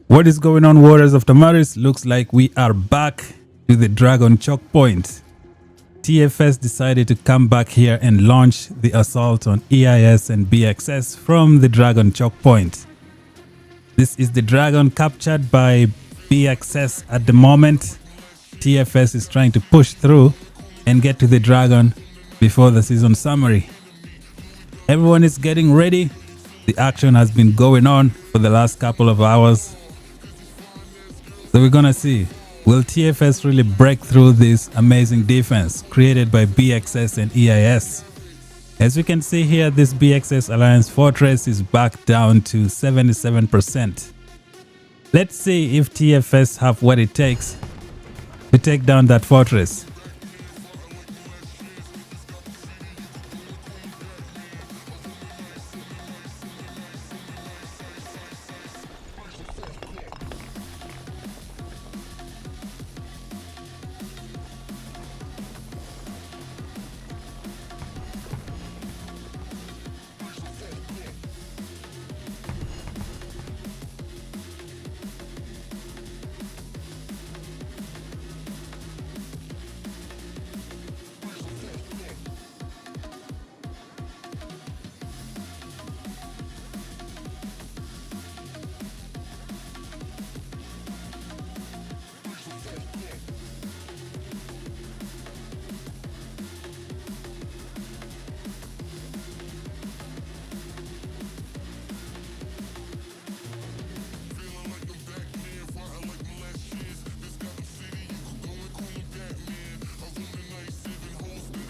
What is going on, warriors of Tamaris? Looks like we are back to the Dragon choke point. TFS decided to come back here and launch the assault on EIS and BXS from the Dragon choke point. This is the Dragon captured by BXS at the moment. TFS is trying to push through and get to the Dragon before the season summary. Everyone is getting ready. The action has been going on for the last couple of hours. So we're gonna see, will TFS really break through this amazing defense created by BXS and EIS? As we can see here, this BXS Alliance Fortress is back down to 77%. Let's see if TFS have what it takes to take down that fortress.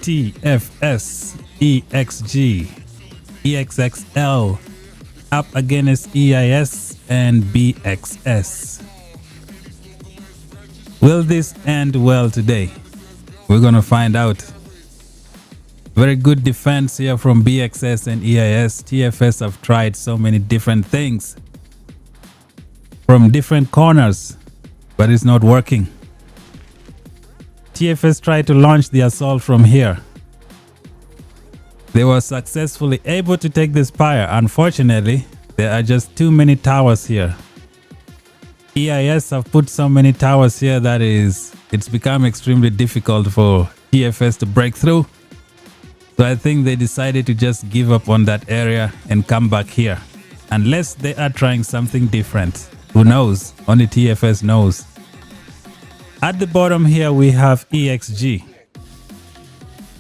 TFS EXG exxl up against EIS and BXS. Will this end well today? We're gonna find out. Very good defense here from BXS and EIS. TFS have tried so many different things from different corners, but it's not working. TFS tried to launch the assault from here. They were successfully able to take the spire. Unfortunately, there are just too many towers here. EIS have put so many towers here that it's become extremely difficult for TFS to break through. So I think they decided to just give up on that area and come back here. Unless they are trying something different. Who knows? Only TFS knows. At the bottom here we have EXG.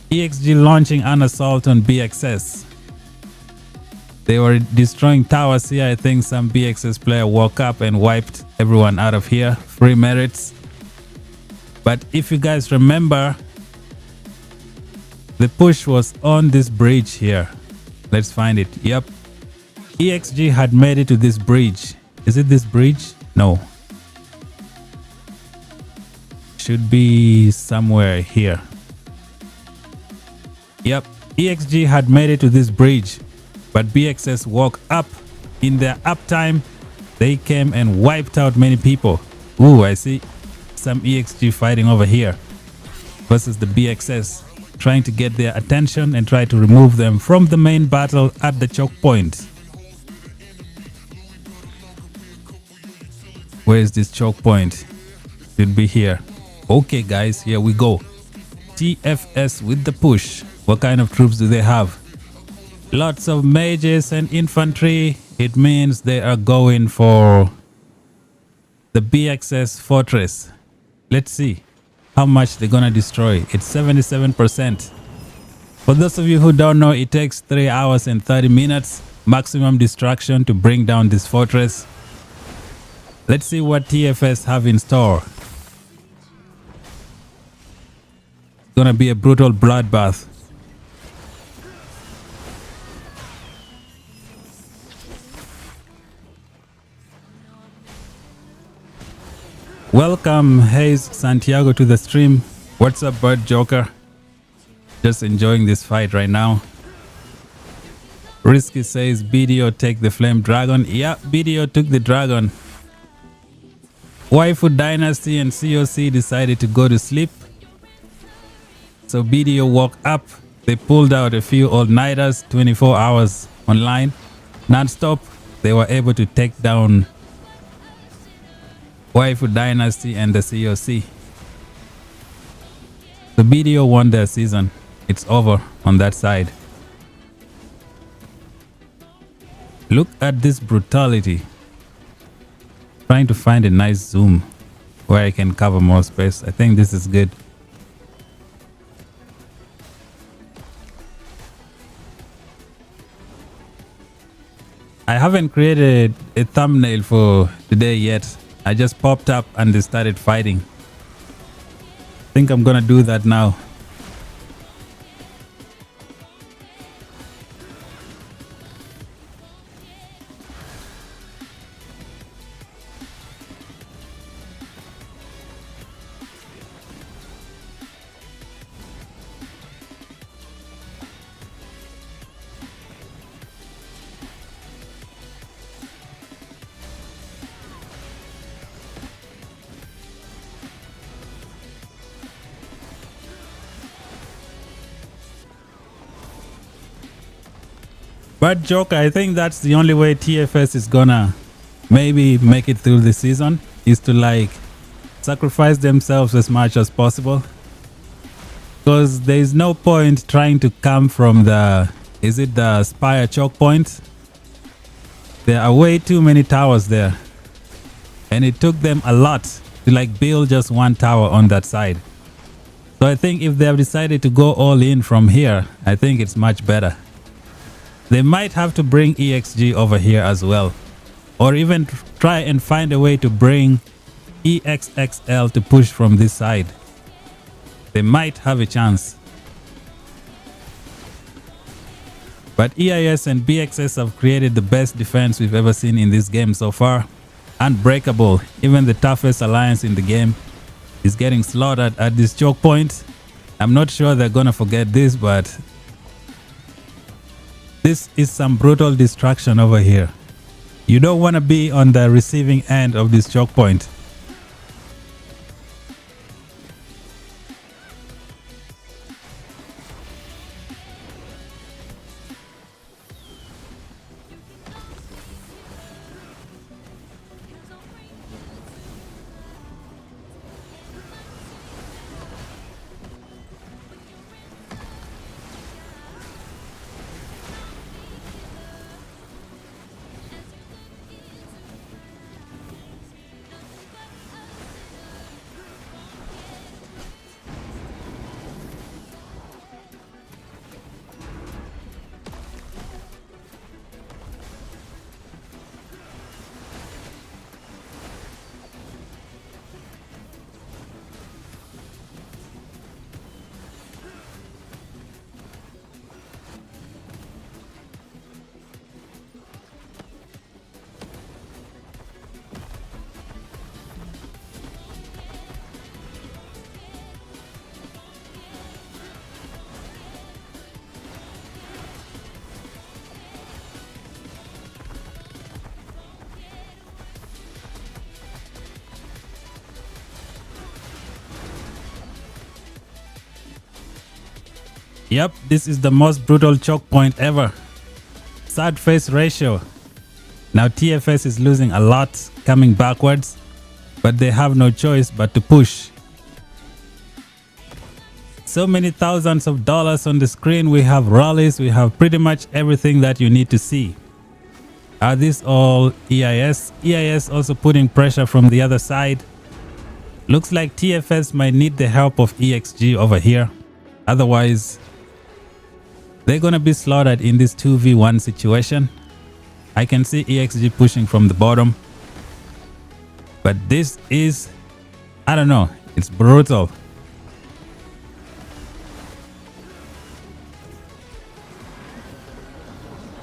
EXG launching an assault on BXS. They were destroying towers here. I think some BXS player woke up and wiped everyone out of here. Free merits. But if you guys remember, the push was on this bridge here. Let's find it. Yep. EXG had made it to this bridge. Is it this bridge? No. Should be somewhere here. Yep, EXG had made it to this bridge, but BXS woke up. In their uptime, they came and wiped out many people. Ooh, I see some EXG fighting over here versus the BXS, trying to get their attention and try to remove them from the main battle at the choke point. Where is this choke point? Should be here. Okay guys, here we go. TFS with the push. What kind of troops do they have? Lots of mages and infantry. It means they are going for the BXS fortress. Let's see how much they're gonna destroy. It's 77%. For those of you who don't know, it takes 3 hours and 30 minutes maximum destruction to bring down this fortress. Let's see what TFS have in store. Gonna be a brutal bloodbath. Welcome Hayes Santiago to the stream. What's up, Bird Joker? Just enjoying this fight right now. Risky says BDO take the flame dragon. Yeah, BDO took the dragon. Waifu Dynasty and COC decided to go to sleep. So BDO woke up. They pulled out a few all-nighters, 24 hours online, non-stop. They were able to take down Waifu Dynasty and the COC. The BDO won their season. It's over on that side. Look at this brutality. Trying to find a nice zoom where I can cover more space. I think this is good. I haven't created a thumbnail for today yet. I just popped up and they started fighting. I think I'm gonna do that now. But Joker, I think that's the only way TFS is gonna maybe make it through the season, is to like sacrifice themselves as much as possible. Because there is no point trying to come from the, is it the Spire choke point? There are way too many towers there. And it took them a lot to like build just one tower on that side. So I think if they have decided to go all in from here, I think it's much better. They might have to bring EXG over here as well. Or even try and find a way to bring EXXL to push from this side. They might have a chance. But EIS and BXS have created the best defense we've ever seen in this game so far. Unbreakable. Even the toughest alliance in the game is getting slaughtered at this choke point. I'm not sure they're gonna forget this, but this is some brutal destruction over here. You don't want to be on the receiving end of this choke point. Yep, this is the most brutal choke point ever. Sad face ratio. Now TFS is losing a lot, coming backwards, but they have no choice but to push. So many thousands of dollars on the screen. We have rallies, we have pretty much everything that you need to see. Are these all EIS? EIS also putting pressure from the other side. Looks like TFS might need the help of EXG over here. Otherwise, they're gonna be slaughtered in this 2v1 situation. I can see EXG pushing from the bottom. But this is, I don't know, it's brutal.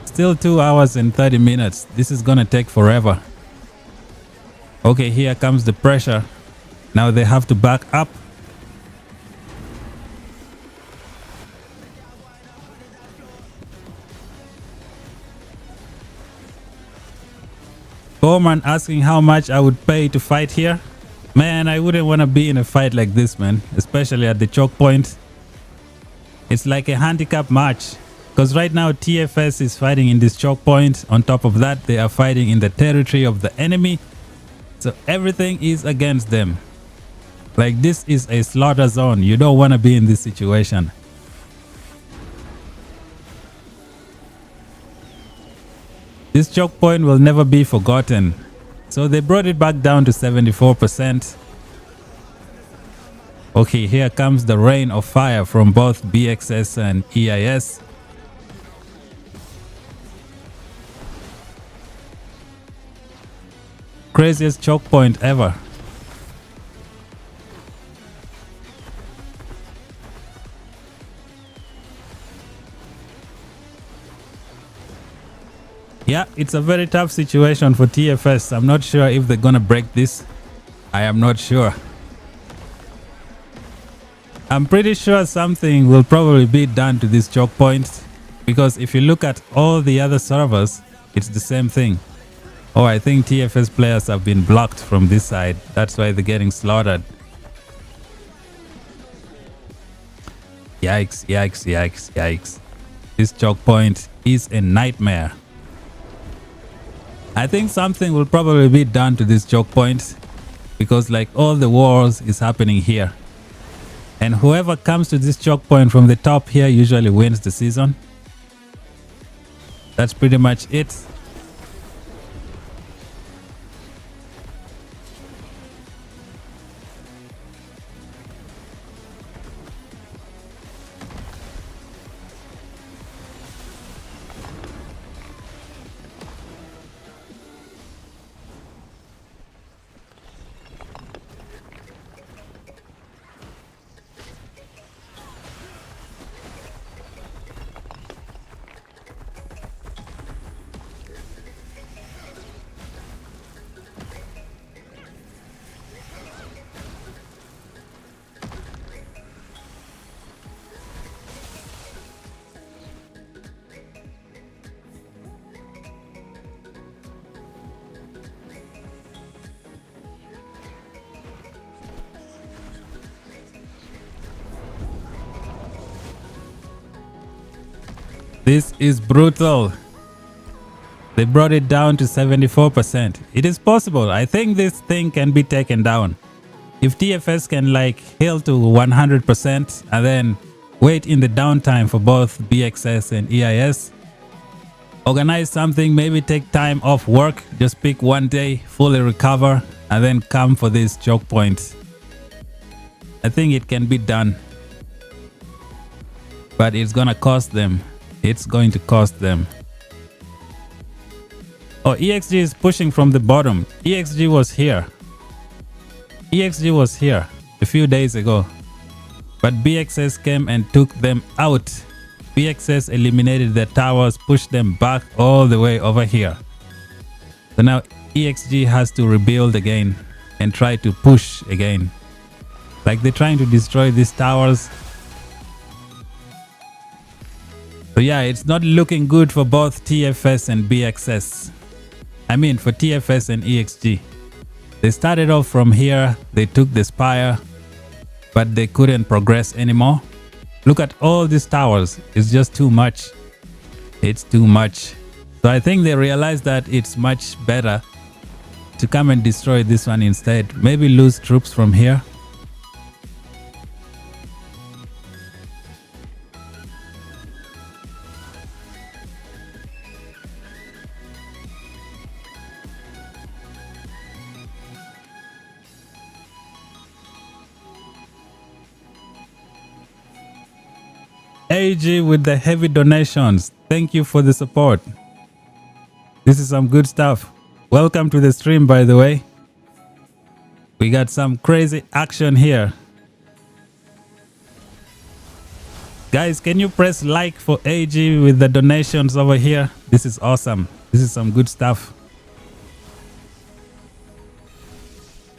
Still 2 hours and 30 minutes. This is gonna take forever. Okay, here comes the pressure. Now they have to back up. Bowman asking how much I would pay to fight here. Man, I wouldn't want to be in a fight like this, man. Especially at the choke point. It's like a handicap match. Because right now TFS is fighting in this choke point. On top of that, they are fighting in the territory of the enemy. So everything is against them. Like, this is a slaughter zone. You don't want to be in this situation. This choke point will never be forgotten. So they brought it back down to 74%. Okay, here comes the rain of fire from both BXS and EIS. Craziest choke point ever. Yeah, it's a very tough situation for TFS. I'm not sure if they're gonna break this. I am not sure. I'm pretty sure something will probably be done to this choke point, because if you look at all the other servers, it's the same thing. Oh, I think TFS players have been blocked from this side. That's why they're getting slaughtered. Yikes, yikes, yikes, yikes. This choke point is a nightmare. I think something will probably be done to this choke point, because like all the wars is happening here. And whoever comes to this choke point from the top here usually wins the season. That's pretty much it. This is brutal. They brought it down to 74%. It is possible. I think this thing can be taken down. If TFS can like heal to 100% and then wait in the downtime for both BXS and EIS, organize something, maybe take time off work, just pick one day, fully recover, and then come for these choke points. I think it can be done. But it's gonna cost them. It's going to cost them. Oh, EXG is pushing from the bottom. EXG was here. EXG was here a few days ago. But BXS came and took them out. BXS eliminated their towers, pushed them back all the way over here. So now EXG has to rebuild again and try to push again. Like they're trying to destroy these towers. So yeah, it's not looking good for both TFS and BXS. I mean for TFS and EXG. They started off from here, they took the spire, but they couldn't progress anymore. Look at all these towers, it's just too much. It's too much. So I think they realized that it's much better to come and destroy this one instead. Maybe lose troops from here. AG with the heavy donations. Thank you for the support. This is some good stuff. Welcome to the stream, by the way. We got some crazy action here. Guys, can you press like for AG with the donations over here? This is awesome. This is some good stuff.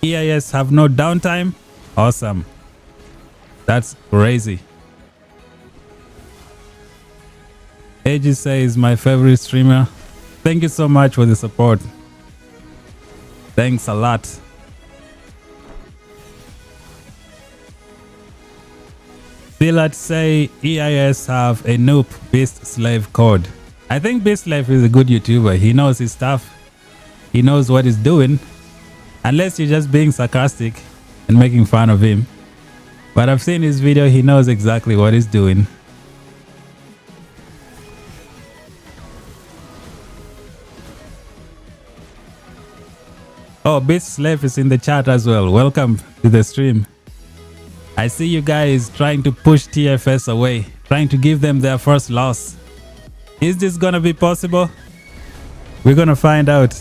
EIS have no downtime. Awesome. That's crazy. AG says my favorite streamer. Thank you so much for the support. Thanks a lot. Silat say EIS have a noob beast slave code. I think Beast Slave is a good YouTuber. He knows his stuff. He knows what he's doing. Unless you're just being sarcastic and making fun of him. But I've seen his video, he knows exactly what he's doing. Oh, Beast Slave is in the chat as well. Welcome to the stream. I see you guys trying to push TFS away, trying to give them their first loss. Is this gonna be possible? We're gonna find out.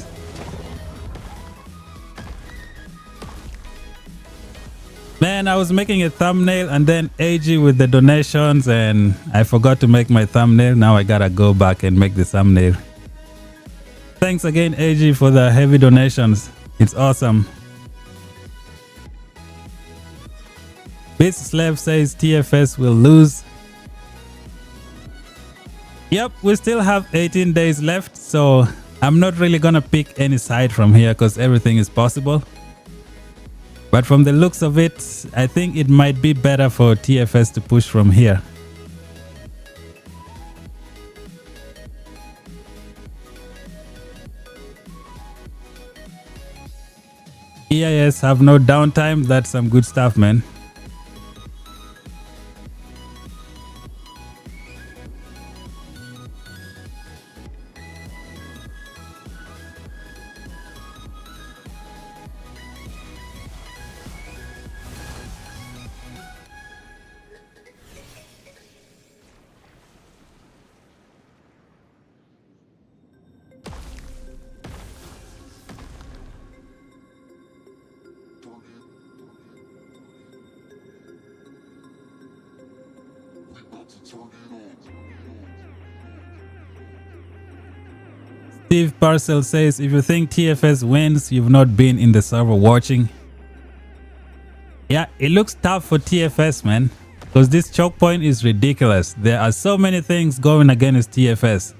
Man, I was making a thumbnail and then AG with the donations and I forgot to make my thumbnail. Now I gotta go back and make the thumbnail. Thanks again, AG, for the heavy donations. It's awesome. Beast Slave says TFS will lose. Yep, we still have 18 days left, so I'm not really gonna pick any side from here because everything is possible. But from the looks of it, I think it might be better for TFS to push from here. EIS have no downtime. That's some good stuff, man. Steve Parcel says, if you think TFS wins, you've not been in the server watching. Yeah, it looks tough for TFS, man, because this choke point is ridiculous. There are so many things going against TFS.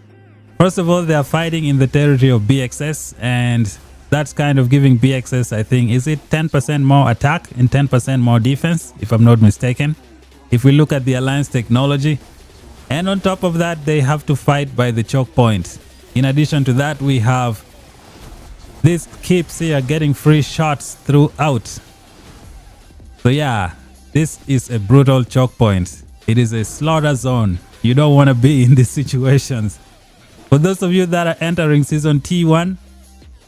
First of all, they are fighting in the territory of BXS, and that's kind of giving BXS, I think, is it 10% more attack and 10% more defense, if I'm not mistaken, if we look at the alliance technology. And on top of that, they have to fight by the choke point. In addition to that, we have these keeps here getting free shots throughout. So yeah, this is a brutal choke point. It is a slaughter zone. You don't want to be in these situations. For those of you that are entering season T1,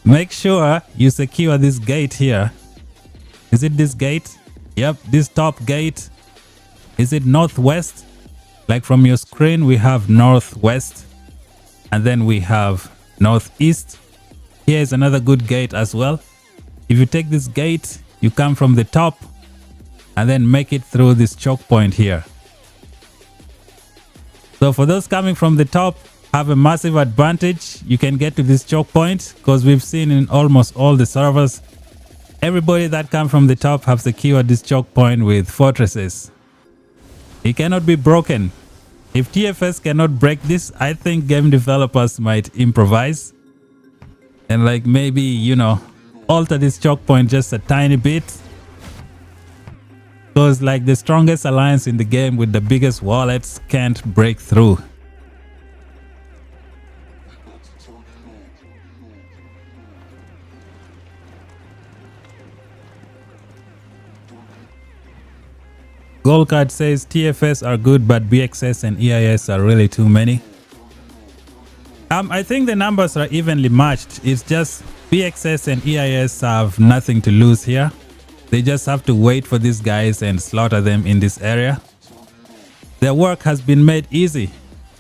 make sure you secure this gate here. Is it this gate? Yep, this top gate. Is it northwest? Like from your screen, we have northwest. And then we have northeast. Here is another good gate as well. If you take this gate, you come from the top and then make it through this choke point here. So for those coming from the top, have a massive advantage. You can get to this choke point because we've seen in almost all the servers, everybody that come from the top have secured this choke point with fortresses. It cannot be broken. If TFS cannot break this, I think game developers might improvise and like maybe, you know, alter this choke point just a tiny bit. Because like the strongest alliance in the game with the biggest wallets can't break through. Gold Card says TFS are good, but BXS and EIS are really too many. I think the numbers are evenly matched. It's just BXS and EIS have nothing to lose here. They just have to wait for these guys and slaughter them in this area. Their work has been made easy.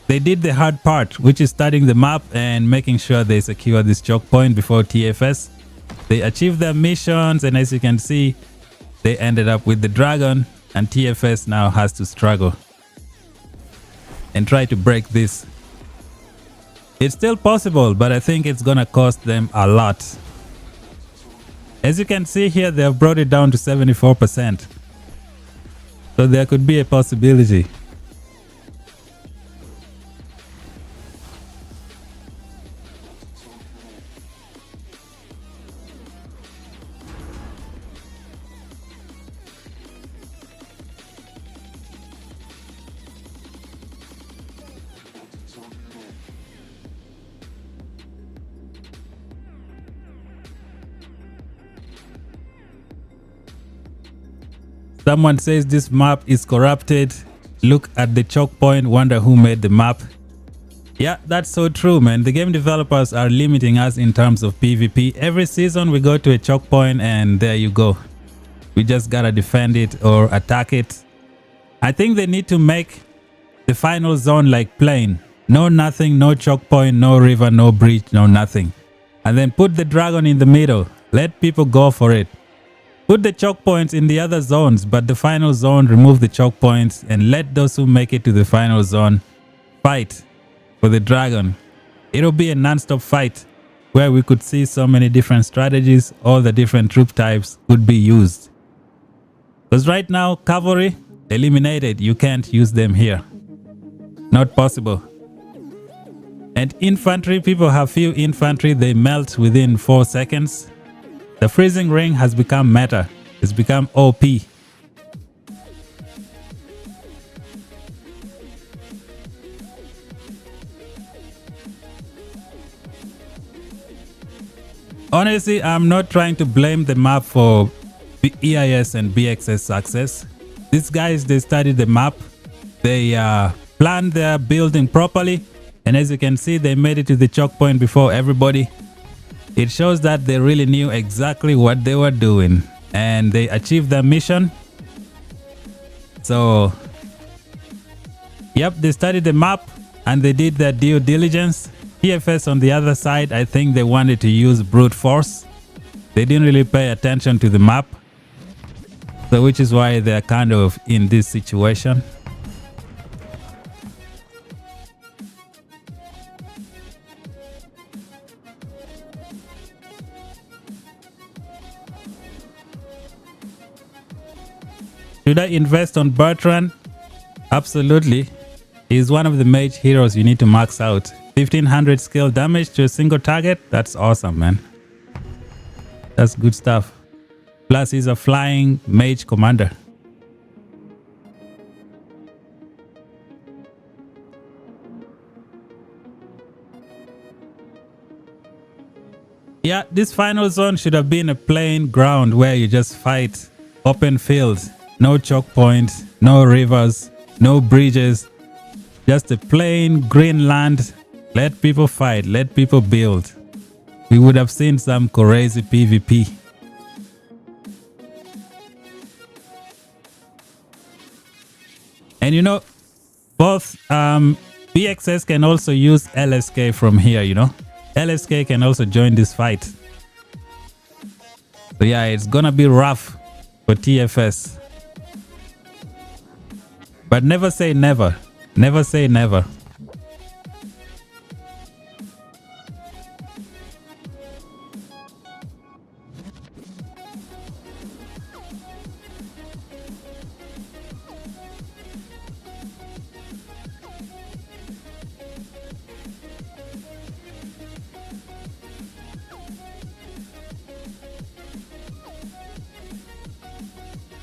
They did the hard part, which is studying the map and making sure they secure this choke point before TFS. They achieved their missions, and as you can see, they ended up with the dragon. And TFS now has to struggle and try to break this. It's still possible, but I think it's gonna cost them a lot. As you can see here, they have brought it down to 74%. So there could be a possibility. Someone says this map is corrupted. Look at the choke point, wonder who made the map. Yeah, that's so true, man. The game developers are limiting us in terms of PvP. Every season we go to a choke point and there you go. We just gotta defend it or attack it. I think they need to make the final zone like plain. No nothing, no choke point, no river, no bridge, no nothing. And then put the dragon in the middle. Let people go for it. Put the choke points in the other zones, but the final zone, remove the choke points and let those who make it to the final zone fight for the dragon. It'll be a non-stop fight where we could see so many different strategies. All the different troop types could be used. Because right now, cavalry, eliminated. You can't use them here. Not possible. And infantry, people have few infantry. They melt within 4 seconds. The freezing ring has become meta. It's become OP. Honestly, I'm not trying to blame the map for EIS and BXS success. These guys, they studied the map. They planned their building properly. And as you can see, they made it to the choke point before everybody. It shows that they really knew exactly what they were doing. And they achieved their mission. So, yep, they studied the map and they did their due diligence. TFS on the other side, I think they wanted to use brute force. They didn't really pay attention to the map. So which is why they're kind of in this situation. Should I invest on Bertrand? Absolutely. He's one of the mage heroes you need to max out. 1500 skill damage to a single target. That's awesome, man. That's good stuff. Plus, he's a flying mage commander. Yeah, this final zone should have been a plain ground where you just fight. Open fields. No choke points, no rivers, no bridges. Just a plain green land. Let people fight, let people build. We would have seen some crazy PvP. And you know, both BXS can also use LSK from here, you know. LSK can also join this fight. So yeah, it's gonna be rough for TFS. But never say never. Never say never.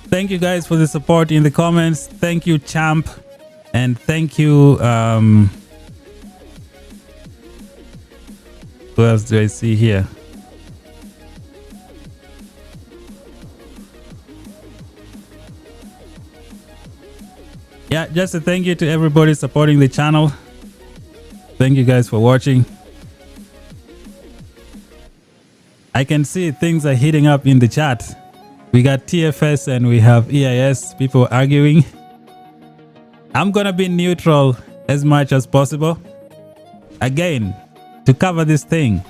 Thank you guys for the support in the comments. Thank you, Champ. And thank you, who else do I see here? Yeah, just a thank you to everybody supporting the channel. Thank you guys for watching. I can see things are heating up in the chat. We got TFS and we have EIS, people arguing. I'm gonna be neutral as much as possible. Again, to cover this thing,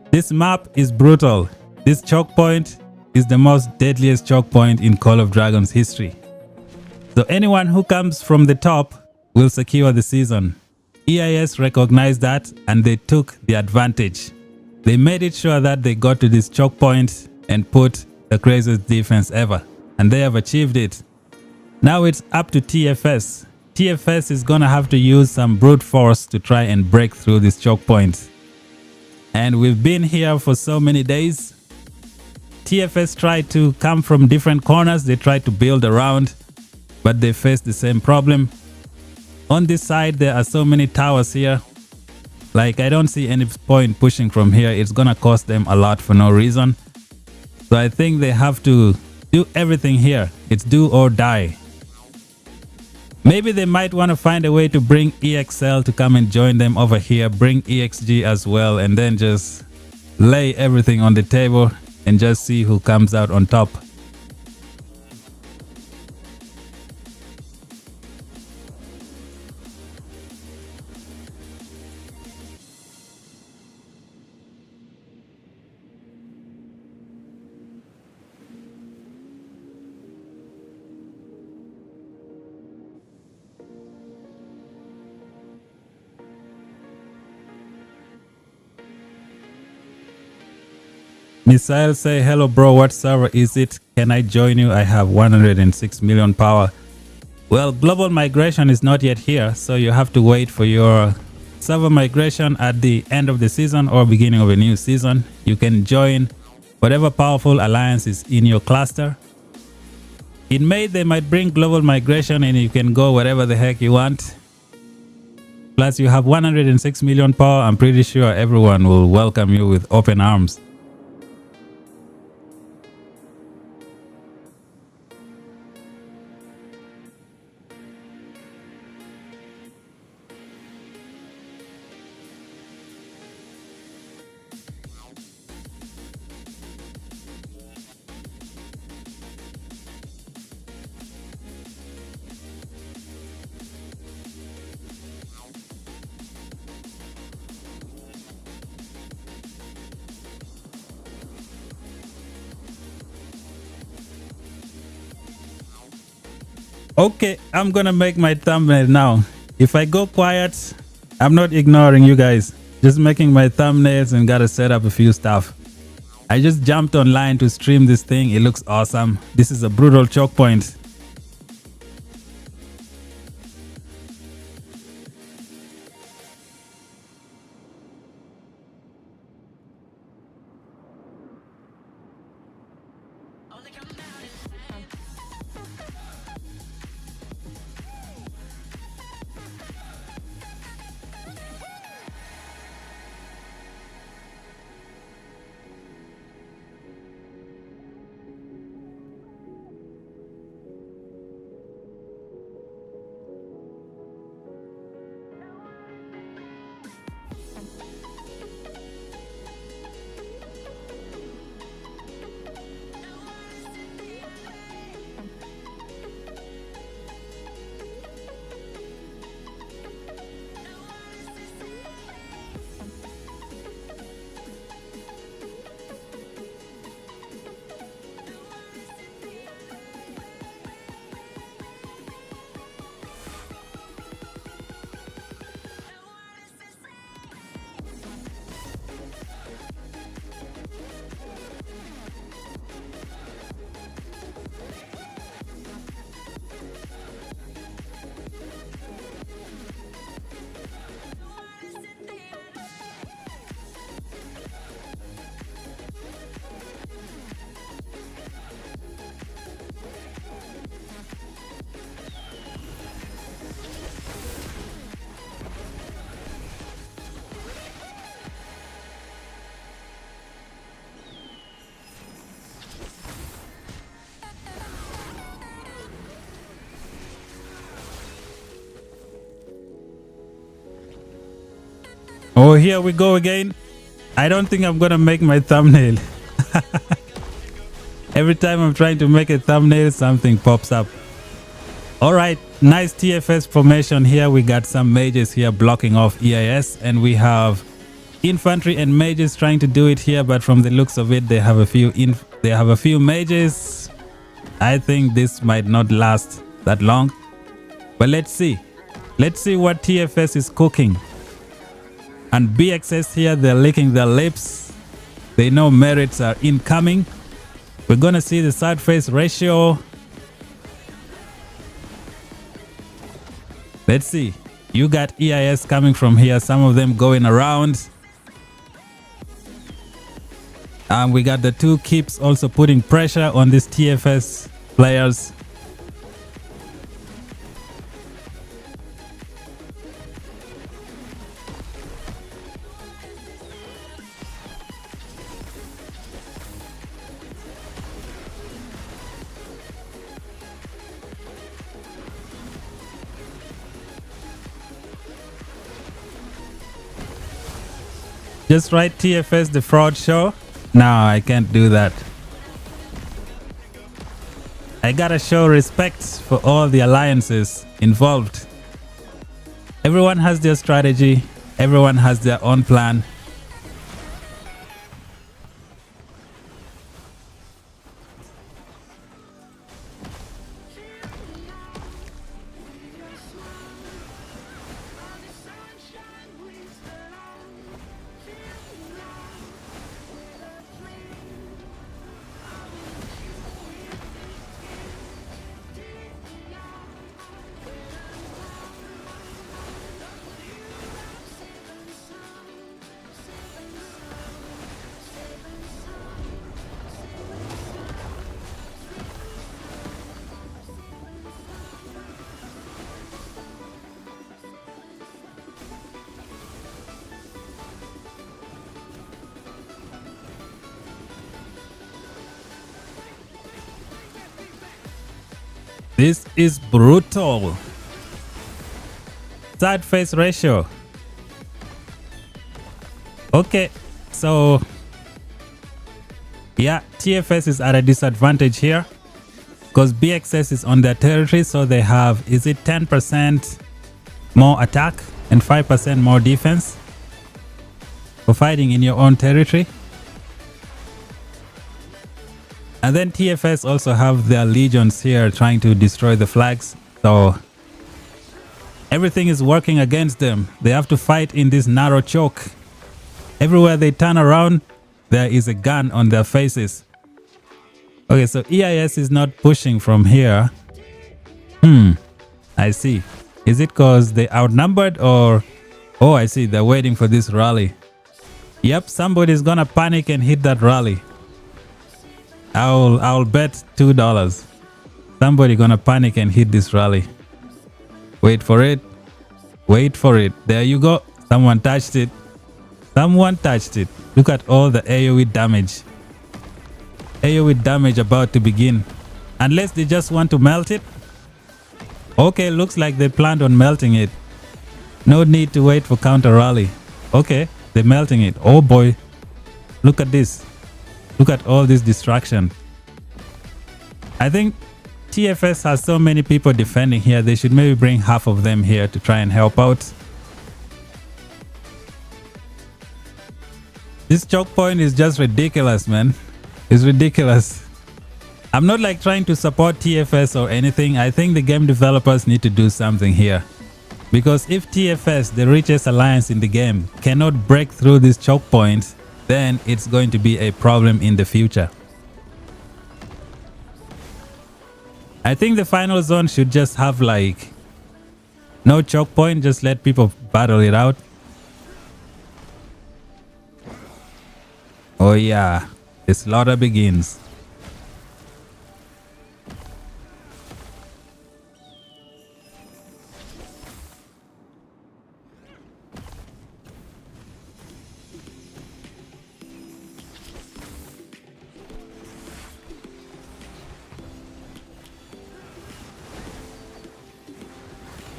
this map is brutal. This choke point is the most deadliest choke point in Call of Dragons history. So anyone who comes from the top will secure the season. EIS recognized that and they took the advantage. They made it sure that they got to this choke point and put the craziest defense ever, and they have achieved it. Now it's up to TFS. TFS is gonna have to use some brute force to try and break through this choke point. And we've been here for so many days. TFS tried to come from different corners. They tried to build around, but they faced the same problem. On this side, there are so many towers here. Like, I don't see any point pushing from here. It's gonna cost them a lot for no reason. So I think they have to do everything here. It's do or die. Maybe they might want to find a way to bring EXL to come and join them over here. Bring EXG as well, and then just lay everything on the table and just see who comes out on top. Missile say, hello bro, what server is it? Can I join you? I have 106 million power. Well, global migration is not yet here, so you have to wait for your server migration at the end of the season or beginning of a new season. You can join whatever powerful alliance is in your cluster. In May, they might bring global migration and you can go wherever the heck you want. Plus, you have 106 million power. I'm pretty sure everyone will welcome you with open arms. Okay, I'm gonna make my thumbnail now. If I go quiet, I'm not ignoring you guys. Just making my thumbnails and gotta set up a few stuff. I just jumped online to stream this thing. It looks awesome. This is a brutal choke point. Oh, here we go again. I don't think I'm gonna make my thumbnail. Every time I'm trying to make a thumbnail, something pops up. All right, nice TFS formation here. We got some mages here blocking off EIS, and we have infantry and mages trying to do it here. But from the looks of it, they have a few mages. I think this might not last that long. But let's see. Let's see what TFS is cooking. And BXS here, they're licking their lips. They know merits are incoming. We're gonna see the side face ratio. Let's see. You got EIS coming from here, some of them going around. And we got the two keeps also putting pressure on these TFS players. Just write TFS the fraud show. No, I can't do that. I gotta show respect for all the alliances involved. Everyone has their strategy. Everyone has their own plan. This is brutal. Side face ratio. Okay, so yeah, TFS is at a disadvantage here because BXS is on their territory, so they have, is it 10% more attack and 5% more defense for fighting in your own territory? And then TFS also have their legions here trying to destroy the flags. So everything is working against them. They have to fight in this narrow choke. Everywhere they turn around, there is a gun on their faces. Okay, so EIS is not pushing from here. I see. Is it because they outnumbered or... Oh, I see. They're waiting for this rally. Yep, somebody's gonna panic and hit that rally. I'll bet $2. Somebody gonna panic and hit this rally. Wait for it. Wait for it. There you go. Someone touched it. Someone touched it. Look at all the AoE damage. AoE damage about to begin. Unless they just want to melt it. Okay, looks like they planned on melting it. No need to wait for counter rally. Okay, they're melting it. Oh boy. Look at this. Look at all this destruction. I think TFS has so many people defending here. They should maybe bring half of them here to try and help out. This choke point is just ridiculous, man. It's ridiculous. I'm not like trying to support TFS or anything. I think the game developers need to do something here. Because if TFS, the richest alliance in the game, cannot break through this choke point, then it's going to be a problem in the future. I think the final zone should just have like no choke point, just let people battle it out. Oh yeah, the slaughter begins.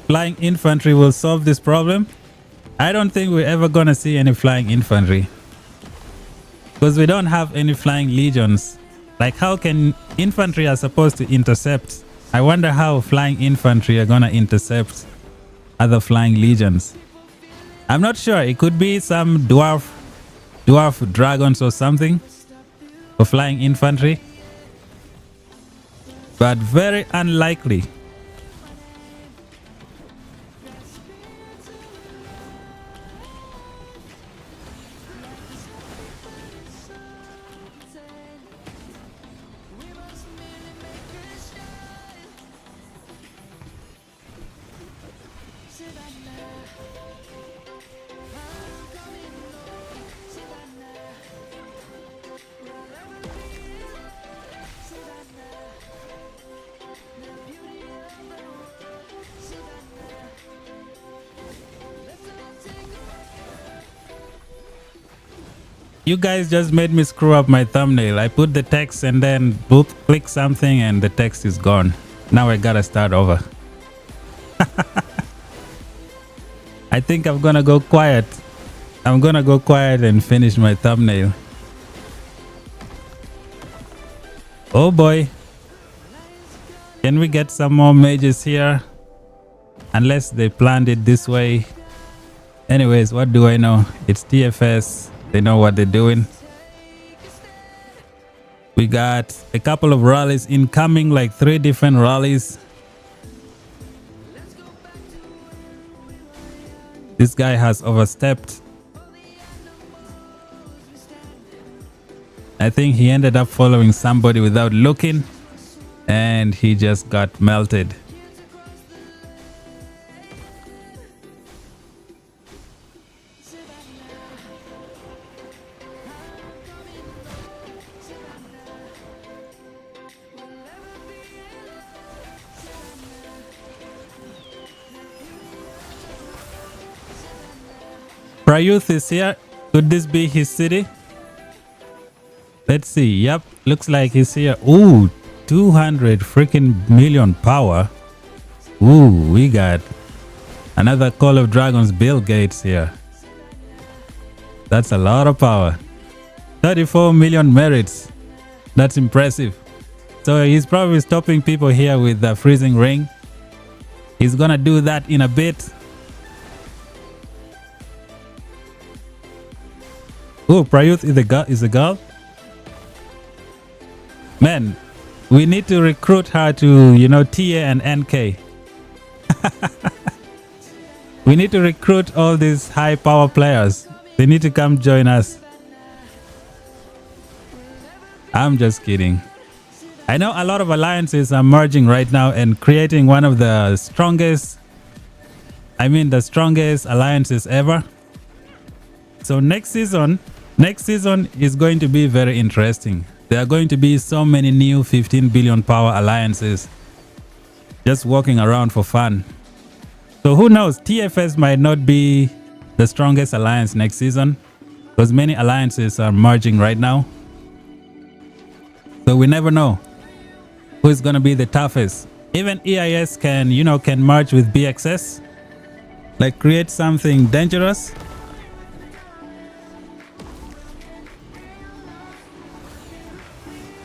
Flying infantry will solve this problem. I don't think we're ever gonna see any flying infantry because we don't have any flying legions. Like, how can infantry are supposed to intercept? I wonder how flying infantry are gonna intercept other flying legions. I'm not sure. It could be some dwarf dragons or something for flying infantry, but very unlikely. You guys just made me screw up my thumbnail. I put the text and then boop, click something and the text is gone. Now I gotta start over. I think I'm gonna go quiet. I'm gonna go quiet and finish my thumbnail. Oh boy. Can we get some more mages here? Unless they planned it this way. Anyways, what do I know? It's TFS. They know what they're doing. We got a couple of rallies incoming, like 3 different rallies. This guy has overstepped. I think he ended up following somebody without looking, and he just got melted. Prayuth is here. Could this be his city? Let's see. Yep, looks like he's here. Ooh, 200 freaking million power. Ooh, we got another Call of Dragons Bill Gates here. That's a lot of power. 34 million merits. That's impressive. So he's probably stopping people here with the freezing ring. He's gonna do that in a bit. Oh, Prayuth is a girl. Man, we need to recruit her to, you know, TA and NK. We need to recruit all these high power players. They need to come join us. I'm just kidding. I know a lot of alliances are merging right now and creating one of the strongest, the strongest alliances ever. So next season is going to be very interesting. There are going to be so many new 15 billion power alliances just walking around for fun. So who knows, TFS might not be the strongest alliance next season because many alliances are merging right now. So we never know who is going to be the toughest. Even EIS can merge with BXS, like create something dangerous.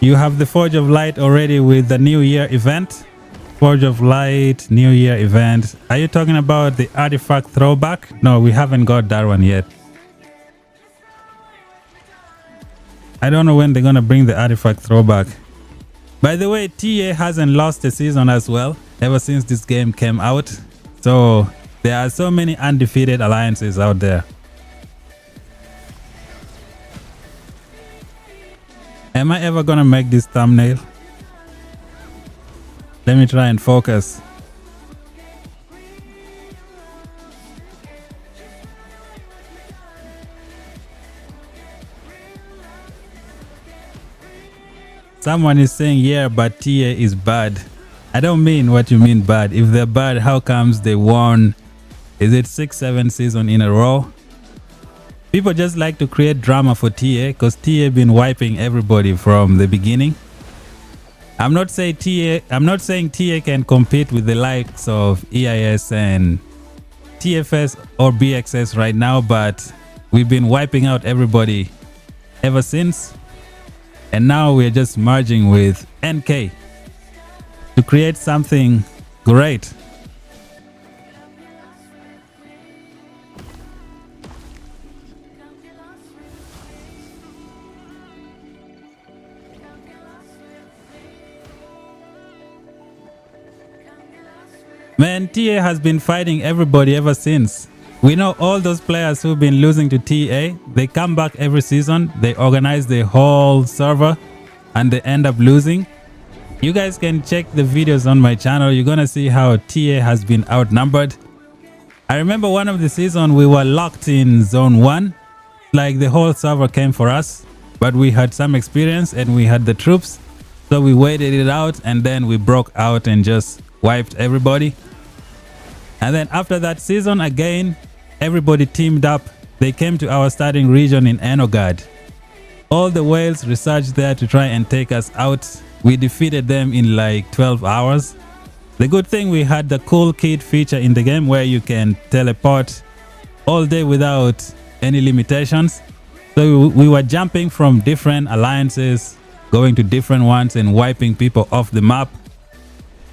You have the Forge of Light already with the New Year event. Forge of Light, New Year event. Are you talking about the artifact throwback? No, we haven't got that one yet. I don't know when they're going to bring the artifact throwback. By the way, TA hasn't lost a season as well ever since this game came out. So there are so many undefeated alliances out there. Am I ever gonna make this thumbnail? Let me try and focus. Someone is saying, yeah, but TA is bad. I don't mean what you mean bad. If they're bad, how comes they won? Is it 6-7 seasons in a row? People just like to create drama for TA because TA been wiping everybody from the beginning. I'm not saying TA can compete with the likes of EIS and TFS or BXS right now, but we've been wiping out everybody ever since. And now we're just merging with NK to create something great. Man, TA has been fighting everybody ever since. We know all those players who've been losing to TA, they come back every season, they organize the whole server, and they end up losing. You guys can check the videos on my channel. You're gonna see how TA has been outnumbered. I remember one of the season we were locked in zone 1. Like the whole server came for us, but we had some experience and we had the troops. So we waited it out and then we broke out and just wiped everybody. And then after that season again, everybody teamed up. They came to our starting region in Enogard. All the whales researched there to try and take us out. We defeated them in like 12 hours. The good thing, we had the cool kid feature in the game where you can teleport all day without any limitations. So we were jumping from different alliances, going to different ones and wiping people off the map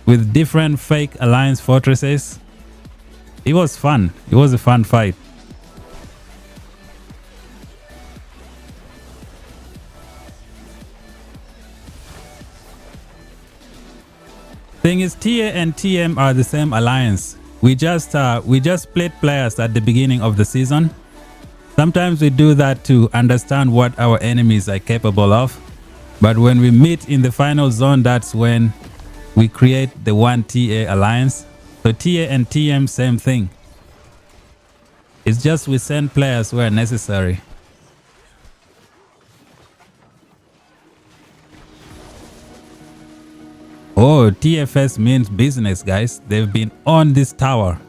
with different fake alliance fortresses. It was fun. It was a fun fight. Thing is, TA and TM are the same alliance. We just split players at the beginning of the season. Sometimes we do that to understand what our enemies are capable of. But when we meet in the final zone, that's when we create the one TA alliance. So TA and TM, same thing. It's just we send players where necessary. Oh, TFS means business, guys. They've been on this tower.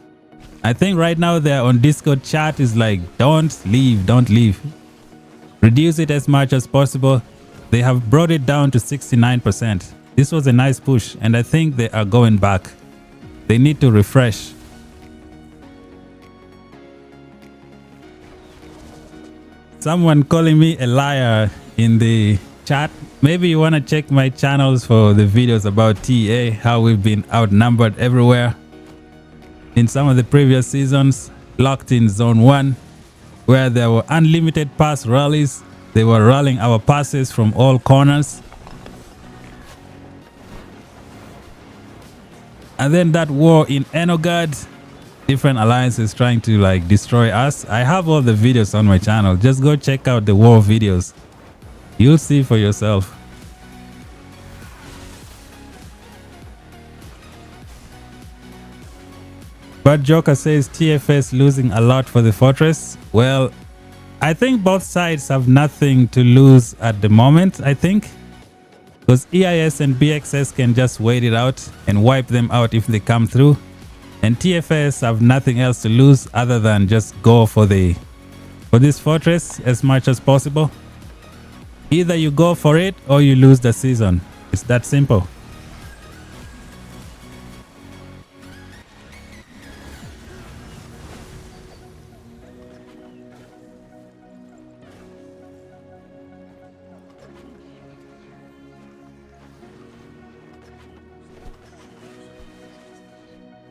I think right now they're on Discord chat is like, don't leave, don't leave. Reduce it as much as possible. They have brought it down to 69%. This was a nice push, and I think they are going back. They need to refresh. Someone calling me a liar in the chat. Maybe you want to check my channels for the videos about TA, how we've been outnumbered everywhere. In some of the previous seasons, locked in zone 1, where there were unlimited pass rallies. They were rallying our passes from all corners. And then that war in Enogard, different alliances trying to like destroy us. I have all the videos on my channel. Just go check out the war videos. You'll see for yourself. But Joker says TFS losing a lot for the fortress. Well, I think both sides have nothing to lose at the moment, I think. Because EIS and BXS can just wait it out and wipe them out if they come through. And TFS have nothing else to lose other than just go for this fortress as much as possible. Either you go for it or you lose the season. It's that simple.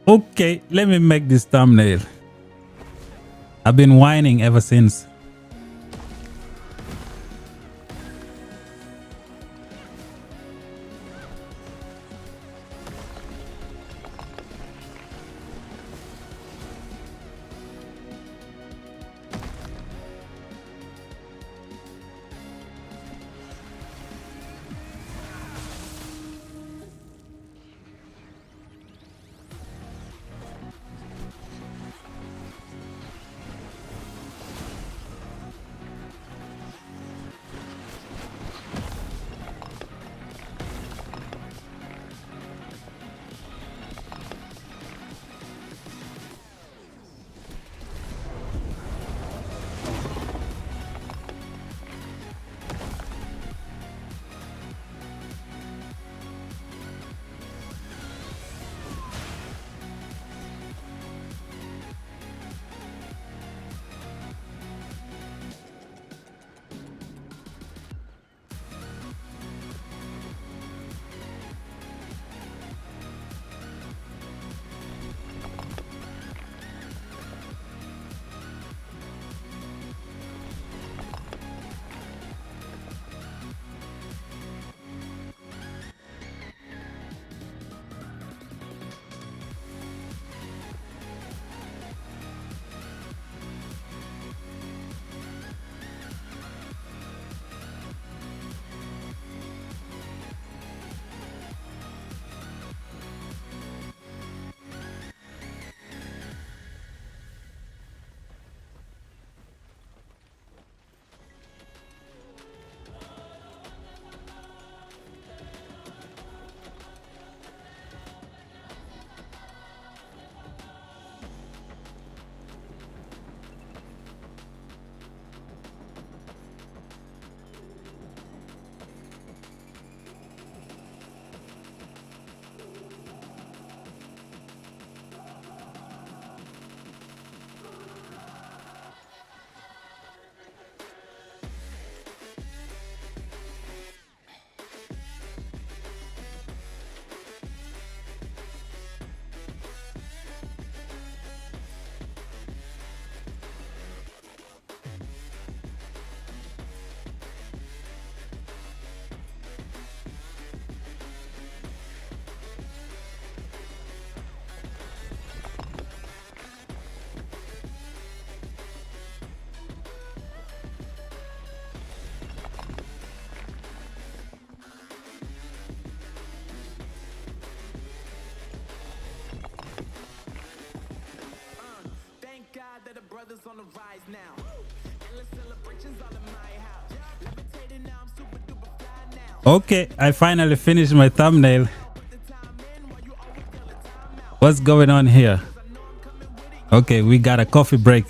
Okay, let me make this thumbnail. I've been whining ever since. Okay, I finally finished my thumbnail. What's going on here? Okay, we got a coffee break.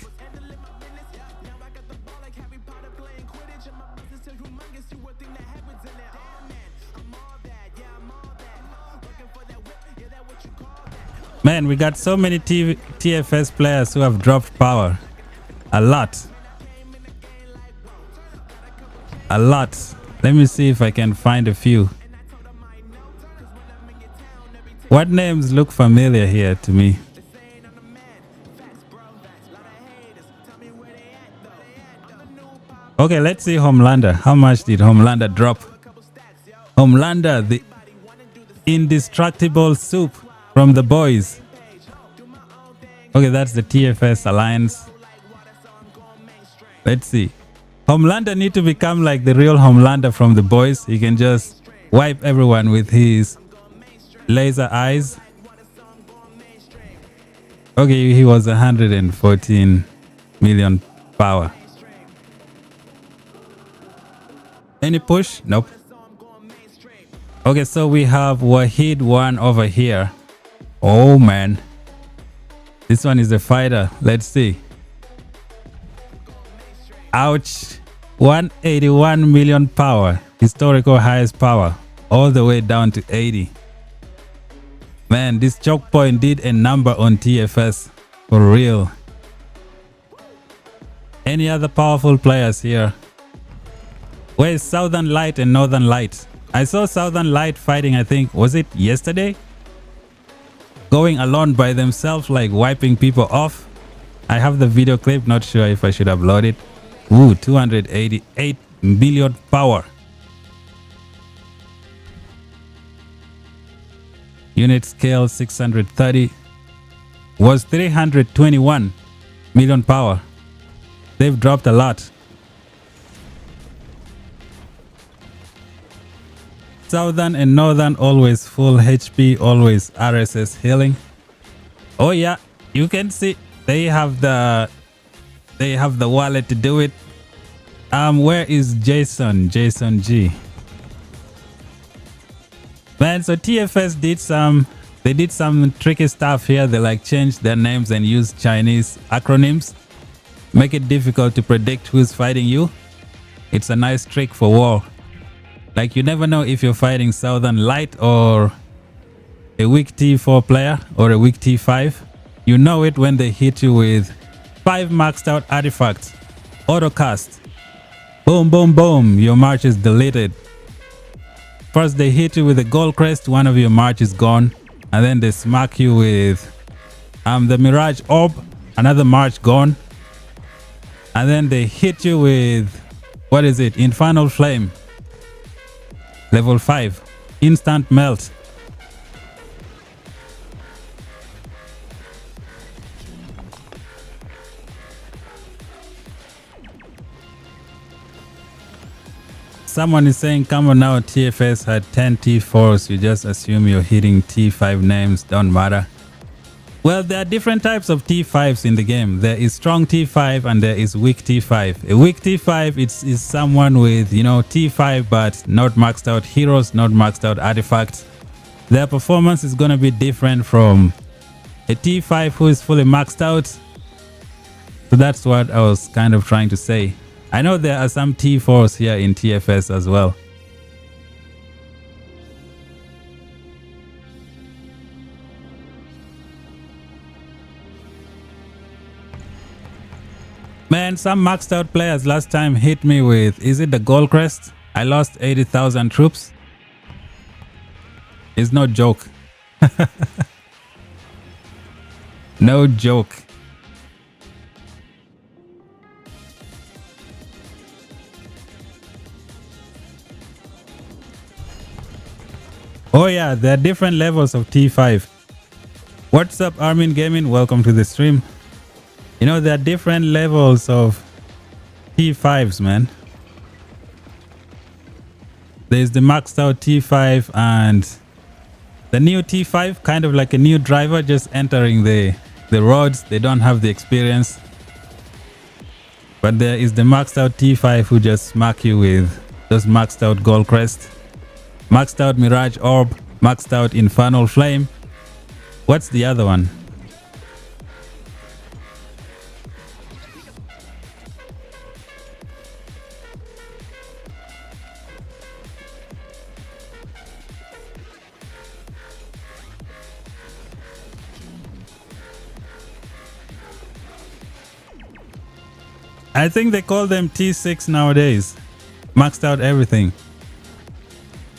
Man, we got so many TFS players who have dropped power. A lot. A lot. Let me see if I can find a few. What names look familiar here to me? Okay, let's see Homelander. How much did Homelander drop? Homelander, the indestructible soup from the boys. Okay, that's the TFS Alliance. Let's see. Homelander need to become like the real Homelander from the boys. He can just wipe everyone with his laser eyes. Okay, he was 114 million power. Any push? Nope. Okay, so we have Wahid 1 over here. Oh man. This one is a fighter. Let's see. Ouch. 181 million power. Historical highest power. All the way down to 80. Man, this choke point did a number on TFS. For real. Any other powerful players here? Where's Southern Light and Northern Light? I saw Southern Light fighting, I think, was it yesterday? Going alone by themselves, like wiping people off. I have the video clip, not sure if I should upload it. Ooh, 288 million power. Unit scale 630. Was 321 million power. They've dropped a lot. Southern and Northern always full HP, always RSS healing. Oh yeah, you can see they have the wallet to do it. Where is Jason G? Man, so TFS did some tricky stuff here. They like changed their names and use Chinese acronyms, make it difficult to predict who's fighting you. It's a nice trick for war. Like, you never know if you're fighting Southern Light or a weak T4 player or a weak T5. You know it when they hit you with 5 maxed out artifacts. Autocast. Boom, boom, boom. Your march is deleted. First they hit you with a gold crest. One of your march is gone. And then they smack you with the Mirage Orb. Another march gone. And then they hit you with, what is it? Infernal Flame. Level 5. Instant melt. Someone is saying, come on now, TFS had 10 T4s. You just assume you're hitting T5 names. Don't matter. Well, there are different types of T5s in the game. There is strong T5 and there is weak T5. A weak T5 is someone with, you know, T5 but not maxed out heroes, not maxed out artifacts. Their performance is going to be different from a T5 who is fully maxed out. So that's what I was kind of trying to say. I know there are some T4s here in TFS as well. Man, some maxed out players last time hit me with, is it the gold crest? I lost 80,000 troops. It's no joke. No joke. Oh yeah, there are different levels of T5. What's up, Armin Gaming? Welcome to the stream. You know, there are different levels of T5s, man. There's the maxed out T5 and the new T5, kind of like a new driver just entering the roads. They don't have the experience. But there is the maxed out T5 who just smack you with just maxed out Gold Crest, maxed out Mirage Orb, maxed out Infernal Flame. What's the other one? I think they call them T6 nowadays. Maxed out everything.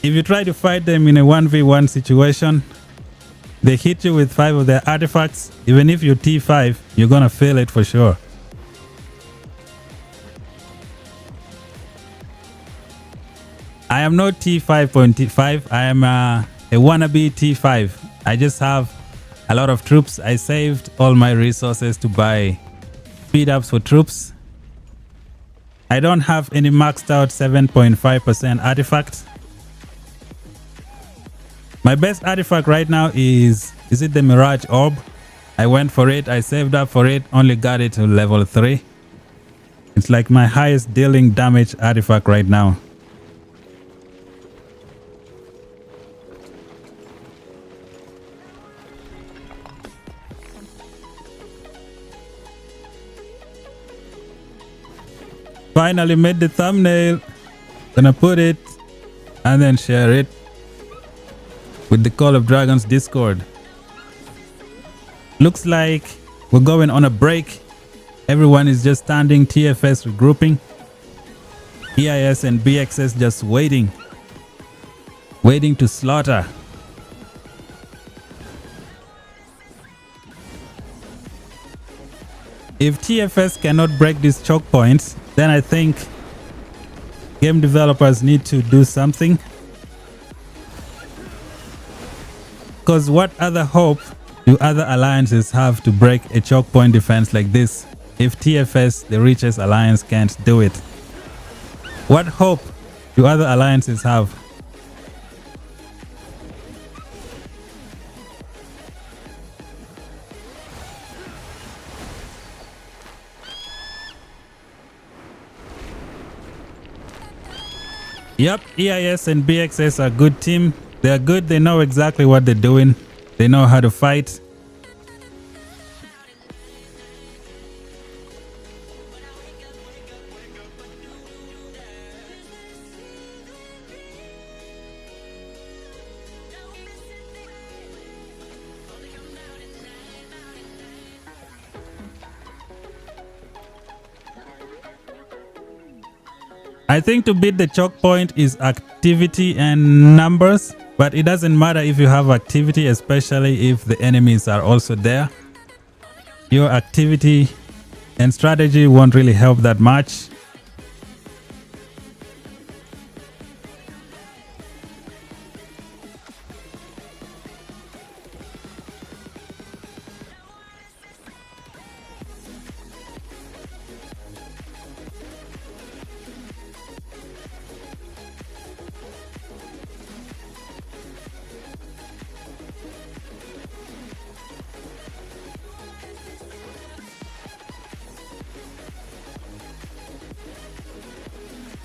If you try to fight them in a 1v1 situation, they hit you with 5 of their artifacts. Even if you're T5, you're gonna feel it for sure. I am not T5.5. I am a wannabe T5. I just have a lot of troops. I saved all my resources to buy speed ups for troops. I don't have any maxed out 7.5% artifacts. My best artifact right now is it the Mirage Orb? I went for it, I saved up for it, only got it to level 3. It's like my highest dealing damage artifact right now. Finally made the thumbnail. Gonna put it and then share it with the Call of Dragons Discord. Looks like we're going on a break. Everyone is just standing, TFS regrouping. EIS and BXS just waiting to slaughter. If TFS cannot break these choke points, then I think game developers need to do something. Because what other hope do other alliances have to break a choke point defense like this if TFS, the richest alliance, can't do it? What hope do other alliances have? Yep, EIS and BXS are a good team. They're good, they know exactly what they're doing. They know how to fight. I think to beat the choke point is activity and numbers, but it doesn't matter if you have activity, especially if the enemies are also there. Your activity and strategy won't really help that much.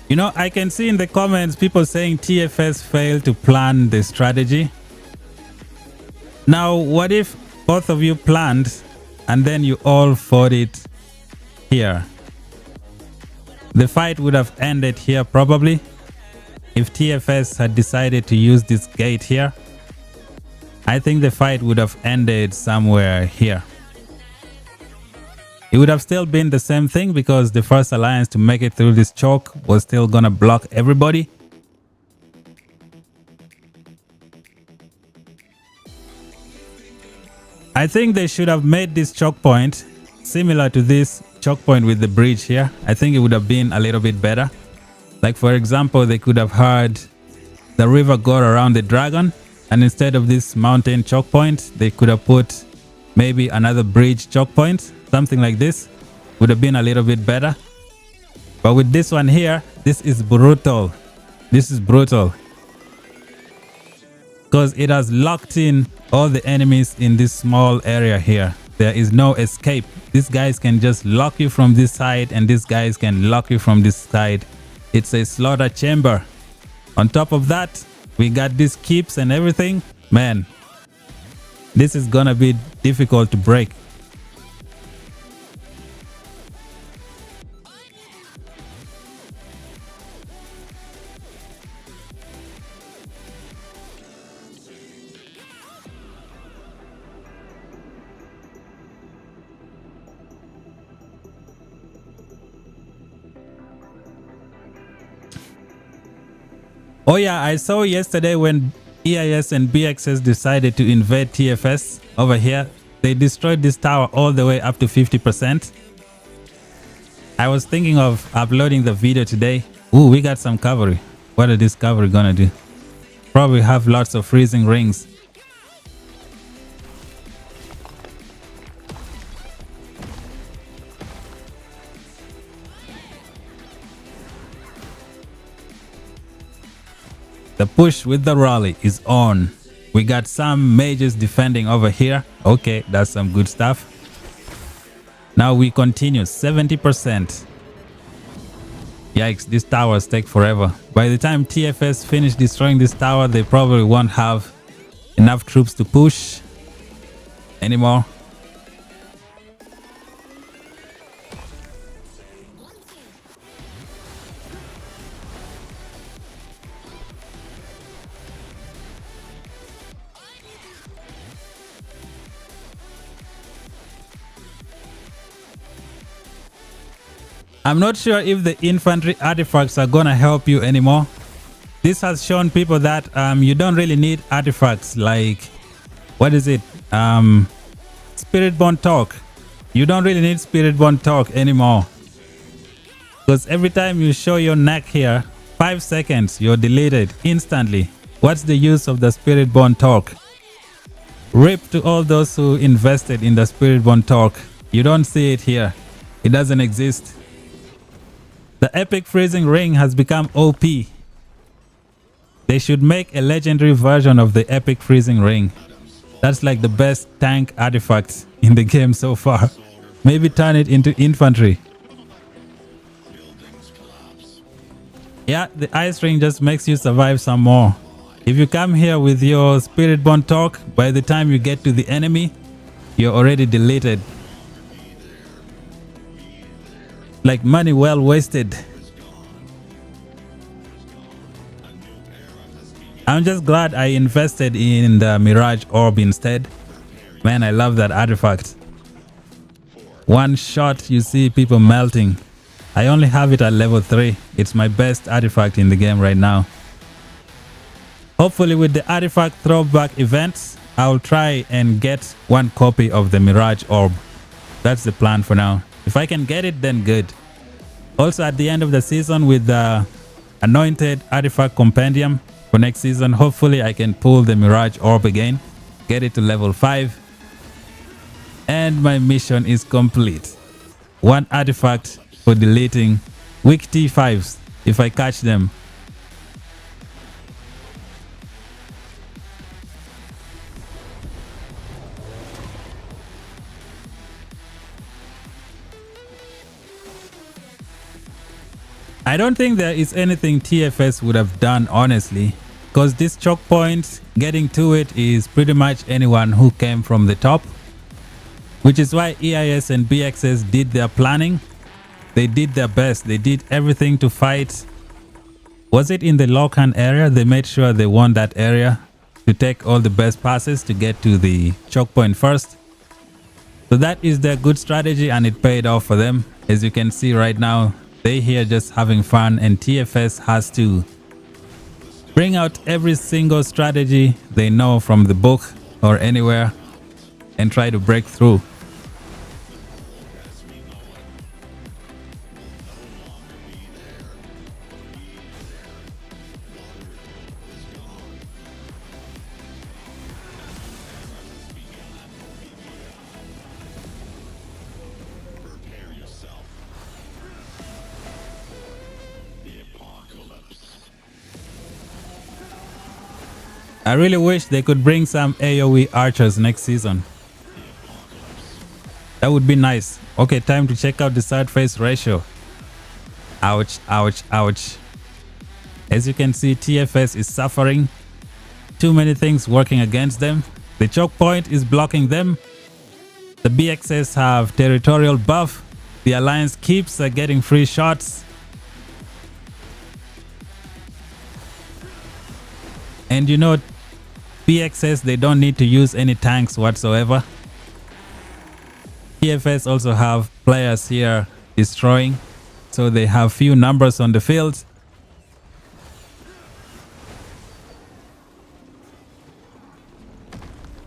You know, I can see in the comments people saying TFS failed to plan the strategy. Now, what if both of you planned and then you all fought it here? The fight would have ended here probably if TFS had decided to use this gate here. I think the fight would have ended somewhere here. It would have still been the same thing because the first alliance to make it through this choke was still gonna block everybody. I think they should have made this choke point similar to this choke point with the bridge here. I think it would have been a little bit better. Like for example, they could have had the river go around the dragon, and instead of this mountain choke point, they could have put maybe another bridge choke point. Something like this would have been a little bit better. But with this one here, this is brutal. This is brutal. Because it has locked in all the enemies in this small area here. there is no escape. These guys can just lock you from this side, and these guys can lock you from this side. It's a slaughter chamber. On top of that, we got these keeps and everything. Man, this is gonna be difficult to break. Oh yeah, I saw yesterday when EIS and BXS decided to invade TFS over here. They destroyed this tower all the way up to 50%. I was thinking of uploading the video today. Ooh, we got some cavalry. What are this cavalry gonna do? Probably have lots of freezing rings. The push with the rally is on. We got some mages defending over here. Okay, that's some good stuff. Now we continue. 70%. Yikes, these towers take forever. By the time TFS finish destroying this tower, they probably won't have enough troops to push anymore. I'm not sure if the infantry artifacts are gonna help you anymore. This has shown people that you don't really need artifacts like, what is it? Spirit-born talk. You don't really need Spirit-born talk anymore. Because every time you show your neck here, 5 seconds, you're deleted instantly. What's the use of the Spirit-born talk? RIP to all those who invested in the Spirit-born talk. You don't see it here. It doesn't exist. The epic freezing ring has become OP. They should make a legendary version of the epic freezing ring. That's like the best tank artifact in the game so far. Maybe turn it into infantry. Yeah, the ice ring just makes you survive some more. If you come here with your Spirit-born talk, by the time you get to the enemy, you're already deleted. Like money well wasted. I'm just glad I invested in the Mirage Orb instead. Man, I love that artifact. One shot, you see people melting. I only have it at level 3. It's my best artifact in the game right now. Hopefully with the artifact throwback events, I'll try and get one copy of the Mirage Orb. That's the plan for now. If I can get it, then good. Also at the end of the season with the Anointed Artifact Compendium for next season, hopefully I can pull the Mirage Orb again, get it to level 5. And my mission is complete. One artifact for deleting weak T5s if I catch them. I don't think there is anything TFS would have done, honestly, because this choke point, getting to it is pretty much anyone who came from the top, which is why EIS and BXS did their planning. They did their best. They did everything to fight. Was it in the Locan area? They made sure they won that area to take all the best passes to get to the choke point first. So that is their good strategy, and it paid off for them. As you can see right now, they here just having fun, and TFS has to bring out every single strategy they know from the book or anywhere and try to break through. I really wish they could bring some AoE archers next season. That would be nice. Okay, time to check out the side face ratio. Ouch, ouch, ouch. As you can see, TFS is suffering. Too many things working against them. The choke point is blocking them. The BXS have territorial buff. The Alliance keeps getting free shots. And you know, BXS, they don't need to use any tanks whatsoever. TFS also have players here destroying, so they have few numbers on the field.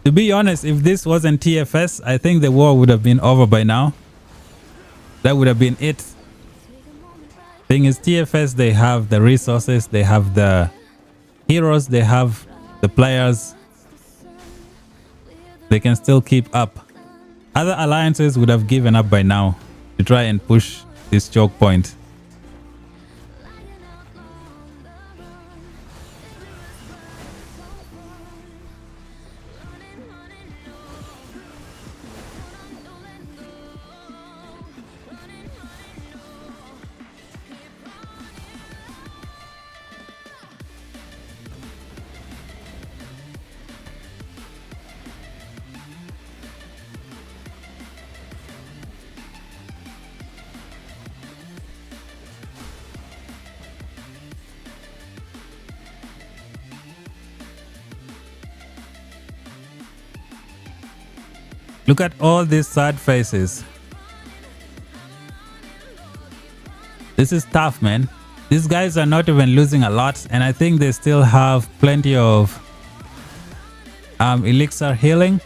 To be honest, if this wasn't TFS, I think the war would have been over by now. That would have been it. Thing is, TFS, they have the resources, they have the heroes, they have the players. They can still keep up. Other alliances would have given up by now to try and push this choke point. Look at all these sad faces. This is tough, man. These guys are not even losing a lot, and I think they still have plenty of elixir healing.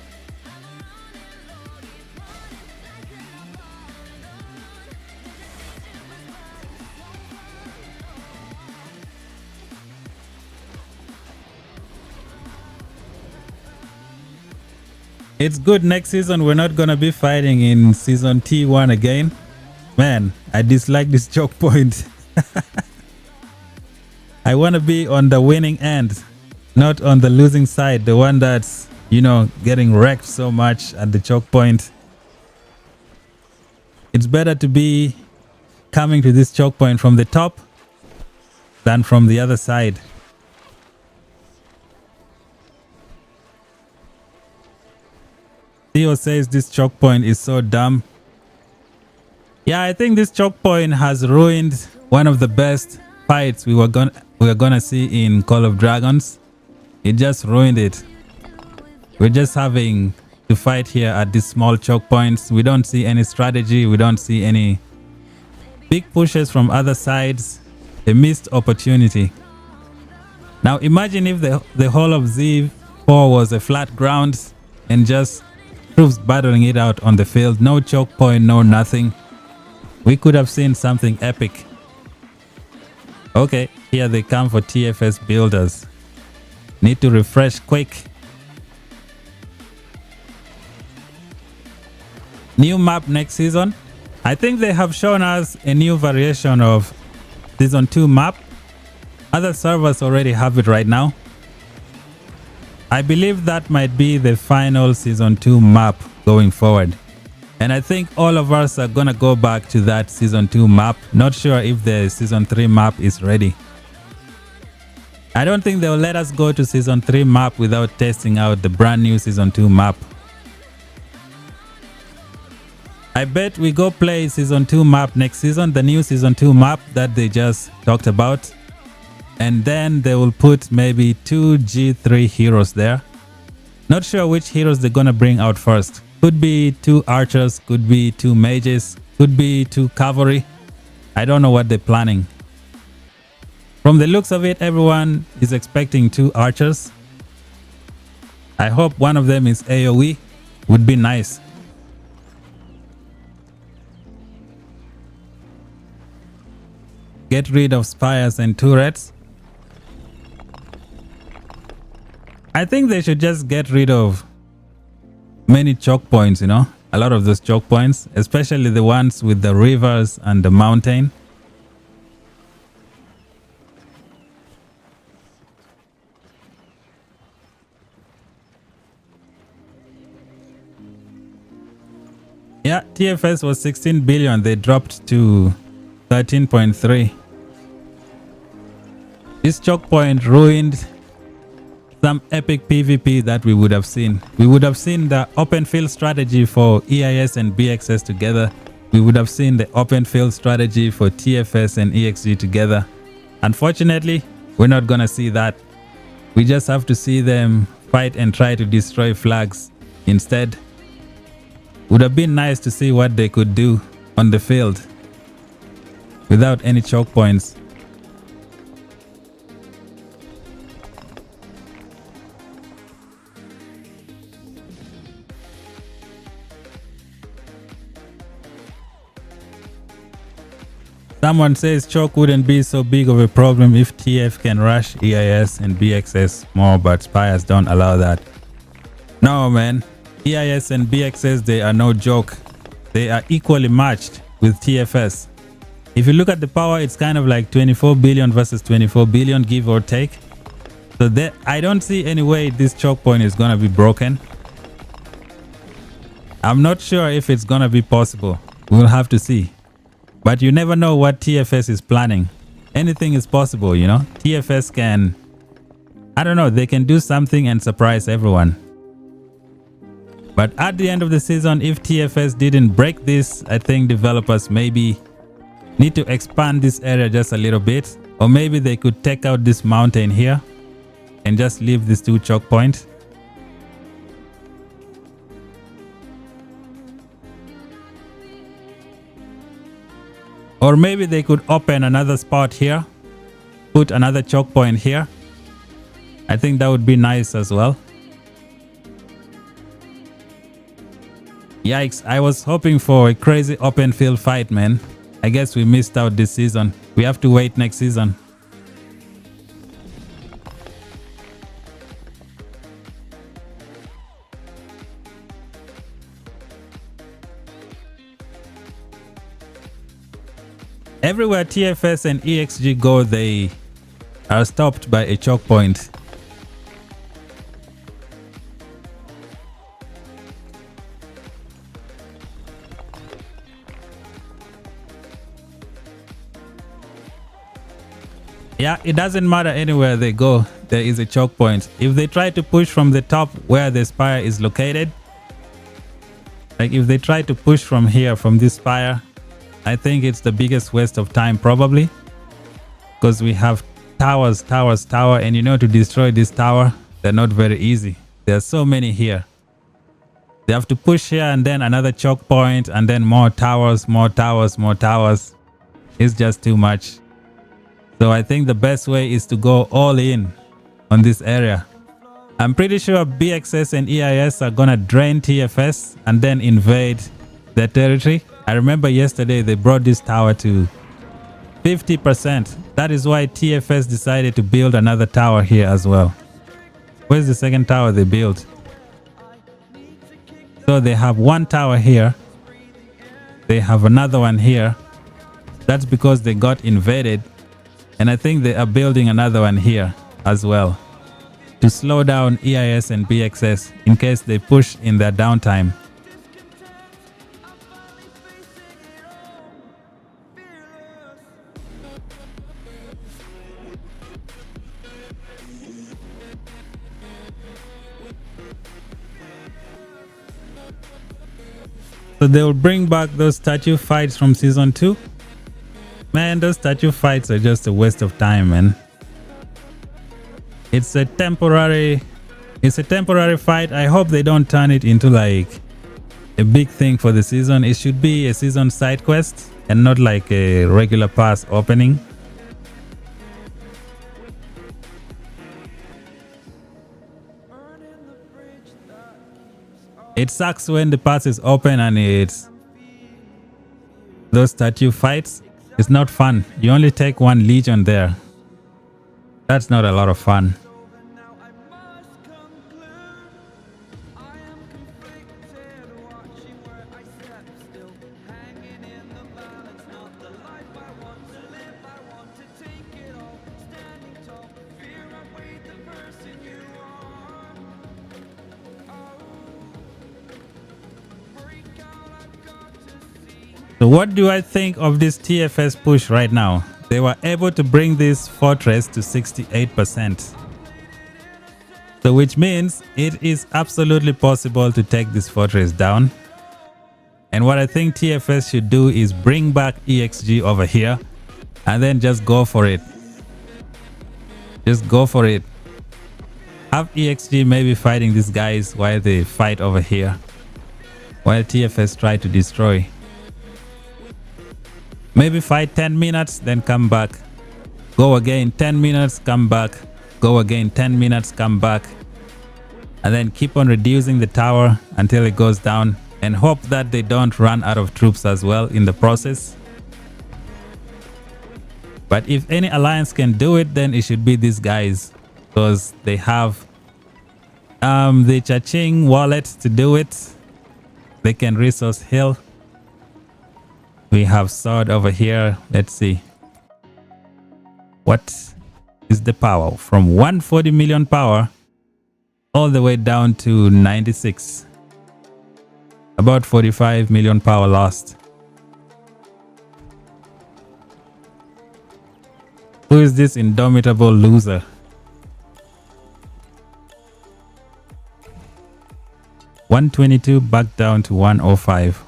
It's good next season we're not gonna be fighting in season T1 again. Man, I dislike this choke point. I want to be on the winning end, not on the losing side, the one that's, you know, getting wrecked so much at the choke point. It's better to be coming to this choke point from the top than from the other side. Theo says this choke point is so dumb. Yeah, I think this choke point has ruined one of the best fights we were gonna see in Call of Dragons. It just ruined it. We're just having to fight here at these small choke points. We don't see any strategy. We don't see any big pushes from other sides. A missed opportunity. Now imagine if the whole of Z4 was a flat ground and just troops battling it out on the field. No choke point, no nothing. We could have seen something epic. Okay, here they come for TFS builders. Need to refresh quick. New map next season. I think they have shown us a new variation of season 2 map. Other servers already have it right now. I believe that might be the final season 2 map going forward. And I think all of us are gonna go back to that season 2 map. Not sure if the season 3 map is ready. I don't think they'll let us go to season 3 map without testing out the brand new season 2 map. I bet we go play season 2 map next season, the new season 2 map that they just talked about. And then they will put maybe 2 G3 heroes there. Not sure which heroes they're gonna bring out first. Could be 2 archers, could be 2 mages, could be 2 cavalry. I don't know what they're planning. From the looks of it, everyone is expecting 2 archers. I hope one of them is AoE. Would be nice. Get rid of spires and turrets. I think they should just get rid of many choke points, you know, a lot of those choke points, especially the ones with the rivers and the mountain. Yeah, TFS was 16 billion. They dropped to 13.3. This choke point ruined some epic PvP that we would have seen. We would have seen the open field strategy for EIS and BXS together. We would have seen the open field strategy for TFS and EXG together. Unfortunately, we're not gonna see that. We just have to see them fight and try to destroy flags instead. Would have been nice to see what they could do on the field without any choke points. Someone says choke wouldn't be so big of a problem if TF can rush EIS and BXS more, but Spires don't allow that. No, man. EIS and BXS, they are no joke. They are equally matched with TFS. If you look at the power, it's kind of like 24 billion versus 24 billion, give or take. So there, I don't see any way this choke point is gonna be broken. I'm not sure if it's gonna be possible. We'll have to see. But you never know what TFS is planning. Anything is possible, you know. TFS can, I don't know, they can do something and surprise everyone. But at the end of the season, if TFS didn't break this, I think developers maybe need to expand this area just a little bit. Or maybe they could take out this mountain here and just leave these two choke points. Or maybe they could open another spot here, put another choke point here. I think that would be nice as well. Yikes, I was hoping for a crazy open field fight, man. I guess we missed out this season. We have to wait next season. Everywhere TFS and EXG go, they are stopped by a choke point. Yeah, it doesn't matter anywhere they go, there is a choke point. If they try to push from the top where the spire is located, like if they try to push from here, from this spire, I think it's the biggest waste of time probably, because we have towers, and you know, to destroy this tower, they're not very easy. There are so many here. They have to push here and then another choke point and then more towers. It's just too much. So I think the best way is to go all in on this area. I'm pretty sure BXS and EIS are gonna drain TFS and then invade their territory. I remember yesterday they brought this tower to 50%. That is why TFS decided to build another tower here as well. Where's the second tower they built? So they have one tower here. They have another one here. That's because they got invaded. And I think they are building another one here as well to slow down EIS and BXS in case they push in their downtime. So they will bring back those statue fights from season 2. Man, those statue fights are just a waste of time, man. It's a temporary fight. I hope they don't turn it into like a big thing for the season. It should be a season side quest and not like a regular pass opening. It sucks when the pass is open and it's those statue fights. It's not fun. You only take one legion there. That's not a lot of fun. So what do I think of this TFS push right now? They were able to bring this fortress to 68%. So which means it is absolutely possible to take this fortress down. And what I think TFS should do is bring back EXG over here and then just go for it. Just go for it. Have EXG maybe fighting these guys while they fight over here, while TFS try to destroy. Maybe fight 10 minutes, then come back. Go again 10 minutes, come back. Go again 10 minutes, come back. And then keep on reducing the tower until it goes down, and hope that they don't run out of troops as well in the process. But if any alliance can do it, then it should be these guys, because they have the Cha-Ching wallet to do it. They can resource heal. We have sword over here. Let's see. What is the power? From 140 million power all the way down to 96. About 45 million power lost. Who is this indomitable loser? $122 back down to 105.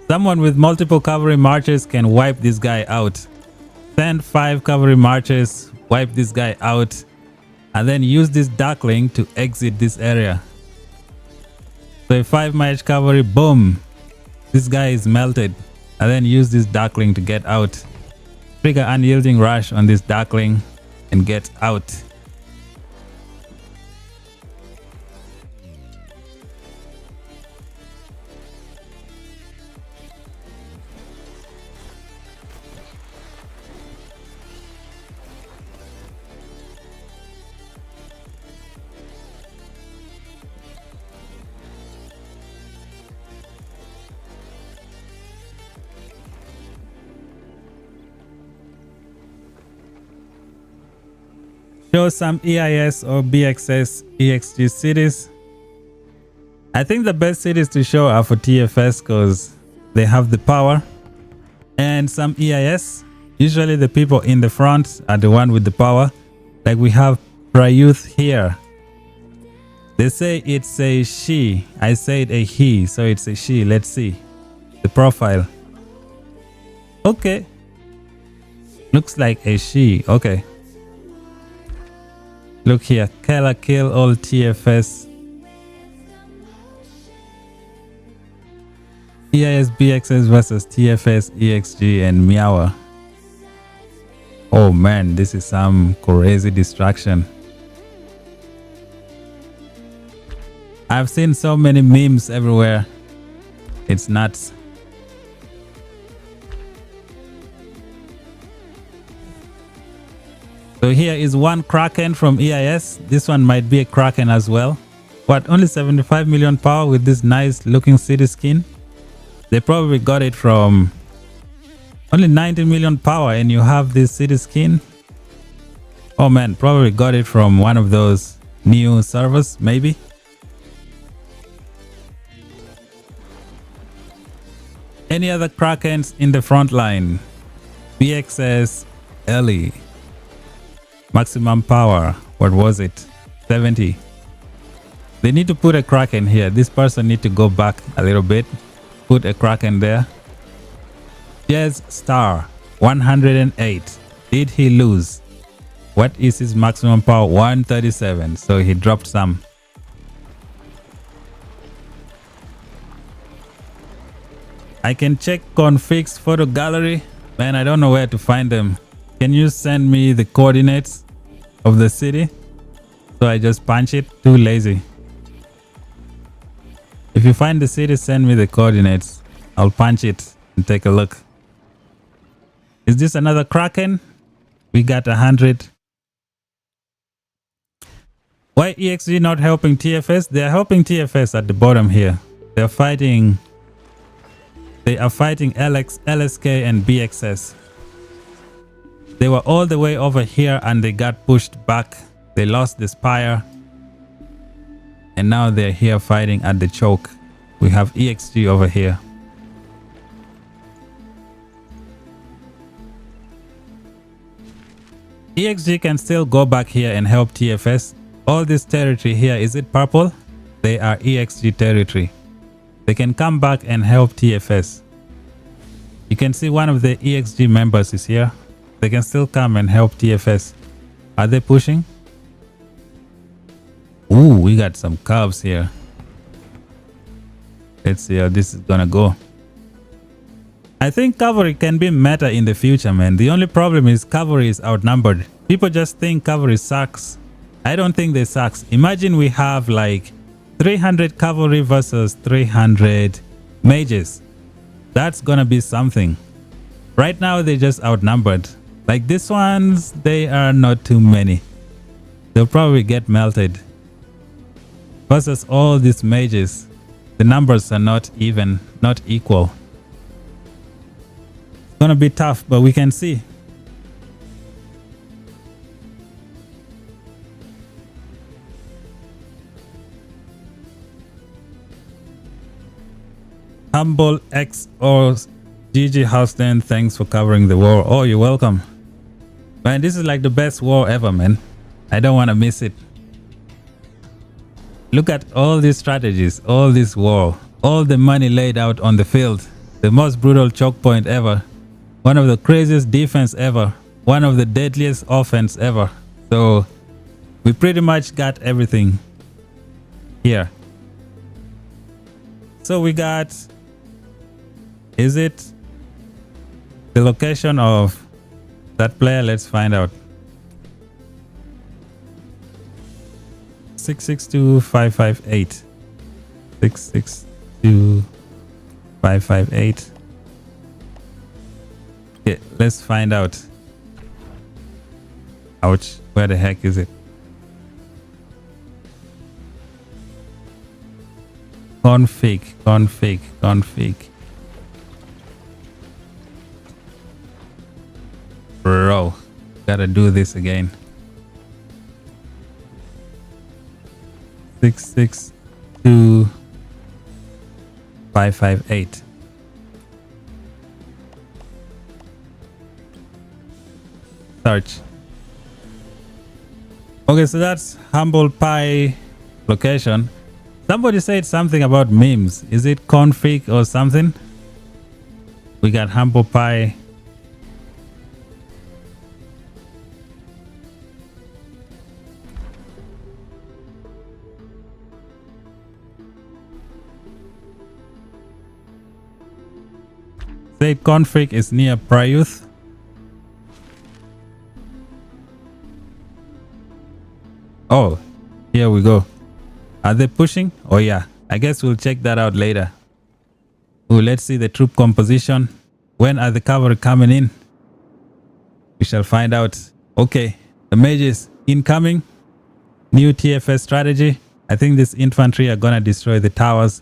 Someone with multiple cavalry marchers can wipe this guy out. Send 5 cavalry marchers, wipe this guy out, and then use this darkling to exit this area. So a 5 march cavalry, boom, this guy is melted, and then use this darkling to get out. Trigger unyielding rush on this darkling and get out. Show some EIS or BXS EXG cities. I think the best cities to show are for TFS because they have the power, and some EIS. Usually the people in the front are the one with the power. Like we have Prayuth here. They say it's a she. I said a he, so it's a she. Let's see the profile. Okay, looks like a she. Okay. Look here, Killer kill all TFS. EIS BXS versus TFS EXG and Miawa. Oh man, this is some crazy distraction. I've seen so many memes everywhere. It's nuts. So here is one Kraken from EIS. This one might be a Kraken as well. What, only 75 million power with this nice looking city skin? They probably got it from only 90 million power and you have this city skin. Oh man, probably got it from one of those new servers, maybe. Any other Krakens in the front line? BXS lsk. Maximum power, what was it? 70. They need to put a Kraken here. This person need to go back a little bit. Put a Kraken there. Jazz Star, 108. Did he lose? What is his maximum power? 137. So he dropped some. I can check configs photo gallery. Man, I don't know where to find them. Can you send me the coordinates of the city? So I just punch it. Too lazy. If you find the city, send me the coordinates. I'll punch it and take a look. Is this another Kraken? We got 100. Why EXG not helping TFS? They are helping TFS at the bottom here. They are fighting LSK and BXS. They were all the way over here and they got pushed back. They lost the spire. And now they're here fighting at the choke. We have EXG over here. EXG can still go back here and help TFS. All this territory here, is it purple? They are EXG territory. They can come back and help TFS. You can see one of the EXG members is here. They can still come and help TFS. Are they pushing? Ooh, we got some curves here. Let's see how this is gonna go. I think cavalry can be meta in the future, man. The only problem is cavalry is outnumbered. People just think cavalry sucks. I don't think they sucks. Imagine we have like 300 cavalry versus 300 mages. That's gonna be something. Right now they're just outnumbered. Like these ones, they are not too many. They'll probably get melted. Versus all these mages, the numbers are not even, not equal. It's gonna be tough, but we can see. Humble X or GG Houston, thanks for covering the war. Oh, you're welcome. Man, this is like the best war ever, man. I don't want to miss it. Look at all these strategies, all this war, all the money laid out on the field. The most brutal choke point ever. One of the craziest defense ever. One of the deadliest offense ever. So we pretty much got everything here. So we got, is it the location of that player? Let's find out. 662558. 662558. Okay, let's find out. Ouch, where the heck is it? Config. Bro, gotta do this again. 662558. Search. Okay, so that's Humble Pie location. Somebody said something about memes. Is it config or something? We got Humble Pie. Say config is near Prayuth. Oh, here we go. Are they pushing? Oh yeah, I guess we'll check that out later. Oh, let's see the troop composition. When are the cavalry coming in? We shall find out. Okay, the mages incoming. New TFS strategy. I think this infantry are gonna destroy the towers.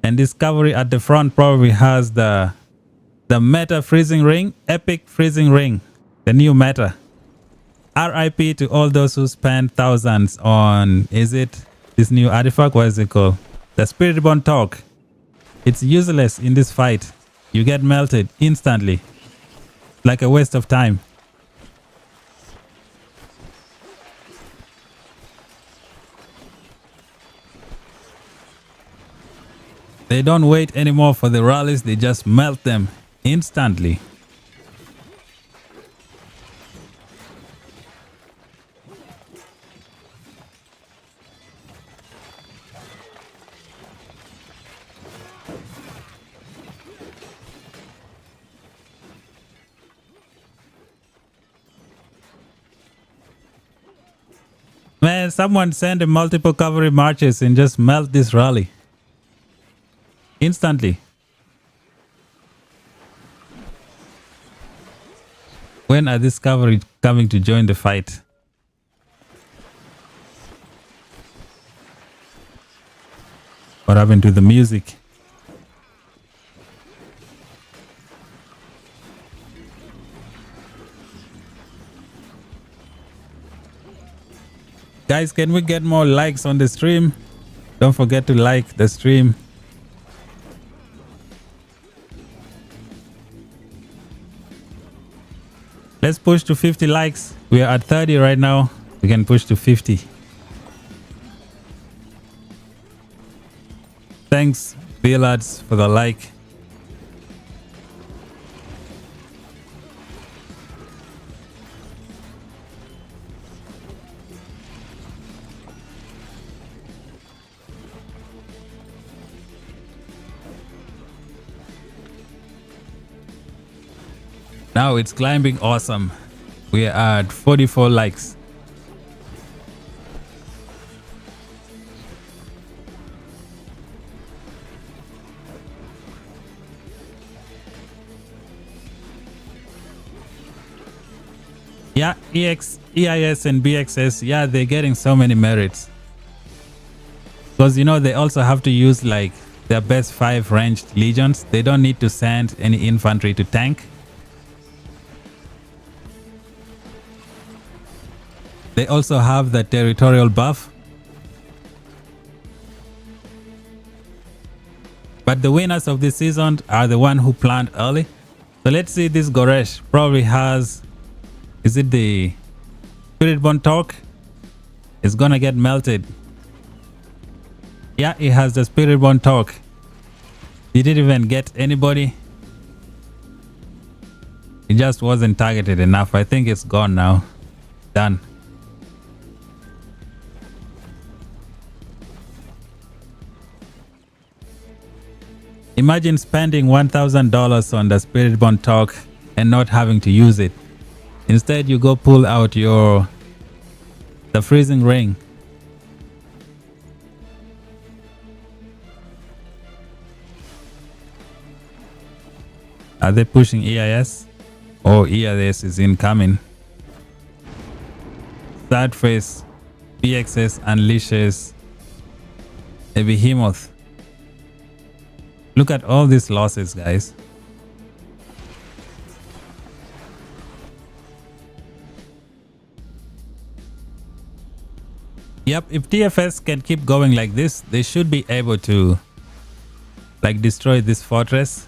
And this cavalry at the front probably has the meta freezing ring, epic freezing ring, the new meta. RIP to all those who spent thousands on, is it this new artifact? What is it called? The Spirit Reborn Talk. It's useless in this fight. You get melted instantly. Like a waste of time. They don't wait anymore for the rallies, they just melt them instantly. Man, someone send a multiple cavalry marches and just melt this rally. Instantly. When are these cavalry coming to join the fight? What happened to the music? Guys, can we get more likes on the stream? Don't forget to like the stream. Let's push to 50 likes. We are at 30 right now. We can push to 50. Thanks, Billards, for the like. Now it's climbing awesome. We are at 44 likes. Yeah, EIS and BXS, yeah, they're getting so many merits. Because, you know, they also have to use like their best 5 ranged legions. They don't need to send any infantry to tank. They also have the territorial buff. But the winners of this season are the one who planned early. So let's see, this Goresh probably has... Is it the Spiritborn Torque? It's gonna get melted. Yeah, it has the Spiritborn Torque. Did it even get anybody? It just wasn't targeted enough. I think it's gone now. Done. Imagine spending $1,000 on the Spiritborn Torque and not having to use it. Instead, you go pull out the freezing ring. Are they pushing EIS? Oh, EIS is incoming. Third phase, BXS unleashes a Behemoth. Look at all these losses, guys. Yep, if TFS can keep going like this, they should be able to like destroy this fortress.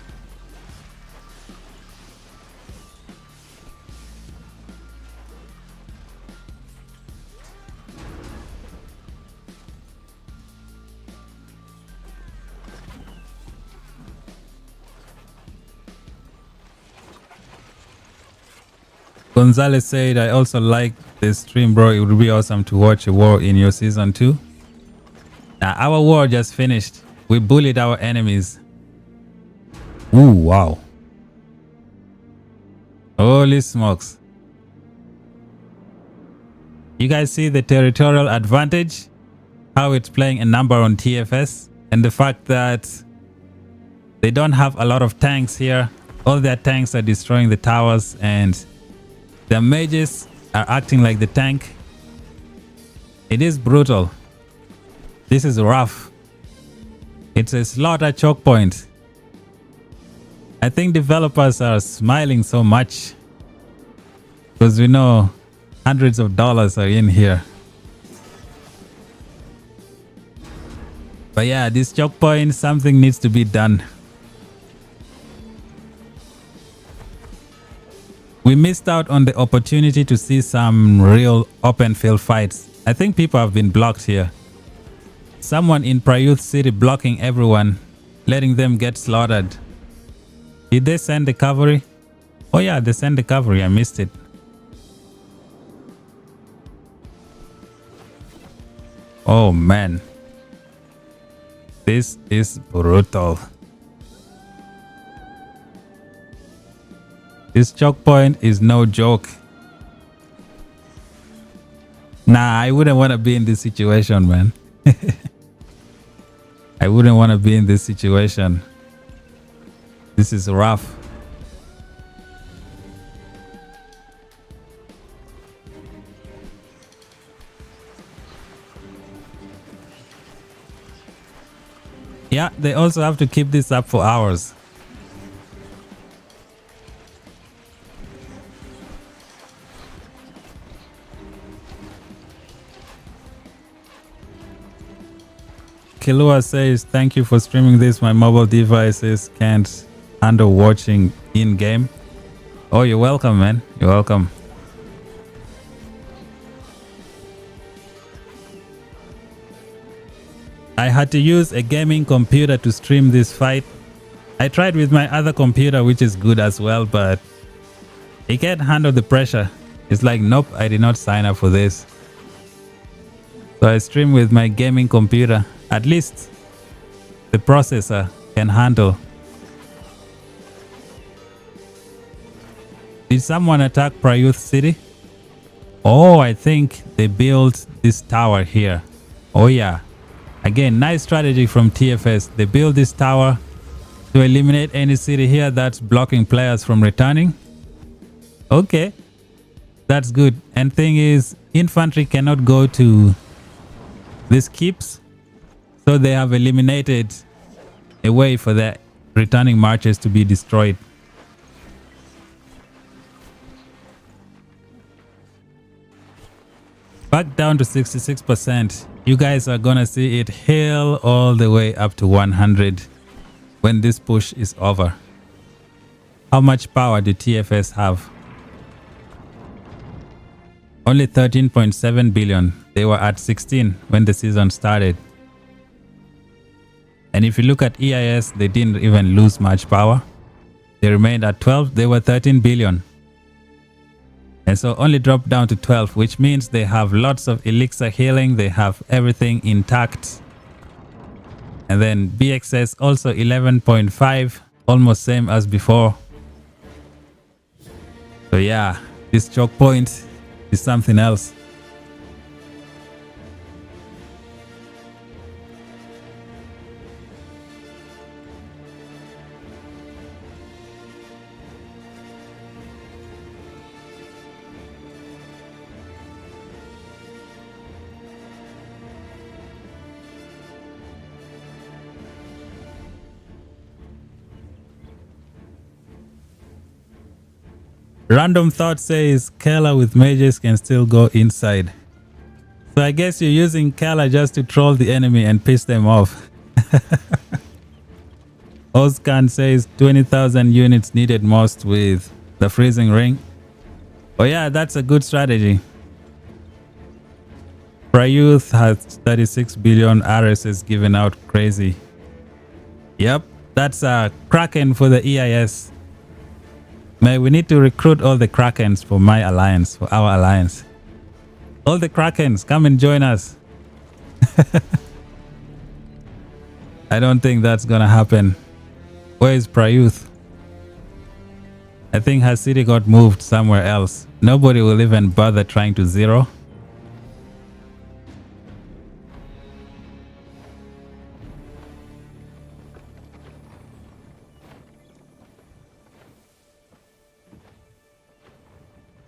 Gonzalez said, I also like this stream, bro. It would be awesome to watch a war in your season 2. Now, our war just finished. We bullied our enemies. Ooh, wow. Holy smokes. You guys see the territorial advantage? How it's playing a number on TFS? And the fact that they don't have a lot of tanks here. All their tanks are destroying the towers and their mages are acting like the tank. It is brutal. This is rough. It's a slaughter choke point. I think developers are smiling so much because we know hundreds of dollars are in here. But yeah, this choke point, something needs to be done. We missed out on the opportunity to see some real open field fights. I think people have been blocked here. Someone in Prayuth City blocking everyone, letting them get slaughtered. Did they send the cavalry? Oh yeah, they sent the cavalry. I missed it. Oh man. This is brutal. This choke point is no joke. Nah, I wouldn't want to be in this situation, man. I wouldn't want to be in this situation. This is rough. Yeah, they also have to keep this up for hours. Kilua says, thank you for streaming this. My mobile devices can't handle watching in-game. Oh, you're welcome, man. You're welcome. I had to use a gaming computer to stream this fight. I tried with my other computer, which is good as well, but it can't handle the pressure. It's like, nope, I did not sign up for this. So I stream with my gaming computer. At least the processor can handle. Did someone attack Prayuth City? Oh, I think they built this tower here. Oh yeah. Again, nice strategy from TFS. They built this tower to eliminate any city here that's blocking players from returning. Okay. That's good. And thing is, infantry cannot go to these keeps. So they have eliminated a way for the returning marches to be destroyed. Back down to 66%. You guys are gonna see it heal all the way up to 100 when this push is over. How much power do TFS have? Only 13.7 billion. They were at 16 when the season started. And if you look at EIS, they didn't even lose much power. They remained at 12. They were 13 billion. And so only dropped down to 12, which means they have lots of elixir healing. They have everything intact. And then BXS also 11.5, almost same as before. So yeah, this choke point is something else. Random Thought says Kela with mages can still go inside. So I guess you're using Kela just to troll the enemy and piss them off. Oscan says 20,000 units needed most with the freezing ring. Oh yeah, that's a good strategy. Prayuth has 36 billion RSs given out. Crazy. Yep, that's a Kraken for the EIS. Man, we need to recruit all the Krakens for my alliance, for our alliance. All the Krakens, come and join us. I don't think that's gonna happen. Where is Prayuth? I think her city got moved somewhere else. Nobody will even bother trying to zero.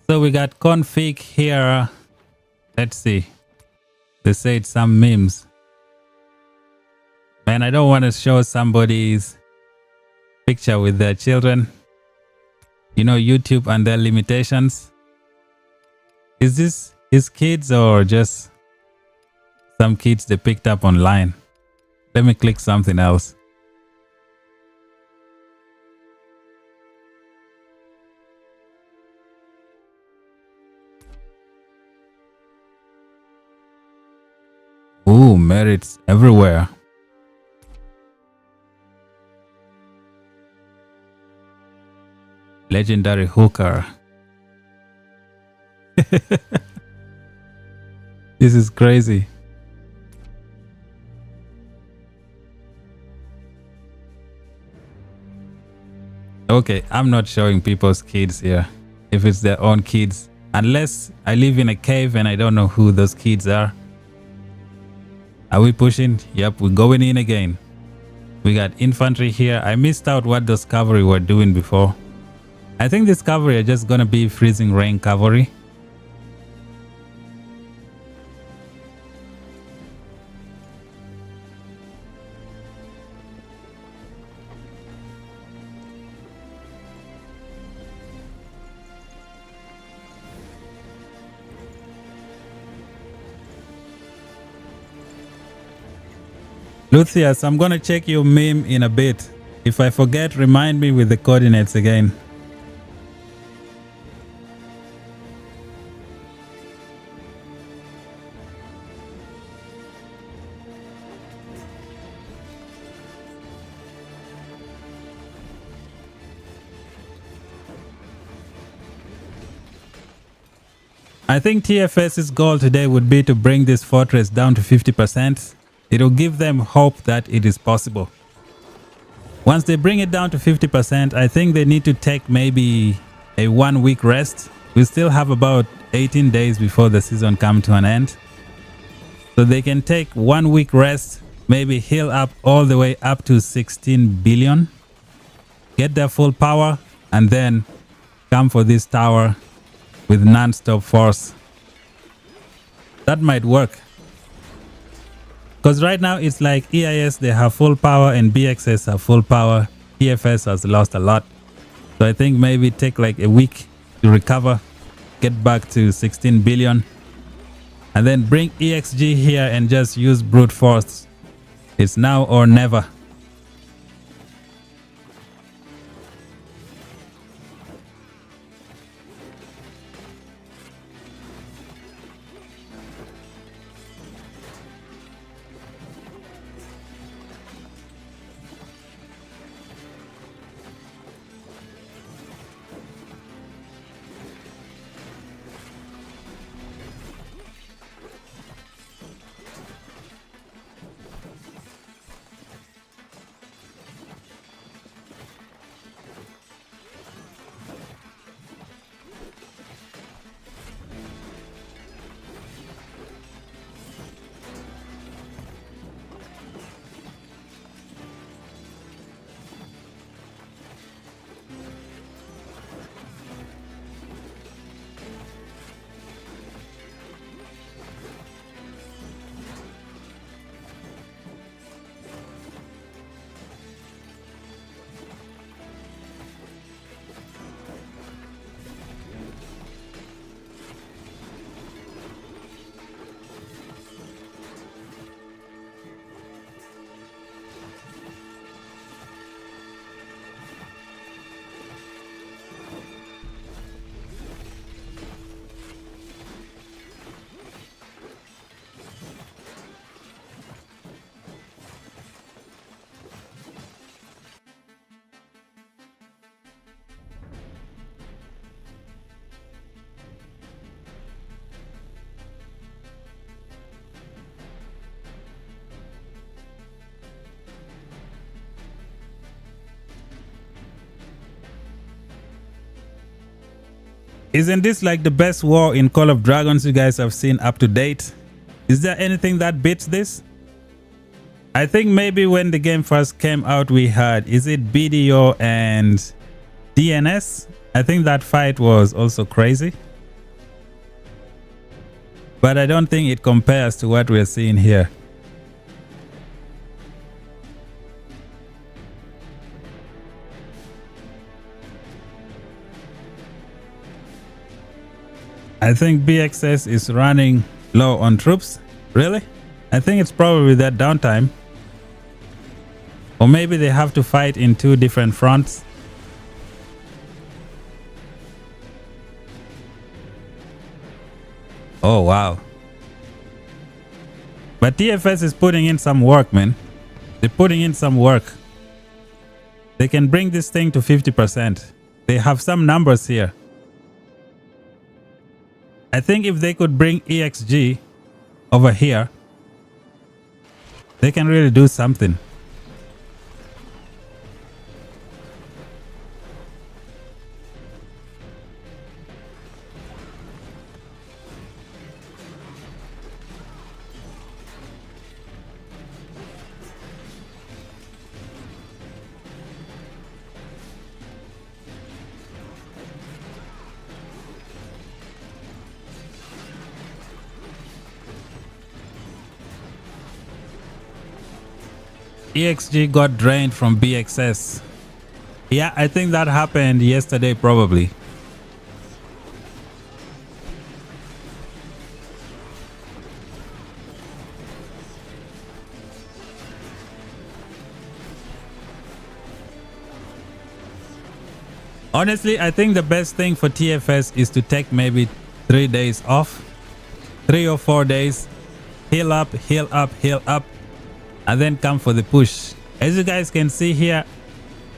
So we got config here. Let's see. They said some memes. Man, I don't want to show somebody's picture with their children. You know, YouTube and their limitations. Is this his kids or just some kids they picked up online? Let me click something else. Ooh, merits everywhere. Legendary hooker. This is crazy. Okay, I'm not showing people's kids here. If it's their own kids. Unless I live in a cave and I don't know who those kids are. Are we pushing? Yep, we're going in again. We got infantry here. I missed out what those cavalry were doing before. I think this cavalry are just gonna be freezing rain cavalry. Lucius, I'm gonna check your meme in a bit. If I forget, remind me with the coordinates again. I think TFS's goal today would be to bring this fortress down to 50%. It'll give them hope that it is possible. Once they bring it down to 50%, I think they need to take maybe a 1 week rest. We still have about 18 days before the season comes to an end. So they can take 1 week rest, maybe heal up all the way up to 16 billion, get their full power, and then come for this tower with non-stop force. That might work. Because right now it's like EIS, they have full power and BXS have full power. TFS has lost a lot. So I think maybe take like a week to recover, get back to 16 billion. And then bring EXG here and just use brute force. It's now or never. Isn't this like the best war in Call of Dragons you guys have seen up to date? Is there anything that beats this? I think maybe when the game first came out we had, is it BDO and DNS? I think that fight was also crazy. But I don't think it compares to what we're seeing here. I think BXS is running low on troops. Really? I think it's probably that downtime. Or maybe they have to fight in 2 different fronts. Oh, wow. But TFS is putting in some work, man. They're putting in some work. They can bring this thing to 50%. They have some numbers here. I think if they could bring EXG over here, they can really do something. EXG got drained from BXS. Yeah, I think that happened yesterday probably. Honestly, I think the best thing for TFS is to take maybe 3 days off, 3 or 4 days, heal up, heal up, heal up, and then come for the push. As you guys can see here,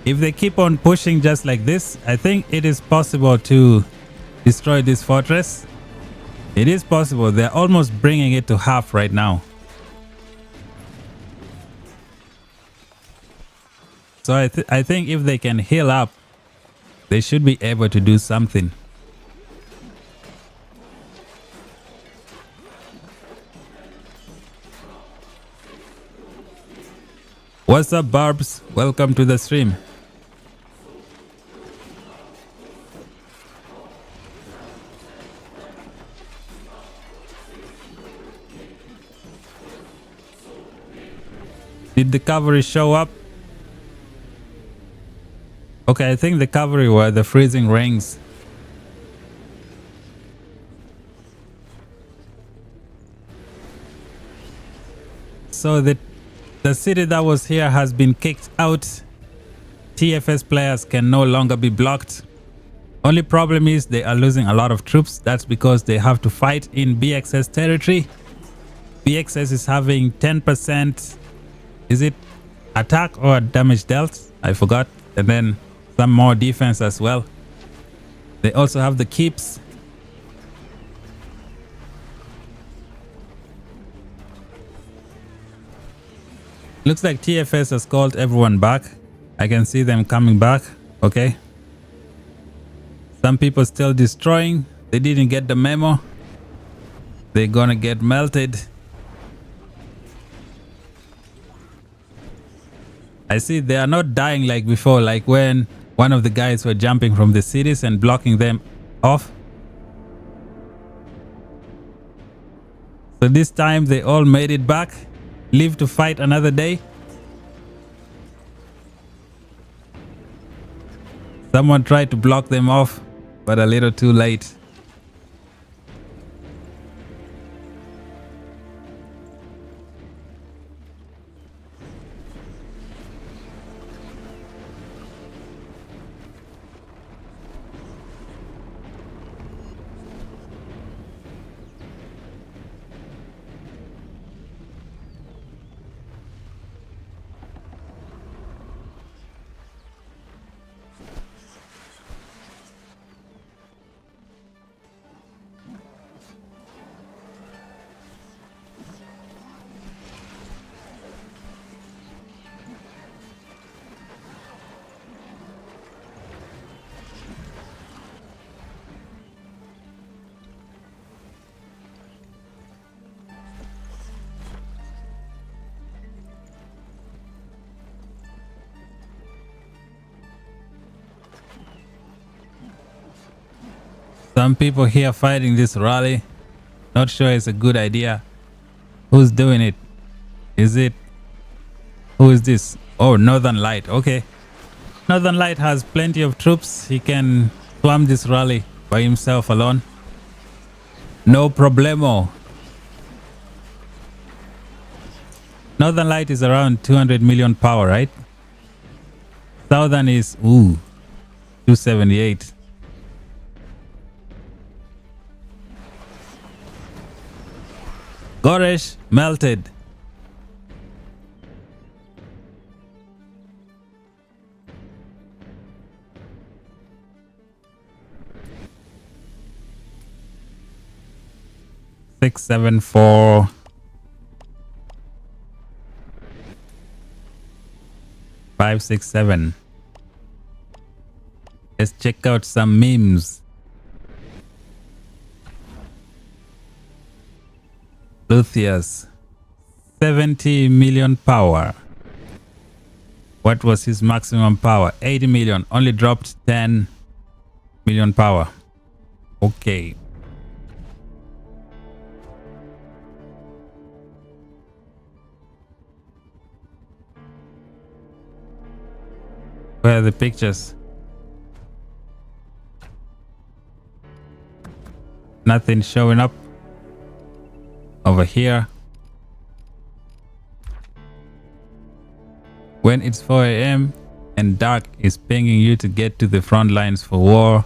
if they keep on pushing just like this, I think it is possible to destroy this fortress. It is possible. They're almost bringing it to half right now. So I think if they can heal up, they should be able to do something. What's up, Barbs? Welcome to the stream. Did the cavalry show up? Okay, I think the cavalry were the freezing rings. So the city that was here has been kicked out. TFS players can no longer be blocked. Only problem is they are losing a lot of troops. That's because they have to fight in BXS territory. BXS is having 10%. Is it attack or damage dealt? I forgot. And then some more defense as well. They also have the keeps. Looks like TFS has called everyone back. I can see them coming back. Okay. Some people still destroying. They didn't get the memo. They're gonna get melted. I see they are not dying like before, like when one of the guys were jumping from the cities and blocking them off. So this time they all made it back, live to fight another day. Someone tried to block them off, but a little too late. Some people here fighting this rally. Not sure it's a good idea. Who's doing it? Is it? Who is this? Oh, Northern Light. Okay. Northern Light has plenty of troops. He can swarm this rally by himself alone. No problemo. Northern Light is around 200 million power, right? Southern is, 278. Goresh melted. Six, 7, 4. 5, 6, 7. Let's check out some memes. Lucius, 70 million power. What was his maximum power? 80 million. Only dropped 10 million power. Okay. Where are the pictures? Nothing showing up over here. When it's 4 a.m., and dark is pinging you to get to the front lines for war.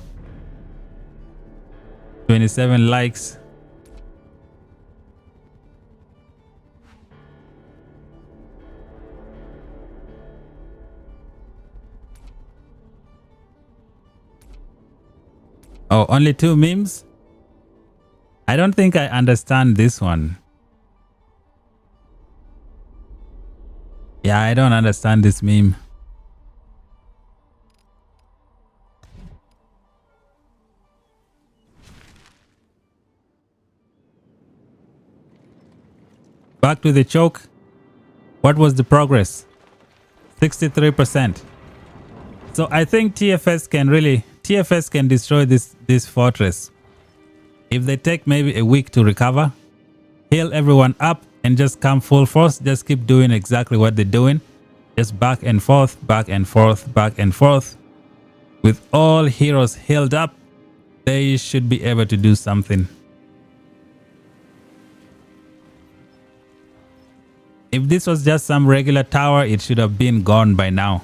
27 likes. Oh, only 2 memes? I don't think I understand this one. Yeah, I don't understand this meme. Back to the choke. What was the progress? 63%. So I think TFS can destroy this fortress. If they take maybe a week to recover, heal everyone up and just come full force, just keep doing exactly what they're doing. Just back and forth, back and forth, back and forth. With all heroes healed up, they should be able to do something. If this was just some regular tower, it should have been gone by now.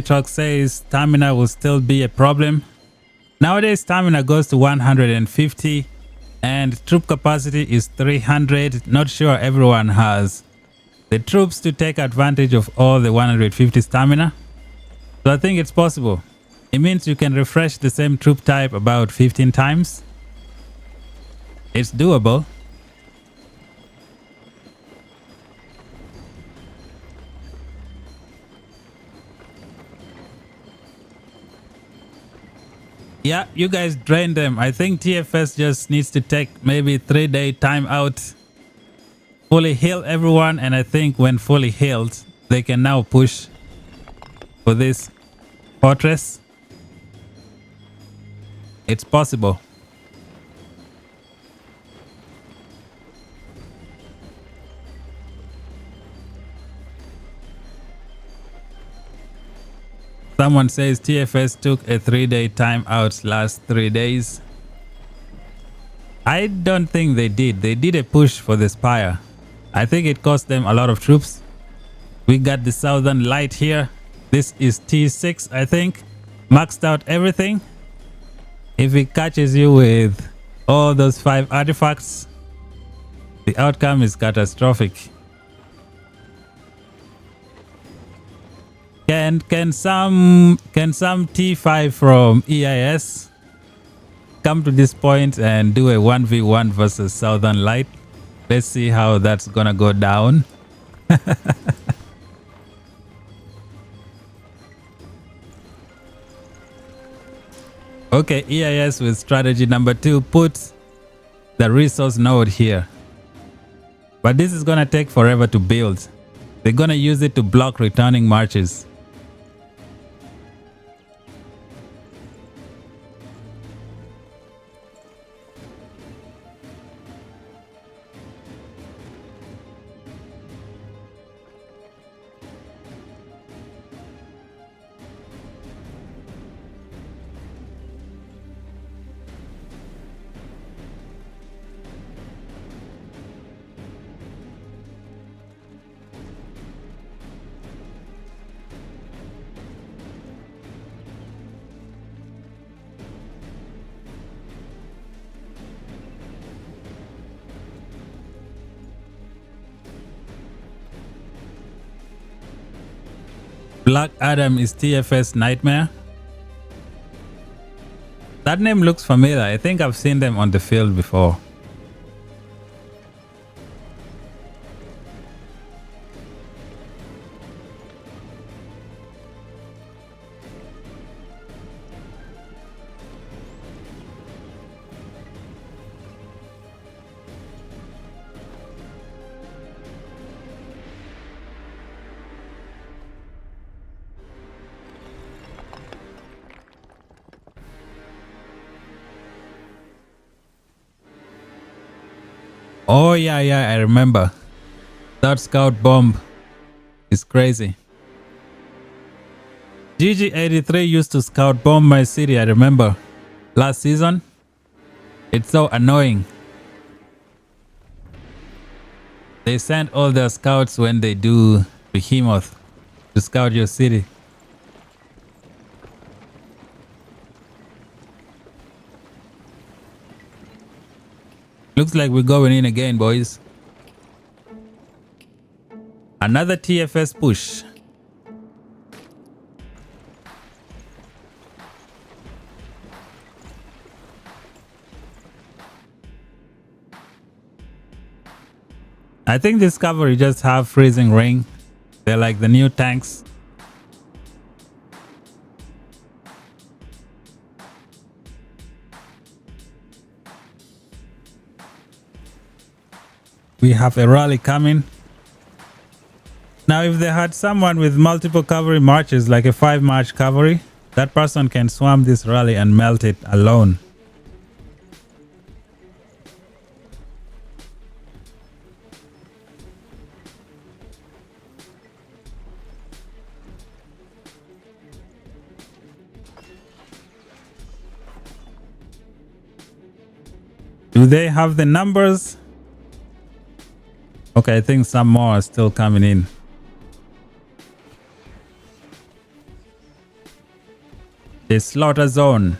Talk says stamina will still be a problem. Nowadays, stamina goes to 150 and troop capacity is 300. Not sure everyone has the troops to take advantage of all the 150 stamina. So I think it's possible. It means you can refresh the same troop type about 15 times. It's doable. Yeah, you guys drained them. I think TFS just needs to take maybe 3-day time out, fully heal everyone, and I think when fully healed, they can now push for this fortress. It's possible. Someone says TFS took a 3-day time out last 3 days. I don't think they did. They did a push for the Spire. I think it cost them a lot of troops. We got the Southern Light here. This is T6, I think. Maxed out everything. If it catches you with all those 5 artifacts, the outcome is catastrophic. Can some T5 from EIS come to this point and do a 1v1 versus Southern Light? Let's see how that's gonna go down. Okay, EIS with strategy number 2 puts the resource node here. But this is gonna take forever to build. They're gonna use it to block returning marches. Black Adam is TFS Nightmare. That name looks familiar. I think I've seen them on the field before. Oh yeah, I remember. That scout bomb is crazy. GG83 used to scout bomb my city, I remember. Last season. It's so annoying. They send all their scouts when they do Behemoth to scout your city. Looks like we're going in again, boys. Another TFS push. I think this cavalry just have freezing ring. They're like the new tanks. We have a rally coming. Now if they had someone with multiple cavalry marches, like a 5-march cavalry, that person can swarm this rally and melt it alone. Do they have the numbers? Okay, I think some more are still coming in. The slaughter zone.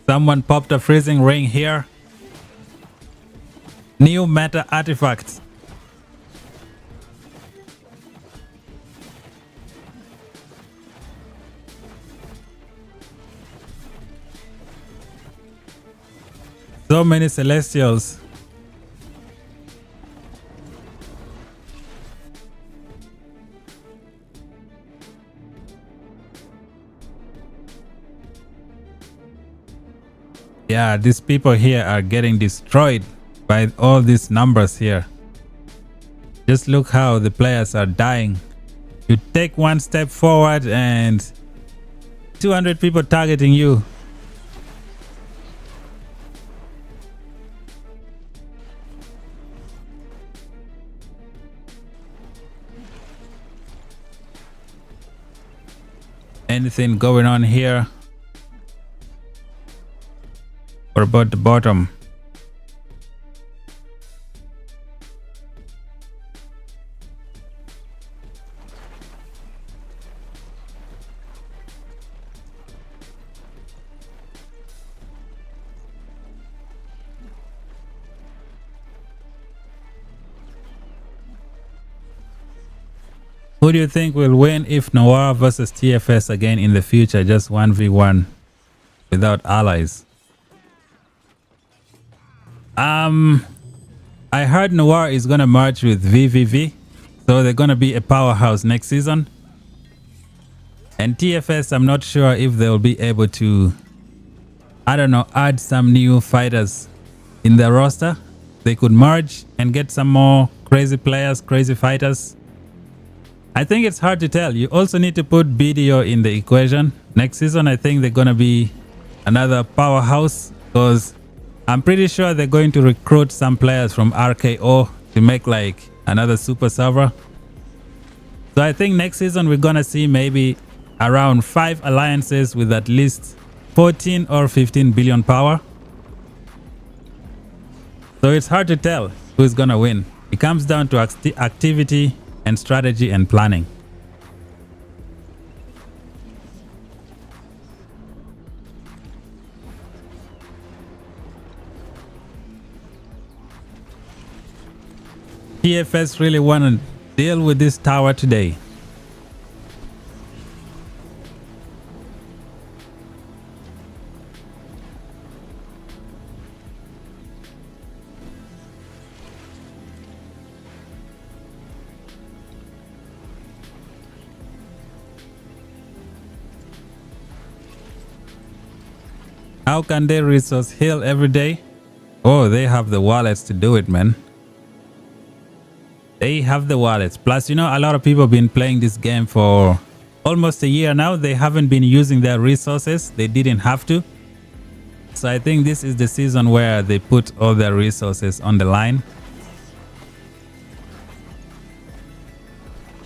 Someone popped a freezing ring here. New meta artifacts. So many celestials. Yeah, these people here are getting destroyed by all these numbers here. Just look how the players are dying. You take one step forward and 200 people targeting you. Anything going on here? What about the bottom? Who do you think will win if Noir versus TFS again in the future, just 1v1 without allies? I heard Noir is gonna merge with VVV, so they're gonna be a powerhouse next season. And TFS, I'm not sure if they'll be able to, I don't know, add some new fighters in their roster. They could merge and get some more crazy players, crazy fighters. I think it's hard to tell. You also need to put BDO in the equation. Next season, I think they're gonna be another powerhouse, because I'm pretty sure they're going to recruit some players from RKO to make like another super server. So I think next season we're gonna see maybe around 5 alliances with at least 14 or 15 billion power. So it's hard to tell who's gonna win. It comes down to activity and strategy and planning. TFS really want to deal with this tower today. How can they resource heal every day? Oh, they have the wallets to do it, man. They have the wallets. Plus, you know, a lot of people have been playing this game for almost a year now. They haven't been using their resources. They didn't have to. So I think this is the season where they put all their resources on the line.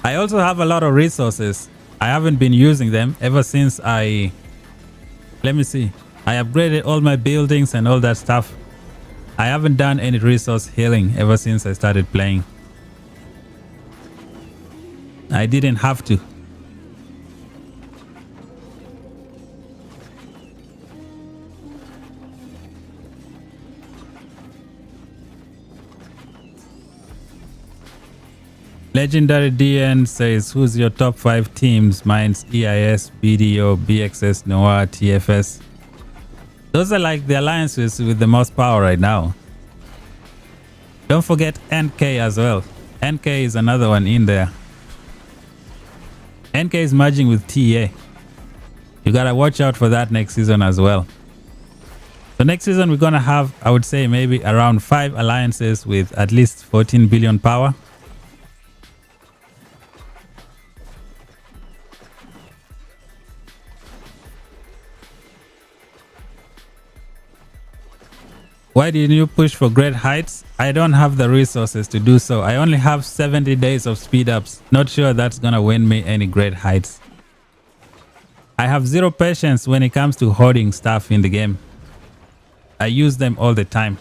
I also have a lot of resources. I haven't been using them ever since I... Let me see. I upgraded all my buildings and all that stuff. I haven't done any resource healing ever since I started playing. I didn't have to. Legendary DN says, who's your top 5 teams? Mine's EIS, BDO, BXS, Noir, TFS. Those are like the alliances with the most power right now. Don't forget NK as well. NK is another one in there. NK is merging with TA. You gotta watch out for that next season as well. So next season we're gonna have, I would say, maybe around 5 alliances with at least 14 billion power. Why didn't you push for great heights? I don't have the resources to do so. I only have 70 days of speed ups. Not sure that's gonna win me any great heights. I have zero patience when it comes to hoarding stuff in the game. I use them all the time.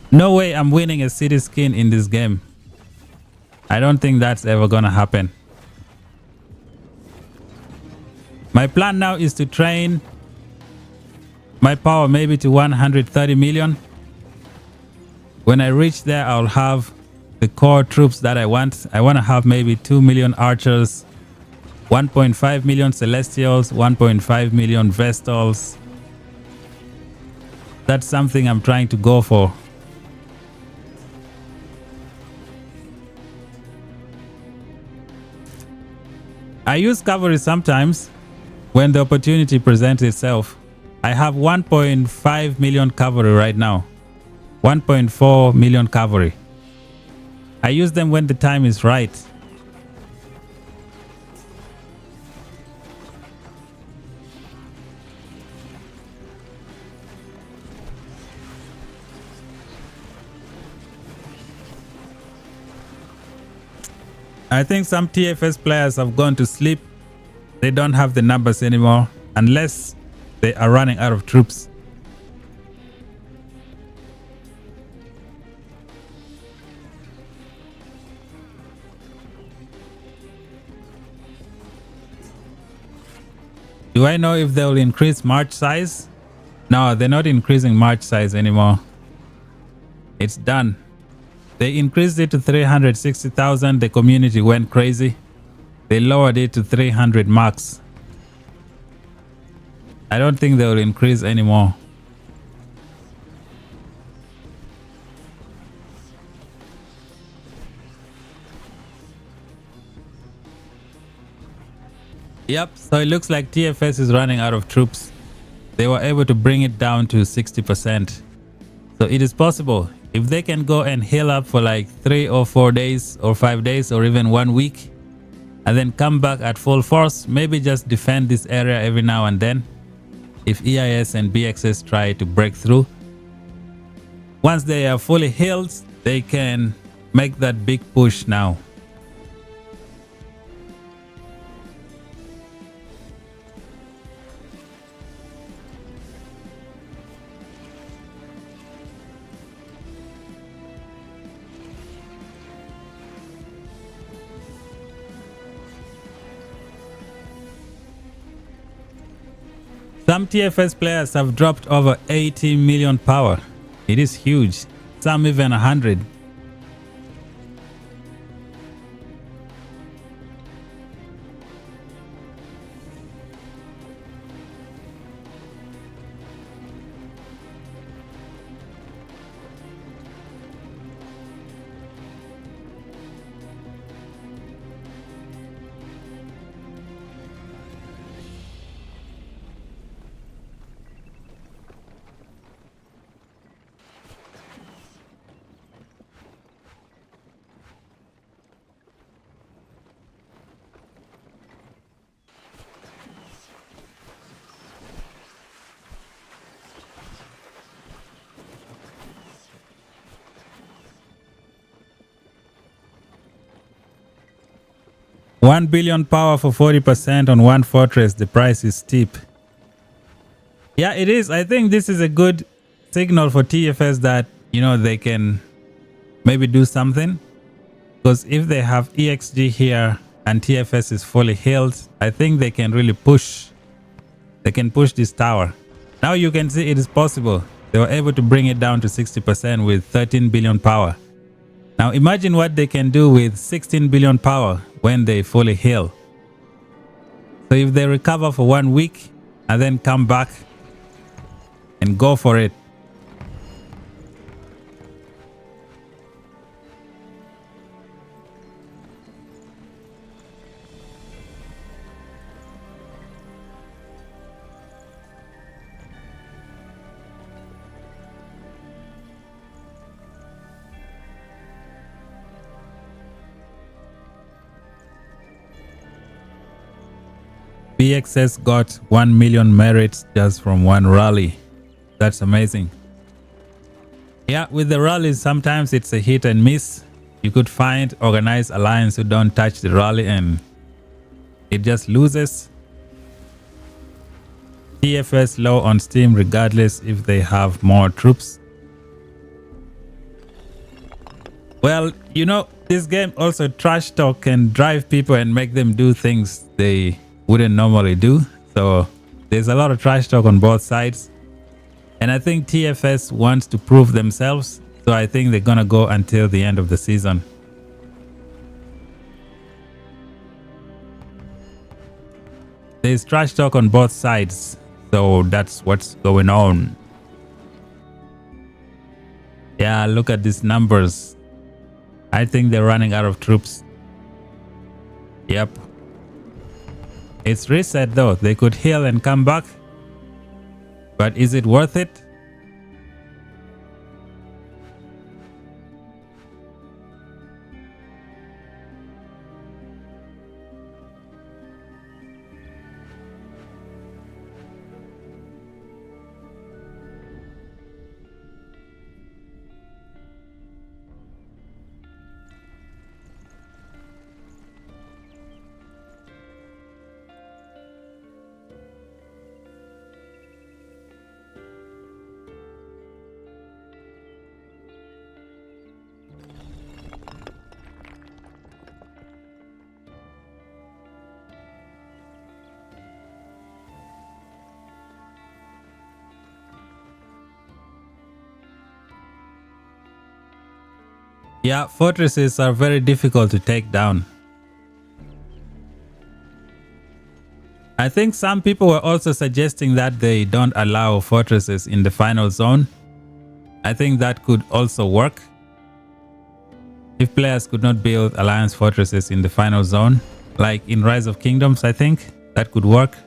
No way I'm winning a city skin in this game. I don't think that's ever gonna happen. My plan now is to train my power maybe to 130 million. When I reach there, I'll have the core troops that I want. I want to have maybe 2 million archers, 1.5 million celestials, 1.5 million vestals. That's something I'm trying to go for. I use cavalry sometimes when the opportunity presents itself. I have 1.5 million cavalry right now. 1.4 million cavalry. I use them when the time is right. I think some TFS players have gone to sleep. They don't have the numbers anymore unless they are running out of troops. Do I know if they will increase march size? No, they're not increasing march size anymore. It's done. They increased it to 360,000. The community went crazy. They lowered it to 300 marks. I don't think they will increase anymore. Yep, so it looks like TFS is running out of troops. They were able to bring it down to 60%. So it is possible. If they can go and heal up for like 3 or 4 days or 5 days or even 1 week and then come back at full force, maybe just defend this area every now and then. If EIS and BXS try to break through, once they are fully healed, they can make that big push now. Some TFS players have dropped over 80 million power. It is huge. Some even 100. 1 billion power for 40% on one fortress. The price is steep. Yeah, it is. I think this is a good signal for TFS that, you know, they can maybe do something. Because if they have EXG here and TFS is fully healed, I think they can really push. They can push this tower. Now you can see it is possible. They were able to bring it down to 60% with 13 billion power. Now imagine what they can do with 16 billion power when they fully heal. So if they recover for 1 week and then come back and go for it. BXS got 1 million merits just from one rally. That's amazing. Yeah, with the rallies, sometimes it's a hit and miss. You could find organized alliance who don't touch the rally and it just loses. TFS low on Steam regardless if they have more troops. Well, you know, this game also trash talk can drive people and make them do things they wouldn't normally do. So there's a lot of trash talk on both sides. And I think TFS wants to prove themselves. So I think they're going to go until the end of the season. There's trash talk on both sides. So that's what's going on. Yeah, look at these numbers. I think they're running out of troops. Yep. It's reset though. They could heal and come back. But is it worth it? Yeah, fortresses are very difficult to take down. I think some people were also suggesting that they don't allow fortresses in the final zone. I think that could also work. If players could not build alliance fortresses in the final zone, like in Rise of Kingdoms, I think that could work.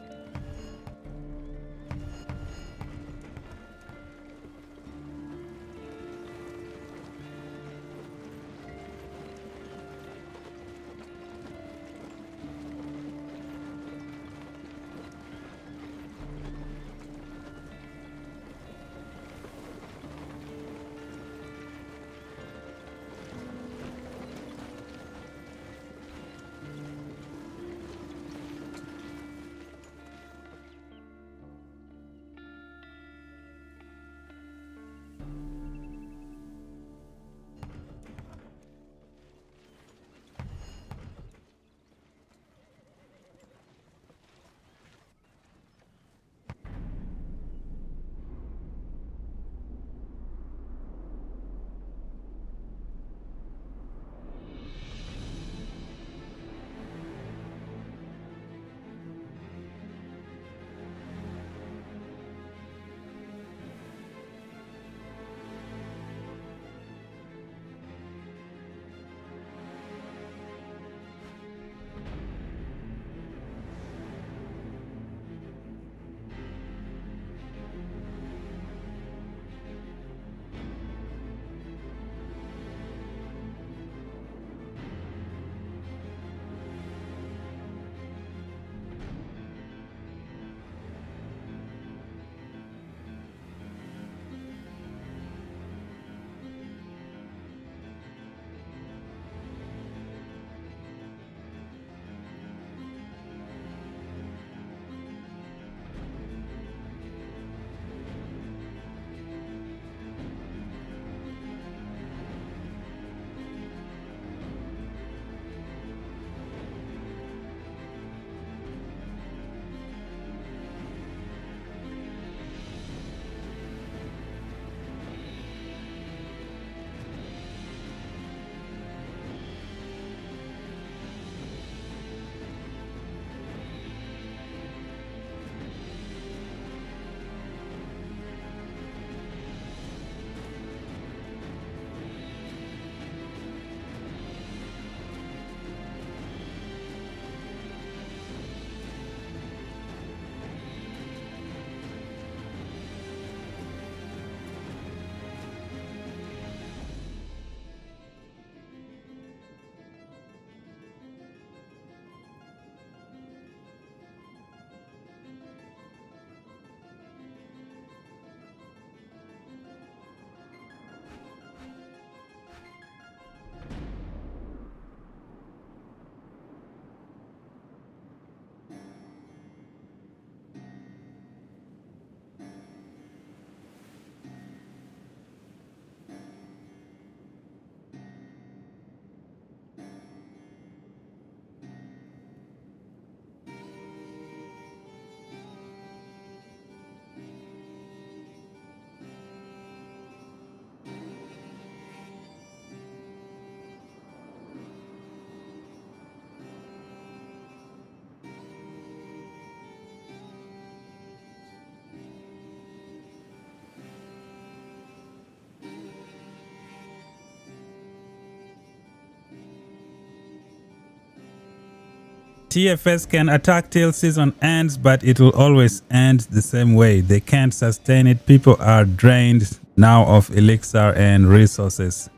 TFS can attack till season ends, but it will always end the same way. They can't sustain it. People are drained now of elixir and resources.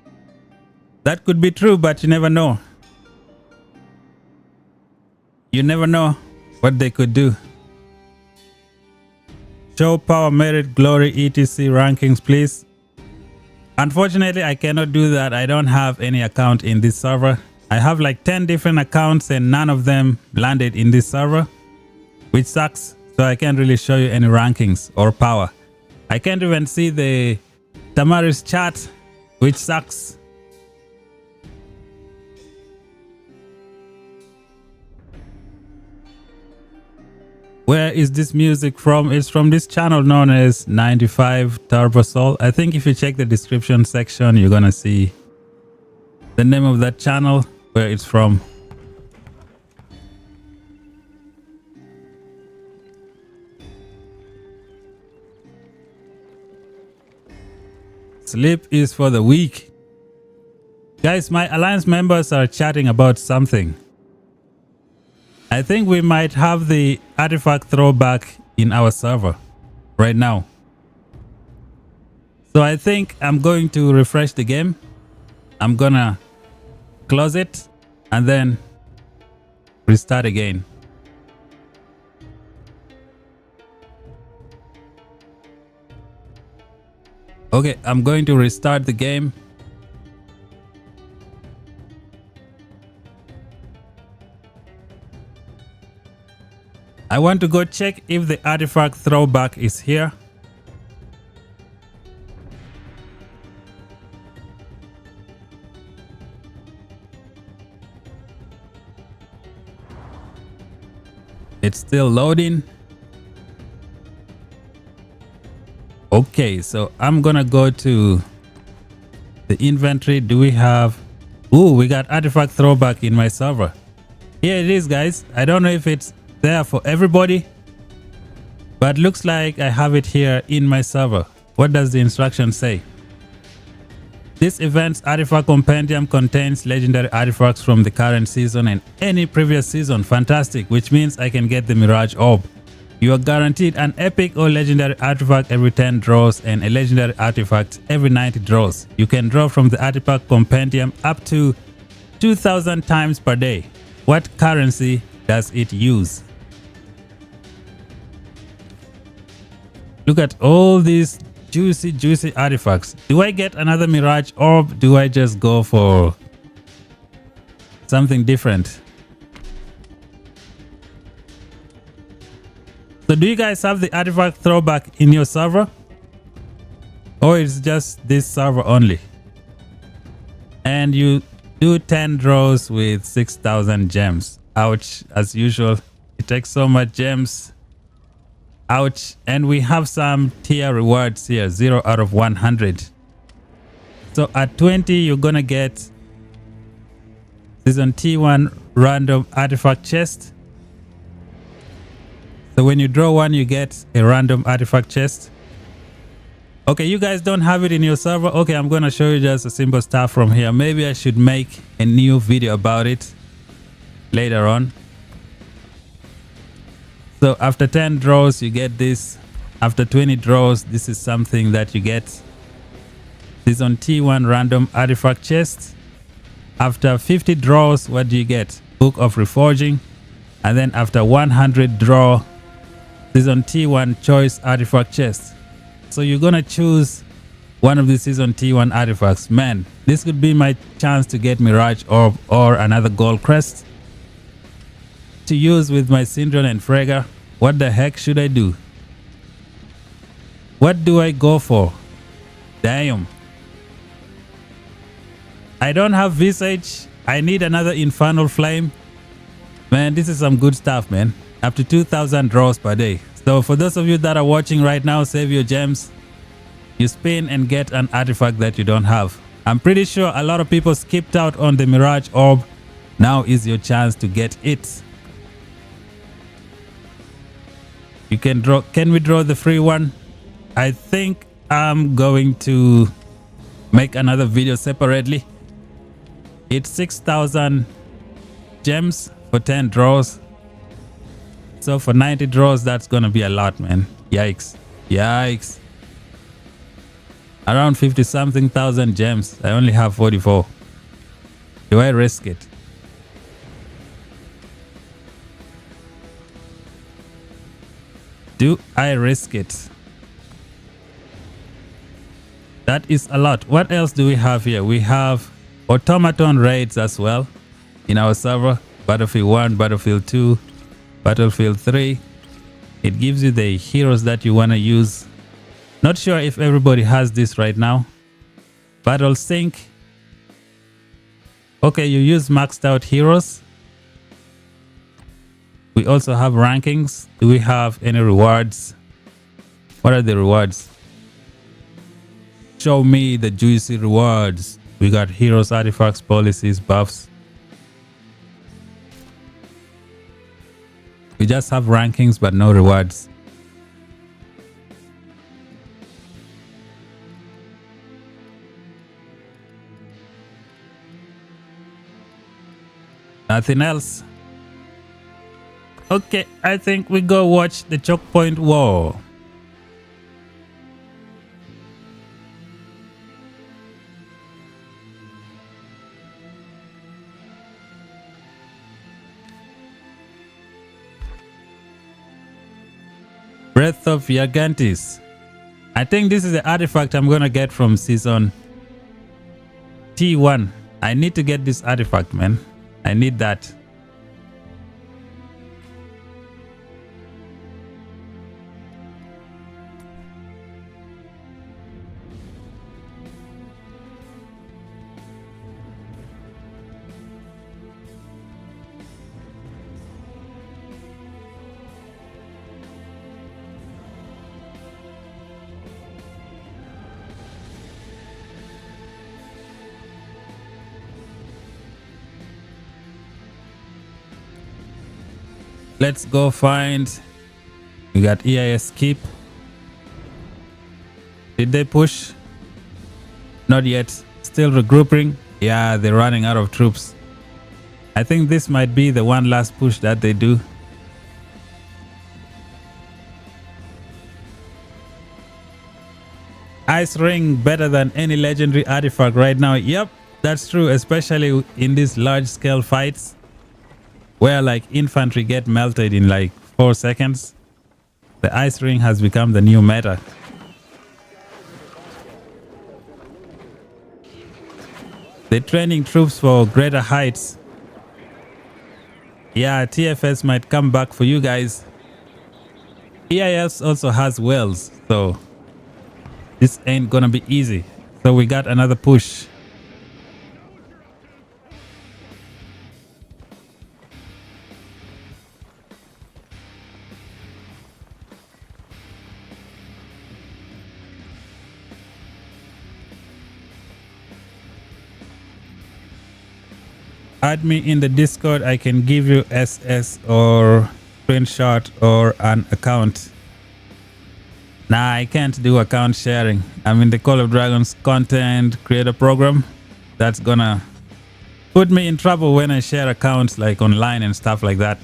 That could be true, but you never know. You never know what they could do. Show power, merit, glory, etc. rankings, please. Unfortunately, I cannot do that. I don't have any account in this server. I have like 10 different accounts and none of them landed in this server, which sucks. So I can't really show you any rankings or power. I can't even see the Tamaris chat, which sucks. Where is this music from? It's from this channel known as 95 Turbo Soul. I think if you check the description section, you're gonna see the name of that channel, where it's from. Sleep is for the weak. Guys, my alliance members are chatting about something. I think we might have the artifact throwback in our server right now. So I think I'm going to refresh the game. I'm gonna close it and then restart again. Okay, I'm going to restart the game. I want to go check if the artifact throwback is here. It's still loading. Okay, so I'm gonna go to the inventory. Do we have... Ooh, we got artifact throwback in my server. Here it is, guys. I don't know if it's there for everybody, but looks like I have it here in my server. What does the instruction say? This event's artifact compendium contains legendary artifacts from the current season and any previous season. Fantastic, which means I can get the Mirage Orb. You are guaranteed an epic or legendary artifact every 10 draws and a legendary artifact every 90 draws. You can draw from the artifact compendium up to 2,000 times per day. What currency does it use? Look at all these juicy artifacts. Do I get another Mirage Orb? Do I just go for something different? So do you guys have the artifact throwback in your server? Or it's just this server only? And you do 10 draws with 6,000 gems. Ouch, as usual. It takes so much gems. Ouch. And we have some tier rewards here, 0 out of 100. So at 20, you're gonna get season T1 random artifact chest. So when you draw one, you get a random artifact chest. Okay, you guys don't have it in your server. Okay, I'm gonna show you just a simple stuff from here. Maybe I should make a new video about it later on. So after 10 draws, you get this. After 20 draws, this is something that you get. This is on T1 random artifact chest. After 50 draws, what do you get? Book of Reforging. And then after 100 draw, this is on T1 choice artifact chest. So you're gonna choose one of the season T1 artifacts. Man, this could be my chance to get Mirage Orb or another gold crest to use with my Syndron and Frega. What the heck should I do? What do I go for? Damn. I don't have Visage. I need another Infernal Flame. Man, this is some good stuff, man. Up to 2,000 draws per day. So for those of you that are watching right now, save your gems. You spin and get an artifact that you don't have. I'm pretty sure a lot of people skipped out on the Mirage Orb. Now is your chance to get it. You can draw. Can we draw the free one? I think I'm going to make another video separately. It's 6,000 gems for 10 draws. So for 90 draws, that's gonna be a lot, man. Yikes. Yikes. Around 50 something thousand gems. I only have 44. Do I risk it? Do I risk it? That is a lot. What else do we have here? We have automaton raids as well in our server. Battlefield 1, Battlefield 2, Battlefield 3. It gives you the heroes that you want to use. Not sure if everybody has this right now. Battle sync. Okay, you use maxed out heroes. We also have rankings. Do we have any rewards? What are the rewards? Show me the juicy rewards. We got heroes, artifacts, policies, buffs. We just have rankings but no rewards. Nothing else. Okay, I think we go watch the choke point war. Breath of Gigantis. I think this is the artifact I'm gonna get from season T1. I need to get this artifact, man. I need that. Let's go find. We got EIS skip. Did they push? Not yet. Still regrouping. Yeah, they're running out of troops. I think this might be the one last push that they do. Ice ring better than any legendary artifact right now. Yep, that's true, especially in these large scale fights where like infantry get melted in like 4 seconds. The ice ring has become the new meta. They're training troops for greater heights. Yeah, TFS might come back for you guys. EIS also has wells, so this ain't gonna be easy. So we got another push. Add me in the Discord. I can give you SS or screenshot or an account. Nah, I can't do account sharing. I'm in the Call of Dragons content creator program. That's gonna put me in trouble when I share accounts like online and stuff like that.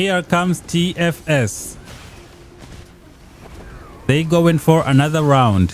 Here comes TFS. They going for another round.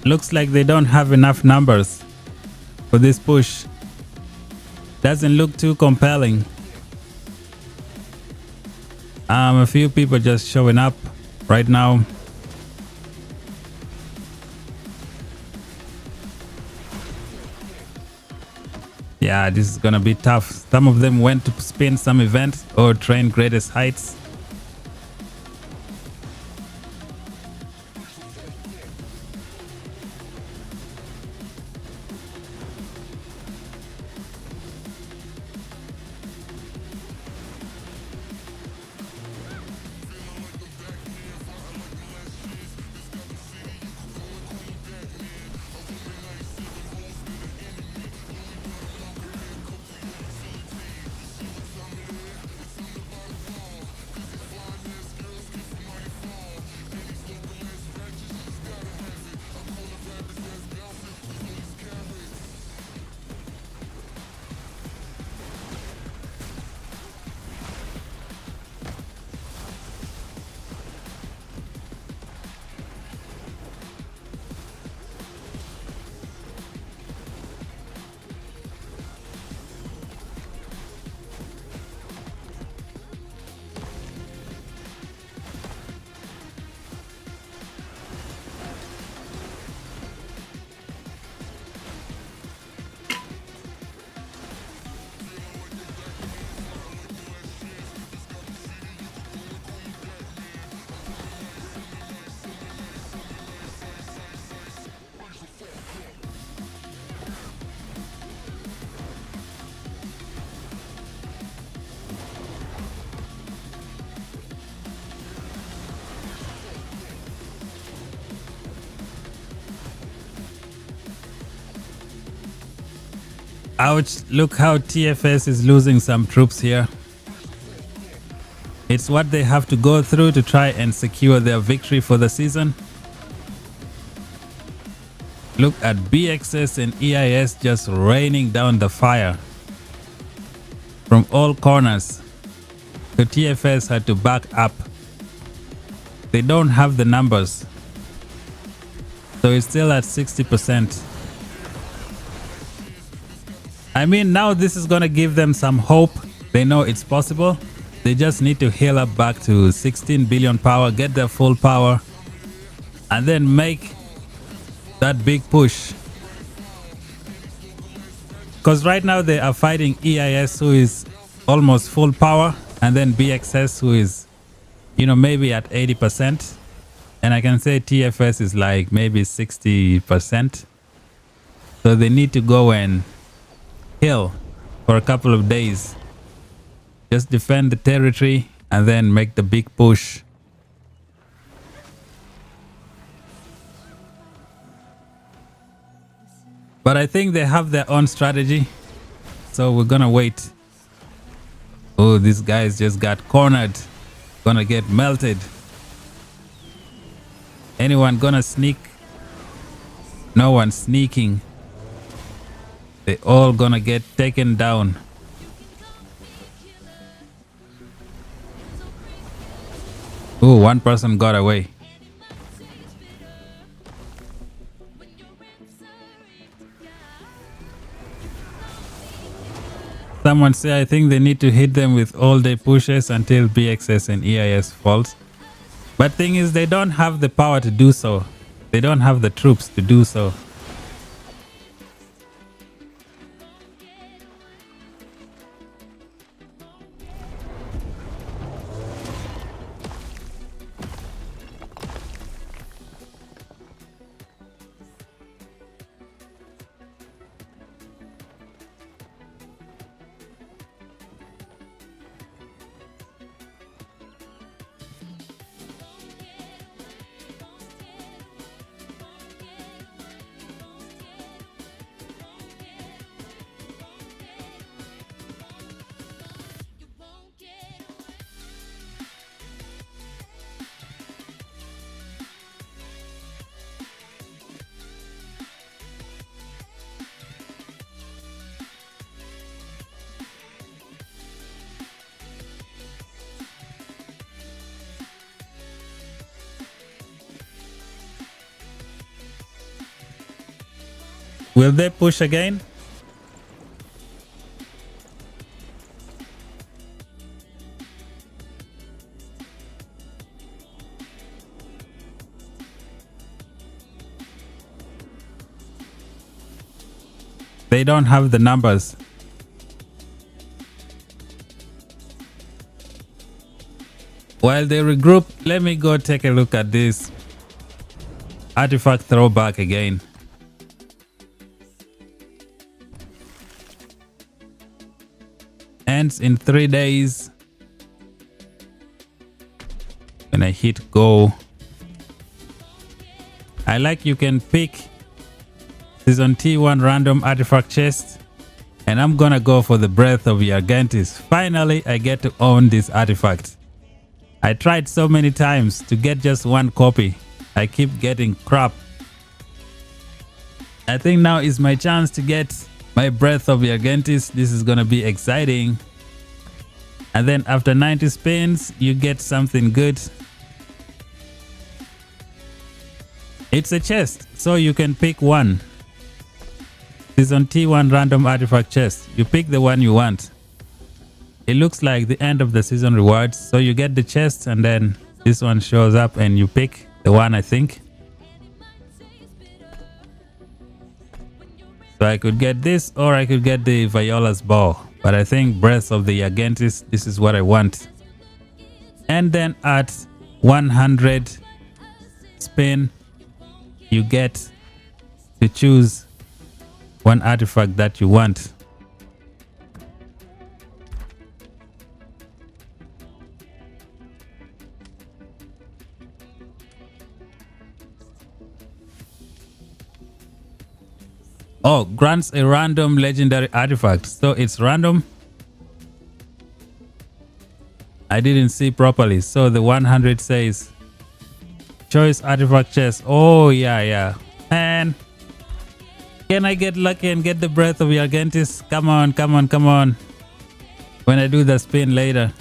Looks like they don't have enough numbers for this push. Doesn't look too compelling. A few people just showing up right now. Yeah, this is gonna be tough. Some of them went to spin some event or train greatest heights. Ouch, look how TFS is losing some troops here. It's what they have to go through to try and secure their victory for the season. Look at BXS and EIS just raining down the fire from all corners. The TFS had to back up. They don't have the numbers, so it's still at 60%. I mean, now this is gonna give them some hope. They know it's possible. They just need to heal up back to 16 billion power, get their full power, and then make that big push. Because right now they are fighting EIS, who is almost full power, and then BXS, who is, you know, maybe at 80%. And I can say TFS is like maybe 60%. So they need to go and heal for a couple of days. Just defend the territory and then make the big push. But I think they have their own strategy, so we're gonna wait. Oh, these guys just got cornered. Gonna get melted. Anyone gonna sneak? No one sneaking. They all gonna get taken down. Oh, one person got away. Someone say I think they need to hit them with all day pushes until BXS and EIS falls. But thing is, they don't have the power to do so. They don't have the troops to do so. Will they push again? They don't have the numbers. While they regroup, let me go take a look at this artifact throwback again. Ends in 3 days. When I hit go, I like you can pick season T1 random artifact chest, and I'm gonna go for the Breath of Gigantis. Finally, I get to own this artifact. I tried so many times to get just one copy. I keep getting crap. I think now is my chance to get my Breath of Gigantis. This is gonna be exciting. And then after 90 spins, you get something good. It's a chest, so you can pick one. Season T1 random artifact chest. You pick the one you want. It looks like the end of the season rewards. So you get the chest and then this one shows up and you pick the one, I think. So I could get this or I could get the Viola's bow. But I think Breath of the Gigantis, this is what I want. And then at 100 spin, you get to choose one artifact that you want. Oh, grants a random legendary artifact. So it's random. I didn't see properly. So the 100 says choice artifact chest. Oh, yeah. And can I get lucky and get the Breath of Gigantis? Come on. When I do the spin later.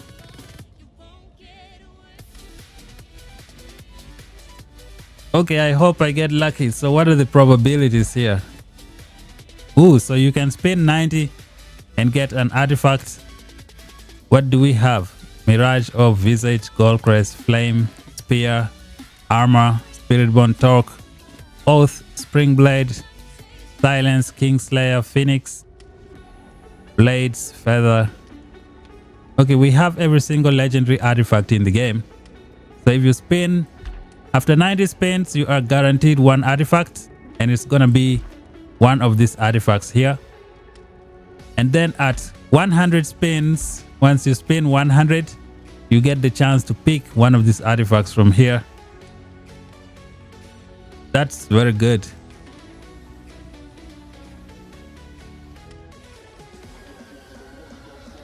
Okay, I hope I get lucky. So what are the probabilities here? Ooh, so you can spin 90 and get an artifact. What do we have? Mirage of Visage, Goldcrest, Flame, Spear, Armor, Spiritborn Torque, Oath, Springblade, Silence, Kingslayer, Phoenix, Blades, Feather. Okay, we have every single legendary artifact in the game. So if you spin, after 90 spins, you are guaranteed one artifact, and it's gonna be one of these artifacts here. And then at 100 spins, once you spin 100, you get the chance to pick one of these artifacts from here. That's very good.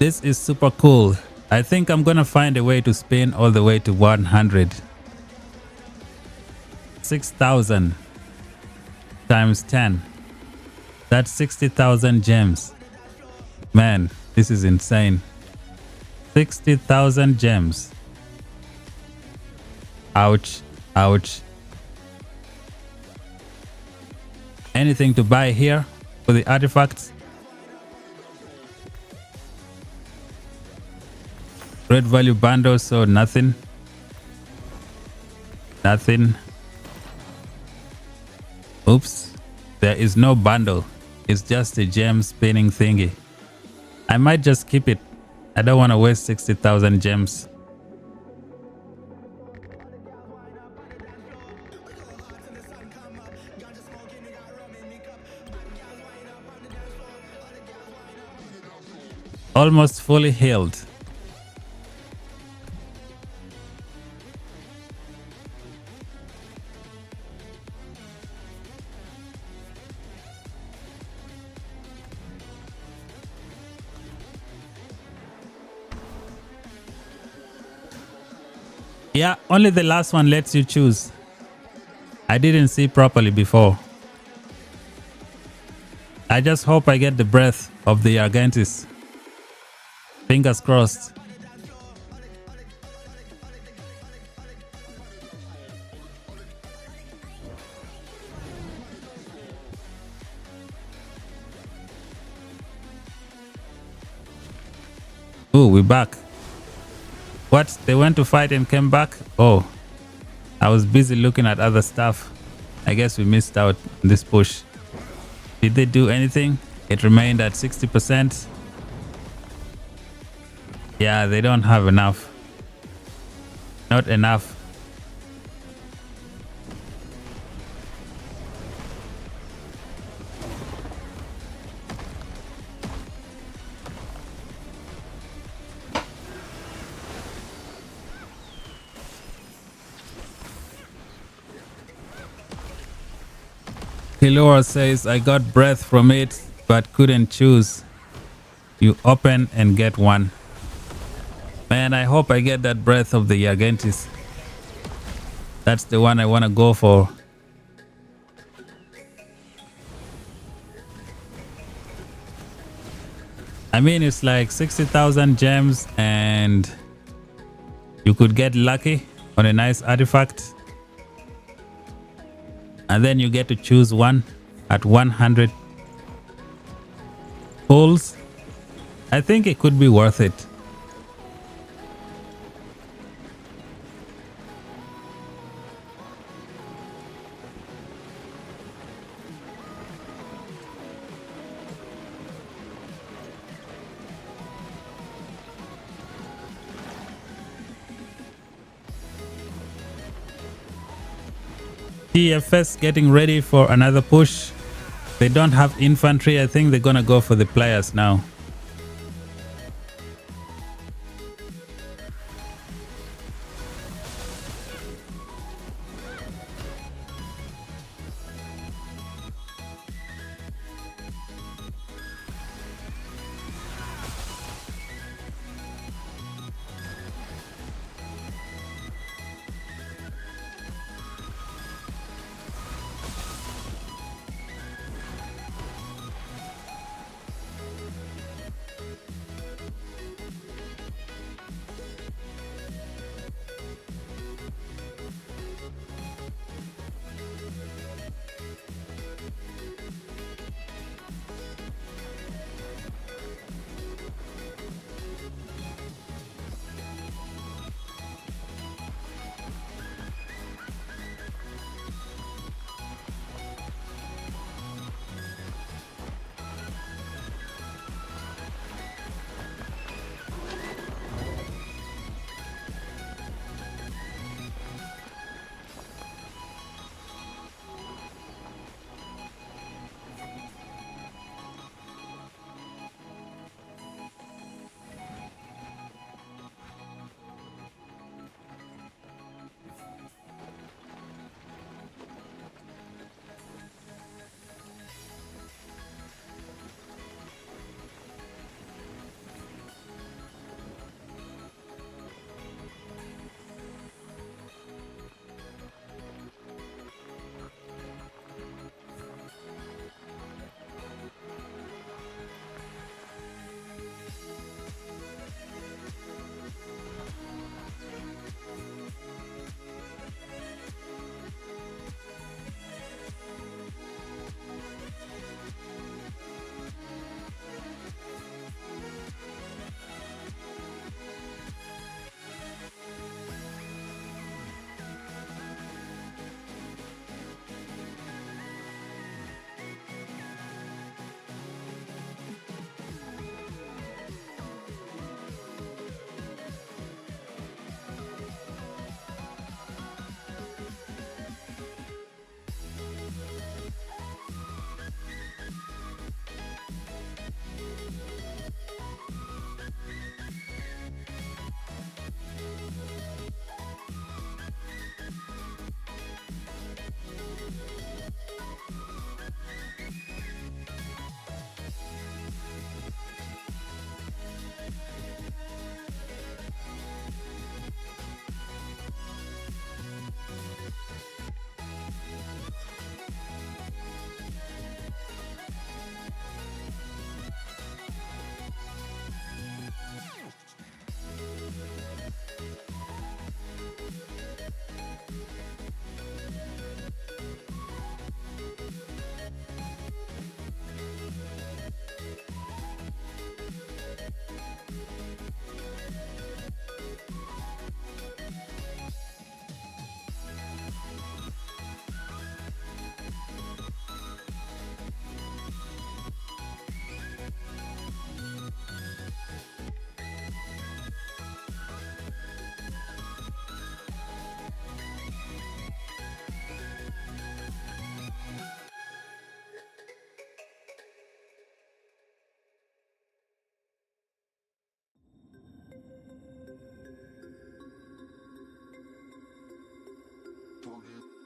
This is super cool. I think I'm gonna find a way to spin all the way to 100. 6,000 times 10. That's 60,000 gems. Man, this is insane. 60,000 gems. Ouch. Anything to buy here for the artifacts? Great value bundles, so nothing. Oops. There is no bundle. It's just a gem spinning thingy. I might just keep it. I don't want to waste 60,000 gems. Almost fully healed. Yeah, only the last one lets you choose. I didn't see properly before. I just hope I get the breath of the Argentis. Fingers crossed. Oh, we're back. What? They went to fight and came back? Oh, I was busy looking at other stuff. I guess we missed out on this push. Did they do anything? It remained at 60%. Yeah, they don't have enough. Not enough. Kilora says, I got breath from it, but couldn't choose. You open and get one. Man, I hope I get that breath of the Argentis. That's the one I want to go for. I mean, it's like 60,000 gems and you could get lucky on a nice artifact. And then you get to choose one at 100 pulls. I think it could be worth it. TFS getting ready for another push. They don't have infantry. I think they're gonna go for the players now.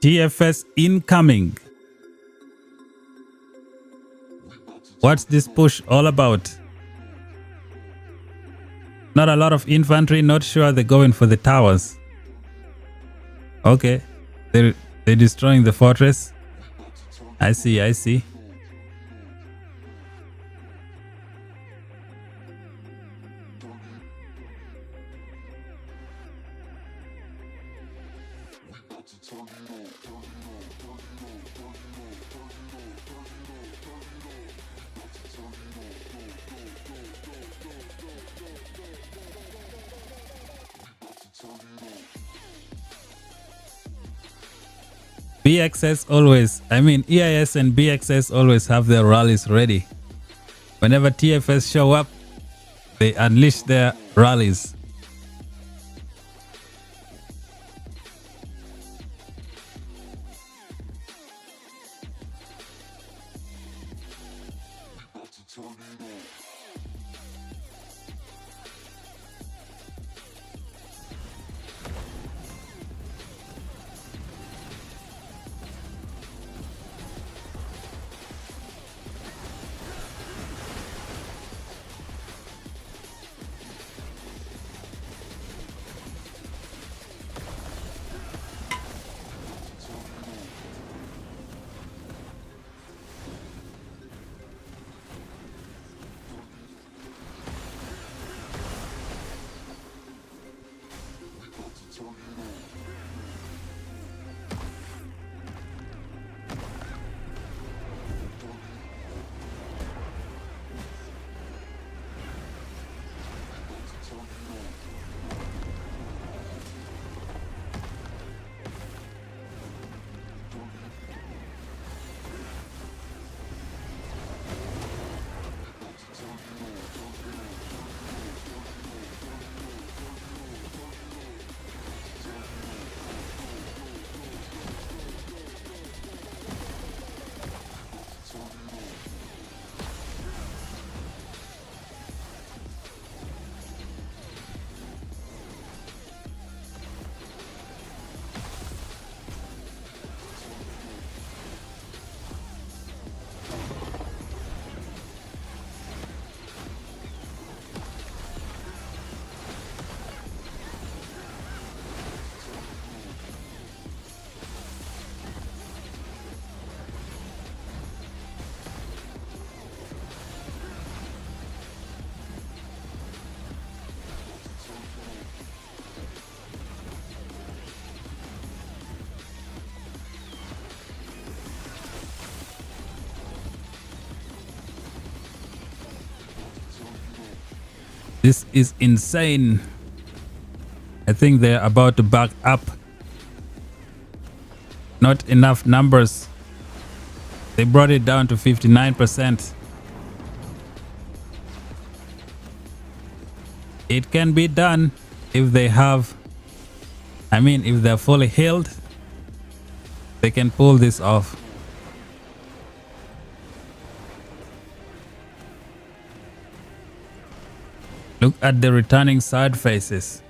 TFS incoming. What's this push all about? Not a lot of infantry, not sure they're going for the towers. Okay, they're destroying the fortress. I see, I see. BXS always, EIS and BXS always have their rallies ready. Whenever TFS show up, they unleash their rallies. This is insane. I think they're about to back up. Not enough numbers. They brought it down to 59%. It can be done if they have, if they're fully healed, they can pull this off. Look at the returning side faces.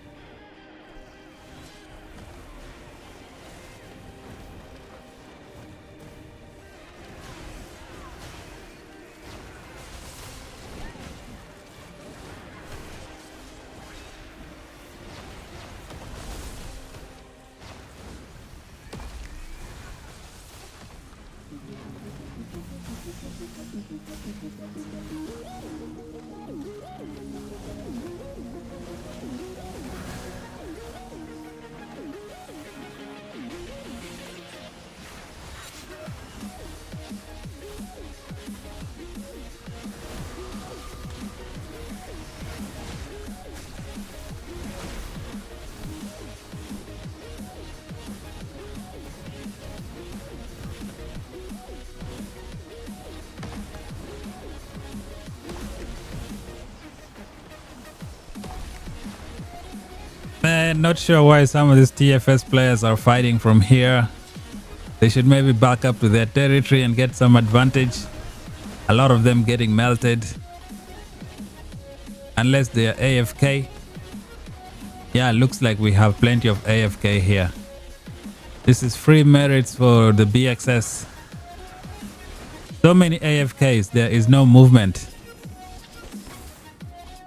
Not sure why some of these TFS players are fighting from here. They should maybe back up to their territory and get some advantage. A lot of them getting melted. Unless they are AFK. Yeah, looks like we have plenty of AFK here. This is free merits for the BXS. So many AFKs, there is no movement.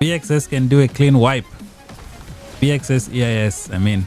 BXS can do a clean wipe. BXS EIS, I mean.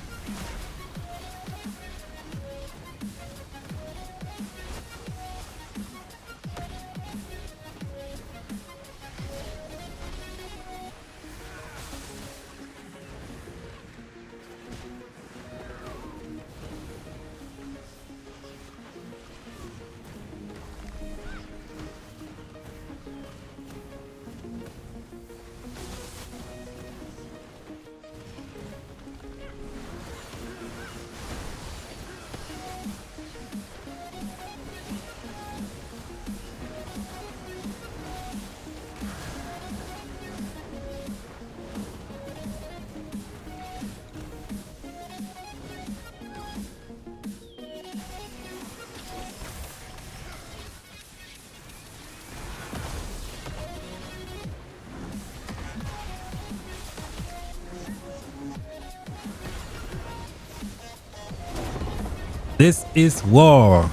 This is war.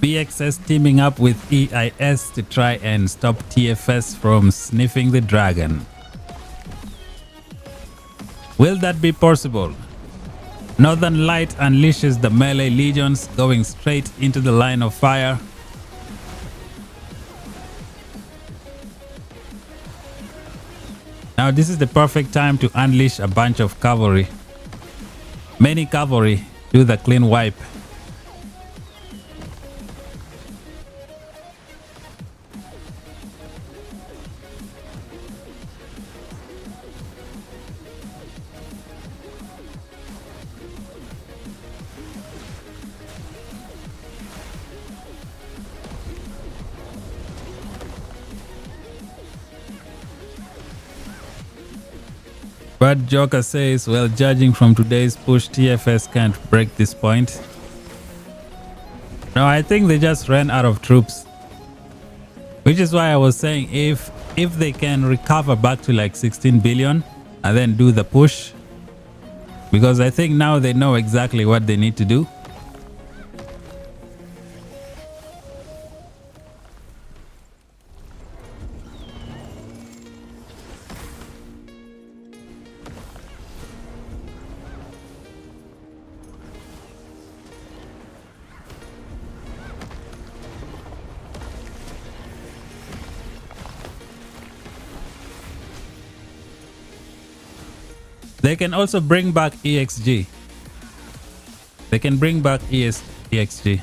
BXS teaming up with EIS to try and stop TFS from sniffing the dragon. Will that be possible? Northern Light unleashes the melee legions going straight into the line of fire. Now this is the perfect time to unleash a bunch of cavalry. Many cavalry do the clean wipe. But Joker says, well, judging from today's push, TFS can't break this point. No, I think they just ran out of troops. Which is why I was saying if they can recover back to like 16 billion and then do the push. Because I think now they know exactly what they need to do. They can also bring back EXG. They can bring back ES EXG.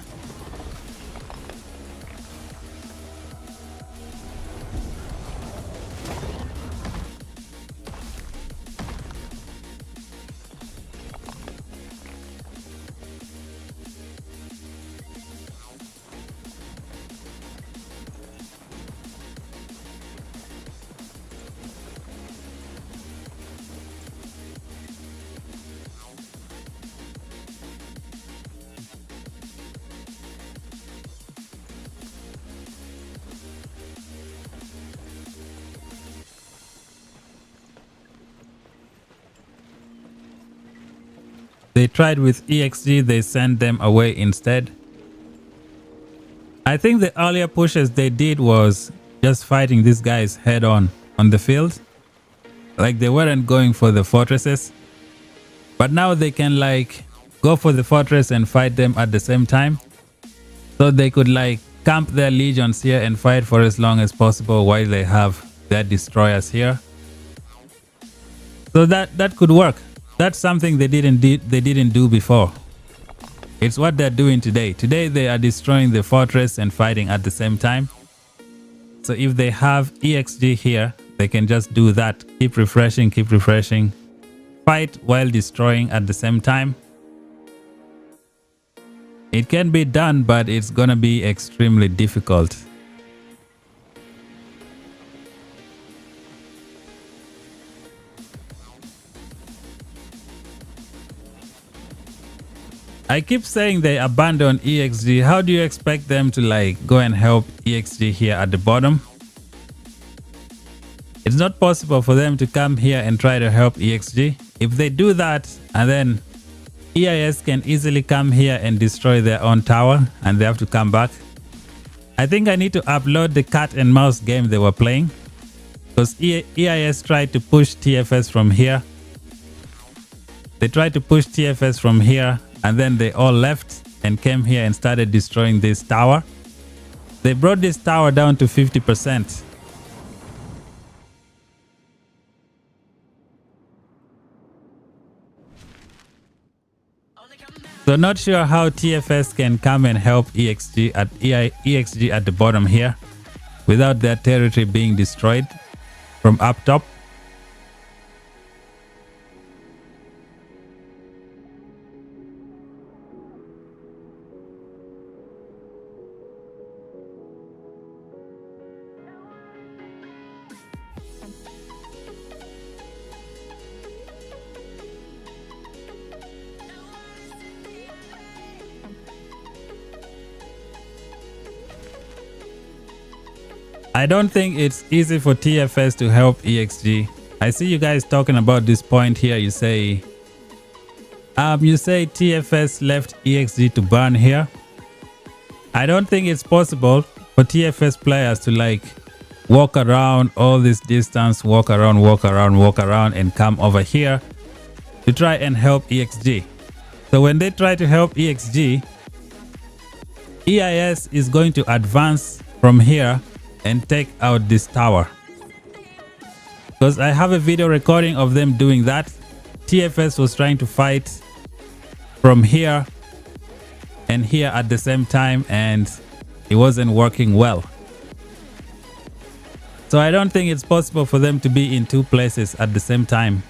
They tried with EXG, they sent them away instead. I think the earlier pushes they did was just fighting these guys head on the field. Like they weren't going for the fortresses. But now they can like go for the fortress and fight them at the same time. So they could like camp their legions here and fight for as long as possible while they have their destroyers here. So that could work. That's something they didn't do before. It's what they're doing today. Today they are destroying the fortress and fighting at the same time. So if they have EXG here, they can just do that. Keep refreshing, fight while destroying at the same time. It can be done, but it's gonna be extremely difficult. I keep saying they abandon EXG. How do you expect them to like go and help EXG here at the bottom? It's not possible for them to come here and try to help EXG. If they do that and then EIS can easily come here and destroy their own tower, and they have to come back. I think I need to upload the cat and mouse game they were playing, because EIS tried to push TFS from here. They tried to push TFS from here, and then they all left and came here and started destroying this tower. They brought this tower down to 50%. So not sure how TFS can come and help EXG at the bottom here without their territory being destroyed from up top. I don't think it's easy for TFS to help EXG. I see you guys talking about this point here. You say TFS left EXG to burn here. I don't think it's possible for TFS players to like walk around all this distance, walk around and come over here to try and help EXG. So when they try to help EXG, EIS is going to advance from here and take out this tower, because I have a video recording of them doing that. TFS was trying to fight from here and here at the same time, and it wasn't working well. So I don't think it's possible for them to be in two places at the same time.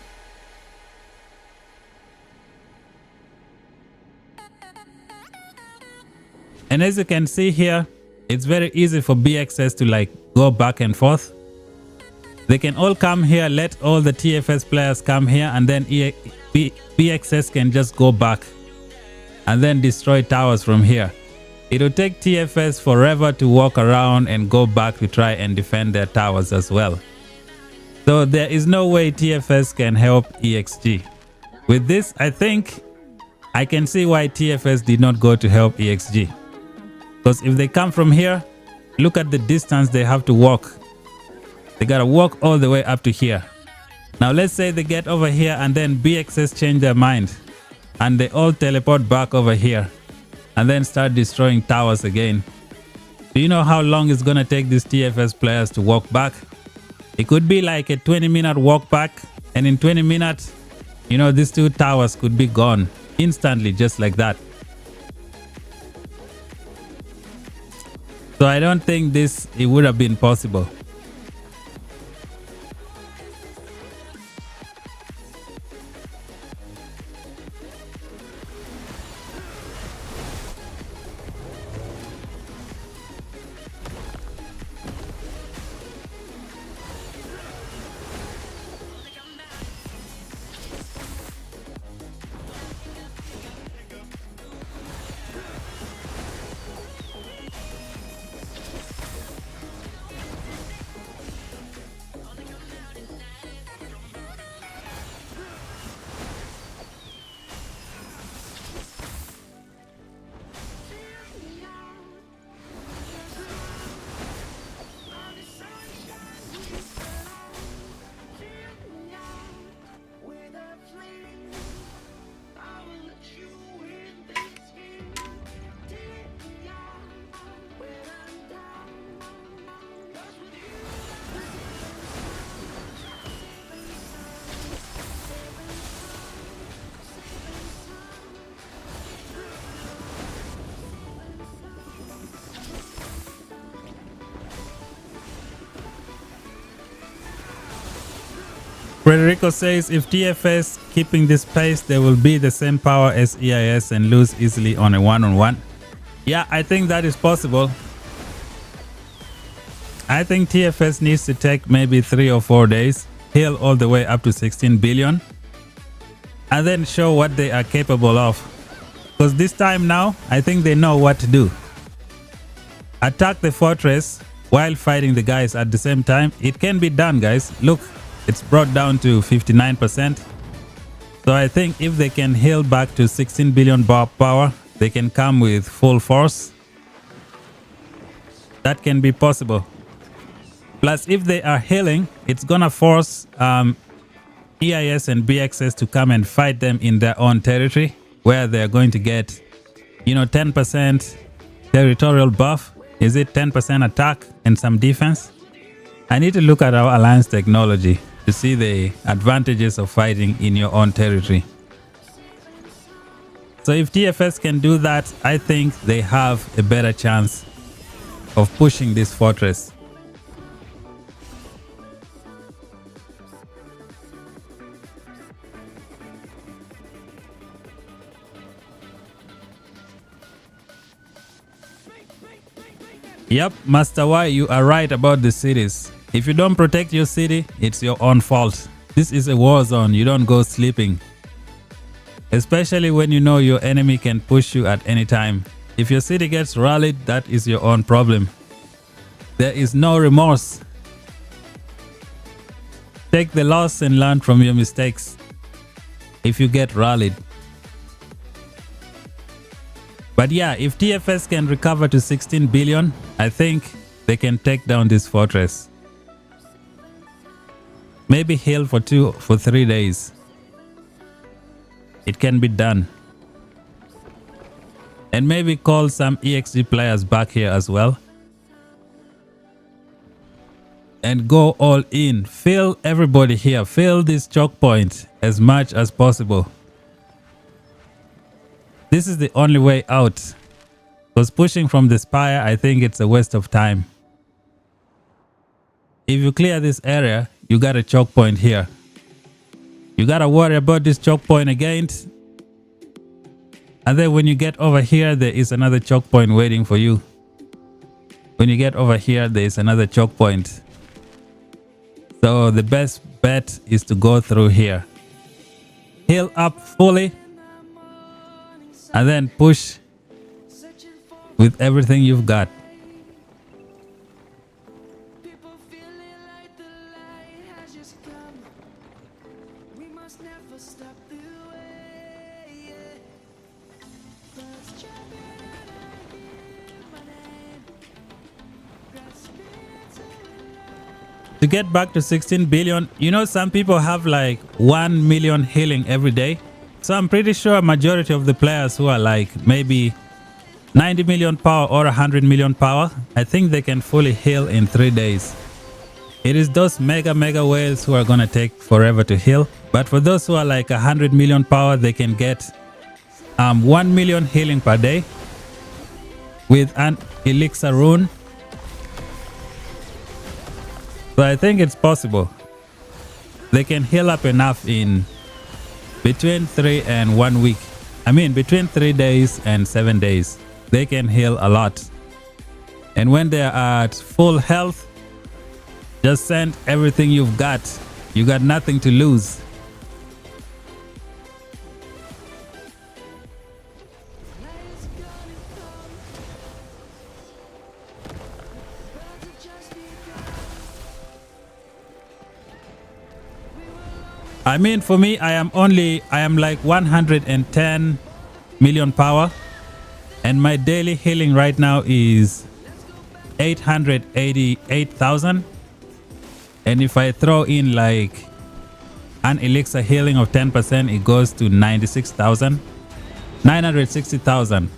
And as you can see here, it's very easy for BXS to like go back and forth. They can all come here, let all the TFS players come here, and then BXS can just go back and then destroy towers from here. It will take TFS forever to walk around and go back to try and defend their towers as well. So there is no way TFS can help EXG. With this, I think I can see why TFS did not go to help EXG. Because if they come from here, look at the distance they have to walk. They gotta walk all the way up to here. Now let's say they get over here and then BXS change their mind and they all teleport back over here and then start destroying towers again. Do you know how long it's gonna take these TFS players to walk back? It could be like a 20-minute walk back, and in 20 minutes, you know, these two towers could be gone instantly, just like that. So I don't think it would have been possible. Frederico says if TFS keeping this pace, they will be the same power as EIS and lose easily on a one-on-one. Yeah, I think that is possible. I think TFS needs to take maybe 3 or 4 days, heal all the way up to 16 billion, and then show what they are capable of. Because this time now, I think they know what to do. Attack the fortress while fighting the guys at the same time. It can be done, guys. Look. It's brought down to 59%. So I think if they can heal back to 16 billion power, they can come with full force. That can be possible. Plus, if they are healing, it's gonna force EIS and BXS to come and fight them in their own territory, where they're going to get, 10% territorial buff. Is it 10% attack and some defense? I need to look at our alliance technology to see the advantages of fighting in your own territory. So if TFS can do that, I think they have a better chance of pushing this fortress. Yep, Master Y, you are right about the cities. If you don't protect your city, it's your own fault. This is a war zone. You don't go sleeping. Especially when you know your enemy can push you at any time. If your city gets rallied, that is your own problem. There is no remorse. Take the loss and learn from your mistakes. If you get rallied. But yeah, if TFS can recover to 16 billion, I think they can take down this fortress. Maybe heal for 3 days. It can be done. And maybe call some EXG players back here as well. And go all in. Fill everybody here. Fill this choke point as much as possible. This is the only way out. Because pushing from the spire, I think it's a waste of time. If you clear this area, you got a choke point here. You gotta worry about this choke point again. And then when you get over here, there is another choke point waiting for you. When you get over here, there is another choke point. So the best bet is to go through here. Heal up fully. And then push with everything you've got. To get back to 16 billion, some people have like 1 million healing every day. So I'm pretty sure a majority of the players who are like maybe 90 million power or 100 million power, I think they can fully heal in 3 days. It is those mega whales who are gonna take forever to heal. But for those who are like 100 million power, they can get 1 million healing per day with an elixir rune. So I think it's possible. They can heal up enough in between 3 and 1 week. I mean, between 3 days and 7 days. They can heal a lot. And when they are at full health, just send everything you've got. You got nothing to lose. I mean, for me, I am like 110 million power, and my daily healing right now is 888,000. And if I throw in like an elixir healing of 10%, it goes to 96,000, 960,000.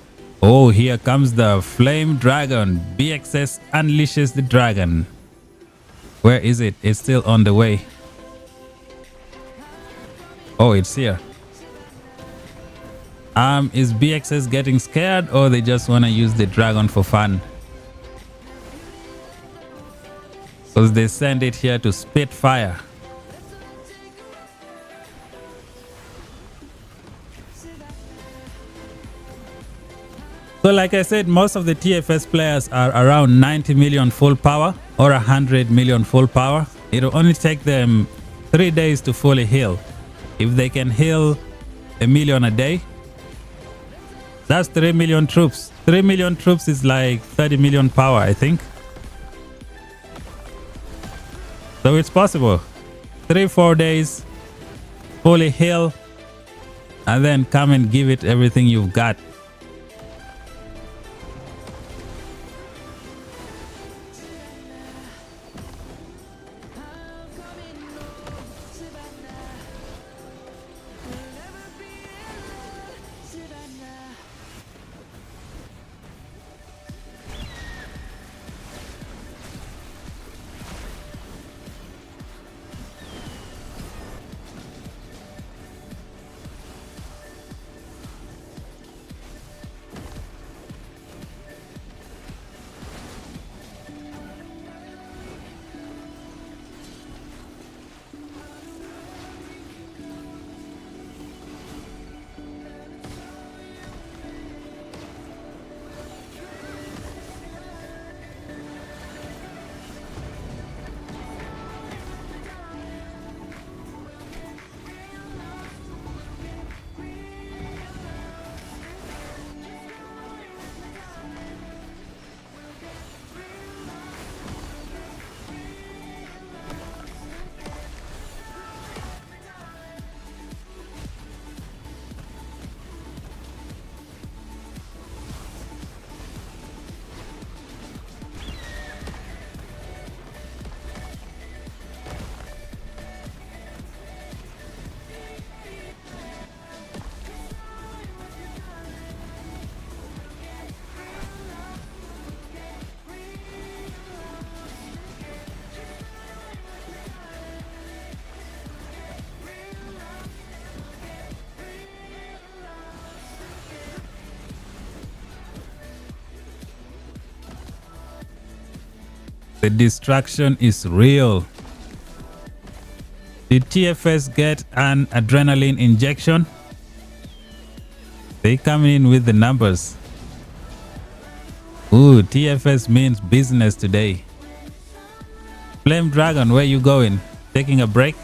Oh, here comes the flame dragon. BXS unleashes the dragon. Where is it? It's still on the way. Oh, it's here. Is BXS getting scared, or they just want to use the dragon for fun? Because they send it here to spit fire. So like I said, most of the TFS players are around 90 million full power or 100 million full power. It'll only take them 3 days to fully heal. If they can heal 1 million a day, that's 3 million troops. 3 million troops is like 30 million power, I think. So it's possible. 3-4 days, fully heal, and then come and give it everything you've got. The distraction is real. Did TFS get an adrenaline injection? They come in with the numbers. Ooh, TFS means business today. Flame Dragon, where you going? Taking a break?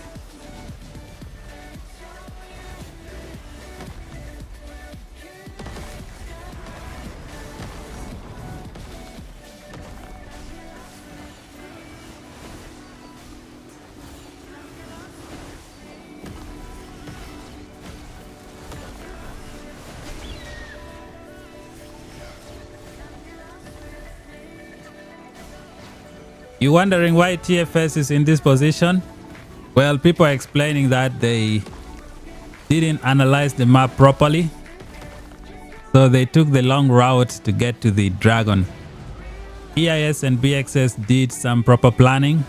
You wondering why TFS is in this position? Well, people are explaining that they didn't analyze the map properly. So they took the long route to get to the dragon. EIS and BXS did some proper planning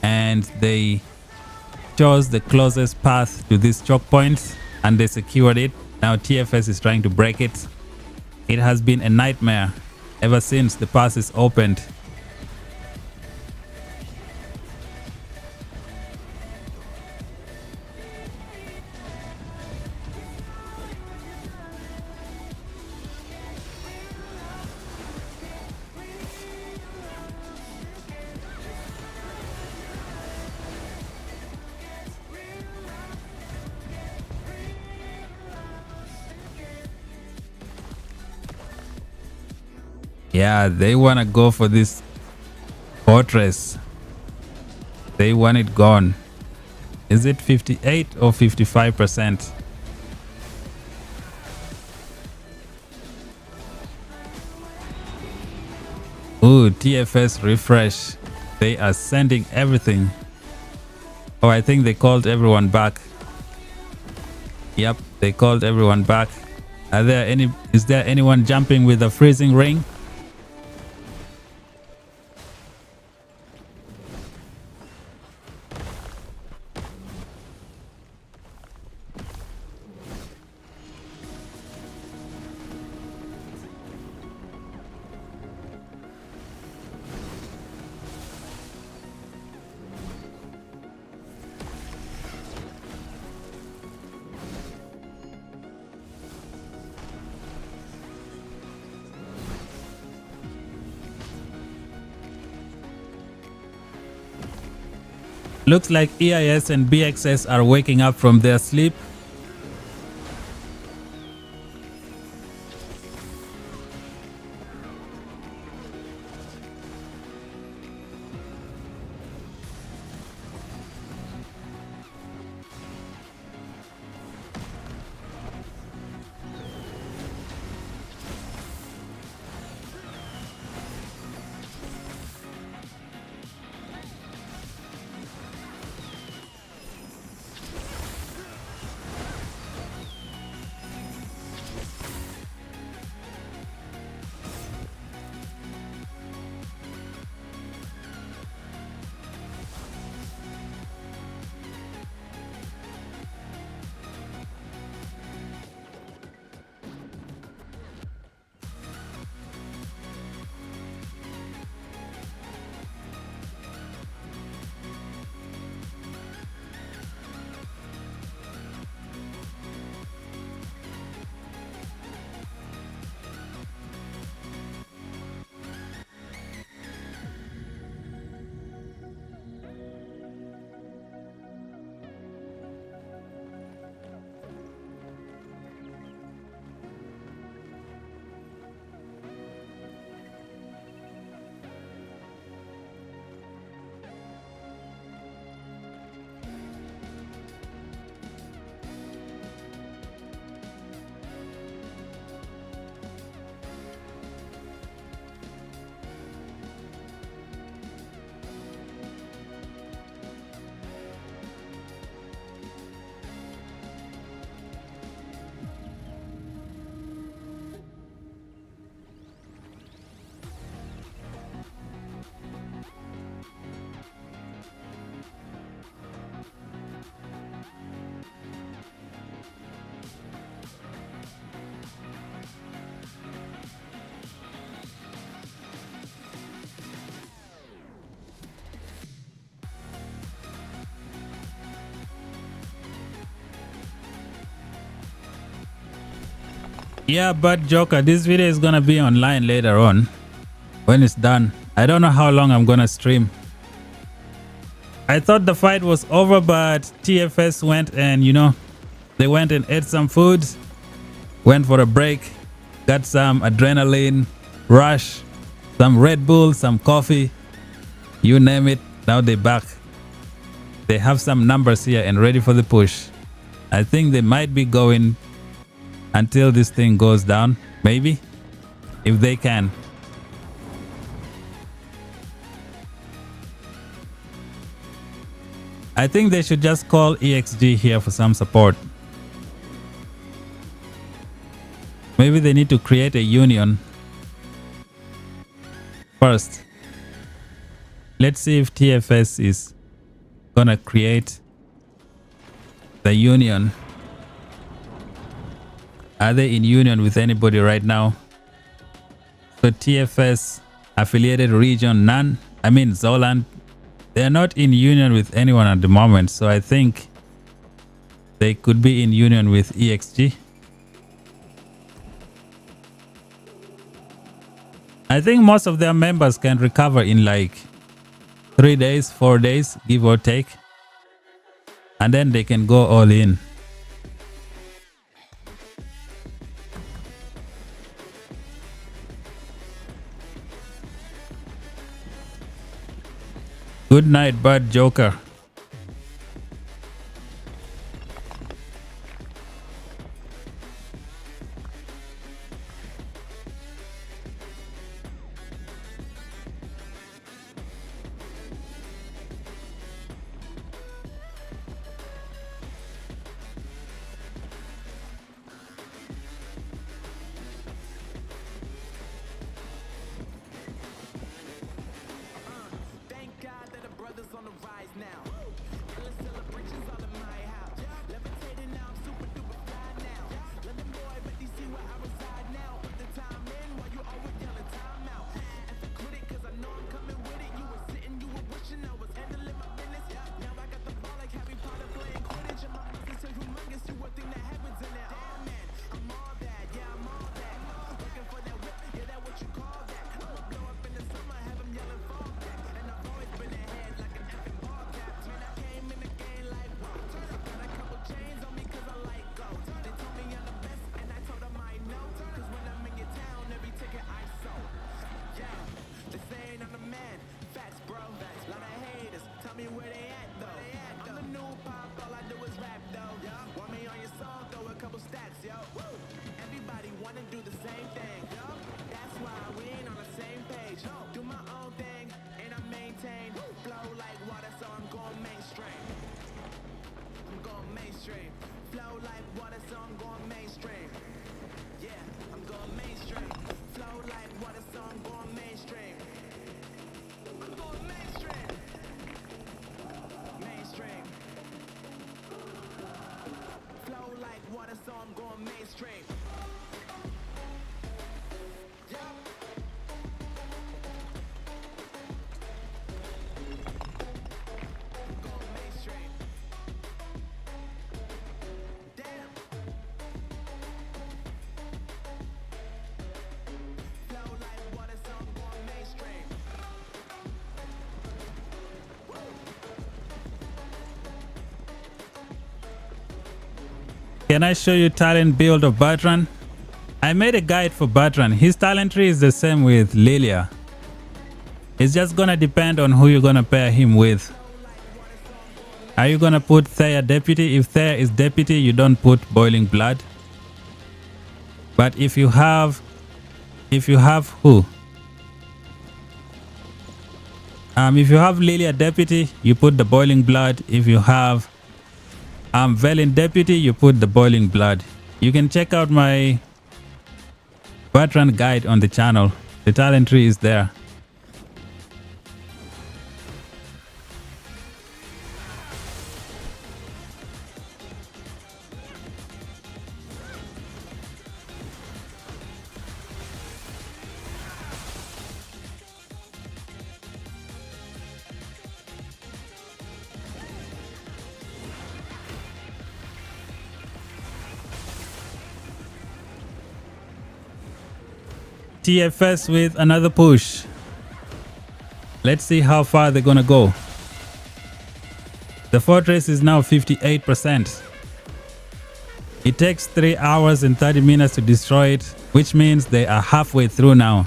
and they chose the closest path to this choke point and they secured it. Now TFS is trying to break it. It has been a nightmare ever since the pass is opened. Yeah, they want to go for this fortress. They want it gone. Is it 58 or 55%? Ooh, TFS refresh. They are sending everything. Oh, I think they called everyone back. Yep, they called everyone back. Is there anyone jumping with a freezing ring? Looks like EIS and BXS are waking up from their sleep. Yeah, but Joker, this video is gonna be online later on when it's done. I don't know how long I'm gonna stream. I thought the fight was over, but TFS went and, you know, they went and ate some food, went for a break, got some adrenaline rush, some Red Bull, some coffee, you name it. Now they're back. They have some numbers here and ready for the push. I think they might be going until this thing goes down, maybe, if they can. I think they should just call EXG here for some support. Maybe they need to create a union first. Let's see if TFS is gonna create the union. Are they in union with anybody right now? So TFS affiliated region, none. I mean Zoland. They're not in union with anyone at the moment, so I think they could be in union with EXG. I think most of their members can recover in like 3 days, 4 days, give or take. And then they can go all in. Good night, Bud Joker. Can I show you talent build of Bertrand? I made a guide for Bertrand. His talent tree is the same with Lilia. It's just gonna depend on who you're gonna pair him with. Are you gonna put Thea Deputy? If Thea is Deputy, you don't put Boiling Blood. But if you have who? If you have Lilia Deputy, you put the Boiling Blood. If you have Velin Deputy, you put the Boiling Blood. You can check out my Bertrand guide on the channel. The talent tree is there. TFS with another push. Let's see how far they're gonna go. The fortress is now 58%. It takes 3 hours and 30 minutes to destroy it, which means they are halfway through now.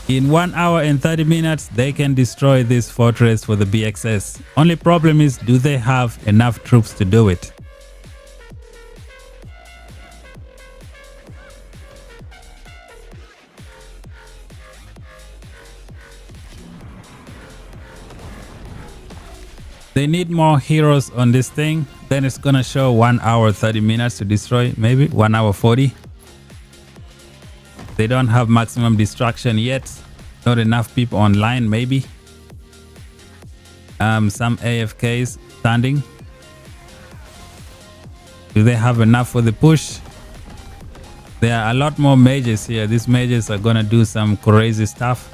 In 1 hour and 30 minutes, they can destroy this fortress for the BXS. Only problem is, do they have enough troops to do it? They need more heroes on this thing. Then it's gonna show 1 hour 30 minutes to destroy, maybe 1 hour 40. They don't have maximum destruction yet. Not enough people online, maybe. Some AFKs standing. Do they have enough for the push? There are a lot more mages here. These mages are gonna do some crazy stuff.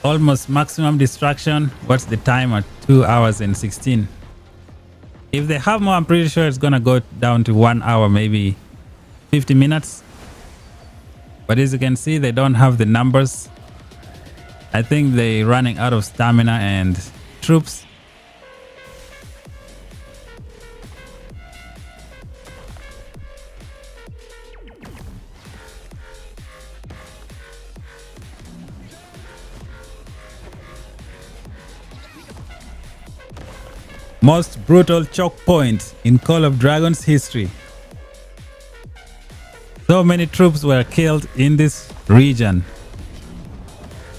Almost maximum destruction. What's the timer? 2 hours and 16. If they have more, I'm pretty sure it's gonna go down to 1 hour, maybe 50 minutes. But as you can see, they don't have the numbers. I think they're running out of stamina and troops. Most brutal choke point in Call of Dragons history. So many troops were killed in this region.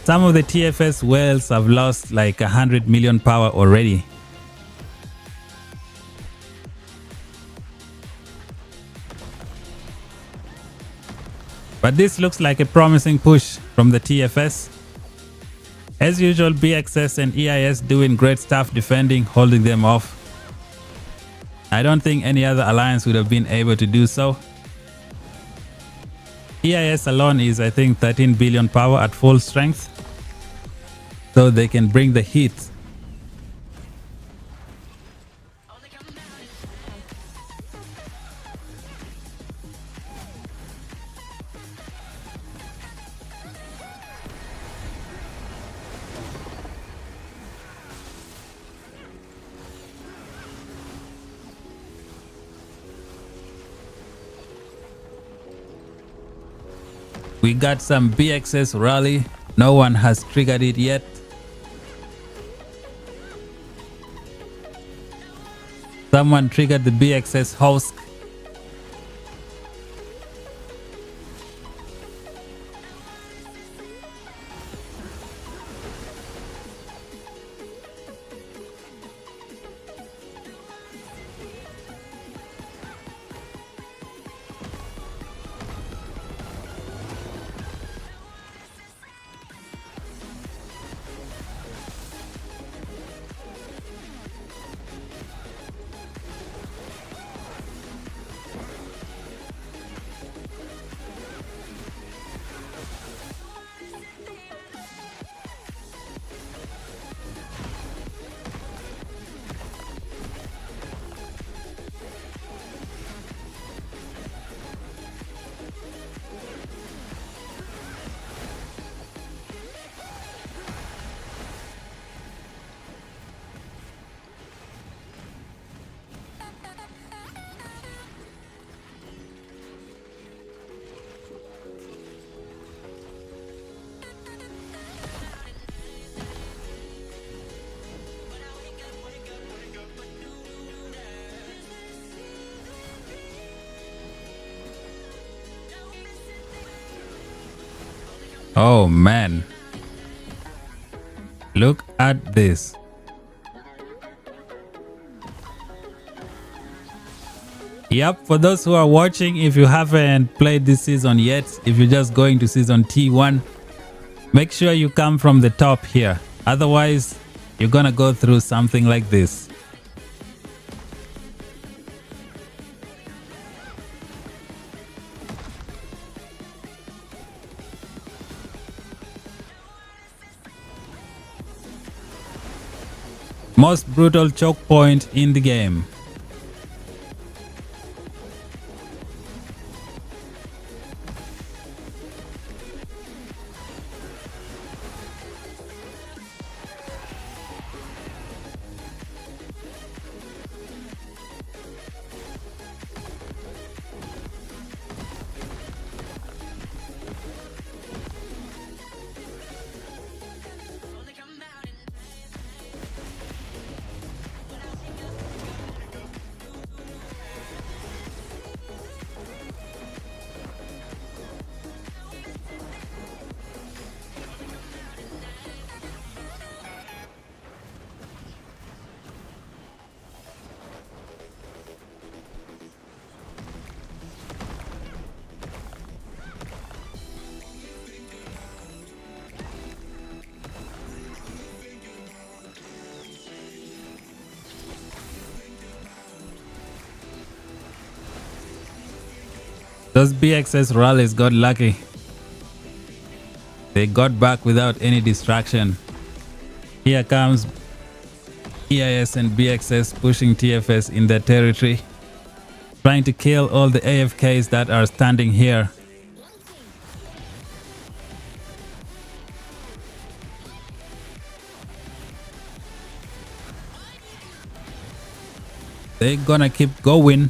Some of the TFS whales have lost like 100 million power already. But this looks like a promising push from the TFS. As usual, BXS and EIS doing great stuff defending, holding them off. I don't think any other alliance would have been able to do so. EIS alone is, I think, 13 billion power at full strength. So they can bring the heat. We got some BXS rally. No one has triggered it yet. Someone triggered the BXS host. Oh man. Look at this. Yep, for those who are watching, if you haven't played this season yet, if you're just going to season T1, make sure you come from the top here. Otherwise, you're gonna go through something like this. Most brutal choke point in the game. Those BXS rallies got lucky. They got back without any distraction. Here comes EIS and BXS pushing TFS in their territory, trying to kill all the AFKs that are standing here. They're gonna keep going.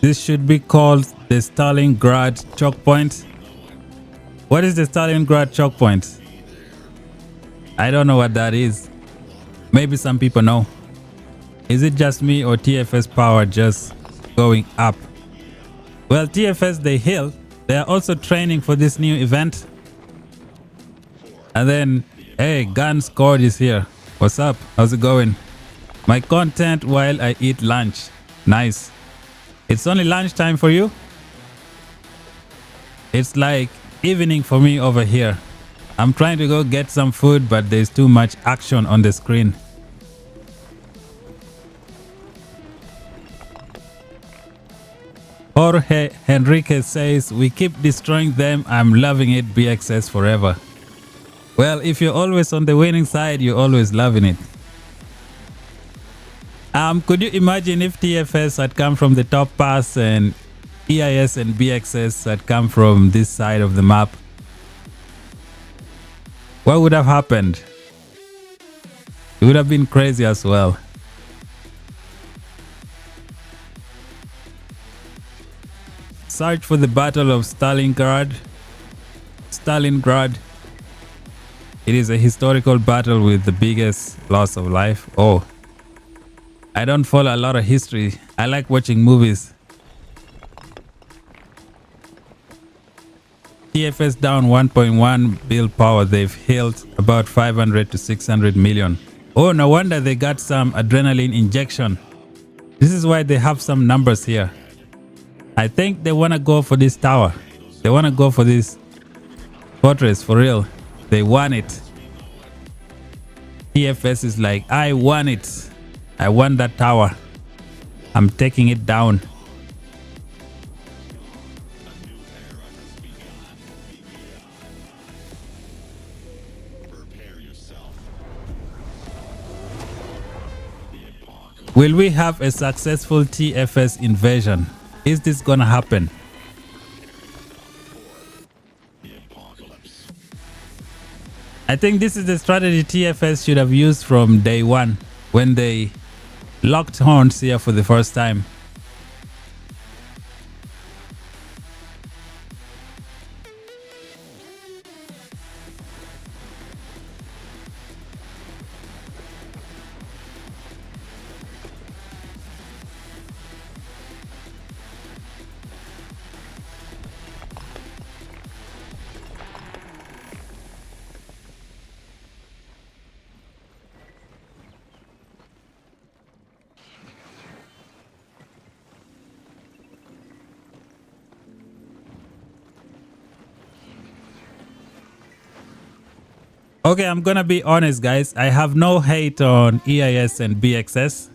This should be called the Stalingrad choke point. What is the Stalingrad choke point? I don't know what that is. Maybe some people know. Is it just me or TFS power just going up? Well, TFS, they heal, They are also training for this new event. And then, hey, Gun Squad is here. What's up? How's it going? My content while I eat lunch. Nice. It's only lunchtime for you? It's like evening for me over here. I'm trying to go get some food, but there's too much action on the screen. Jorge Henriquez says, we keep destroying them. I'm loving it. BXS forever. Well, if you're always on the winning side, you're always loving it. Could you imagine if TFS had come from the top pass and EIS and BXS had come from this side of the map? What would have happened? It would have been crazy as well. Search for the Battle of Stalingrad. Stalingrad. It is a historical battle with the biggest loss of life. Oh, I don't follow a lot of history. I like watching movies. TFS down 1.1 build power. They've healed about 500 to 600 million. Oh, no wonder they got some adrenaline injection. This is why they have some numbers here. I think they want to go for this tower. They want to go for this fortress for real. They want it. TFS is like, I want it. I want that tower. I'm taking it down. Will we have a successful TFS invasion? Is this gonna happen? I think this is the strategy TFS should have used from day one when they locked horns here for the first time. Okay, I'm gonna be honest, guys. I have no hate on EIS and BXS.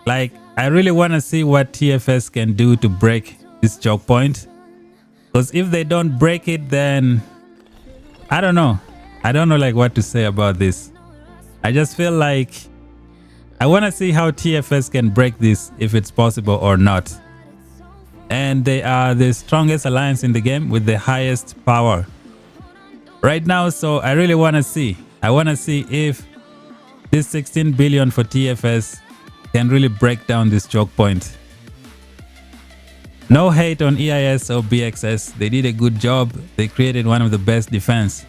Like, I really want to see what TFS can do to break this choke point. Because if they don't break it, then I don't know. I don't know like what to say about this. I just feel like I want to see how TFS can break this, if it's possible or not. And they are the strongest alliance in the game with the highest power right now, so I really want to see. I want to see if this 16 billion for TFS can really break down this choke point. No hate on EIS or BXS. They did a good job. They created one of the best defense.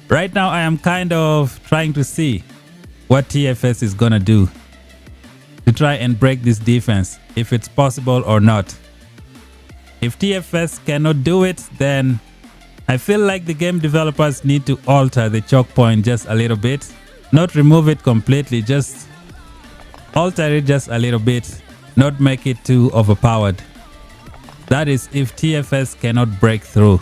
Right now, I am kind of trying to see what TFS is gonna do to try and break this defense, if it's possible or not. If TFS cannot do it, then I feel like the game developers need to alter the choke point just a little bit. Not remove it completely, just alter it just a little bit. Not make it too overpowered. That is if TFS cannot break through.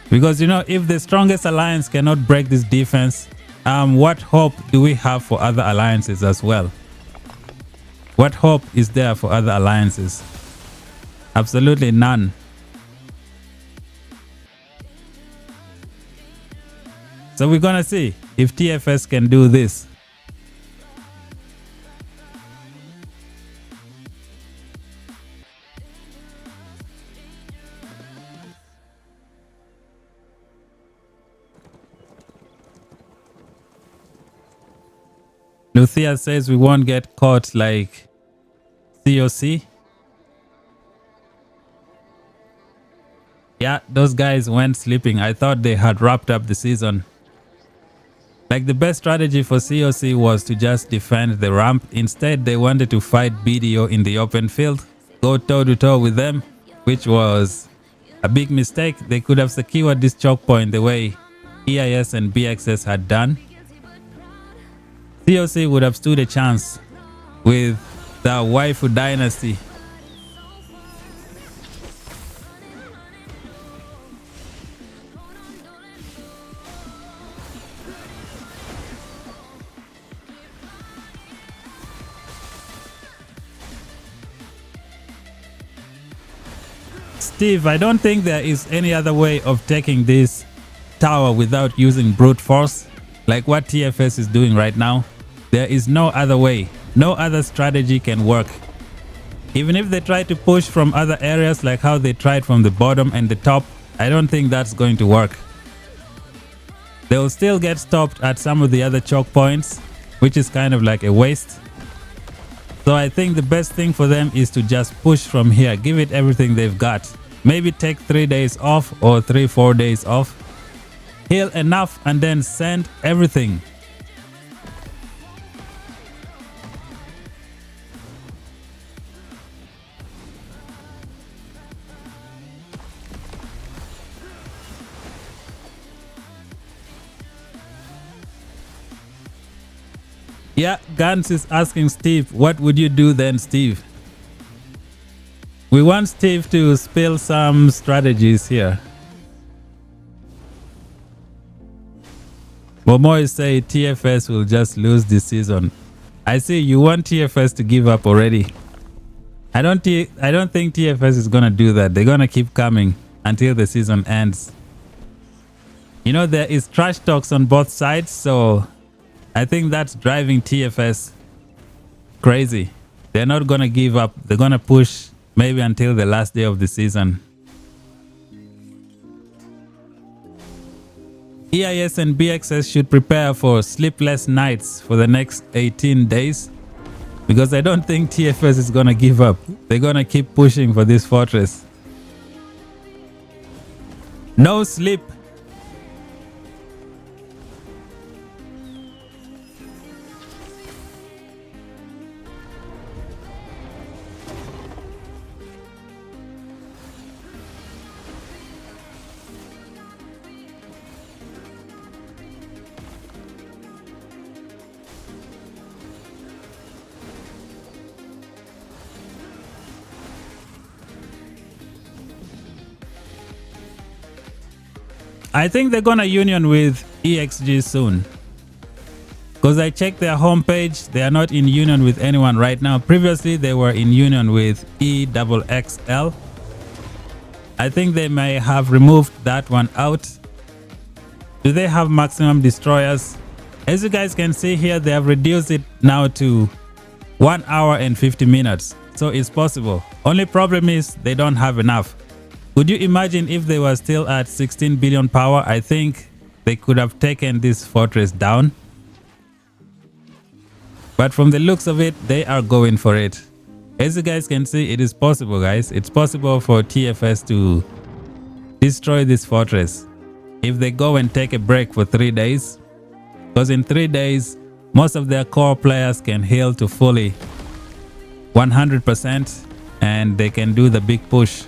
Because, you know, if the strongest alliance cannot break this defense, what hope do we have for other alliances as well? What hope is there for other alliances? Absolutely none. So we're gonna see if TFS can do this. Lucia says we won't get caught like COC. Yeah, those guys went sleeping. I thought they had wrapped up the season. Like, the best strategy for COC was to just defend the ramp. Instead, they wanted to fight BDO in the open field, go toe to toe with them, which was a big mistake. They could have secured this choke point the way EIS and BXS had done. COC would have stood a chance with the waifu dynasty. Steve, I don't think there is any other way of taking this tower without using brute force like what TFS is doing right now. There is no other way. No other strategy can work. Even if they try to push from other areas like how they tried from the bottom and the top, I don't think that's going to work. They will still get stopped at some of the other choke points, which is kind of like a waste. So I think the best thing for them is to just push from here, give it everything they've got. Maybe take 3 days off or 3-4 days off. Heal enough and then send everything. Yeah, Gans is asking Steve, what would you do then, Steve? We want Steve to spill some strategies here. Momo say TFS will just lose this season. I see you want TFS to give up already. I don't think TFS is gonna do that. They're gonna keep coming until the season ends. You know, there is trash talks on both sides, so I think that's driving TFS crazy. They're not gonna give up. They're gonna push maybe until the last day of the season. EIS and BXS should prepare for sleepless nights for the next 18 days, because I don't think TFS is gonna give up. They're gonna keep pushing for this fortress. No sleep. I think they're gonna union with EXG soon, because I checked their homepage. They are not in union with anyone right now. Previously they were in union with EXXL. I think they may have removed that one out. Do they have maximum destroyers? As you guys can see here, they have reduced it now to 1 hour and 50 minutes, so it's possible. Only problem is they don't have enough. Could you imagine if they were still at 16 billion power? I think they could have taken this fortress down. But from the looks of it, they are going for it. As you guys can see, it is possible, guys. It's possible for TFS to destroy this fortress if they go and take a break for 3 days. Because in 3 days, most of their core players can heal to fully 100% and they can do the big push.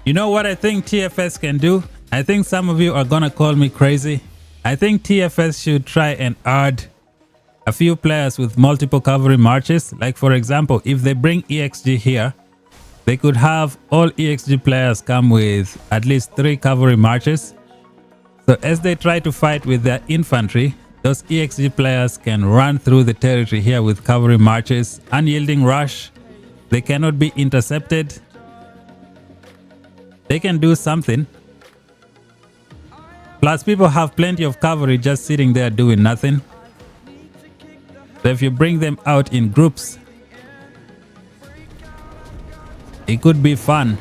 You know what I think TFS can do? I think some of you are gonna call me crazy, I think TFS should try and add a few players with multiple cavalry marches. Like for example, if they bring EXG here, they could have all EXG players come with at least 3 cavalry marches. So as they try to fight with their infantry, those EXG players can run through the territory here with cavalry marches, unyielding rush. They cannot be intercepted. They can do something. Plus people have plenty of cavalry just sitting there doing nothing. So if you bring them out in groups, it could be fun.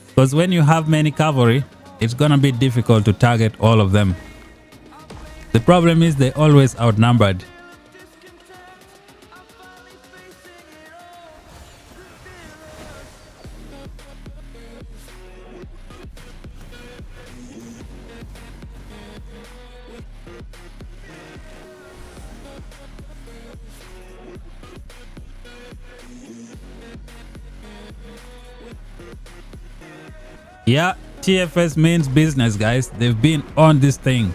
Because when you have many cavalry, it's gonna be difficult to target all of them. The problem is they're always outnumbered. Yeah, TFS means business, guys. They've been on this thing.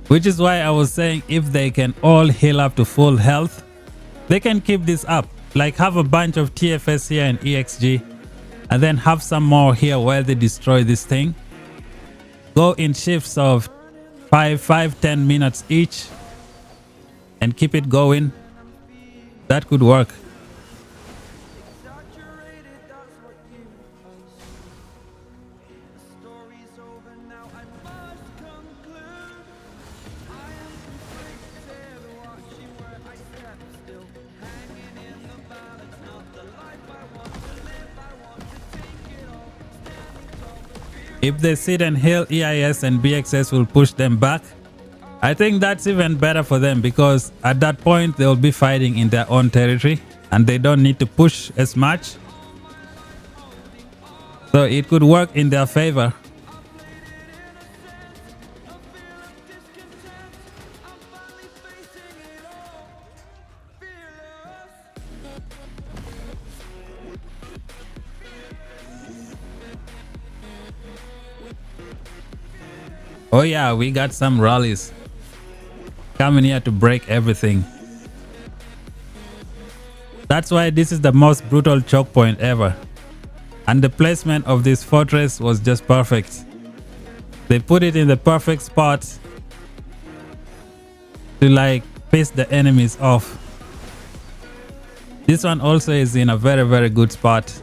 Which is why I was saying if they can all heal up to full health, they can keep this up. Like have a bunch of TFS here in EXG and then have some more here where they destroy this thing. Go in shifts of 5-10 minutes each and keep it going. That could work. If they sit and heal, EIS and BXS will push them back. I think that's even better for them because at that point they'll be fighting in their own territory and they don't need to push as much. So it could work in their favor. Oh yeah, we got some rallies coming here to break everything. That's why this is the most brutal choke point ever. And the placement of this fortress was just perfect. They put it in the perfect spot to like piss the enemies off. This one also is in a very, very good spot.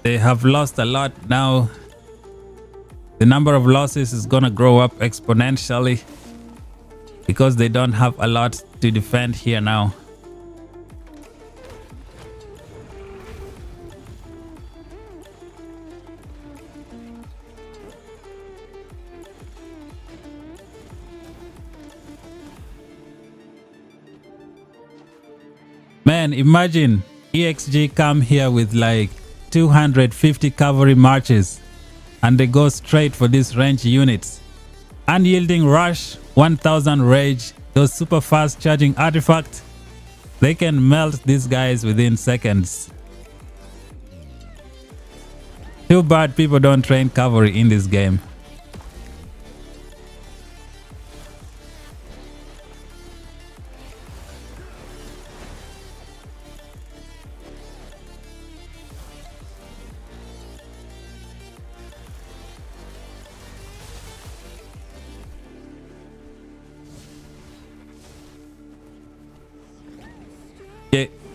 They have lost a lot now. The number of losses is gonna grow up exponentially because they don't have a lot to defend here now. Man, imagine EXG come here with like 250 cavalry marches and they go straight for these range units. Unyielding rush, 1000 rage, those super fast charging artifacts, they can melt these guys within seconds. Too bad people don't train cavalry in this game.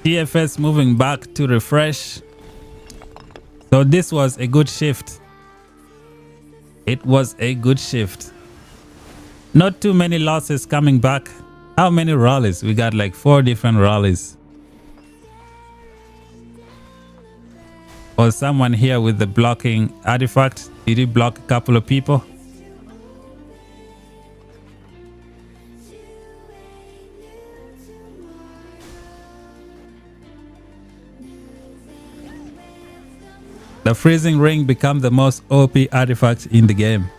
TFS moving back to refresh. So this was a good shift. It was a good shift. Not too many losses coming back. How many rallies? We got like 4 different rallies. Or someone here with the blocking artifact. Did he block a couple of people? The freezing ring became the most OP artifact in the game.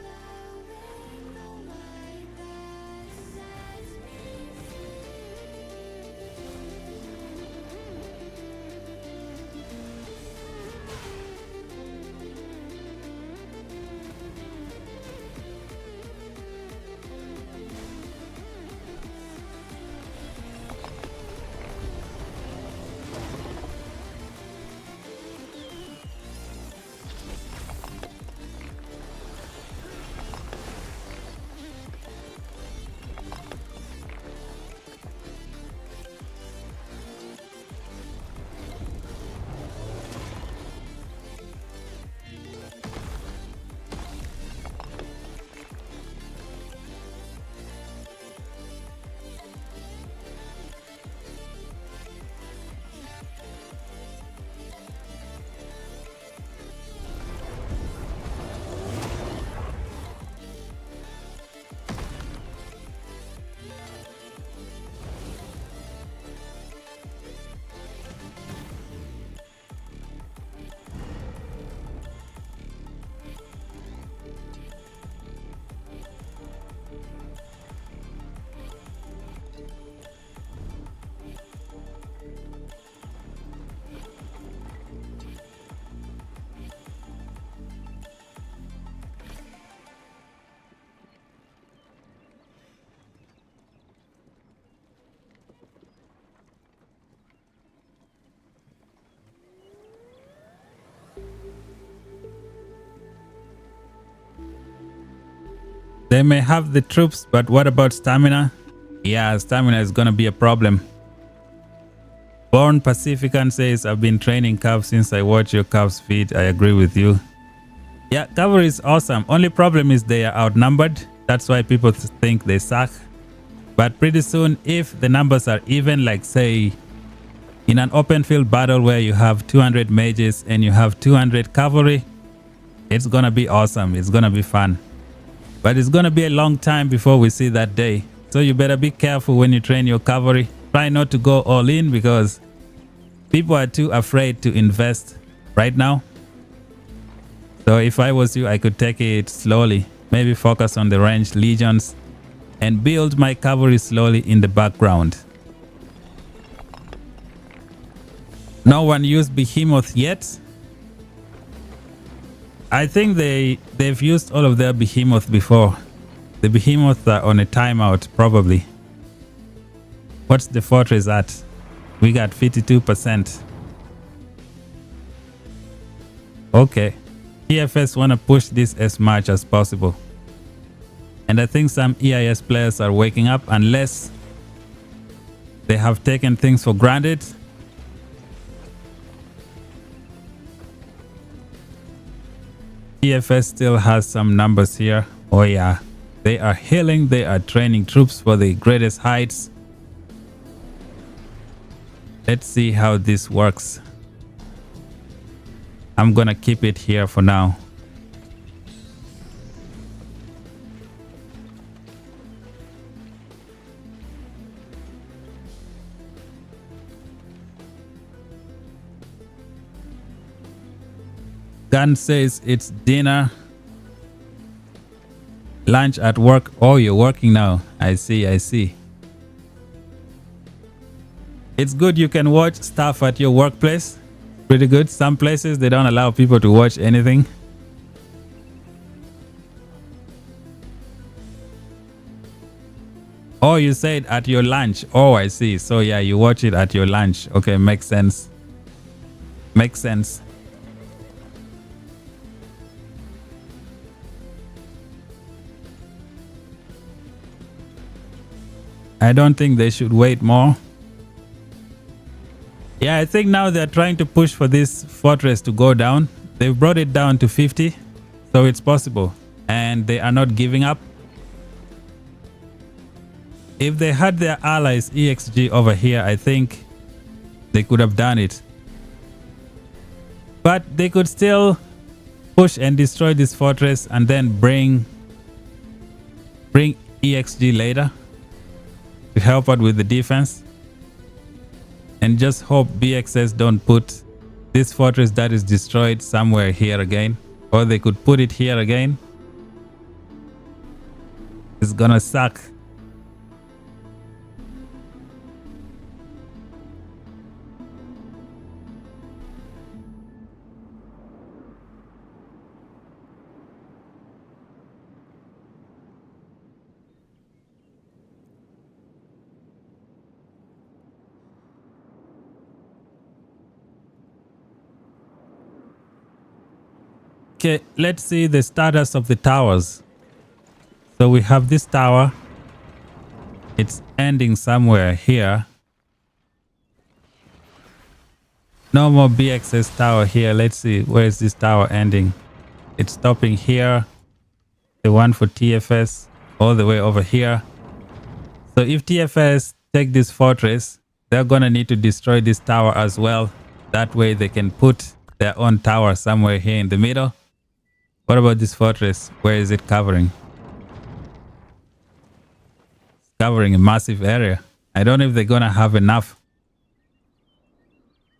They may have the troops, but what about stamina? Yeah, stamina is gonna be a problem. Born Pacifican says, I've been training calves since I watched your calves feed. I agree with you. Yeah, cavalry is awesome. Only problem is they are outnumbered. That's why people think they suck. But pretty soon, if the numbers are even, like say in an open field battle where you have 200 mages and you have 200 cavalry, it's gonna be awesome. It's gonna be fun. But it's gonna be a long time before we see that day. So you better be careful when you train your cavalry. Try not to go all in because people are too afraid to invest right now. So if I was you, I could take it slowly. Maybe focus on the ranged legions and build my cavalry slowly in the background. No one used Behemoth yet. I think they've used all of their Behemoth before. The Behemoths are on a timeout probably. What's the fortress at? We got 52%. Okay. TFS want to push this as much as possible. And I think some EIS players are waking up unless they have taken things for granted. TFS still has some numbers here. Oh yeah. They are healing. They are training troops for the greatest heights. Let's see how this works. I'm gonna keep it here for now. Gun says it's dinner. Lunch at work. Oh, you're working now. I see, I see. It's good you can watch stuff at your workplace. Pretty good. Some places they don't allow people to watch anything. Oh, you said at your lunch. Oh, I see. So yeah, you watch it at your lunch. Okay, makes sense. Makes sense. I don't think they should wait more. Yeah, I think now they're trying to push for this fortress to go down. They've brought it down to 50, so it's possible. And they are not giving up. If they had their allies EXG over here, I think they could have done it. But they could still push and destroy this fortress and then bring EXG later to help out with the defense. And just hope BXS don't put this fortress that is destroyed somewhere here again. Or they could put it here again. It's gonna suck. Okay, let's see the status of the towers. So we have this tower. It's ending somewhere here. No more BXS tower here. Let's see, where is this tower ending? It's stopping here. The one for TFS all the way over here. So if TFS take this fortress, they're gonna need to destroy this tower as well. That way they can put their own tower somewhere here in the middle. What about this fortress? Where is it covering? It's covering a massive area. I don't know if they're gonna have enough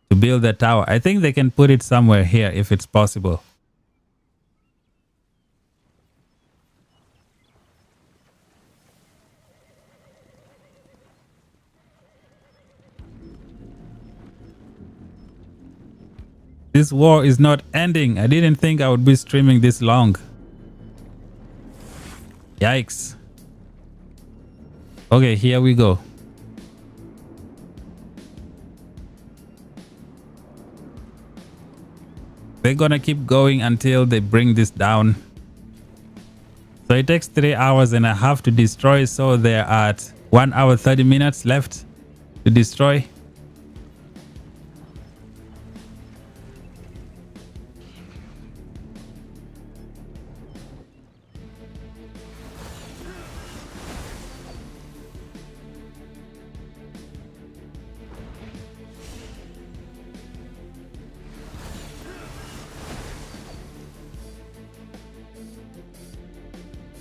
to build that tower. I think they can put it somewhere here if it's possible. This war is not ending. I didn't think I would be streaming this long. Yikes. Okay, here we go. They're gonna keep going until they bring this down. So it takes 3 hours and a half to destroy. So they're at 1 hour 30 minutes left to destroy.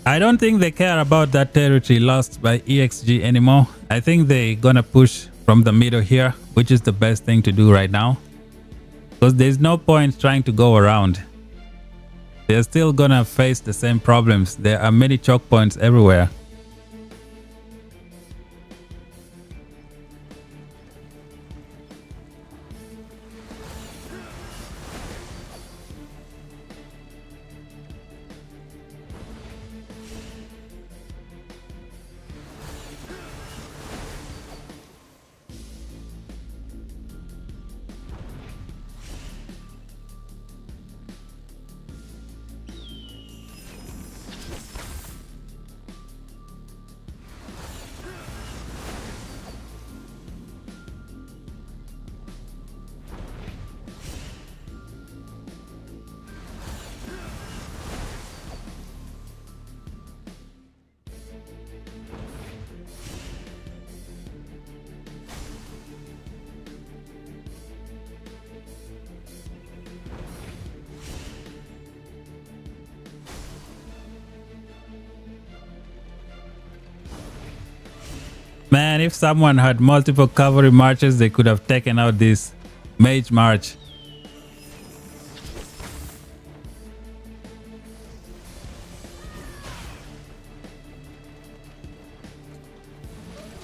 I don't think they care about that territory lost by EXG anymore. I think they're gonna push from the middle here, which is the best thing to do right now. Because there's no point trying to go around. They're still gonna face the same problems. There are many choke points everywhere. Man, if someone had multiple cavalry marches, they could have taken out this mage march.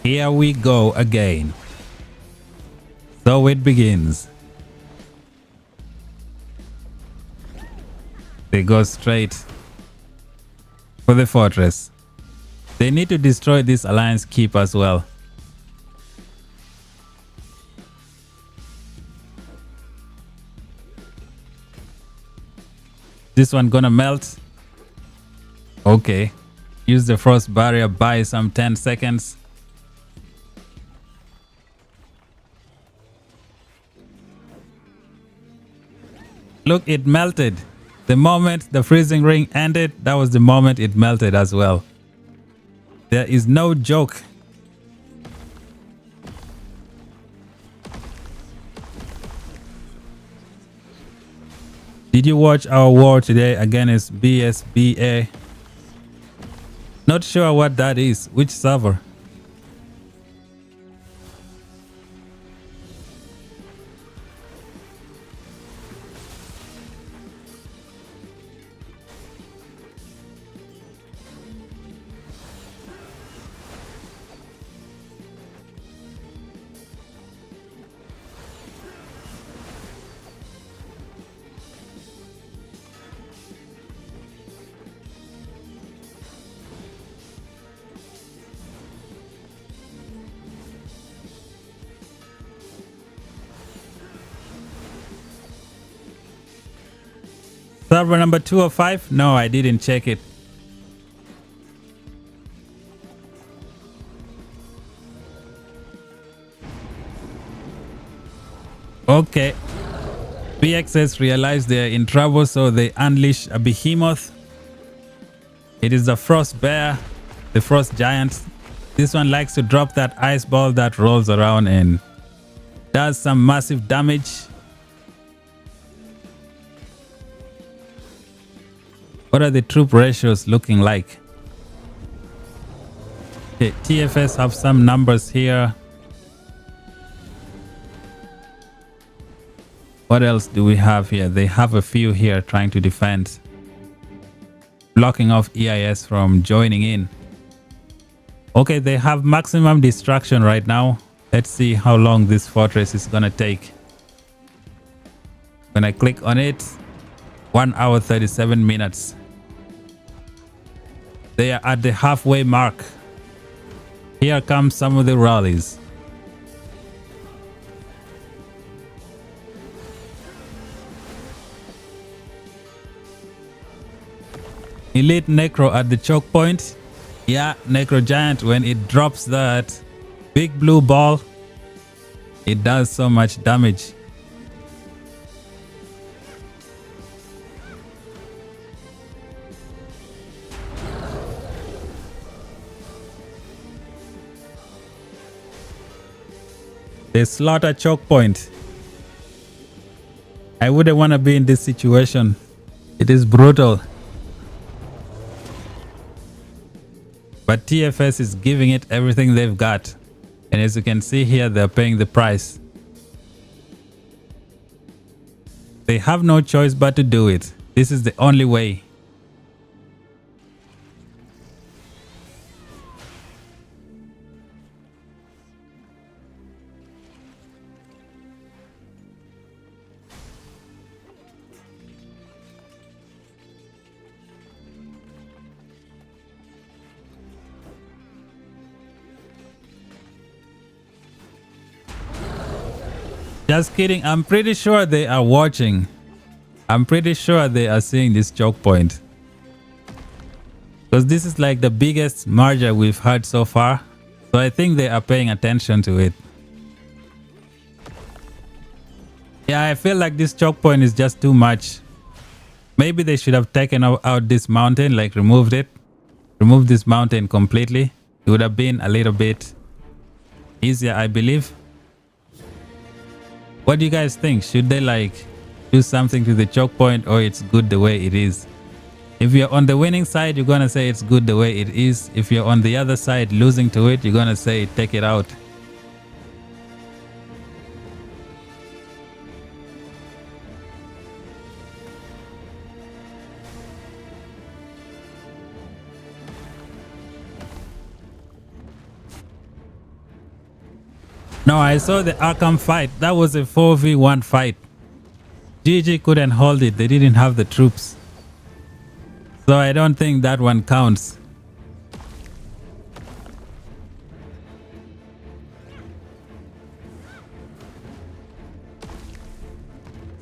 Here we go again. So it begins. They go straight for the fortress. They need to destroy this alliance keep as well. This one gonna melt. Okay. Use the frost barrier, buy some 10 seconds. Look, it melted. The moment the freezing ring ended, that was the moment it melted as well. There is no joke Did you watch our war today against BSBA? Not sure what that is. Which server? Server number 205? No, I didn't check it. Okay. BXS realized they're in trouble, so they unleash a behemoth. It is the frost bear, the frost giant. This one likes to drop that ice ball that rolls around and does some massive damage. What are the troop ratios looking like? Okay, TFS have some numbers here. What else do we have here? They have a few here trying to defend. Blocking off EIS from joining in. Okay, they have maximum destruction right now. Let's see how long this fortress is gonna take. When I click on it, 1 hour 37 minutes. They are at the halfway mark. Here comes some of the rallies. Elite Necro at the choke point. Yeah, Necro Giant, when it drops that big blue ball, it does so much damage. They slaughter choke point. I wouldn't want to be in this situation. It is brutal. But TFS is giving it everything they've got. And as you can see here, they're paying the price. They have no choice but to do it. This is the only way. Just kidding. I'm pretty sure they are watching. I'm pretty sure they are seeing this choke point. Because this is like the biggest merger we've had so far. So I think they are paying attention to it. Yeah, I feel like this choke point is just too much. Maybe they should have taken out this mountain, like removed it. Removed this mountain completely. It would have been a little bit easier, I believe. What do you guys think? Should they like do something to the choke point, or it's good the way it is? If you're on the winning side, you're gonna say it's good the way it is. If you're on the other side losing to it, you're gonna say take it out. No, I saw the Arkham fight. That was a 4v1 fight. GG couldn't hold it. They didn't have the troops. So I don't think that one counts.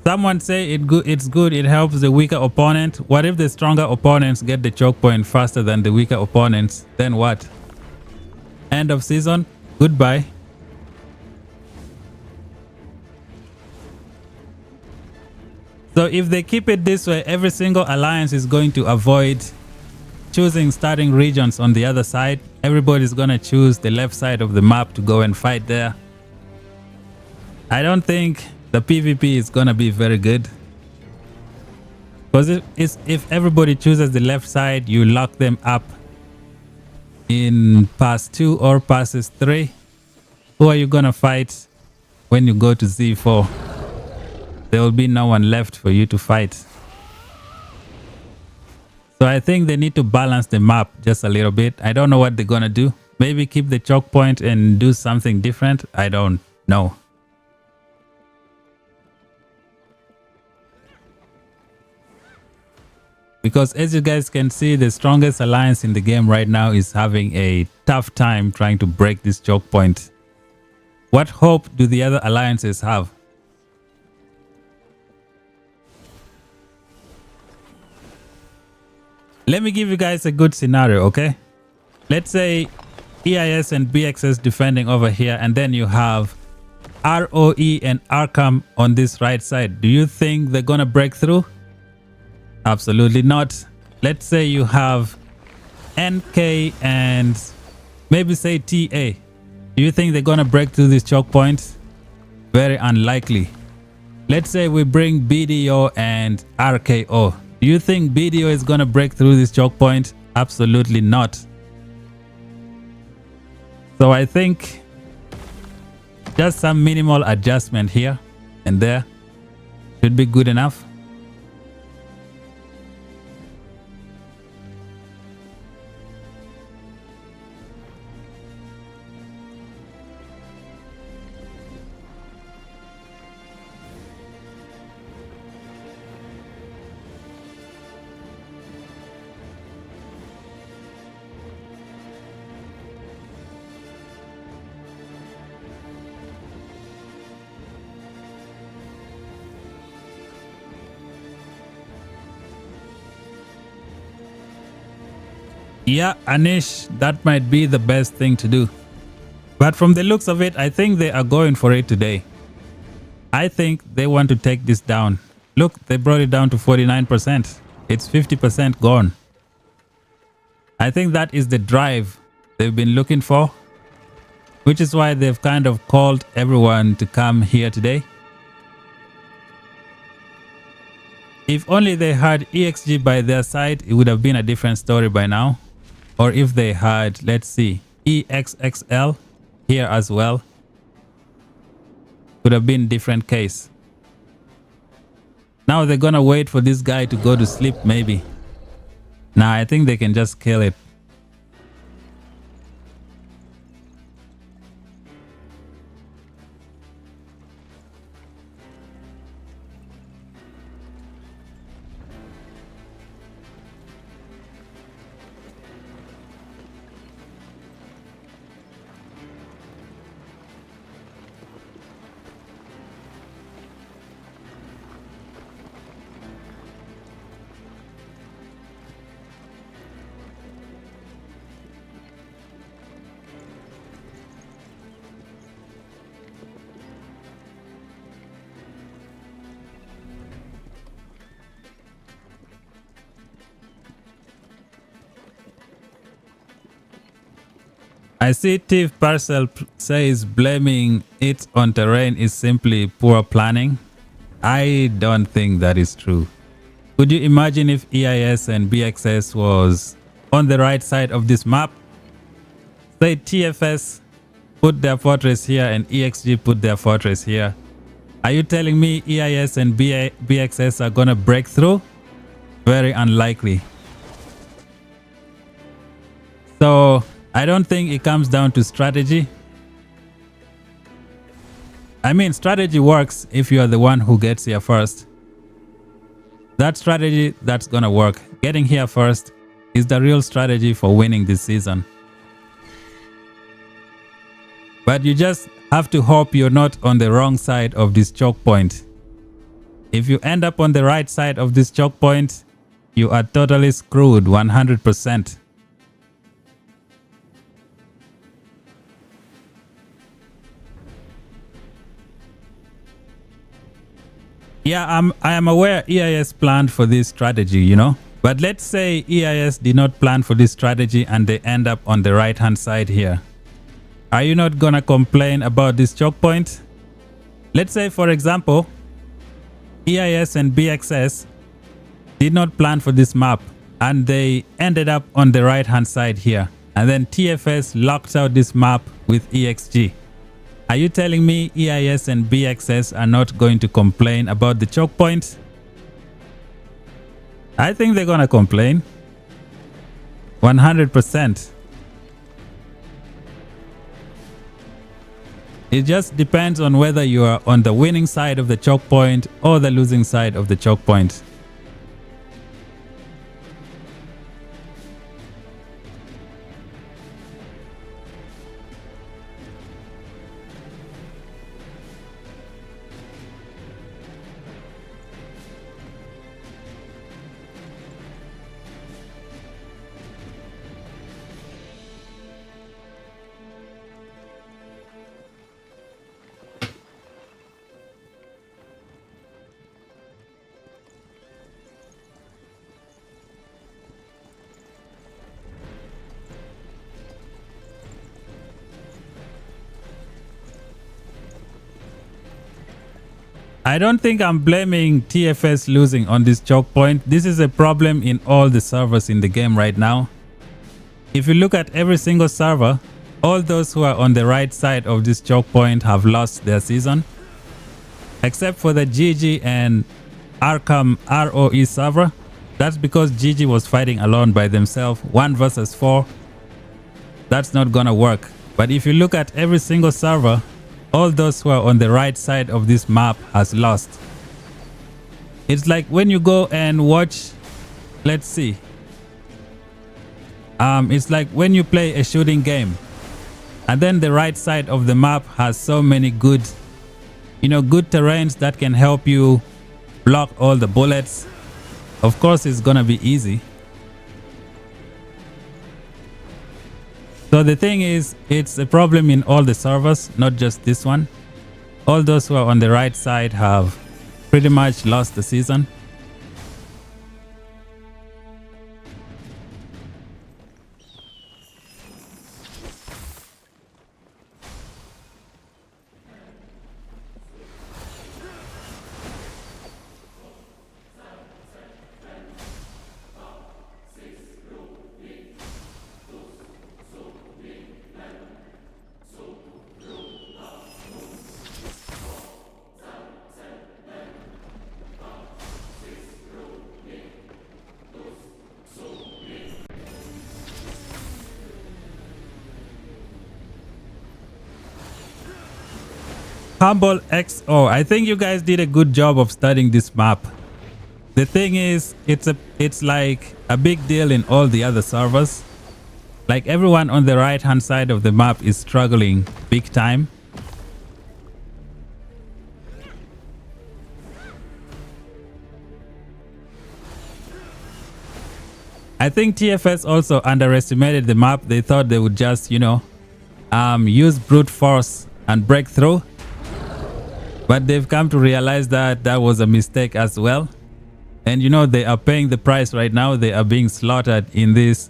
Someone say it's good. It helps the weaker opponent. What if the stronger opponents get the choke point faster than the weaker opponents? Then what? End of season? Goodbye. So if they keep it this way, every single alliance is going to avoid choosing starting regions on the other side. Everybody's going to choose the left side of the map to go and fight there. I don't think the PvP is going to be very good. Because if everybody chooses the left side, you lock them up in pass 2 or passes 3. Who are you gonna fight when you go to Z4? There will be no one left for you to fight. So I think they need to balance the map just a little bit. I don't know what they're gonna do. Maybe keep the choke point and do something different. I don't know. Because as you guys can see, the strongest alliance in the game right now is having a tough time trying to break this choke point. What hope do the other alliances have? Let me give you guys a good scenario, okay? Let's say EIS and BXS defending over here, and then you have ROE and Arkham on this right side. Do you think they're gonna break through? Absolutely not. Let's say you have NK and maybe say TA. Do you think they're gonna break through this choke point? Very unlikely. Let's say we bring BDO and RKO. Do you think BDO is gonna break through this choke point? Absolutely not. So I think just some minimal adjustment here and there should be good enough. Yeah, Anish, that might be the best thing to do. But from the looks of it, I think they are going for it today. I think they want to take this down. Look, they brought it down to 49%. It's 50% gone. I think that is the drive they've been looking for, which is why they've kind of called everyone to come here today. If only they had EXG by their side, it would have been a different story by now. Or if they had, let's see, EXXL here as well, could have been different case. Now they're gonna wait for this guy to go to sleep maybe. Nah, I think they can just kill it. I see Thief Parcel says blaming it on terrain is simply poor planning. I don't think that is true. Could you imagine if EIS and BXS was on the right side of this map? Say TFS put their fortress here and EXG put their fortress here. Are you telling me EIS and BXS are gonna break through? Very unlikely. So I don't think it comes down to strategy. I mean, strategy works if you are the one who gets here first. That strategy, that's gonna work. Getting here first is the real strategy for winning this season. But you just have to hope you're not on the wrong side of this choke point. If you end up on the right side of this choke point, you are totally screwed 100%. Yeah, I am aware EIS planned for this strategy, you know. But let's say EIS did not plan for this strategy and they end up on the right hand side here. Are you not gonna complain about this choke point? Let's say, for example, EIS and BXS did not plan for this map, and they ended up on the right hand side here. And then TFS locked out this map with EXG. Are you telling me EIS and BXS are not going to complain about the choke point? I think they're gonna complain. 100%. It just depends on whether you are on the winning side of the choke point or the losing side of the choke point. I don't think I'm blaming TFS losing on this choke point. This is a problem in all the servers in the game right now. If you look at every single server, all those who are on the right side of this choke point have lost their season. Except for the GG and Arkham ROE server. That's because GG was fighting alone by themselves, 1 versus 4. That's not gonna work. But if you look at every single server, all those who are on the right side of this map has lost. It's like when you go and watch, let's see. It's like when you play a shooting game and then the right side of the map has so many good, good terrains that can help you block all the bullets. Of course, it's gonna be easy. So the thing is, it's a problem in all the servers, not just this one. All those who are on the right side have pretty much lost the season. Humble XO, I think you guys did a good job of studying this map. The thing is, it's like a big deal in all the other servers. Like everyone on the right hand side of the map is struggling big time. I think TFS also underestimated the map. They thought they would just, use brute force and break through. But they've come to realize that that was a mistake as well. And they are paying the price right now. They are being slaughtered in these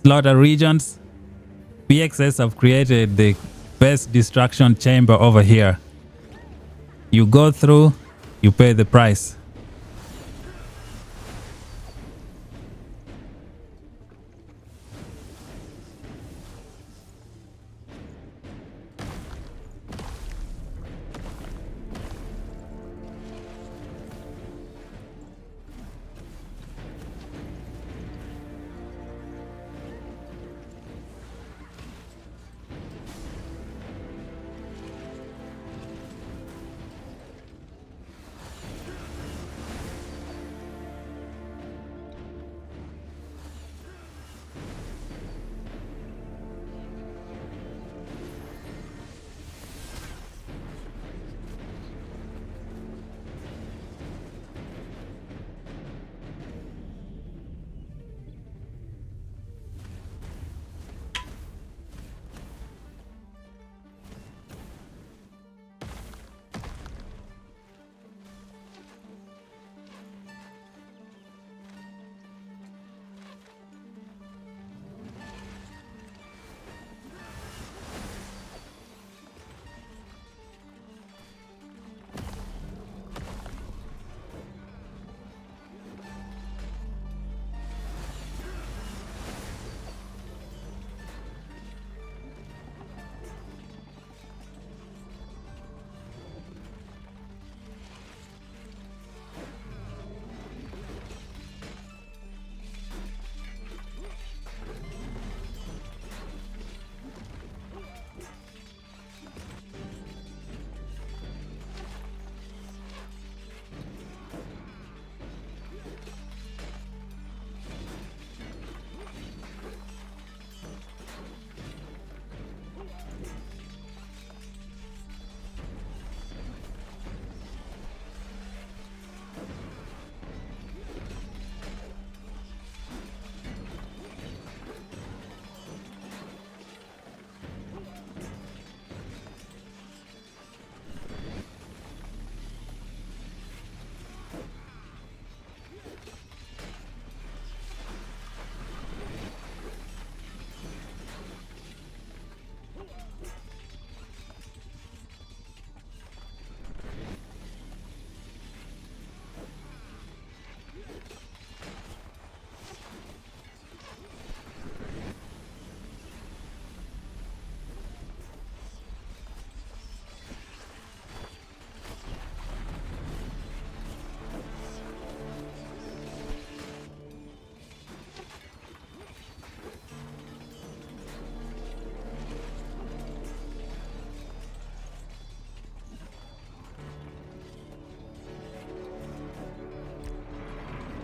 slaughter regions. BXS have created the best destruction chamber over here. You go through, you pay the price.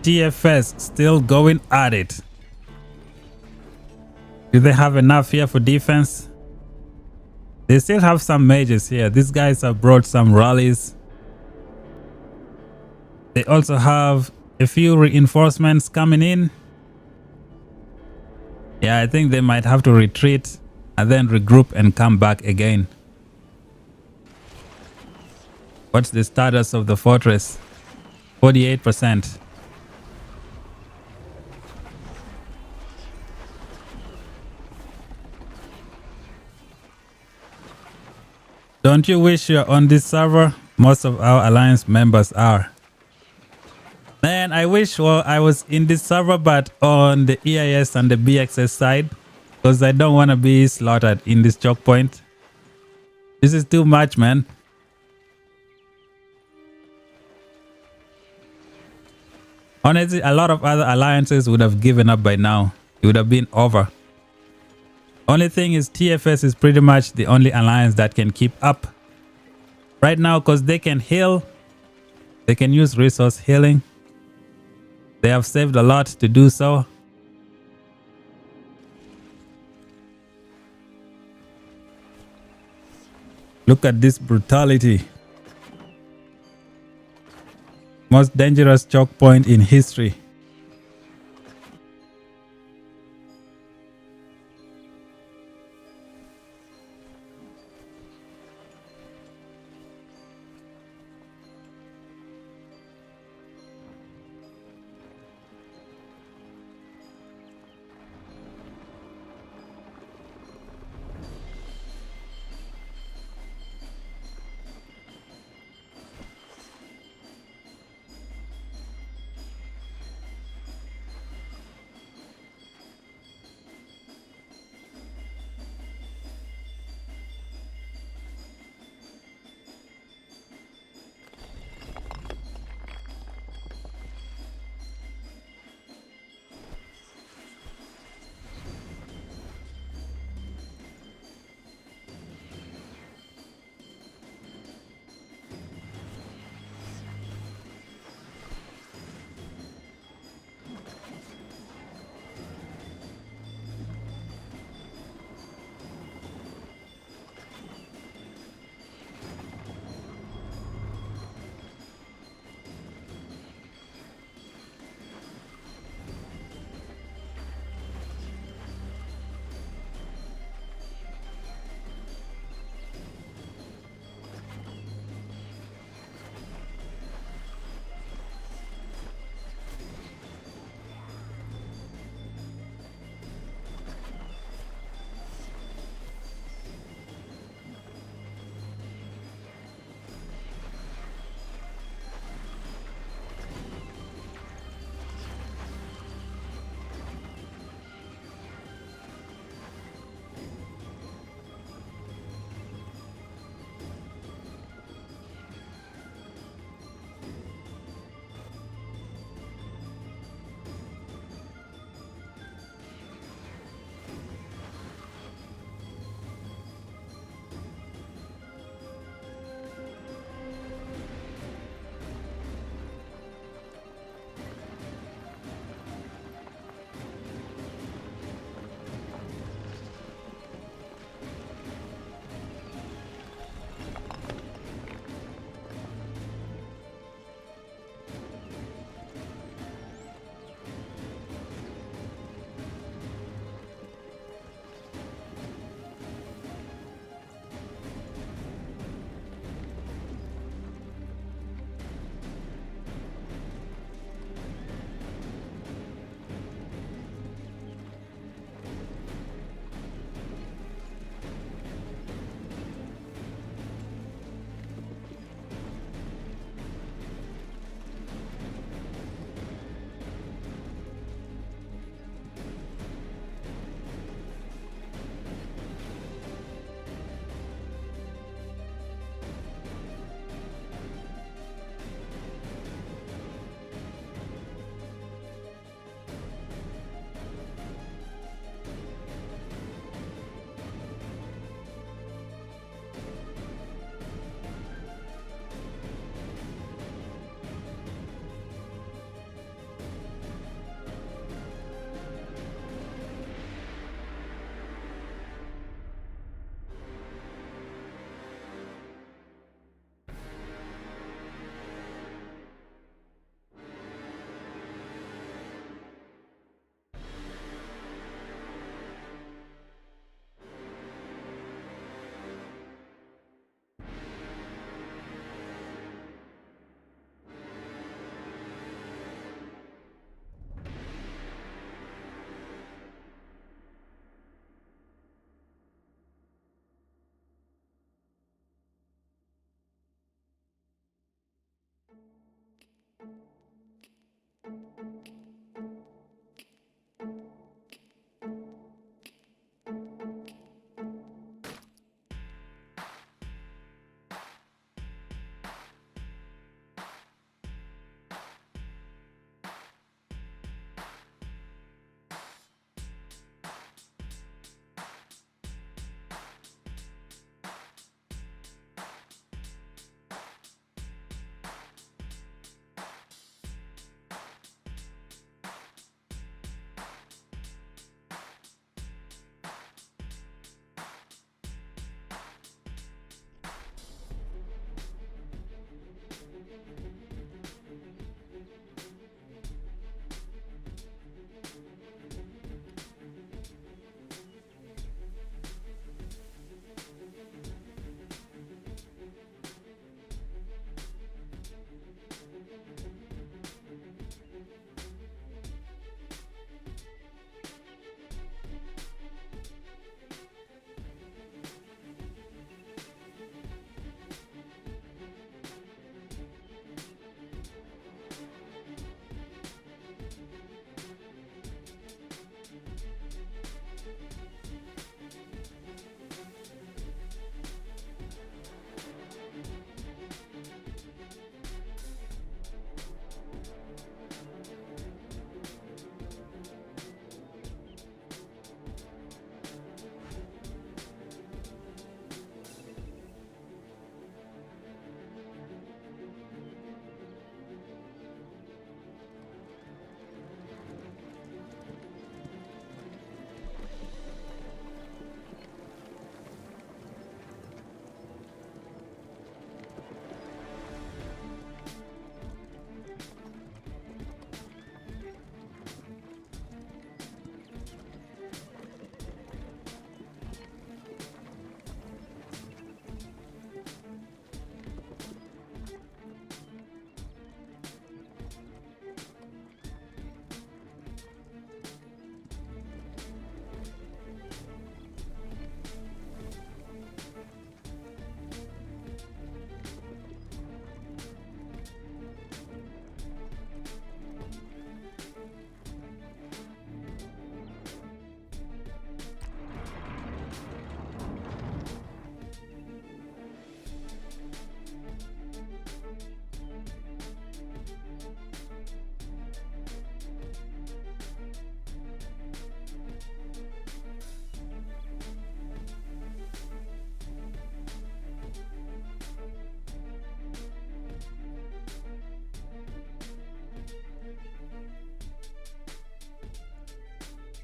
TFS still going at it. Do they have enough here for defense? They still have some mages here. These guys have brought some rallies. They also have a few reinforcements coming in. Yeah, I think they might have to retreat and then regroup and come back again. What's the status of the fortress? 48%. Don't you wish you're on this server? Most of our alliance members are. Man, I wish I was in this server but on the EIS and the BXS side, because I don't want to be slaughtered in this choke point. This is too much, man. Honestly, a lot of other alliances would have given up by now. It would have been over. Only thing is TFS is pretty much the only alliance that can keep up right now, because they can heal. They can use resource healing. They have saved a lot to do so. Look at this brutality. Most dangerous choke point in history.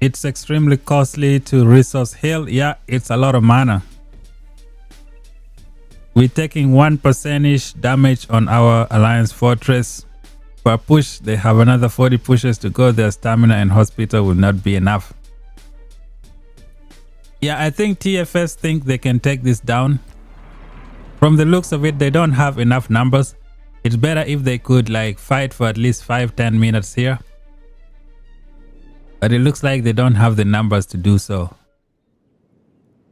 It's extremely costly to resource heal. Yeah, it's a lot of mana. We're taking 1% damage on our Alliance Fortress. Per push, they have another 40 pushes to go. Their stamina and hospital will not be enough. Yeah, I think TFS think they can take this down. From the looks of it, they don't have enough numbers. It's better if they could like fight for at least 5-10 minutes here. But it looks like they don't have the numbers to do so.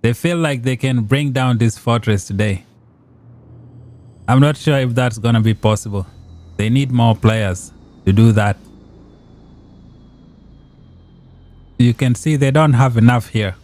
They feel like they can bring down this fortress today. I'm not sure if that's gonna be possible. They need more players to do that. You can see they don't have enough here.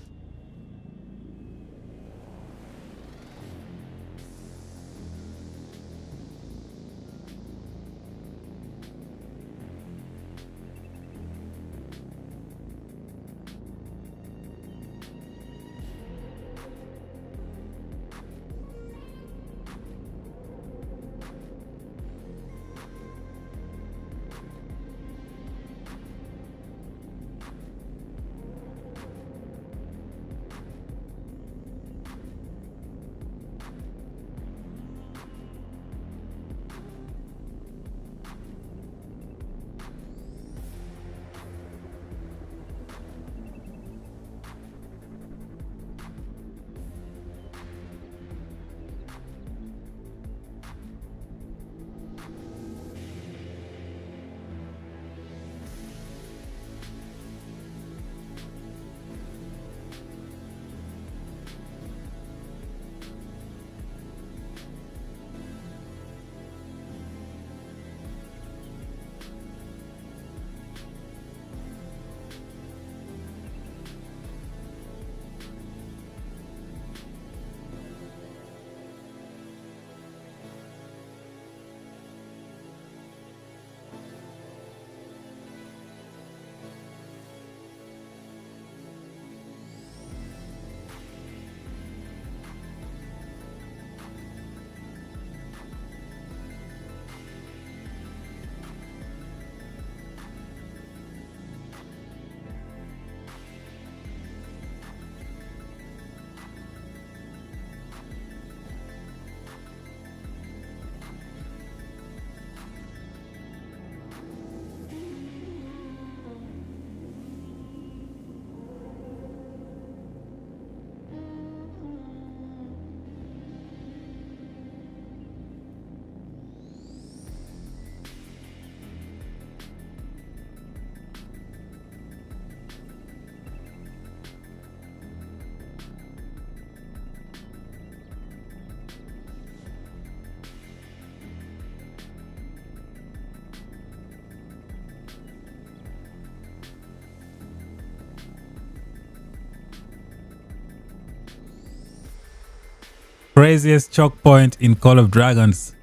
Craziest choke point in Call of Dragons.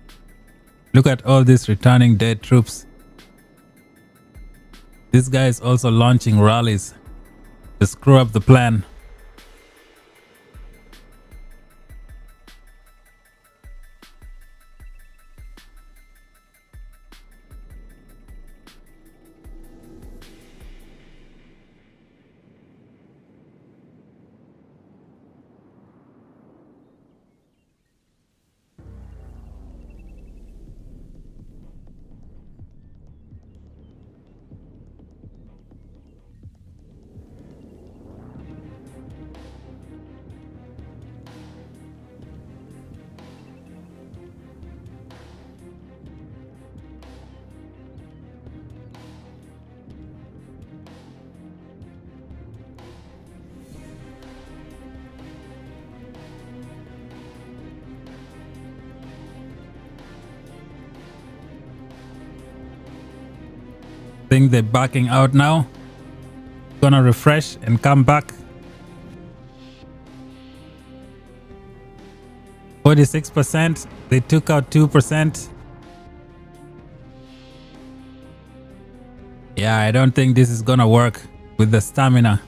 Look at all these returning dead troops. This guy is also launching rallies to screw up the plan. Think they're backing out now. Gonna refresh and come back. 46%. They took out 2%. Yeah, I don't think this is gonna work with the stamina.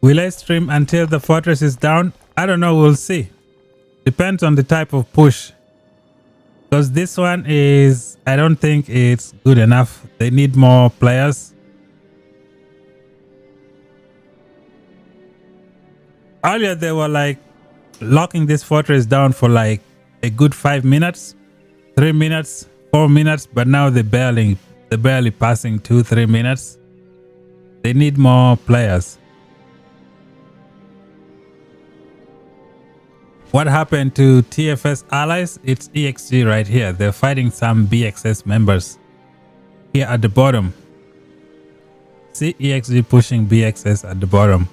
Will I stream until the fortress is down? I don't know. We'll see. Depends on the type of push. Because this one is, I don't think it's good enough. They need more players. Earlier they were like locking this fortress down for like a good 5 minutes, 3 minutes, 4 minutes, but now they're barely passing 2-3 minutes. They need more players. What happened to TFS allies? It's EXG right here. They're fighting some BXS members here at the bottom. See EXG pushing BXS at the bottom.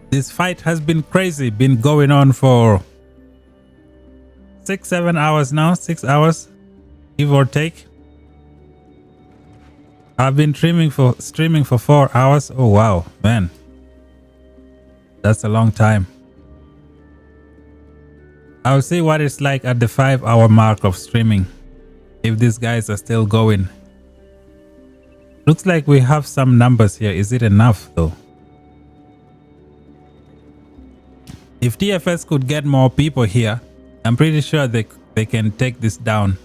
This fight has been crazy, been going on for 6-7 hours now, 6 hours, give or take. I've been streaming for 4 hours. Oh wow, man. That's a long time. I'll see what it's like at the 5-hour mark of streaming, if these guys are still going. Looks like we have some numbers here. Is it enough though? If TFS could get more people here, I'm pretty sure they can take this down.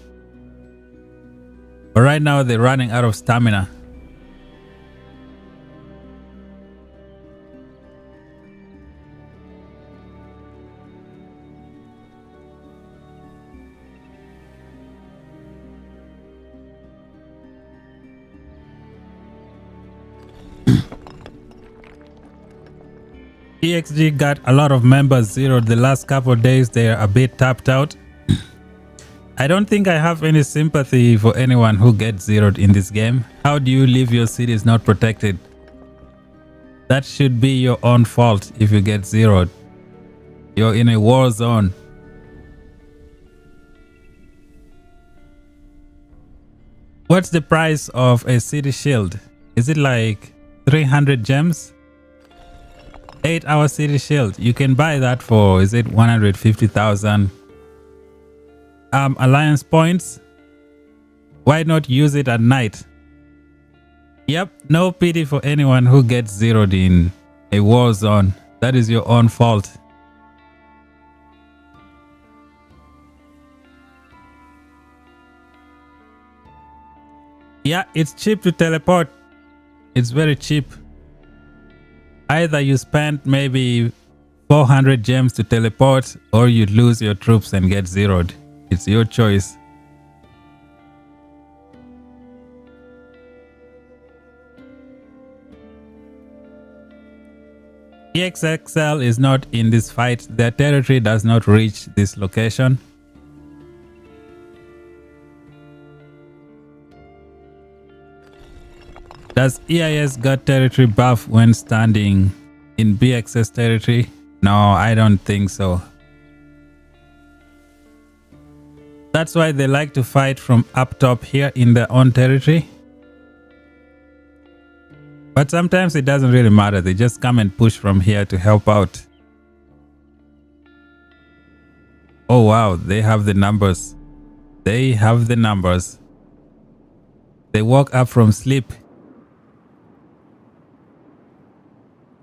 But right now they're running out of stamina. EXG got a lot of members zeroed the last couple of days. They are a bit tapped out. I don't think I have any sympathy for anyone who gets zeroed in this game. How do you leave your cities not protected? That should be your own fault if you get zeroed. You're in a war zone. What's the price of a city shield? Is it like 300 gems? 8-hour city shield. You can buy that for, is it 150,000 alliance points? Why not use it at night? Yep, no pity for anyone who gets zeroed in a war zone. That is your own fault. Yeah, it's cheap to teleport. It's very cheap. Either you spend maybe 400 gems to teleport, or you lose your troops and get zeroed. It's your choice. exxl is not in this fight. Their territory does not reach this location. Does EIS got territory buff when standing in BXS territory? No, I don't think so. That's why they like to fight from up top here in their own territory. But sometimes it doesn't really matter. They just come and push from here to help out. Oh wow, they have the numbers. They have the numbers. They woke up from sleep.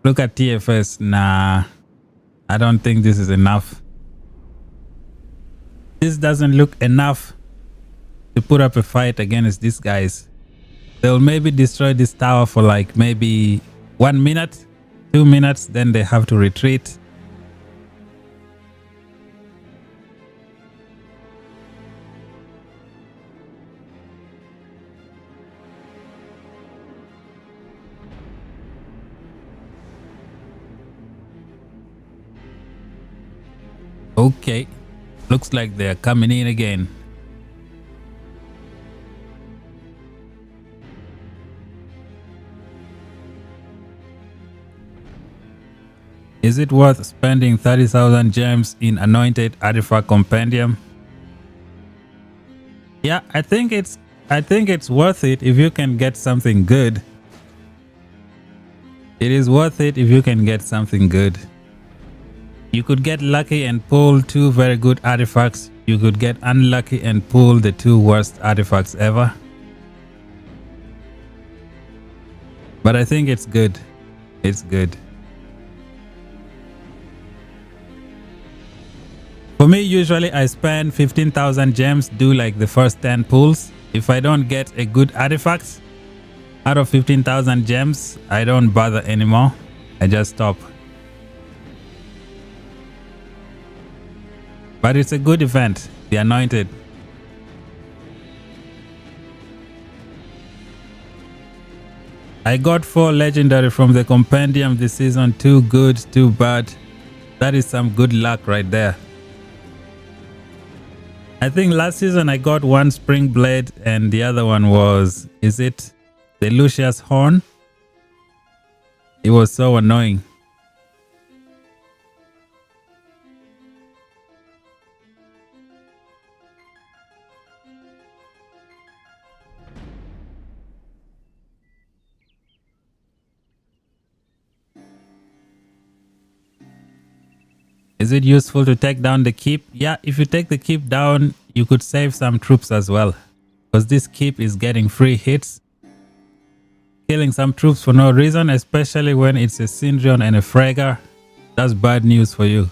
Look at TFS. Nah, I don't think this is enough. This doesn't look enough to put up a fight against these guys. They'll maybe destroy this tower for like maybe 1 minute, 2 minutes, then they have to retreat. Okay, looks like they're coming in again. Is it worth spending 30,000 gems in Anointed Artifact Compendium? Yeah, I think it's I think it's worth it if you can get something good. It is worth it if you can get something good. You could get lucky and pull 2 very good artifacts. You could get unlucky and pull the 2 worst artifacts ever. But I think it's good. It's good. For me, usually I spend 15,000 gems, do like the first 10 pulls. If I don't get a good artifact out of 15,000 gems, I don't bother anymore. I just stop. But it's a good event, the Anointed. I got 4 legendary from the compendium this season. 2 good, 2 bad. That is some good luck right there. I think last season I got 1 spring blade and the other one was, is it the Lucius horn? It was so annoying. Is it useful to take down the keep? Yeah, if you take the keep down, you could save some troops as well. Because this keep is getting free hits. Killing some troops for no reason, especially when it's a Syndrion and a Fragger. That's bad news for you.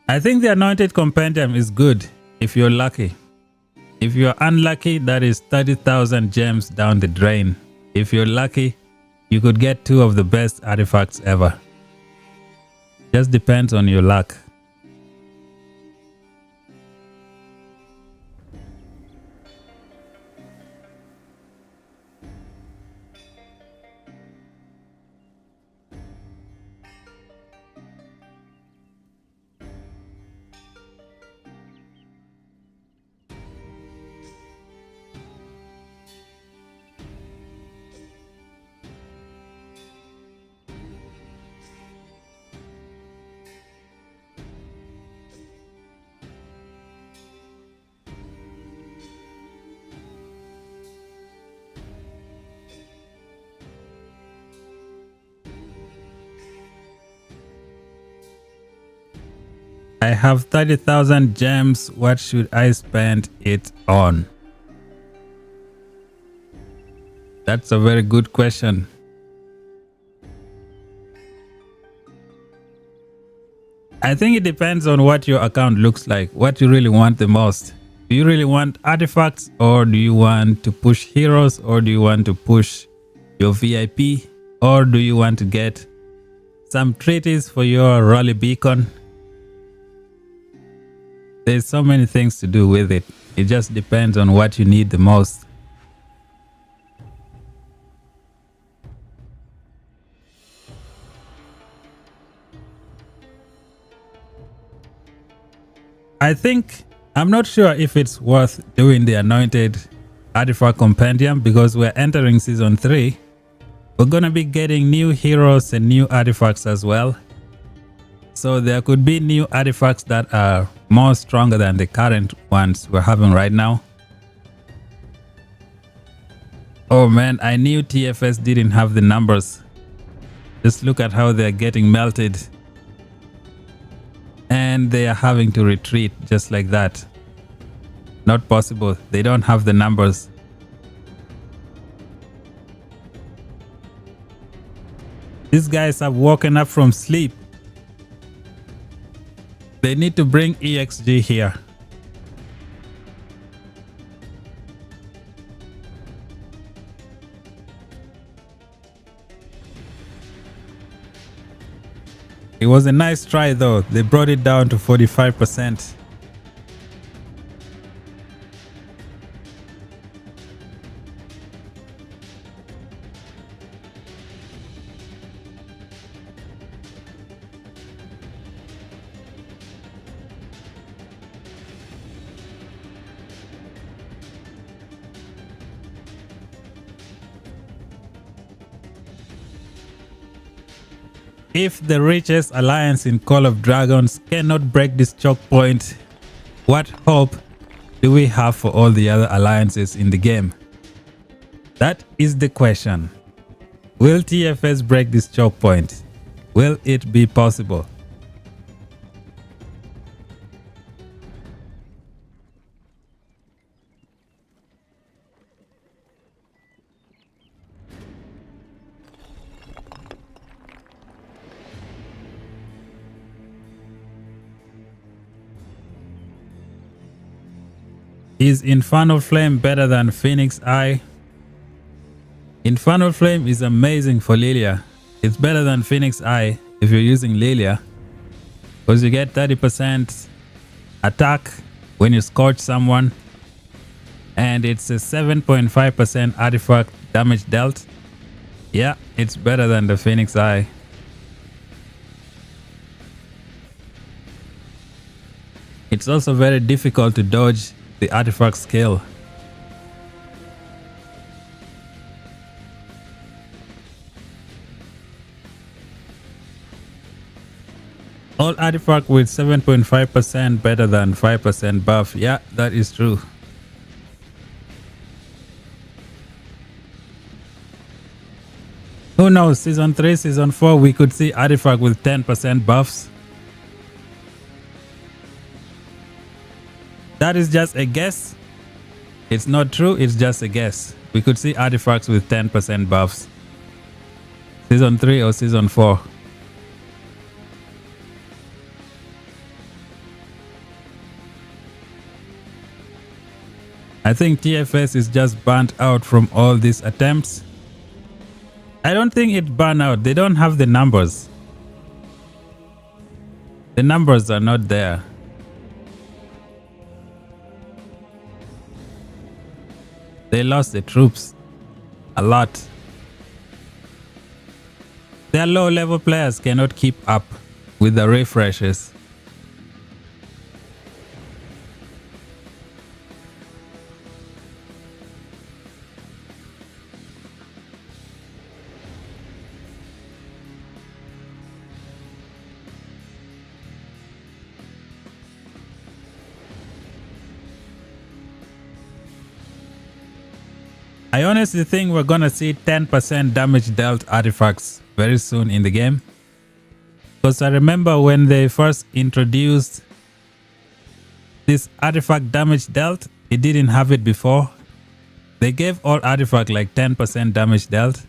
I think the Anointed Compendium is good if you're lucky. If you're unlucky, that is 30,000 gems down the drain. If you're lucky, you could get 2 of the best artifacts ever. Just depends on your luck. I have 30,000 gems. What should I spend it on? That's a very good question. I think it depends on what your account looks like, what you really want the most. Do you really want artifacts, or do you want to push heroes, or do you want to push your VIP, or do you want to get some treaties for your rally beacon? There's so many things to do with it. It just depends on what you need the most. I think, I'm not sure if it's worth doing the Anointed Artifact Compendium because we're entering Season 3. We're going to be getting new heroes and new artifacts as well. So there could be new artifacts that are more stronger than the current ones we're having right now. Oh man, I knew TFS didn't have the numbers. Just look at how they're getting melted. And they are having to retreat just like that. Not possible. They don't have the numbers. These guys have woken up from sleep. They need to bring EXG here. It was a nice try though. They brought it down to 45%. If the richest alliance in Call of Dragons cannot break this choke point, what hope do we have for all the other alliances in the game? That is the question. Will TFS break this choke point? Will it be possible? Is Infernal Flame better than Phoenix Eye? Infernal Flame is amazing for Lilia. It's better than Phoenix Eye if you're using Lilia, because you get 30% attack when you scorch someone, and it's a 7.5% artifact damage dealt. Yeah, it's better than the Phoenix Eye. It's also very difficult to dodge the artifact skill. All artifact with 7.5% better than 5% buff. Yeah, that is true. Who knows, season 3, season 4, we could see artifact with 10% buffs. That is just a guess. It's not true, it's just a guess. We could see artifacts with 10% buffs. Season 3 or season 4. I think TFS is just burnt out from all these attempts. I don't think it burned out. They don't have the numbers. The numbers are not there. They lost the troops a lot. Their low level players cannot keep up with the refreshes. I honestly think we're gonna see 10% damage dealt artifacts very soon in the game. Because I remember when they first introduced this artifact damage dealt, it didn't have it before. They gave all artifact like 10% damage dealt,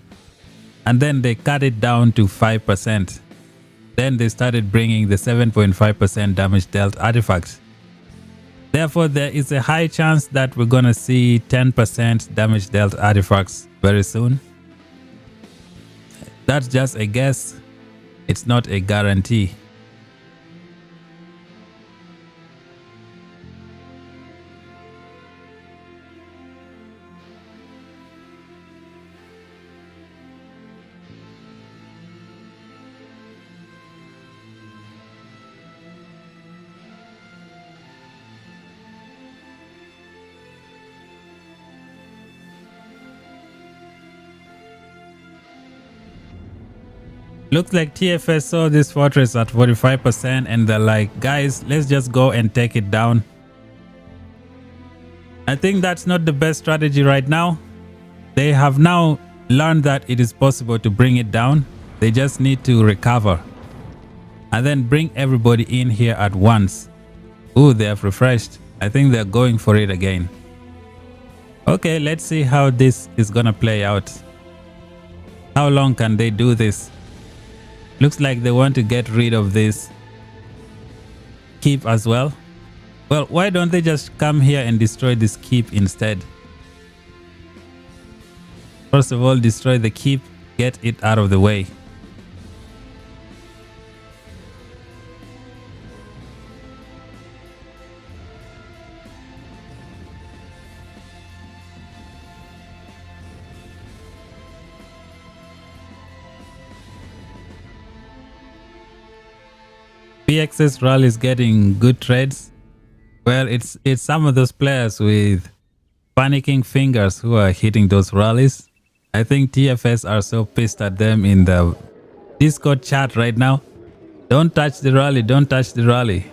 and then they cut it down to 5%. Then they started bringing the 7.5% damage dealt artifact. Therefore, there is a high chance that we're gonna see 10% damage dealt artifacts very soon. That's just a guess. It's not a guarantee. Looks like TFS saw this fortress at 45% and they're like, guys, let's just go and take it down. I think that's not the best strategy right now. They have now learned that it is possible to bring it down. They just need to recover and then bring everybody in here at once. Ooh, they have refreshed. I think they're going for it again. Okay, let's see how this is gonna play out. How long can they do this? Looks like they want to get rid of this keep as well. Well, why don't they just come here and destroy this keep instead? First of all, destroy the keep, get it out of the way. BXS rally is getting good trades. Well, it's some of those players with panicking fingers who are hitting those rallies. I think TFS are so pissed at them in the Discord chat right now. Don't touch the rally. Don't touch the rally.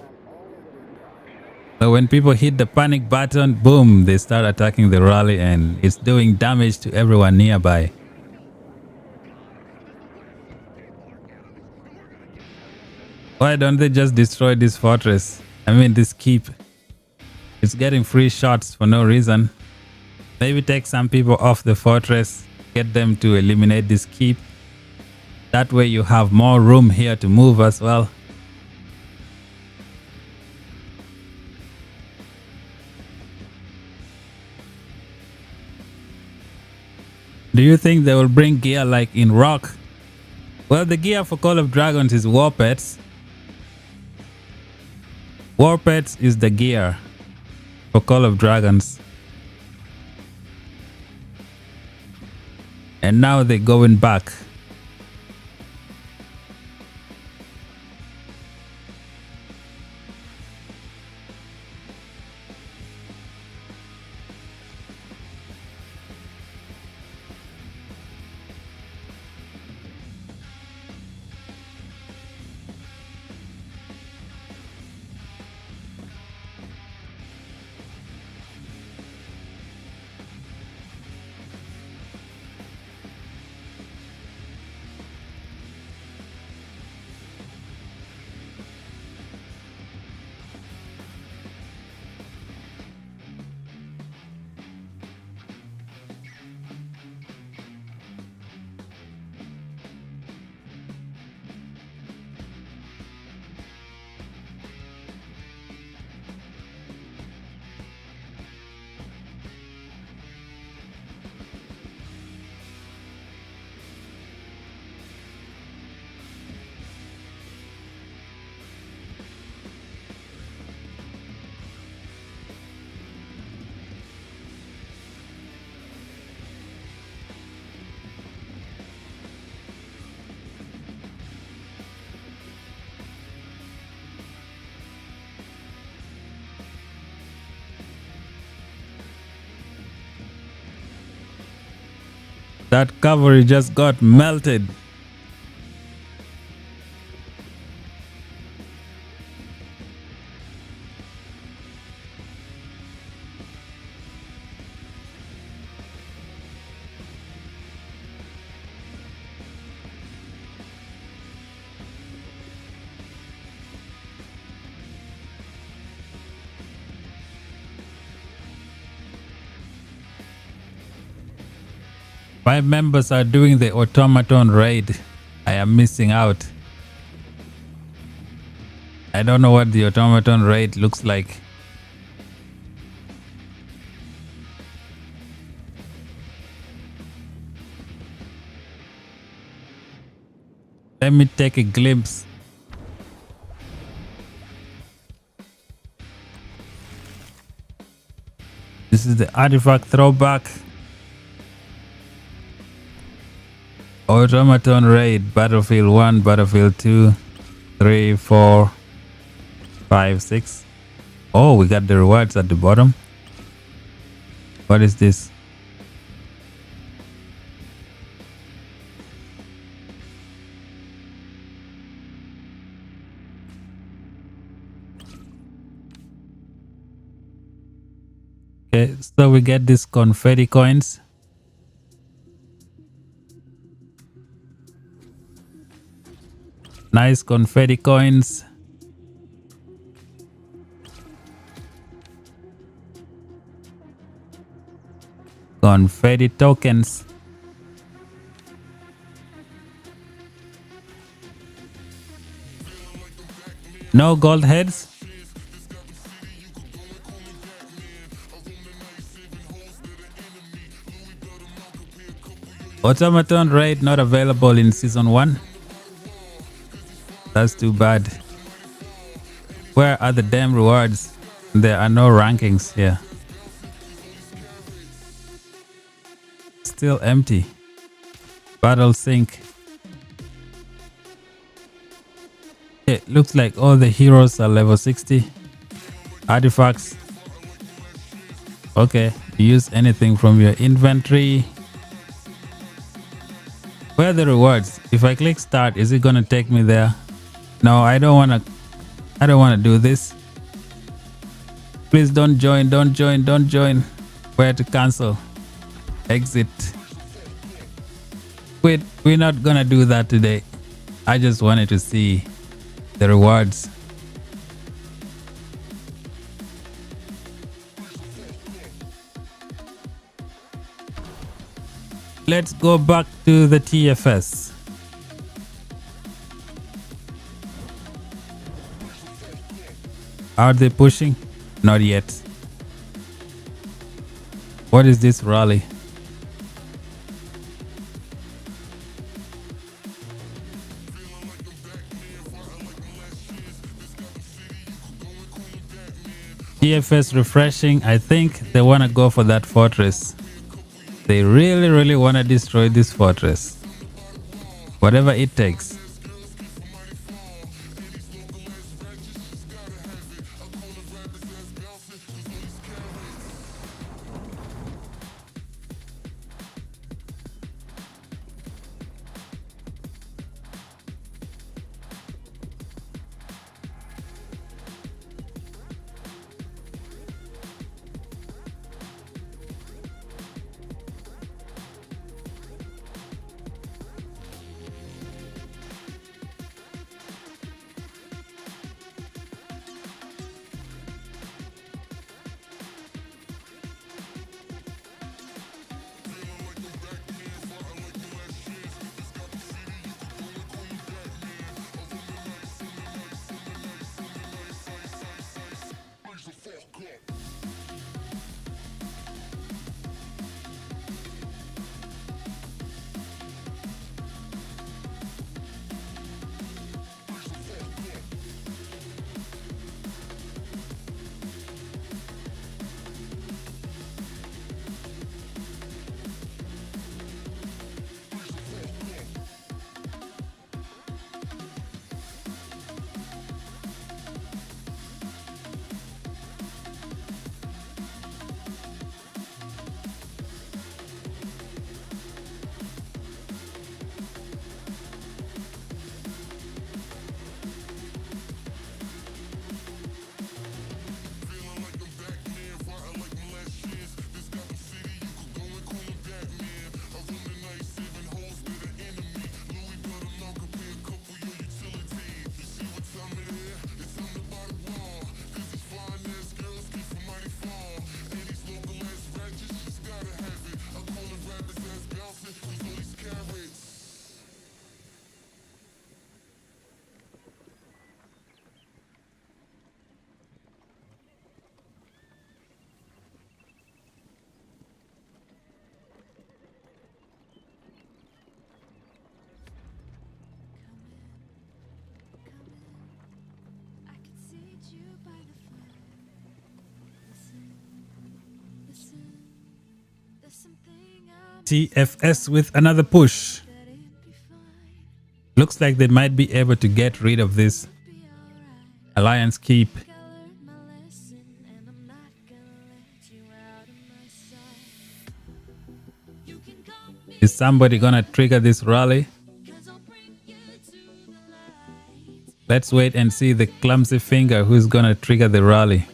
So when people hit the panic button, boom, they start attacking the rally and it's doing damage to everyone nearby. Why don't they just destroy this fortress? I mean, this keep. It's getting free shots for no reason. Maybe take some people off the fortress, get them to eliminate this keep. That way you have more room here to move as well. Do you think they will bring gear like in Rock? Well, the gear for Call of Dragons is War Pets. War Pets is the gear for Call of Dragons. And now they're going back. That cavalry just got melted. Five members are doing the automaton raid. I am missing out. I don't know what the automaton raid looks like. Let me take a glimpse. This is the artifact throwback. Automaton raid, Battlefield 1, Battlefield 2, 3, 4, 5, 6. Oh, we got the rewards at the bottom. What is this? Okay, so we get these confetti coins. Nice confetti coins. Confetti tokens. No gold heads. Automaton raid not available in season 1. That's too bad. Where are the damn rewards? There are no rankings here. Still empty. Battle sync. It looks like all the heroes are level 60. Artifacts. Okay, use anything from your inventory. Where are the rewards? If I click start, is it gonna take me there? No, I don't wanna do this. Please don't join. Where to cancel? Exit. Wait, we're not gonna do that today. I just wanted to see the rewards. Let's go back to the TFS. Are they pushing? Not yet. What is this rally? TFS refreshing. I think they want to go for that fortress. They really want to destroy this fortress. Whatever it takes. TFS with another push. Looks like they might be able to get rid of this Alliance keep. Is somebody gonna trigger this rally? Let's wait and see the clumsy finger who's gonna trigger the rally.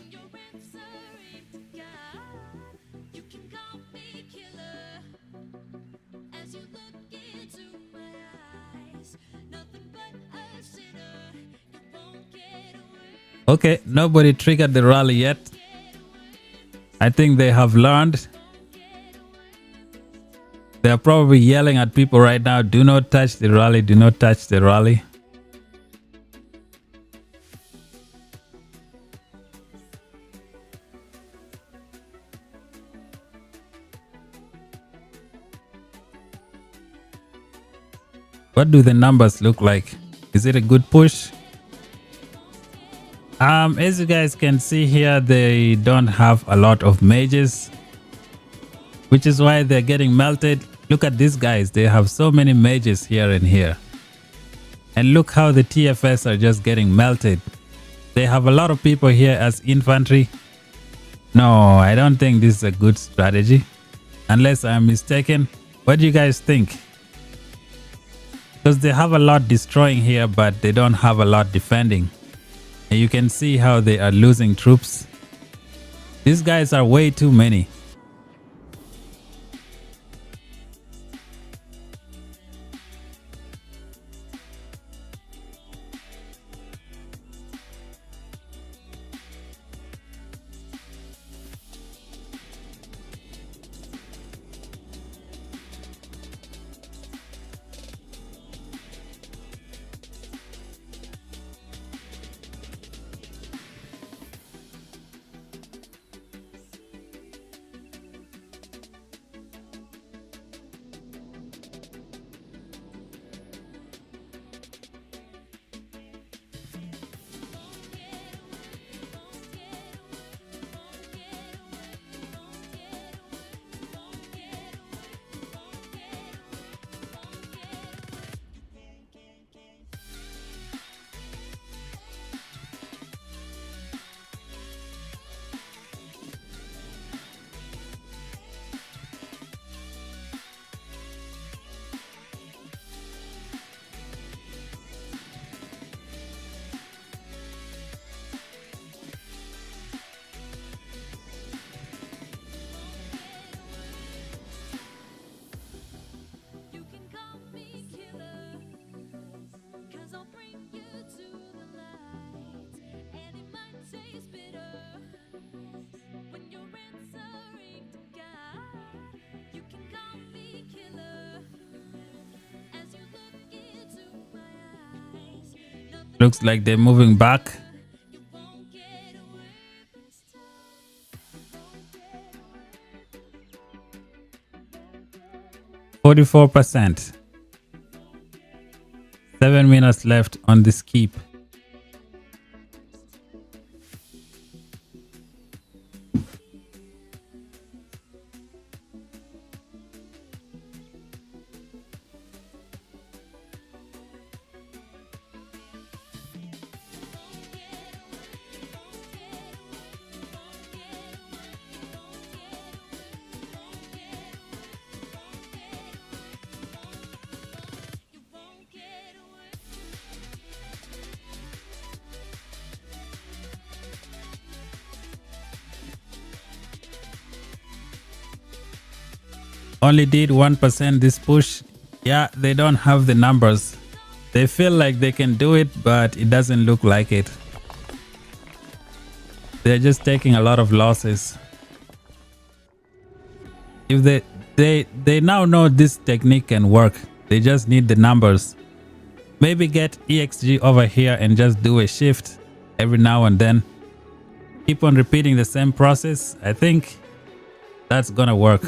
Okay, nobody triggered the rally yet. I think they have learned. They are probably yelling at people right now, do not touch the rally, do not touch the rally. What do the numbers look like? Is it a good push? As you guys can see here, they don't have a lot of mages, which is why they're getting melted. Look at these guys. They have so many mages here and here. And look how the TFS are just getting melted. They have a lot of people here as infantry. No, I don't think this is a good strategy. Unless I'm mistaken. What do you guys think? Because they have a lot destroying here, but they don't have a lot defending. And you can see how they are losing troops. These guys are way too many. Looks like they're moving back. %. 7 minutes left on this keep. Only did 1% this push. Yeah, they don't have the numbers. They feel like they can do it, but it doesn't look like it. They're just taking a lot of losses. If they now know this technique can work, they just need the numbers. Maybe get EXG over here and just do a shift every now and then. Keep on repeating the same process. I think that's gonna work.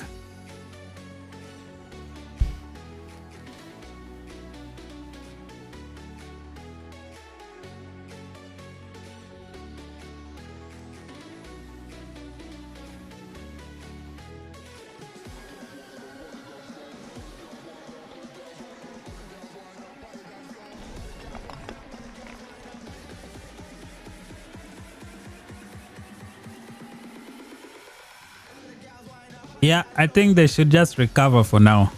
Yeah, I think they should just recover for now.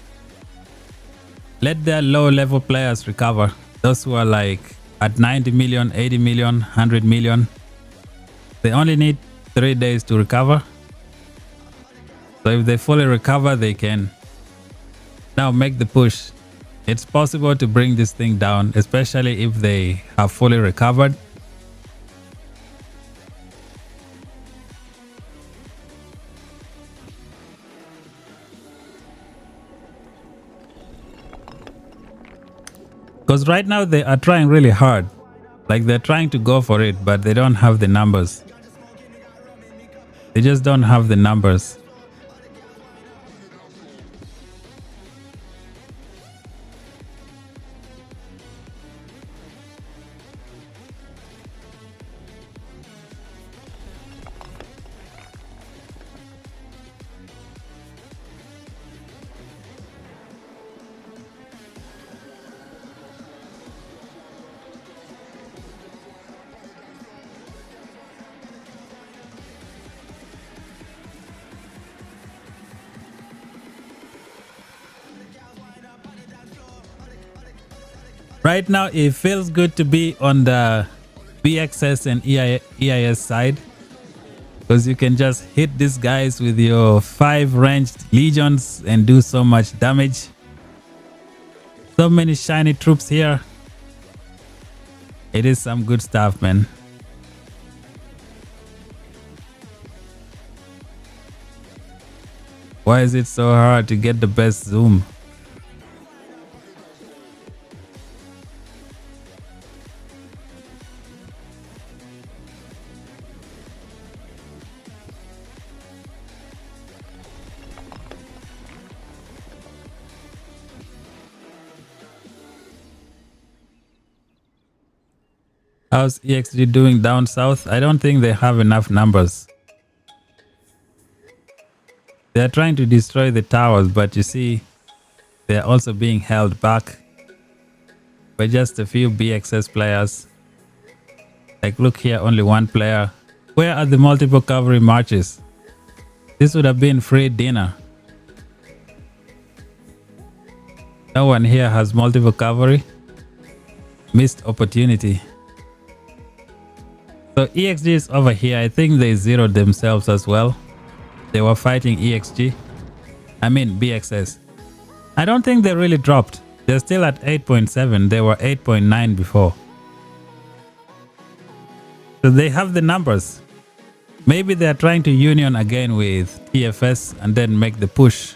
Let their low level players recover. Those who are like at 90 million, 80 million, 100 million. They only need 3 days to recover. So if they fully recover, they can now make the push. It's possible to bring this thing down, especially if they have fully recovered. Because right now they are trying really hard. Like they're trying to go for it, but they don't have the numbers. They just don't have the numbers. Right now, it feels good to be on the BXS and EIS side, because you can just hit these guys with your 5 ranged legions and do so much damage. So many shiny troops here. It is some good stuff, man. Why is it so hard to get the best zoom? How's EXG doing down south? I don't think they have enough numbers. They're trying to destroy the towers, but you see, they're also being held back by just a few BXS players. Like, look here, only one player. Where are the multiple cavalry marches? This would have been free dinner. No one here has multiple cavalry. Missed opportunity. So EXG is over here. I think they zeroed themselves as well. They were fighting EXG. I mean BXS. I don't think they really dropped. They're still at 8.7. They were 8.9 before. So they have the numbers. Maybe they're trying to union again with TFS and then make the push.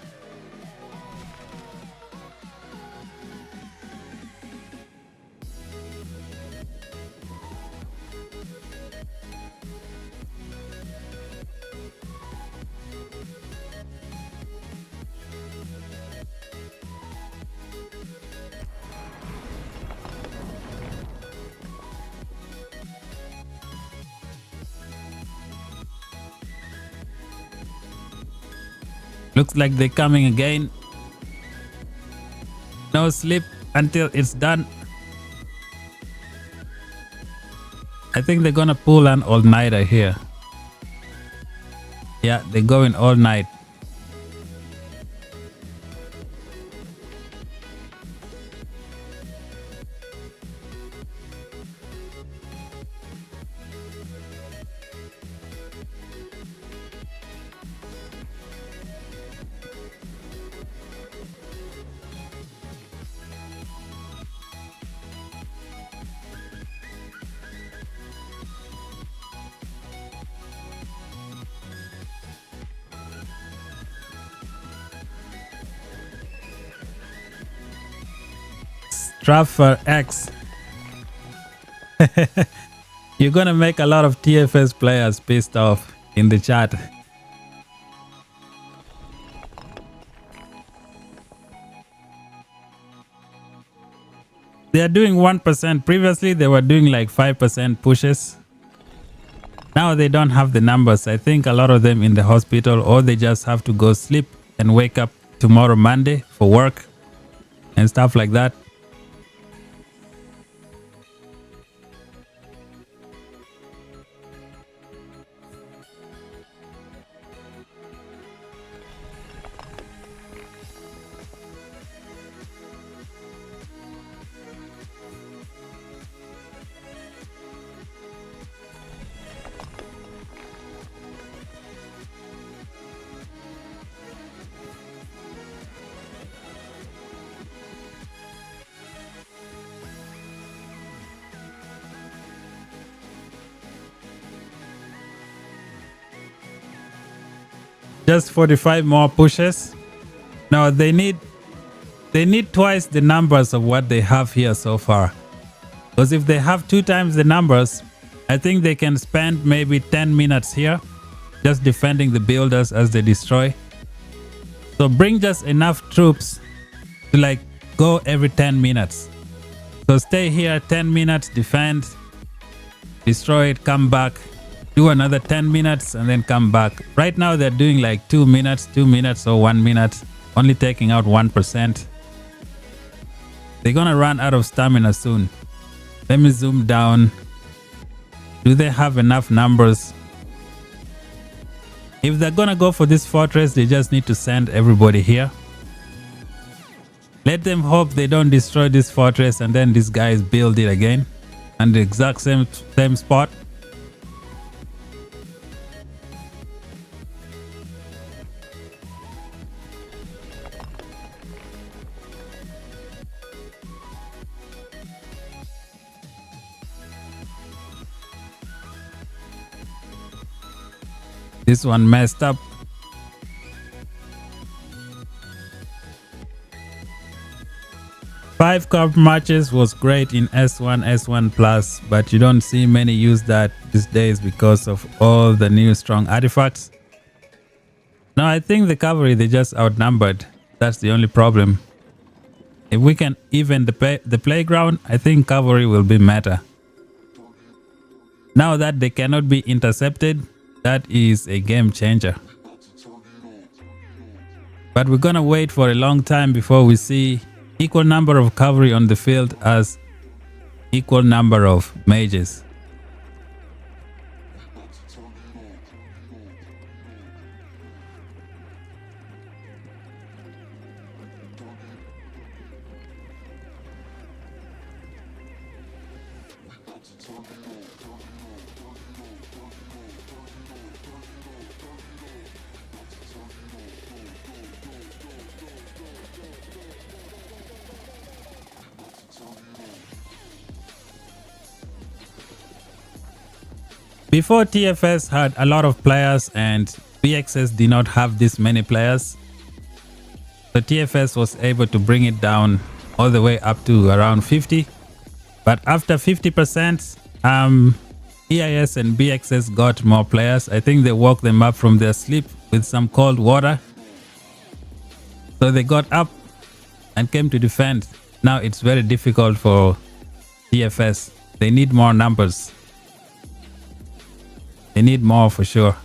Looks like they're coming again. No sleep until it's done. I think they're gonna pull an all-nighter here. Yeah, they're going all night. Traffer X. You're gonna make a lot of TFS players pissed off in the chat. They are doing 1%. Previously they were doing like 5% pushes. Now they don't have the numbers. I think a lot of them in the hospital, or they just have to go sleep and wake up tomorrow Monday for work and stuff like that. Just 45 more pushes. Now they need twice the numbers of what they have here so far. Because if they have 2 times the numbers, I think they can spend maybe 10 minutes here just defending the builders as they destroy. So bring just enough troops to like go every 10 minutes. So stay here 10 minutes, defend, destroy it, come back, do another 10 minutes and then come back. Right now they're doing like 2 minutes or 1 minute, only taking out 1%. They're gonna run out of stamina soon. Let me zoom down. Do they have enough numbers? If they're gonna go for this fortress, they just need to send everybody here. Let them hope they don't destroy this fortress and then these guys build it again and the exact same spot. This one messed up. Five cup matches was great in S1, S1 Plus, but you don't see many use that these days because of all the new strong artifacts. Now I think the cavalry, they just outnumbered. That's the only problem. If we can even the playground, I think cavalry will be meta. Now that they cannot be intercepted, that is a game changer. But we're gonna wait for a long time before we see equal number of cavalry on the field as equal number of mages. Before, TFS had a lot of players and BXS did not have this many players. So TFS was able to bring it down all the way up to around 50. But after 50%, EIS and BXS got more players. I think they woke them up from their sleep with some cold water. So they got up and came to defend. Now it's very difficult for TFS. They need more numbers. They need more for sure.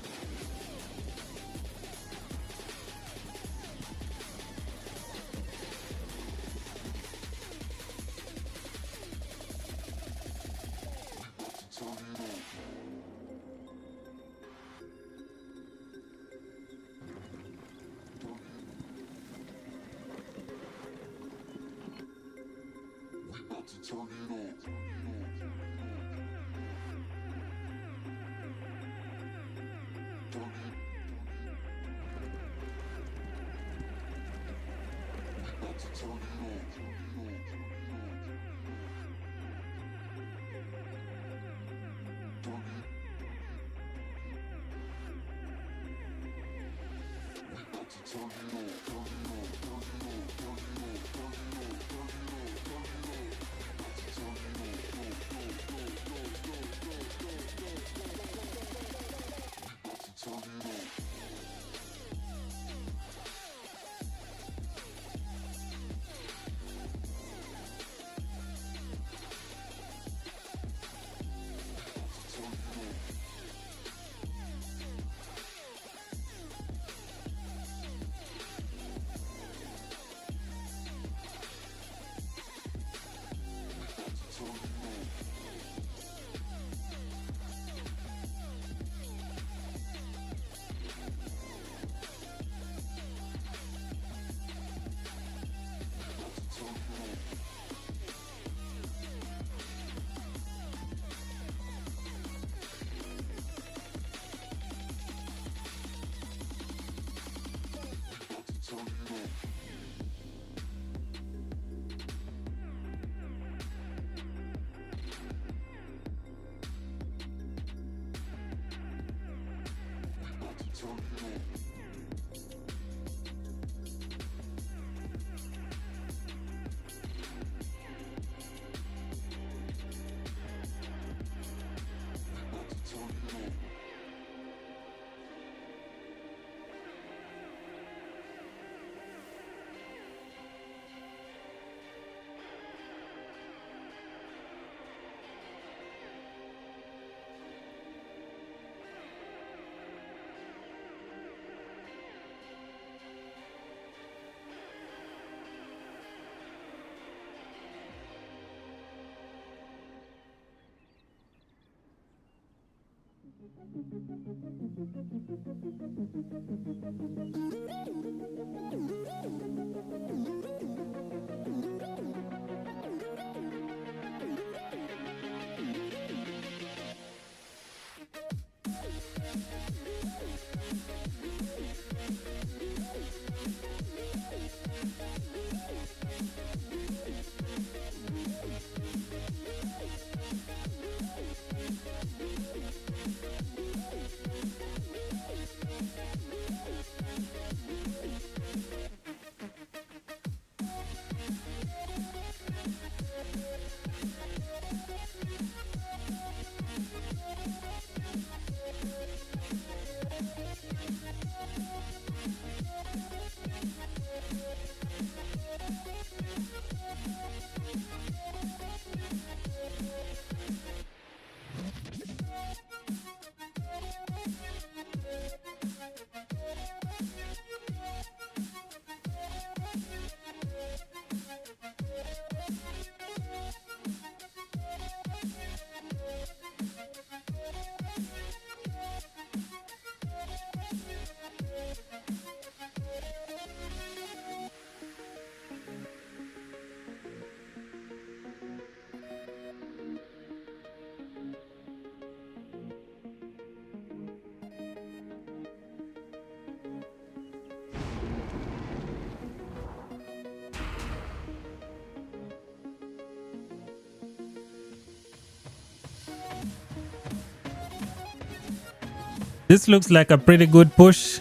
This looks like a pretty good push.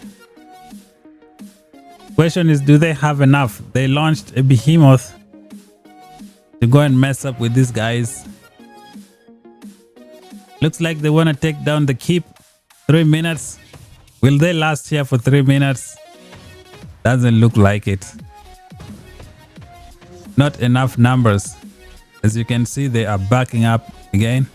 Question is, do they have enough? They launched a Behemoth to go and mess up with these guys. Looks like they want to take down the keep. 3 minutes. Will they last here for 3 minutes? Doesn't look like it. Not enough numbers. As you can see, they are backing up again.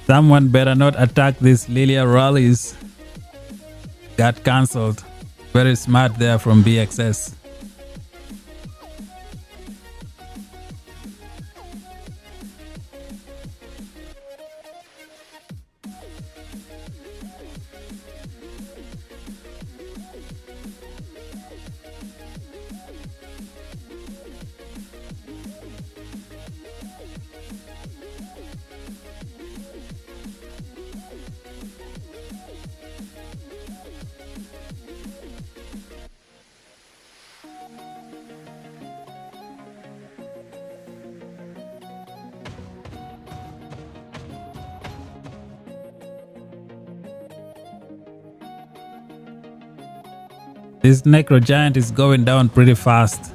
Someone better not attack these Lilia rallies. Got cancelled. Very smart there from BXS. This Necro Giant is going down pretty fast.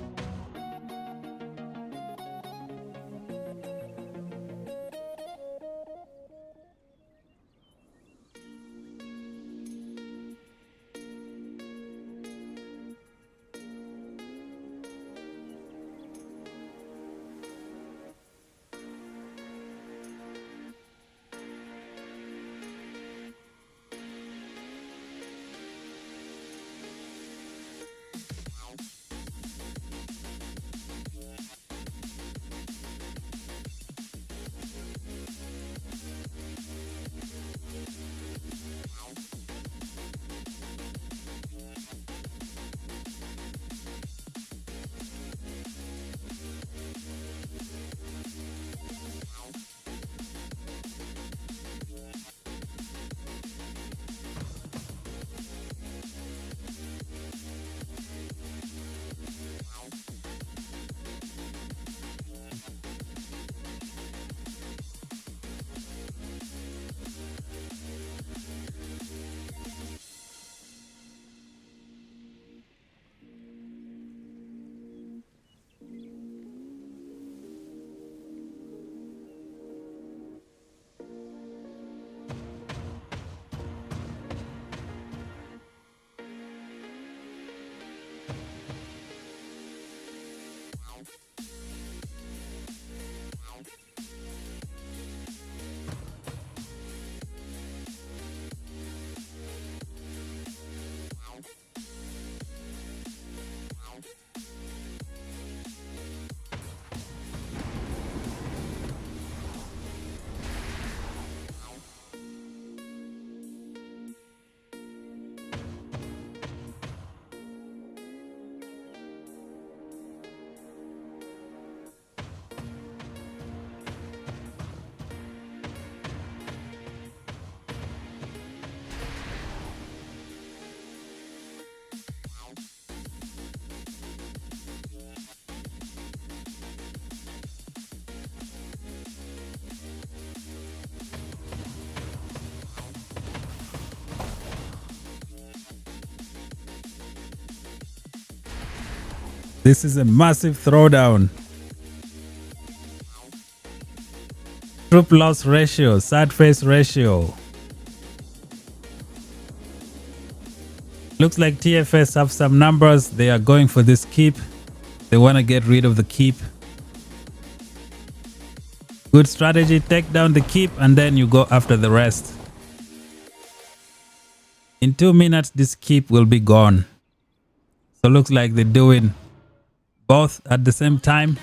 This is a massive throwdown. Troop loss ratio, sad face ratio. Looks like TFS have some numbers. They are going for this keep. They want to get rid of the keep. Good strategy, take down the keep and then you go after the rest. In 2 minutes, this keep will be gone. So looks like they're doing both at the same time.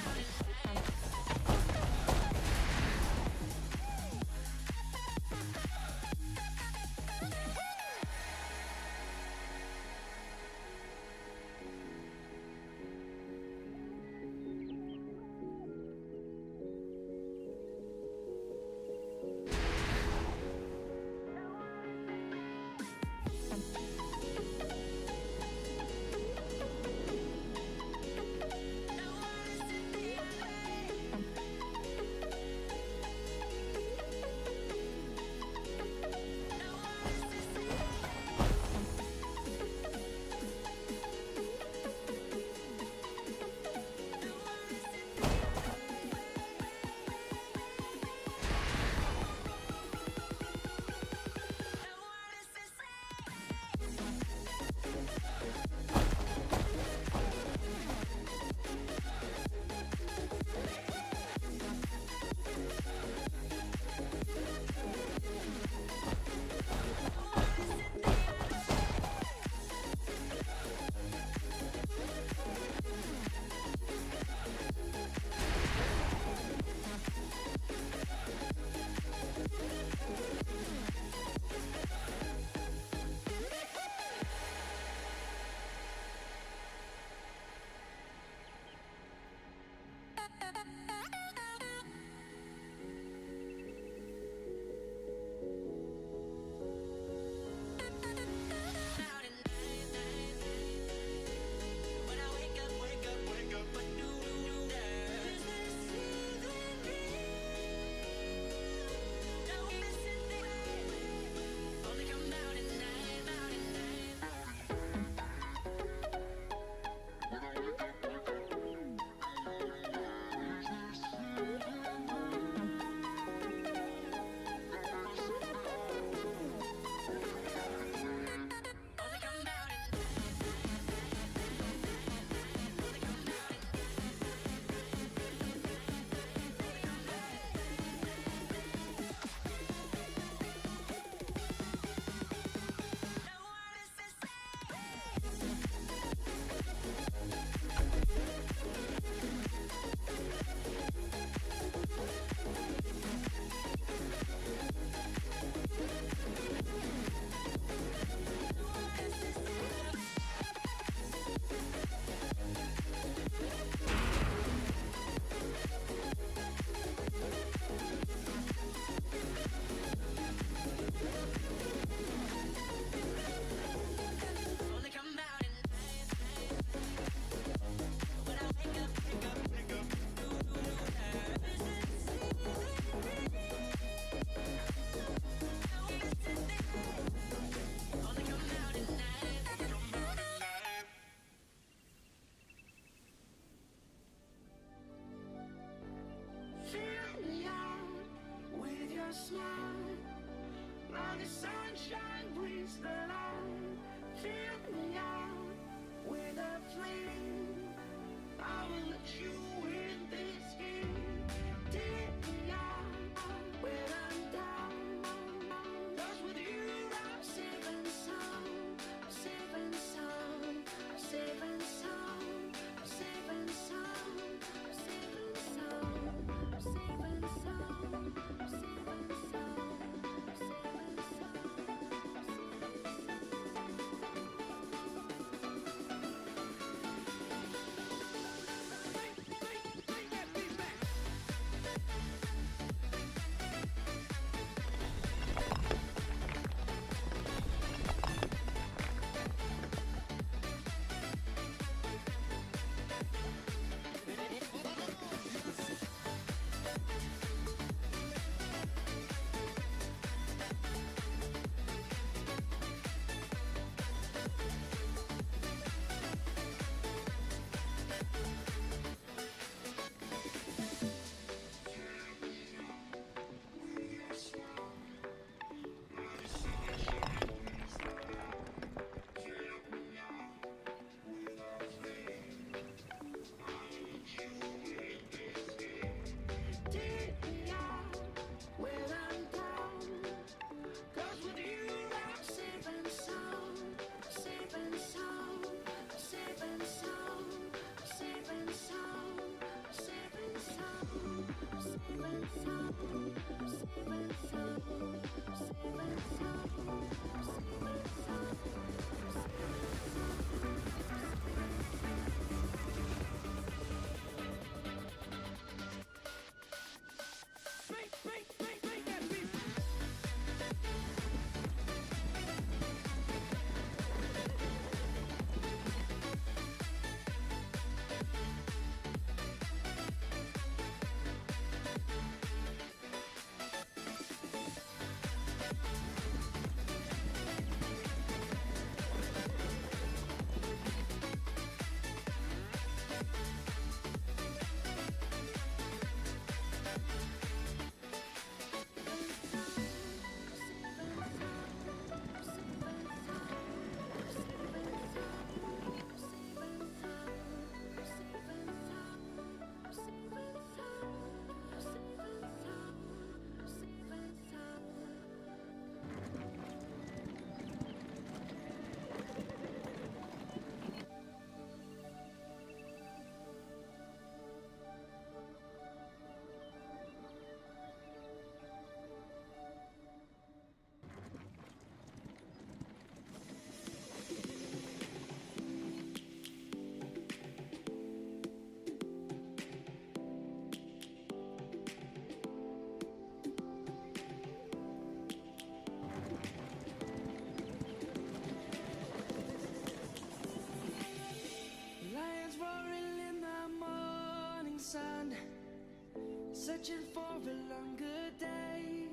searching for a longer day.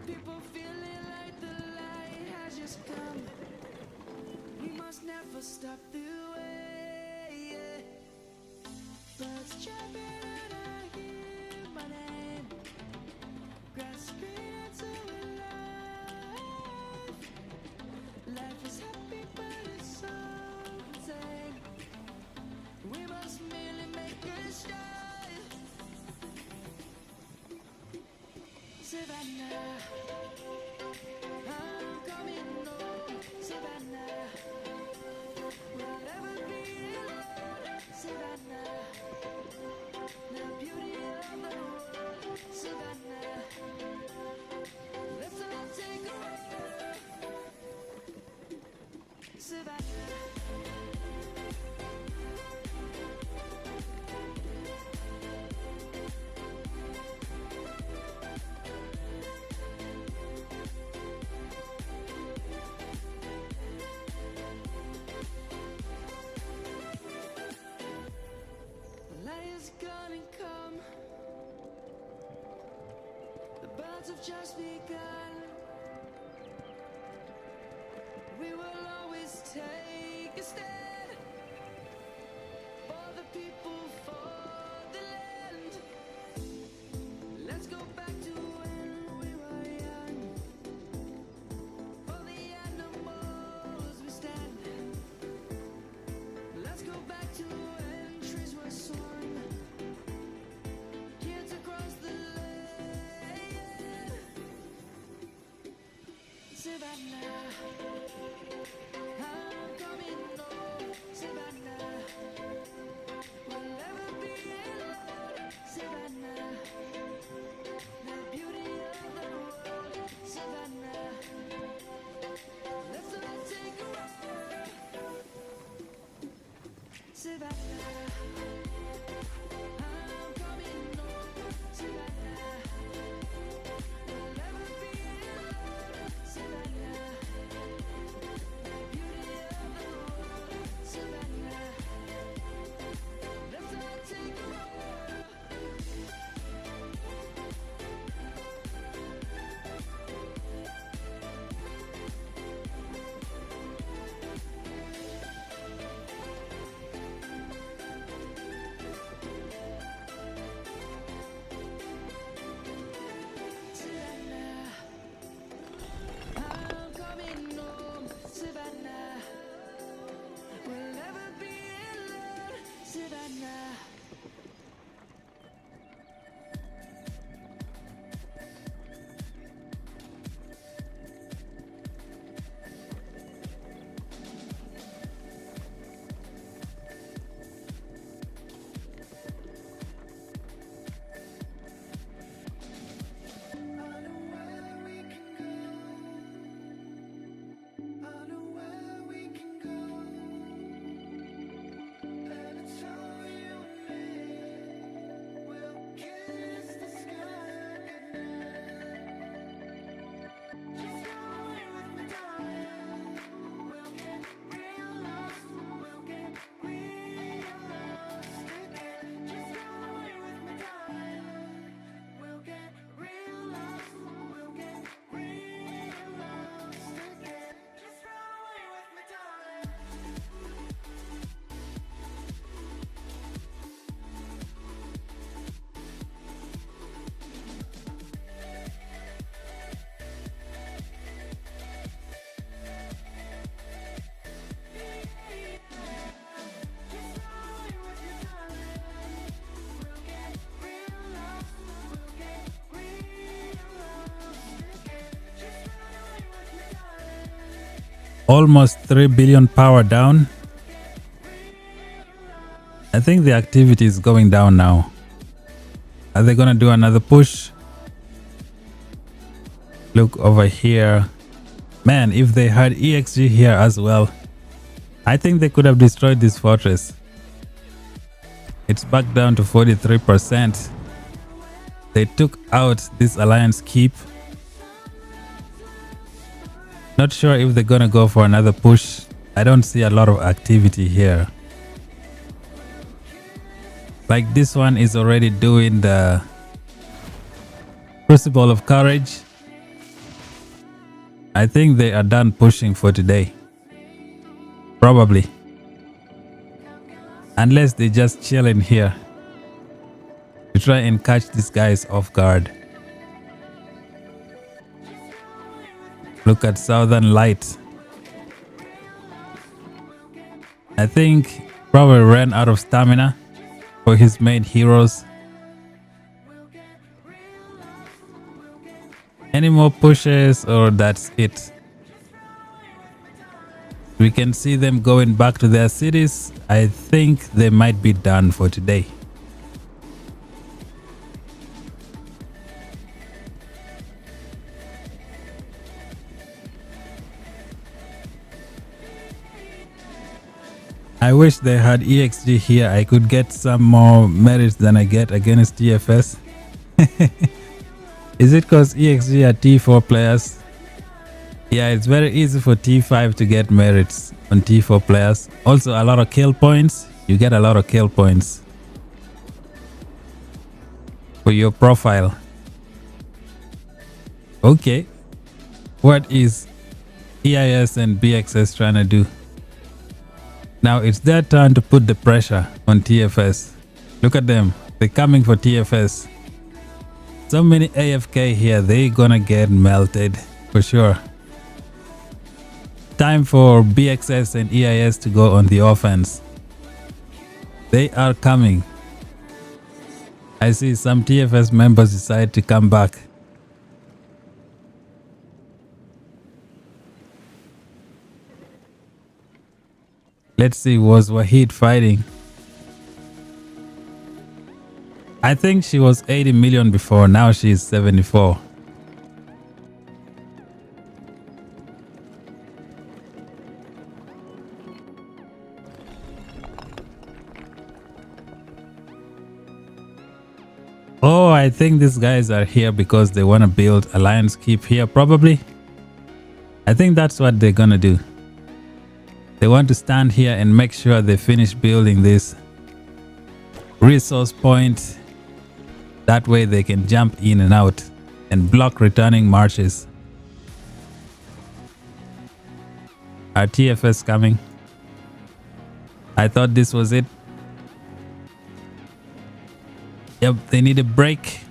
People feeling like the light has just come. We must never stop the way. Yeah. Birds chirping and I hear my name, grasping into life. Life is happy but it's so tame. We must merely make a start. Savannah, I'm coming home. Savannah, we'll never be alone. Savannah, the beauty of the world. Savannah, let's all take a ride. Savannah. Gonna come. The birds have just begun. We will always take a stand for the people, for the land. Let's go back to when we were young. For the animals we stand. Let's go back to when trees were swung. Savannah, I'm coming home. Savannah, we'll never be alone. Savannah, the beauty of the world. Savannah, let's all take a ride. Savannah, I'm coming home. Savannah, we'll never be alone. Savannah, the beauty of the world. Savannah, let's all take a ride. Savannah, I'm coming home. Savannah, we'll never be alone. Savannah. Almost 3 billion power down. I think the activity is going down now. Are they gonna do another push? Look over here. Man, if they had EXG here as well, I think they could have destroyed this fortress. It's back down to 43%. They took out this alliance keep. Not sure if they're gonna go for another push. I don't see a lot of activity here. Like this one is already doing the Crucible of Courage. I think they are done pushing for today. Probably. Unless they just chill in here to try and catch these guys off guard. Look at Southern Light. I think probably ran out of stamina for his main heroes. Any more pushes or that's it? We can see them going back to their cities. I think they might be done for today. I wish they had EXG here. I could get some more merits than I get against TFS. Is it because EXG are T4 players? Yeah, it's very easy for T5 to get merits on T4 players. Also, a lot of kill points. You get a lot of kill points for your profile. Okay. What is EIS and BXS trying to do? Now it's their turn to put the pressure on TFS. Look at them. They're coming for TFS. So many AFK here. They're gonna get melted for sure. Time for BXS and EIS to go on the offense. They are coming. I see some TFS members decide to come back. Let's see, was Wahid fighting? I think she was 80 million before, now she's 74. Oh, I think these guys are here because they want to build Alliance Keep here, probably. I think that's what they're gonna do. They want to stand here and make sure they finish building this resource point. That way they can jump in and out and block returning marches. Are TFS coming? I thought this was it. Yep, they need a break.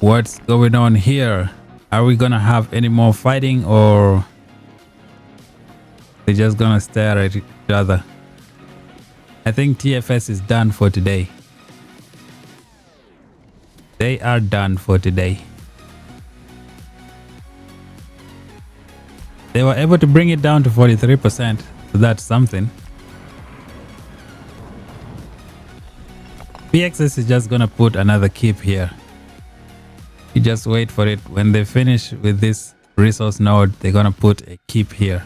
What's going on here? Are we gonna have any more fighting or they're just gonna stare at each other? I think TFS is done for today. They are done for today. They were able to bring it down to 43%, so that's something. BXS is just gonna put another keep here. You just wait for it. When they finish with this resource node, they're gonna put a keep here.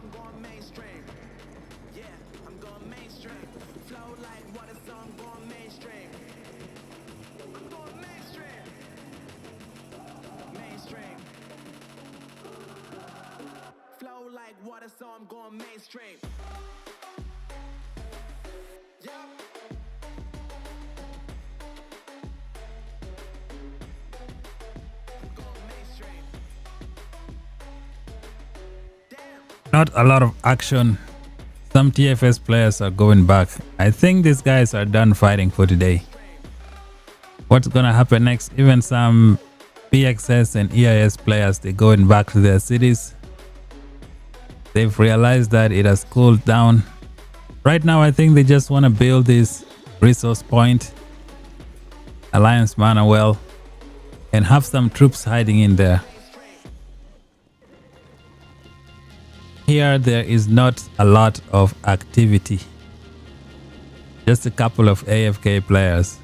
I'm going mainstream. Yeah, I'm going mainstream. Flow like water, so I'm going mainstream. I'm going mainstream. Mainstream. Flow like water, so I'm going mainstream. Yeah. I'm going mainstream. Damn. Not a lot of action. Some TFS players are going back. I think these guys are done fighting for today. What's gonna happen next? Even some BXS and EIS players, they're going back to their cities. They've realized that it has cooled down. Right now, I think they just want to build this resource point, Alliance Mana well, and have some troops hiding in there. Here, there is not a lot of activity. Just a couple of AFK players.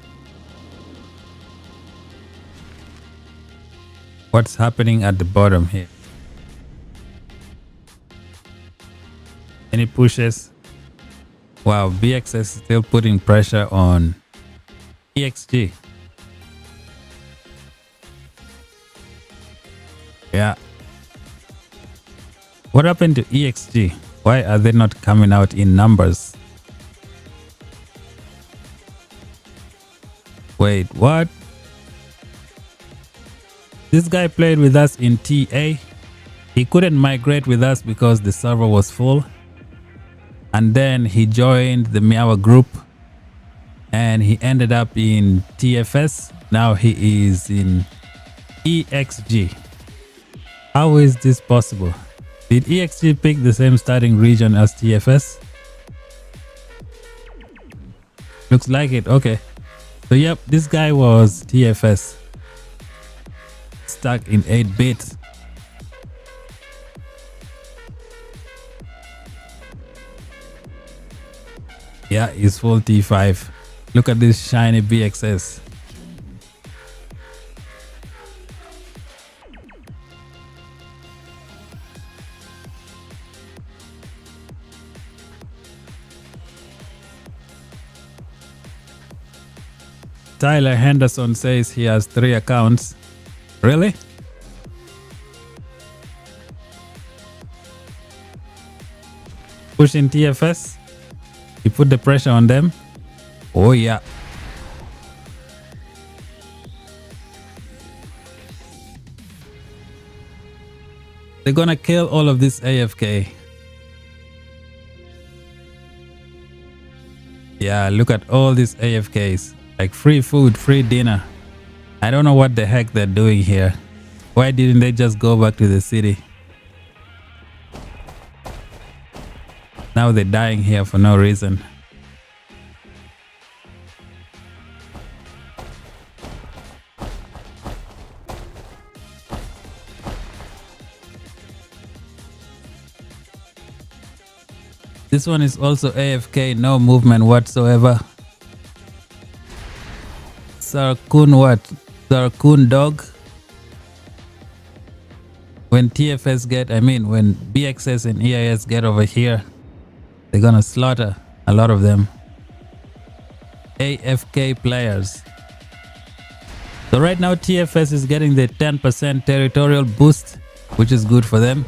What's happening at the bottom here? Any pushes? Wow, BXS is still putting pressure on EXG. Yeah. What happened to EXG? Why are they not coming out in numbers? Wait, what? This guy played with us in TA. He couldn't migrate with us because the server was full. And then he joined the Miawa group and he ended up in TFS. Now he is in EXG. How is this possible? Did EXG pick the same starting region as TFS? Looks like it. Okay. So yep, this guy was TFS. Stuck in 8-bit. Yeah, he's full T5. Look at this shiny BXS. Tyler Henderson says he has 3 accounts. Really? Pushing TFS? He put the pressure on them? Oh yeah. They're gonna kill all of this AFK. Yeah, look at all these AFKs. Like free food, free dinner. I don't know what the heck they're doing here. Why didn't they just go back to the city? Now they're dying here for no reason. This one is also AFK, no movement whatsoever. Sarkun what? Sarkun dog. When TFS get, when BXS and EIS get over here, they're gonna slaughter a lot of them. AFK players. So right now TFS is getting the 10% territorial boost, which is good for them.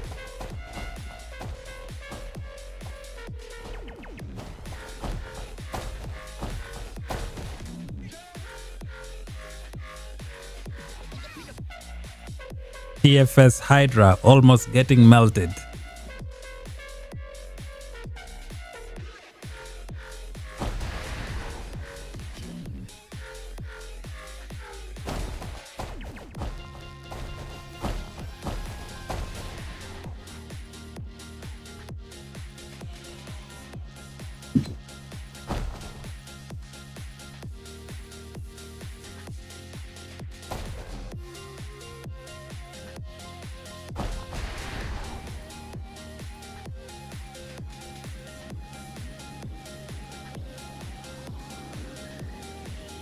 TFS Hydra almost getting melted.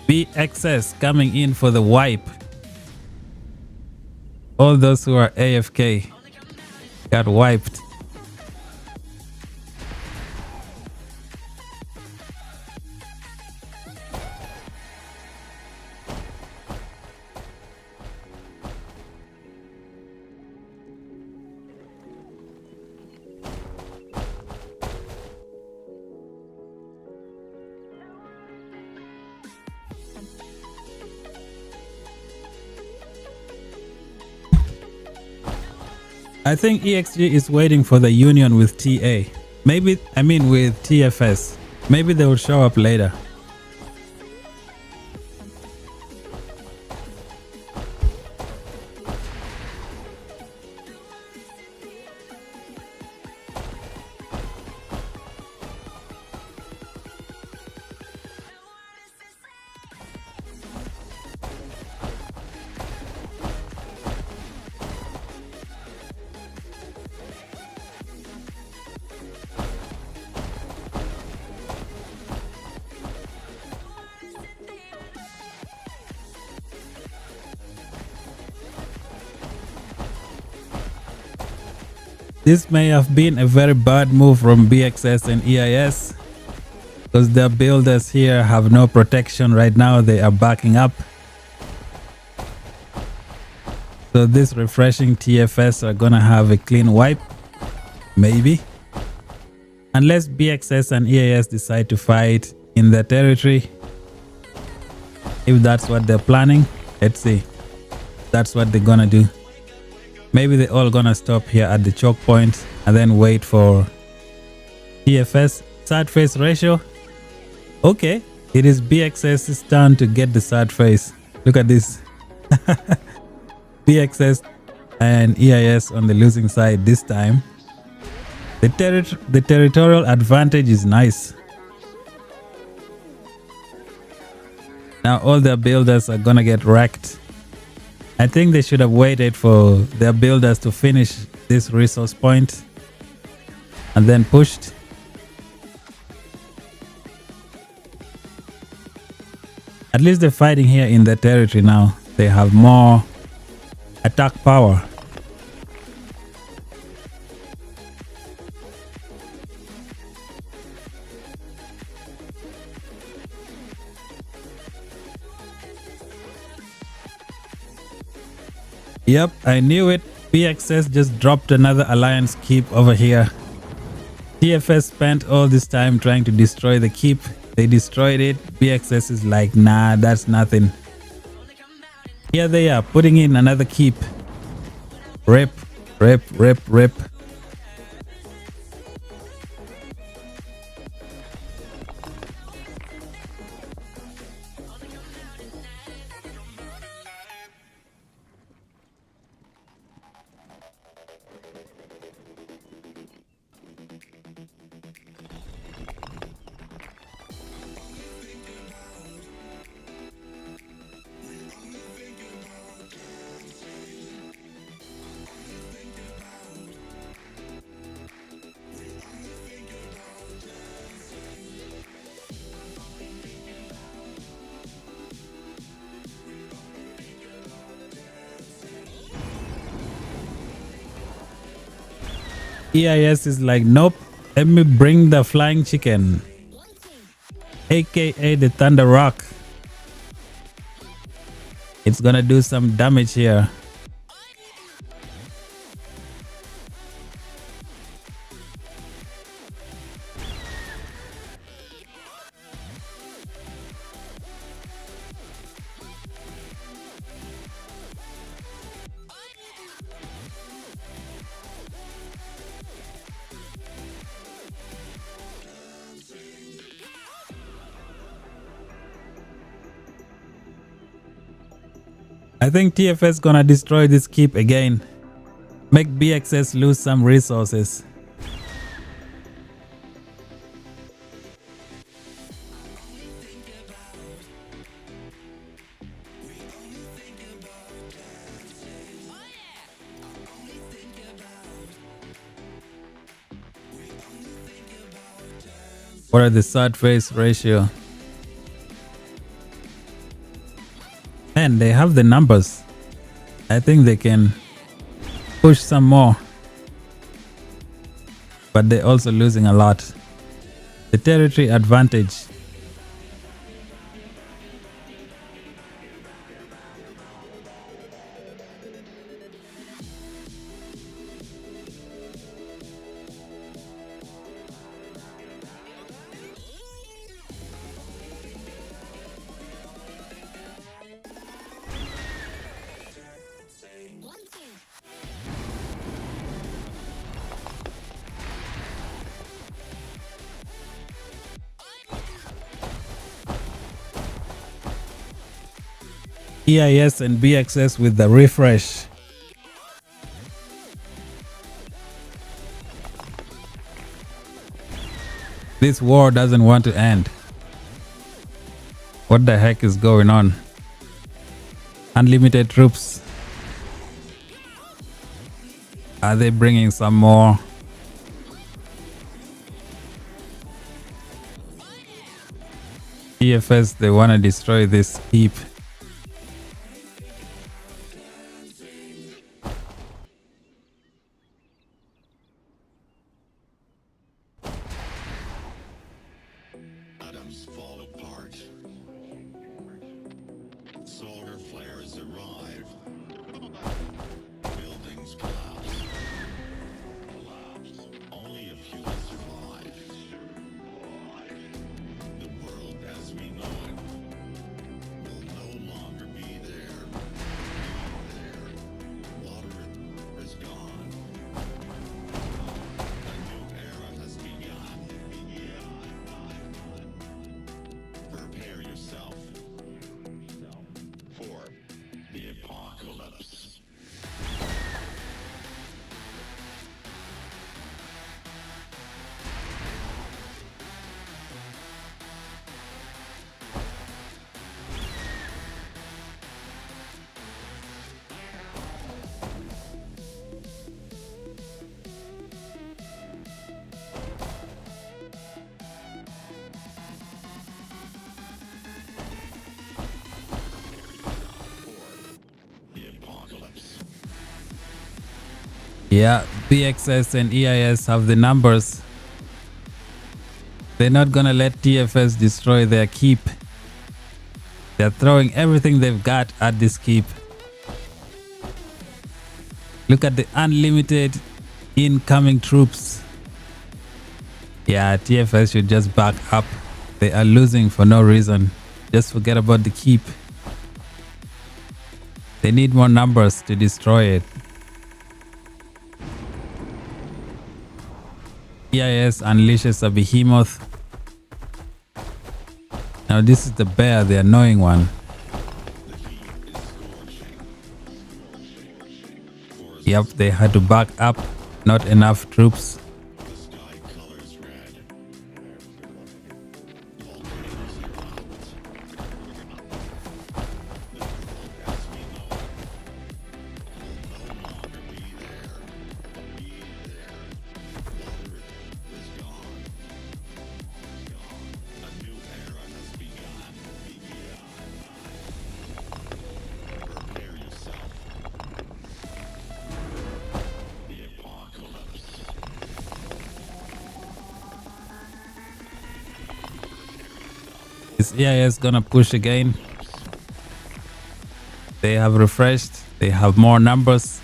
BXS coming in for the wipe. All those who are AFK got wiped. I think EXG is waiting for the union with TA. Maybe, I mean with TFS. Maybe they will show up later. This may have been a very bad move from BXS and EIS because their builders here have no protection right now. They are backing up. So this refreshing TFS are gonna have a clean wipe. Maybe. Unless BXS and EIS decide to fight in their territory. If that's what they're planning, let's see. That's what they're gonna do. Maybe they're all gonna stop here at the choke point and then wait for TFS. Sad face ratio. Okay, it is BXS's turn to get the sad face. Look at this. BXS and EIS on the losing side this time. The territorial advantage is nice. Now all their builders are gonna get wrecked. I think they should have waited for their builders to finish this resource point and then pushed. At least they're fighting here in their territory now. They have more attack power. Yep, I knew it. BXS just dropped another alliance keep over here. TFS spent all this time trying to destroy the keep. They destroyed it. BXS is like, nah, that's nothing. Here they are, putting in another keep. Rip, rip, rip, rip. EIS is like, nope, let me bring the flying chicken, aka the Thunder Rock. It's gonna do some damage here. I think TFS gonna destroy this keep again. Make BXS lose some resources. What are the sad face ratio? And they have the numbers. I think they can push some more. But they're also losing a lot. The territory advantage. EIS and BXS with the refresh. This war doesn't want to end. What the heck is going on? Unlimited troops. Are they bringing some more? TFS, they want to destroy this heap. Atoms fall apart. Solar flares arrive. Buildings collapse. Only a few survive. The world as we know it will no longer be there. Water is gone. A new era has begun. Prepare yourself for the apocalypse. The apocalypse. Yeah, BXS and EIS have the numbers. They're not gonna let TFS destroy their keep. They're throwing everything they've got at this keep. Look at the unlimited incoming troops. Yeah, TFS should just back up. They are losing for no reason. Just forget about the keep. They need more numbers to destroy it. EIS unleashes a behemoth. Now this is the bear, the annoying one. Yep, they had to back up. Not enough troops. The sky colors red. Volcanoes erupt. The world as we know it will no longer be there. Water is gone. A new era has begun. Prepare yourself. The apocalypse. Is EIS gonna push again? They have refreshed. They have more numbers.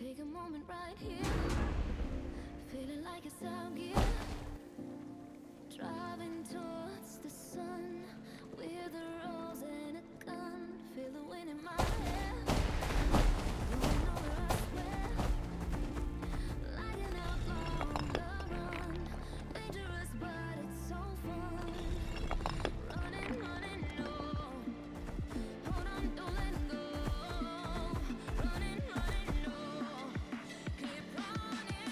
Take a moment right here, feeling like it's out gear, driving towards the sun with a rose and a gun. Feel the wind in my hair, going nowhere I swear, like an outlaw on the run. Dangerous, but it's so fun. Running, running, no. Hold on, don't let go. Running, running, no. Keep running.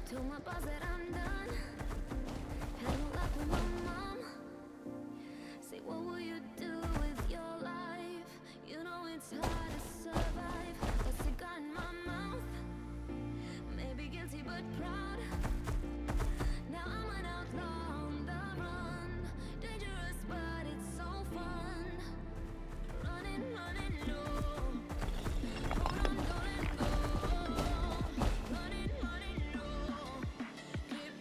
Told my boss that I'm done. Had no luck with my mom. Say, what will you do with your life? You know it's hard to survive. A cigar in my mouth. Maybe guilty but proud. Now I'm an outlaw on the run. Dangerous but it's so fun. Running, running low. Hold on, don't let go. Running, running low. Keep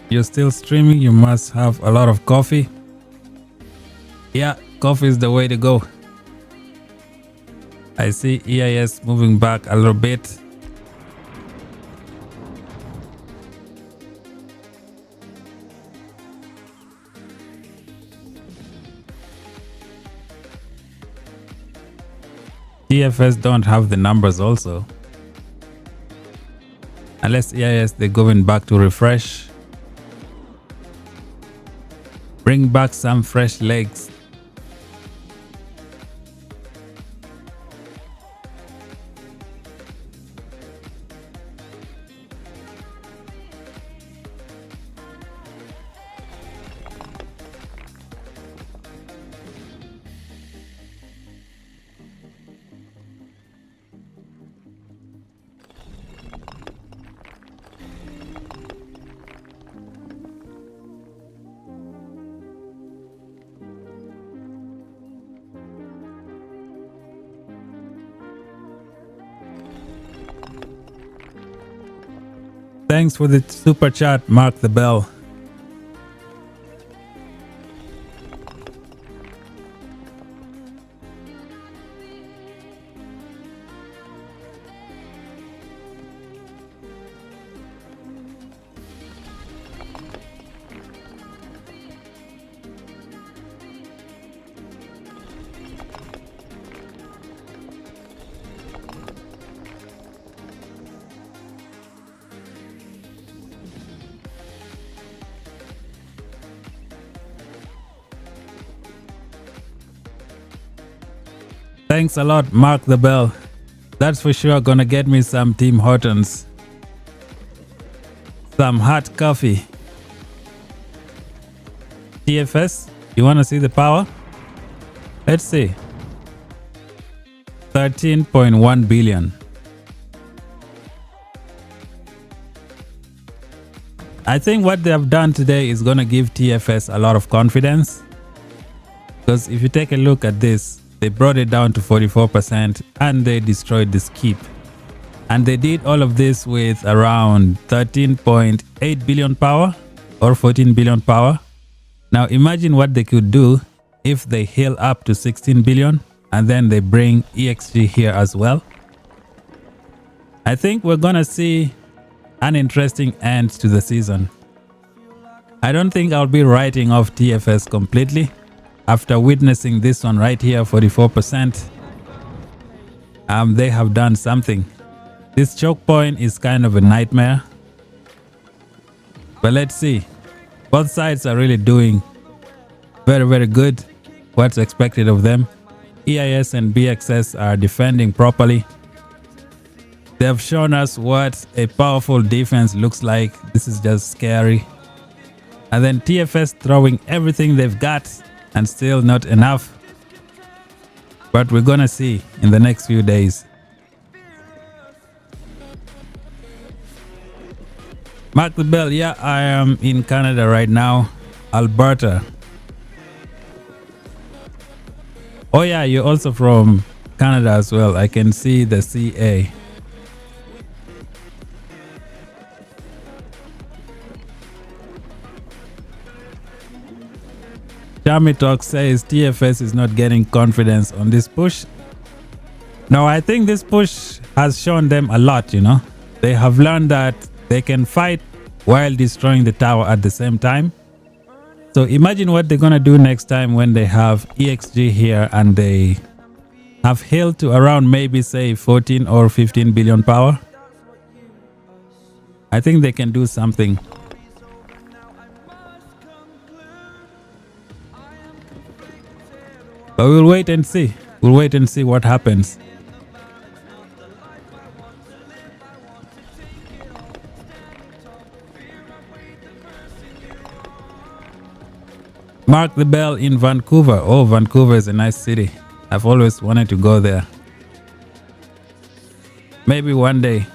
You're still streaming, you must have a lot of coffee. Yeah, coffee is the way to go. I see EIS moving back a little bit. TFS don't have the numbers also. Unless EIS they're going back to refresh. Bring back some fresh legs. Thanks for the super chat, Mark the Bell. Thanks a lot, Mark the Bell. That's for sure gonna get me some Tim Hortons. Some hot coffee. TFS, you wanna see the power? Let's see. 13.1 billion. I think what they have done today is gonna give TFS a lot of confidence. Because if you take a look at this, they brought it down to 44% and they destroyed the skip. And they did all of this with around 13.8 billion power or 14 billion power. Now imagine what they could do if they heal up to 16 billion and then they bring EXG here as well. I think we're gonna see an interesting end to the season. I don't think I'll be writing off TFS completely after witnessing this one right here, 44%. They have done something. This choke point is kind of a nightmare. But let's see. Both sides are really doing very, very good. What's expected of them. EIS and BXS are defending properly. They have shown us what a powerful defense looks like. This is just scary. And then TFS throwing everything they've got and still not enough. But we're gonna see in the next few days. Mark the bell. Yeah, I am in Canada right now. Alberta. Oh yeah, you're also from Canada as well. I can see the CA. Jamie Talk says TFS is not getting confidence on this push. No, I think this push has shown them a lot, you know. They have learned that they can fight while destroying the tower at the same time. So imagine what they're gonna do next time when they have EXG here and they have healed to around maybe say 14 or 15 billion power. I think they can do something. But we'll wait and see. We'll wait and see what happens. Mark the bell in Vancouver. Oh, Vancouver is a nice city. I've always wanted to go there. Maybe one day.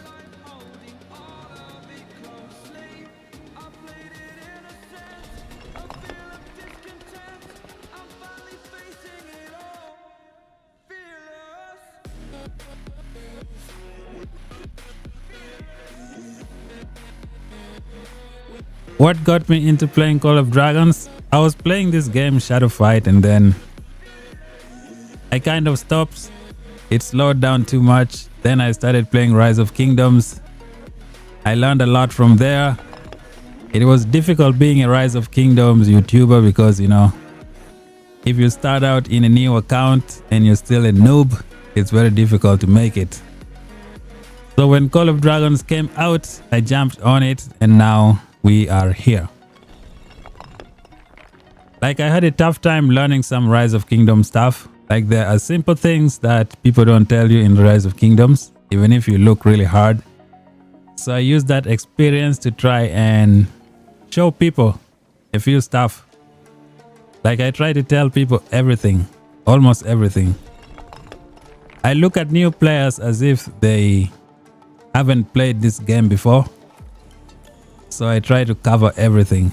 What got me into playing Call of Dragons? I was playing this game Shadow Fight and then I kind of stopped. It slowed down too much. Then I started playing Rise of Kingdoms. I learned a lot from there. It was difficult being a Rise of Kingdoms YouTuber because, you know, if you start out in a new account and you're still a noob, it's very difficult to make it. So when Call of Dragons came out, I jumped on it and now we are here. Like I had a tough time learning some Rise of Kingdom stuff. Like there are simple things that people don't tell you in Rise of Kingdoms, even if you look really hard. So I used that experience to try and show people a few stuff. Like I try to tell people everything, almost everything. I look at new players as if they haven't played this game before. So I try to cover everything.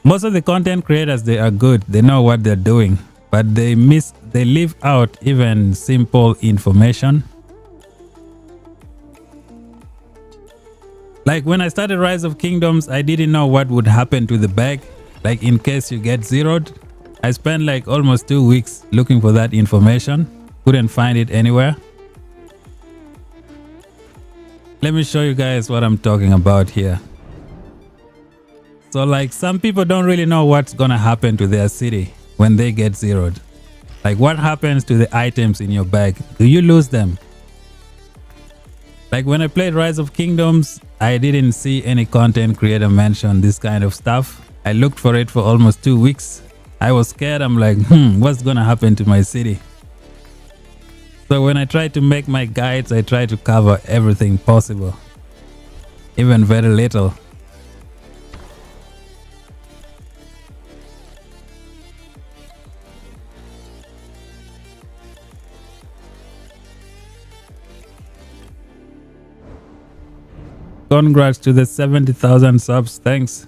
Most of the content creators, they are good. They know what they're doing, but they leave out even simple information. Like when I started Rise of Kingdoms, I didn't know what would happen to the bag. Like in case you get zeroed. I spent like almost 2 weeks looking for that information. Couldn't find it anywhere. Let me show you guys what I'm talking about here. So like some people don't really know what's gonna happen to their city when they get zeroed. Like what happens to the items in your bag? Do you lose them? Like when I played Rise of Kingdoms, I didn't see any content creator mention this kind of stuff. I looked for it for almost 2 weeks. I was scared. I'm like, what's gonna happen to my city? So when I try to make my guides, I try to cover everything possible, even very little. Congrats to the 70,000 subs. Thanks.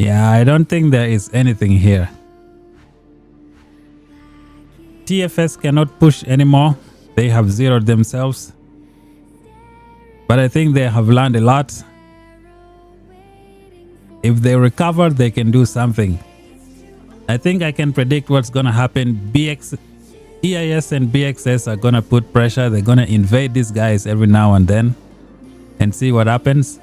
Yeah, I don't think there is anything here. TFS cannot push anymore. They have zeroed themselves. But I think they have learned a lot. If they recover, they can do something. I think I can predict what's going to happen. EIS and BXS are going to put pressure. They're going to invade these guys every now and then and see what happens.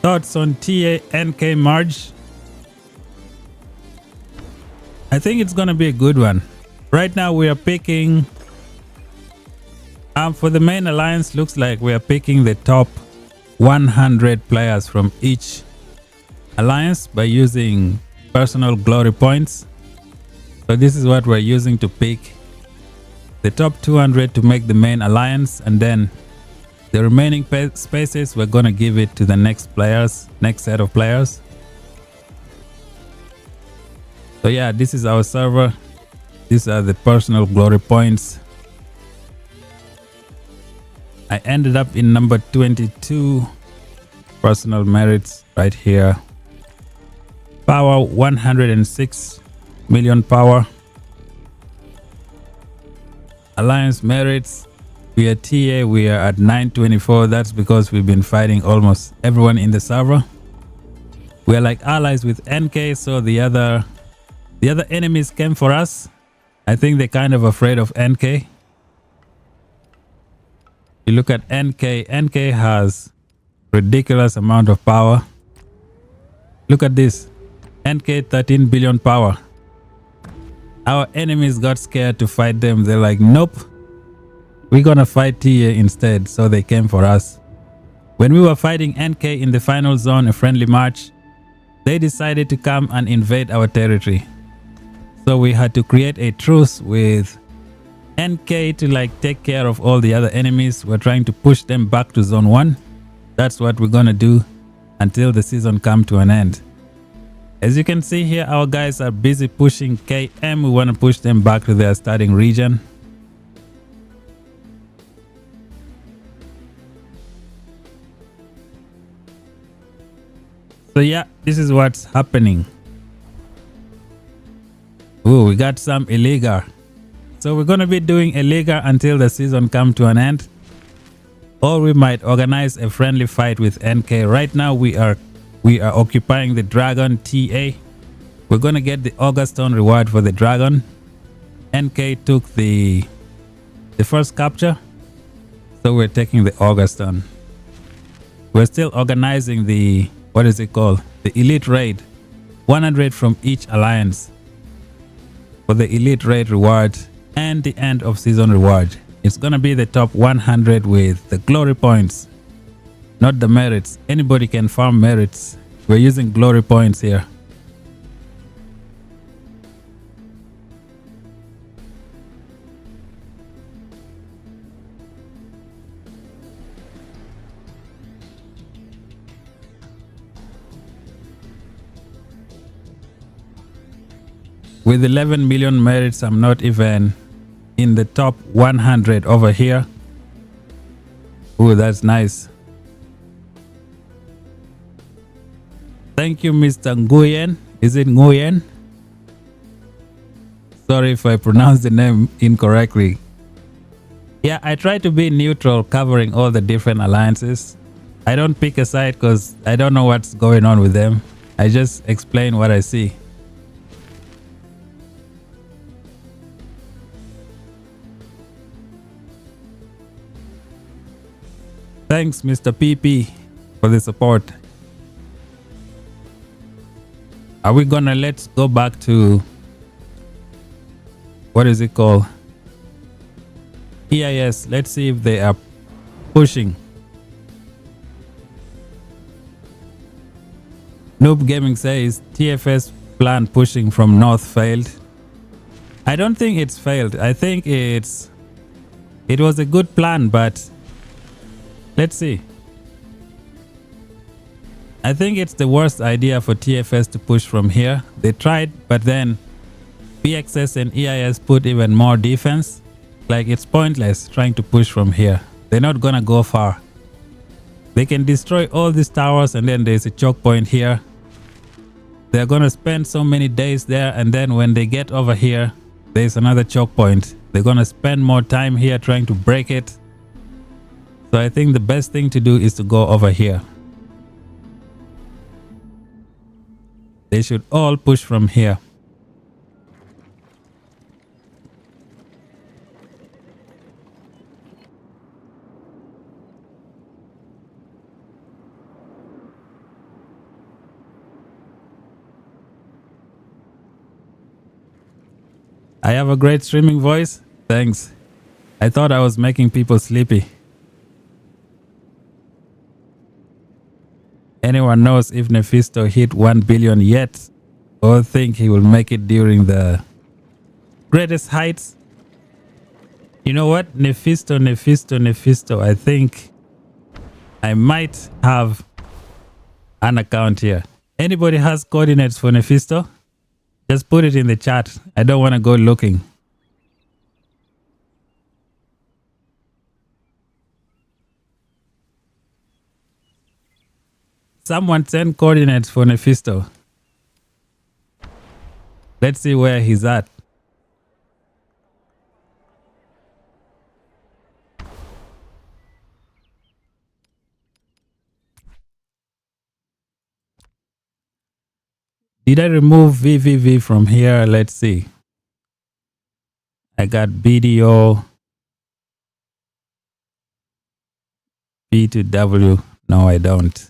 Thoughts on TA-NK merge? I think it's going to be a good one. Right now we are picking... for the main alliance, looks like we are picking the top 100 players from each alliance by using personal glory points. So this is what we're using to pick the top 200 to make the main alliance, and then the remaining spaces we're gonna give it to the next set of players. So yeah, this is our server. These are the personal glory points. I ended up in number 22. Personal merits right here. Power 106 million power. Alliance merits. We are TA, we are at 924. That's because we've been fighting almost everyone in the server. We are like allies with NK, so the other enemies came for us. I think they're kind of afraid of NK. You look at NK. NK has ridiculous amount of power. Look at this. NK 13 billion power. Our enemies got scared to fight them. They're like, nope. We're gonna fight TA instead, so they came for us. When we were fighting NK in the final zone, a friendly match, they decided to come and invade our territory. So we had to create a truce with NK to like take care of all the other enemies. We're trying to push them back to zone 1. That's what we're gonna do until the season come to an end. As you can see here, our guys are busy pushing KM. We want to push them back to their starting region. So yeah, this is what's happening. Oh, we got some illegal. So we're going to be doing illegal until the season come to an end. Or we might organize a friendly fight with NK. Right now we are occupying the dragon TA. We're going to get the Augustone reward for the dragon. NK took the first capture. So we're taking the Augustone. We're still organizing the... what is it called? The elite raid. 100 from each alliance for the elite raid reward and the end of season reward. It's gonna be the top 100 with the glory points, not the merits. Anybody can farm merits. We're using glory points here. With 11 million merits, I'm not even in the top 100 over here. Oh, that's nice. Thank you, Mr. Nguyen. Is it Nguyen? Sorry if I pronounced the name incorrectly. Yeah, I try to be neutral, covering all the different alliances. I don't pick a side because I don't know what's going on with them. I just explain what I see. Thanks, Mr. PP, for the support. Are we gonna... let's go back to... what is it called? EIS. Let's see if they are pushing. Noob Gaming says TFS plan pushing from north failed. I don't think it's failed. I think it was a good plan, but let's see. I think it's the worst idea for TFS to push from here. They tried, but then BXS and EIS put even more defense. Like, it's pointless trying to push from here. They're not gonna go far. They can destroy all these towers, and then there's a choke point here. They're gonna spend so many days there, and then when they get over here, there's another choke point. They're gonna spend more time here trying to break it. So I think the best thing to do is to go over here. They should all push from here. I have a great streaming voice. Thanks. I thought I was making people sleepy. Anyone knows if Nephisto hit 1 billion yet, or think he will make it during the greatest heights? You know what? Nephisto. I think I might have an account here. Anybody has coordinates for Nephisto? Just put it in the chat. I don't want to go looking. Someone send coordinates for Nephisto. Let's see where he's at. Did I remove VVV from here? Let's see. I got BDO, B to W. No, I don't.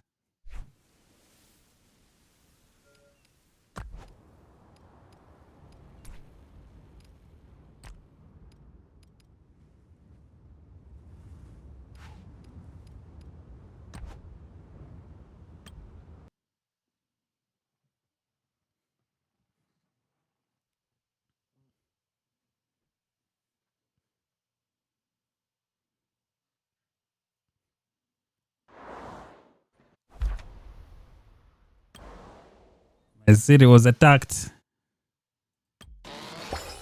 My city was attacked.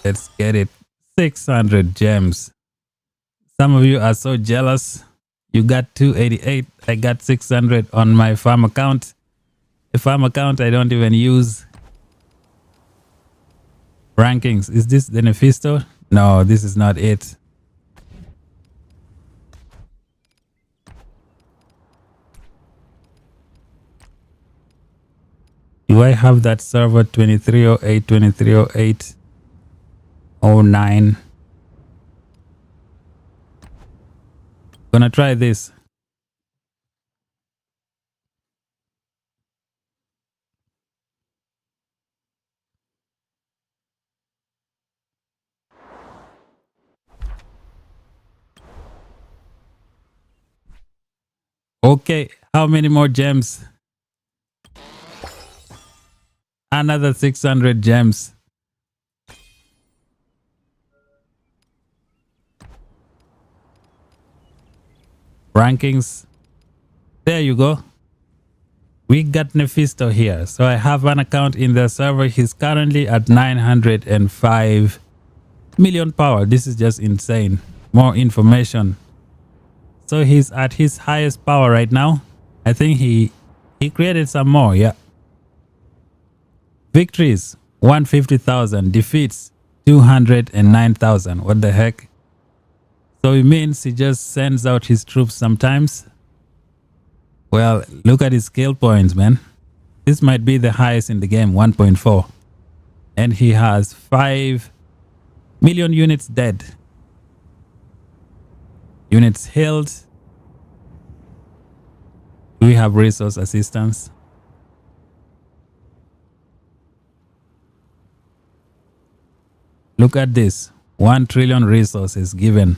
Let's get it. 600 gems. Some of you are so jealous. You got 288. I got 600 on my farm account. A farm account I don't even use. Rankings. Is this the Nephisto? No, this is not it. Do I have that server 2308, 2308, 09? Gonna try this. Okay, how many more gems? Another 600 gems. Rankings. There you go. We got Nephisto here. So I have an account in the server. He's currently at 905 million power. This is just insane. More information. So he's at his highest power right now. I think he created some more. Yeah. Victories 150,000. Defeats 209,000. What the heck? So it means he just sends out his troops sometimes. Well, look at his skill points, man. This might be the highest in the game, 1.4. And he has 5 million units dead. Units healed. Do we have resource assistance? Look at this. 1 trillion resources given.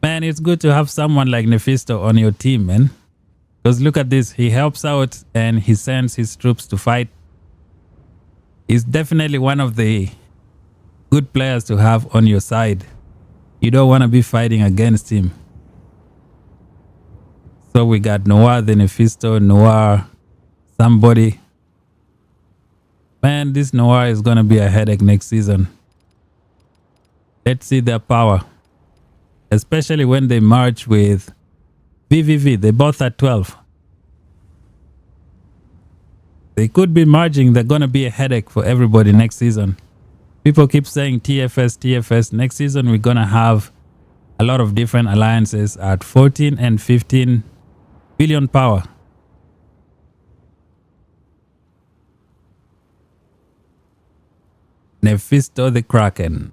Man, it's good to have someone like Nephisto on your team, man. Because look at this. He helps out and he sends his troops to fight. He's definitely one of the good players to have on your side. You don't want to be fighting against him. So we got Noir, the Nephisto, Noir, somebody. Man, this Noir is going to be a headache next season. Let's see their power. Especially when they merge with VVV. They both are 12. They could be merging. They're going to be a headache for everybody next season. People keep saying TFS, TFS. Next season, we're going to have a lot of different alliances at 14 and 15 billion power. Nephisto the Kraken.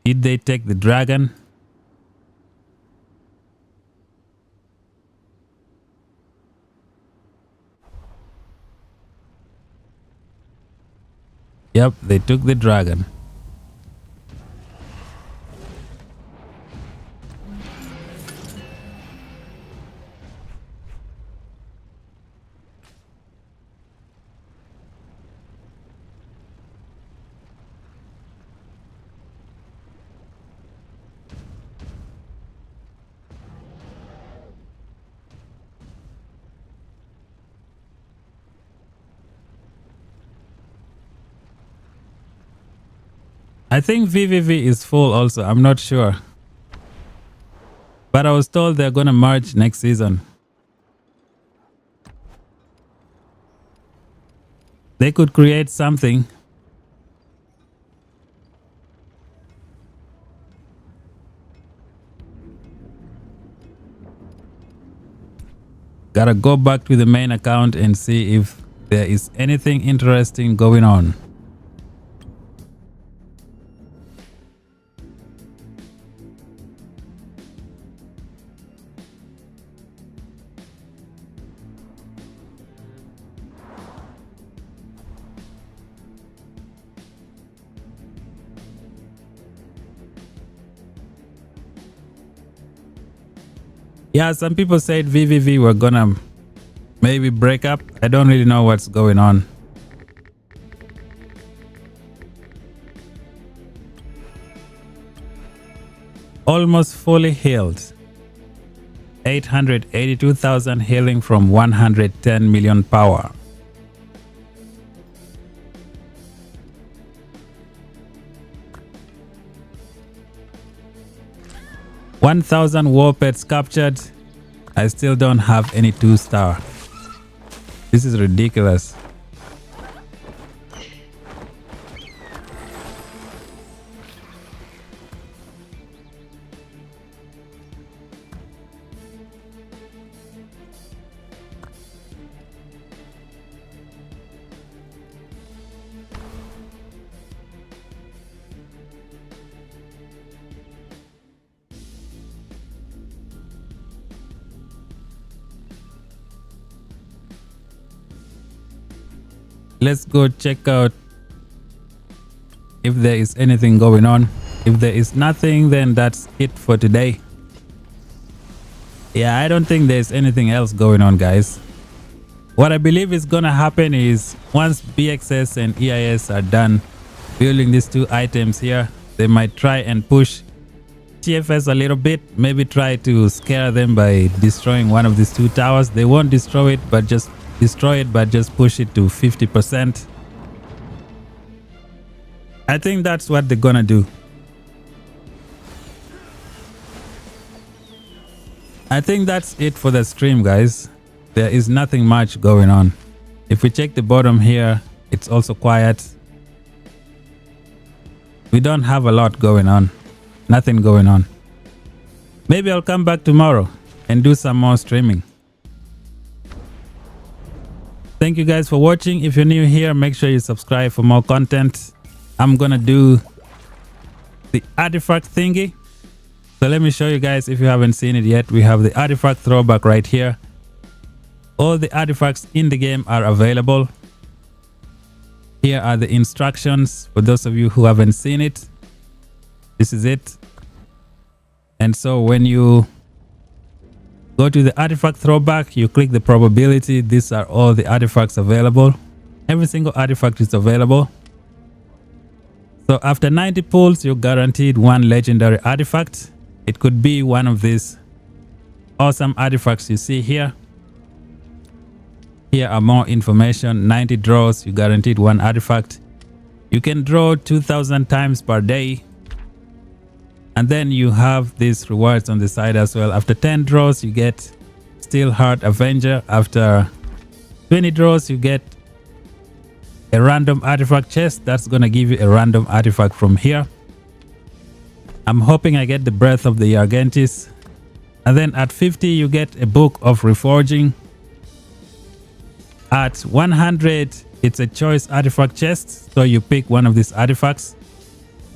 Did they take the dragon? Yep, they took the dragon. I think VVV is full also. I'm not sure. But I was told they're going to merge next season. They could create something. Gotta go back to the main account and see if there is anything interesting going on. Yeah, some people said VVV were gonna maybe break up. I don't really know what's going on. Almost fully healed. 882,000 healing from 110 million power. $1,000 war pets captured. I still don't have any 2-star. This is ridiculous. Let's go check out if there is anything going on. If there is nothing, then that's it for today. Yeah, I don't think there's anything else going on, guys. What I believe is gonna happen is once BXS and EIS are done building these two items here, they might try and push TFS a little bit. Maybe try to scare them by destroying one of these two towers. They won't destroy it, but just push it to 50%. I think that's what they're gonna do. I think that's it for the stream, guys. There is nothing much going on. If we check the bottom here, it's also quiet. We don't have a lot going on. Nothing going on. Maybe I'll come back tomorrow and do some more streaming. Thank you guys for watching. If you're new here, make sure you subscribe for more content. I'm gonna do the artifact thingy. So let me show you guys if you haven't seen it yet. We have the artifact throwback right here. All the artifacts in the game are available. Here are the instructions for those of you who haven't seen it. This is it. And so when you go to the artifact throwback, you click the probability. These are all the artifacts available. Every single artifact is available. So after 90 pulls, you're guaranteed one legendary artifact. It could be one of these awesome artifacts you see here. Here are more information. 90 draws, you guaranteed one artifact. You can draw 2,000 times per day. And then you have these rewards on the side as well. After 10 draws, you get Steelheart Avenger. After 20 draws, you get a random artifact chest. That's going to give you a random artifact from here. I'm hoping I get the Breath of the Argentis. And then at 50, you get a Book of Reforging. At 100, it's a choice artifact chest. So you pick one of these artifacts.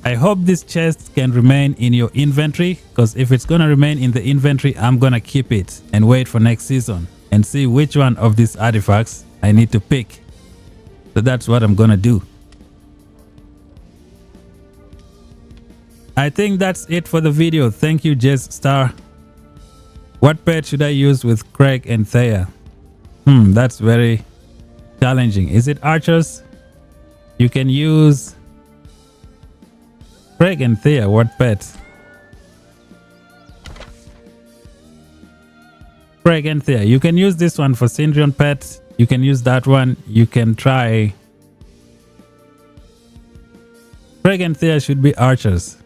I hope this chest can remain in your inventory, because if it's going to remain in the inventory, I'm going to keep it and wait for next season and see which one of these artifacts I need to pick. So that's what I'm going to do. I think that's it for the video. Thank you, Jess Star. What pet should I use with Craig and Thea? That's very challenging. Is it archers? You can use Craig and Thea. What pet? Craig and Thea. You can use this one for Syndrion pet. You can use that one. You can try. Craig and Thea should be archers.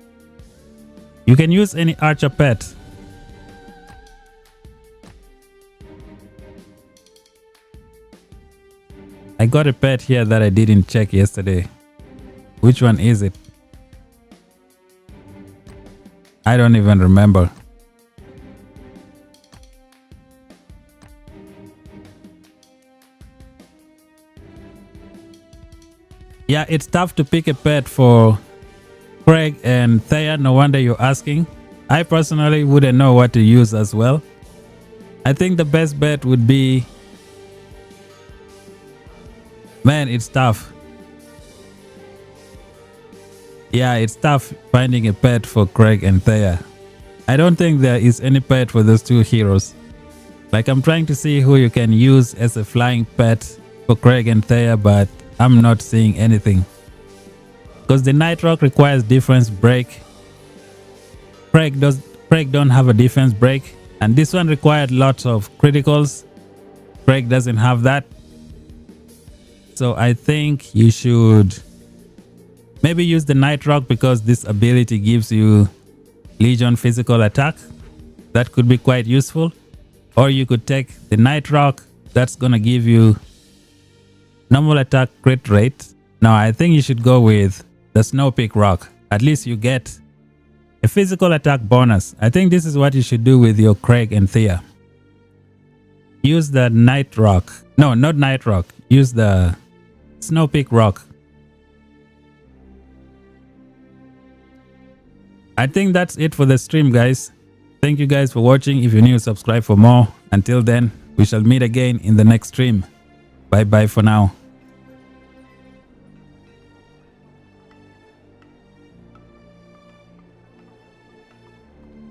You can use any archer pet. I got a pet here that I didn't check yesterday. Which one is it? I don't even remember. Yeah, it's tough to pick a pet for Craig and Thea. No wonder you're asking. I personally wouldn't know what to use as well. I think the best bet would be... Man, it's tough. Yeah, it's tough finding a pet for Craig and Thea. I don't think there is any pet for those two heroes. Like, I'm trying to see who you can use as a flying pet for Craig and Thea, but I'm not seeing anything. Because the Night Rock requires defense break. Craig don't have a defense break. And this one required lots of criticals. Craig doesn't have that. So I think you should maybe use the Night Rock, because this ability gives you Legion physical attack. That could be quite useful. Or you could take the Night Rock. That's going to give you normal attack crit rate. Now I think you should go with the Snow Peak Rock. At least you get a physical attack bonus. I think this is what you should do with your Craig and Thea. Use the Night Rock. No, not Night Rock. Use the Snow Peak Rock. I think that's it for the stream, guys. Thank you guys for watching. If you're new, subscribe for more. Until then, we shall meet again in the next stream. Bye bye for now.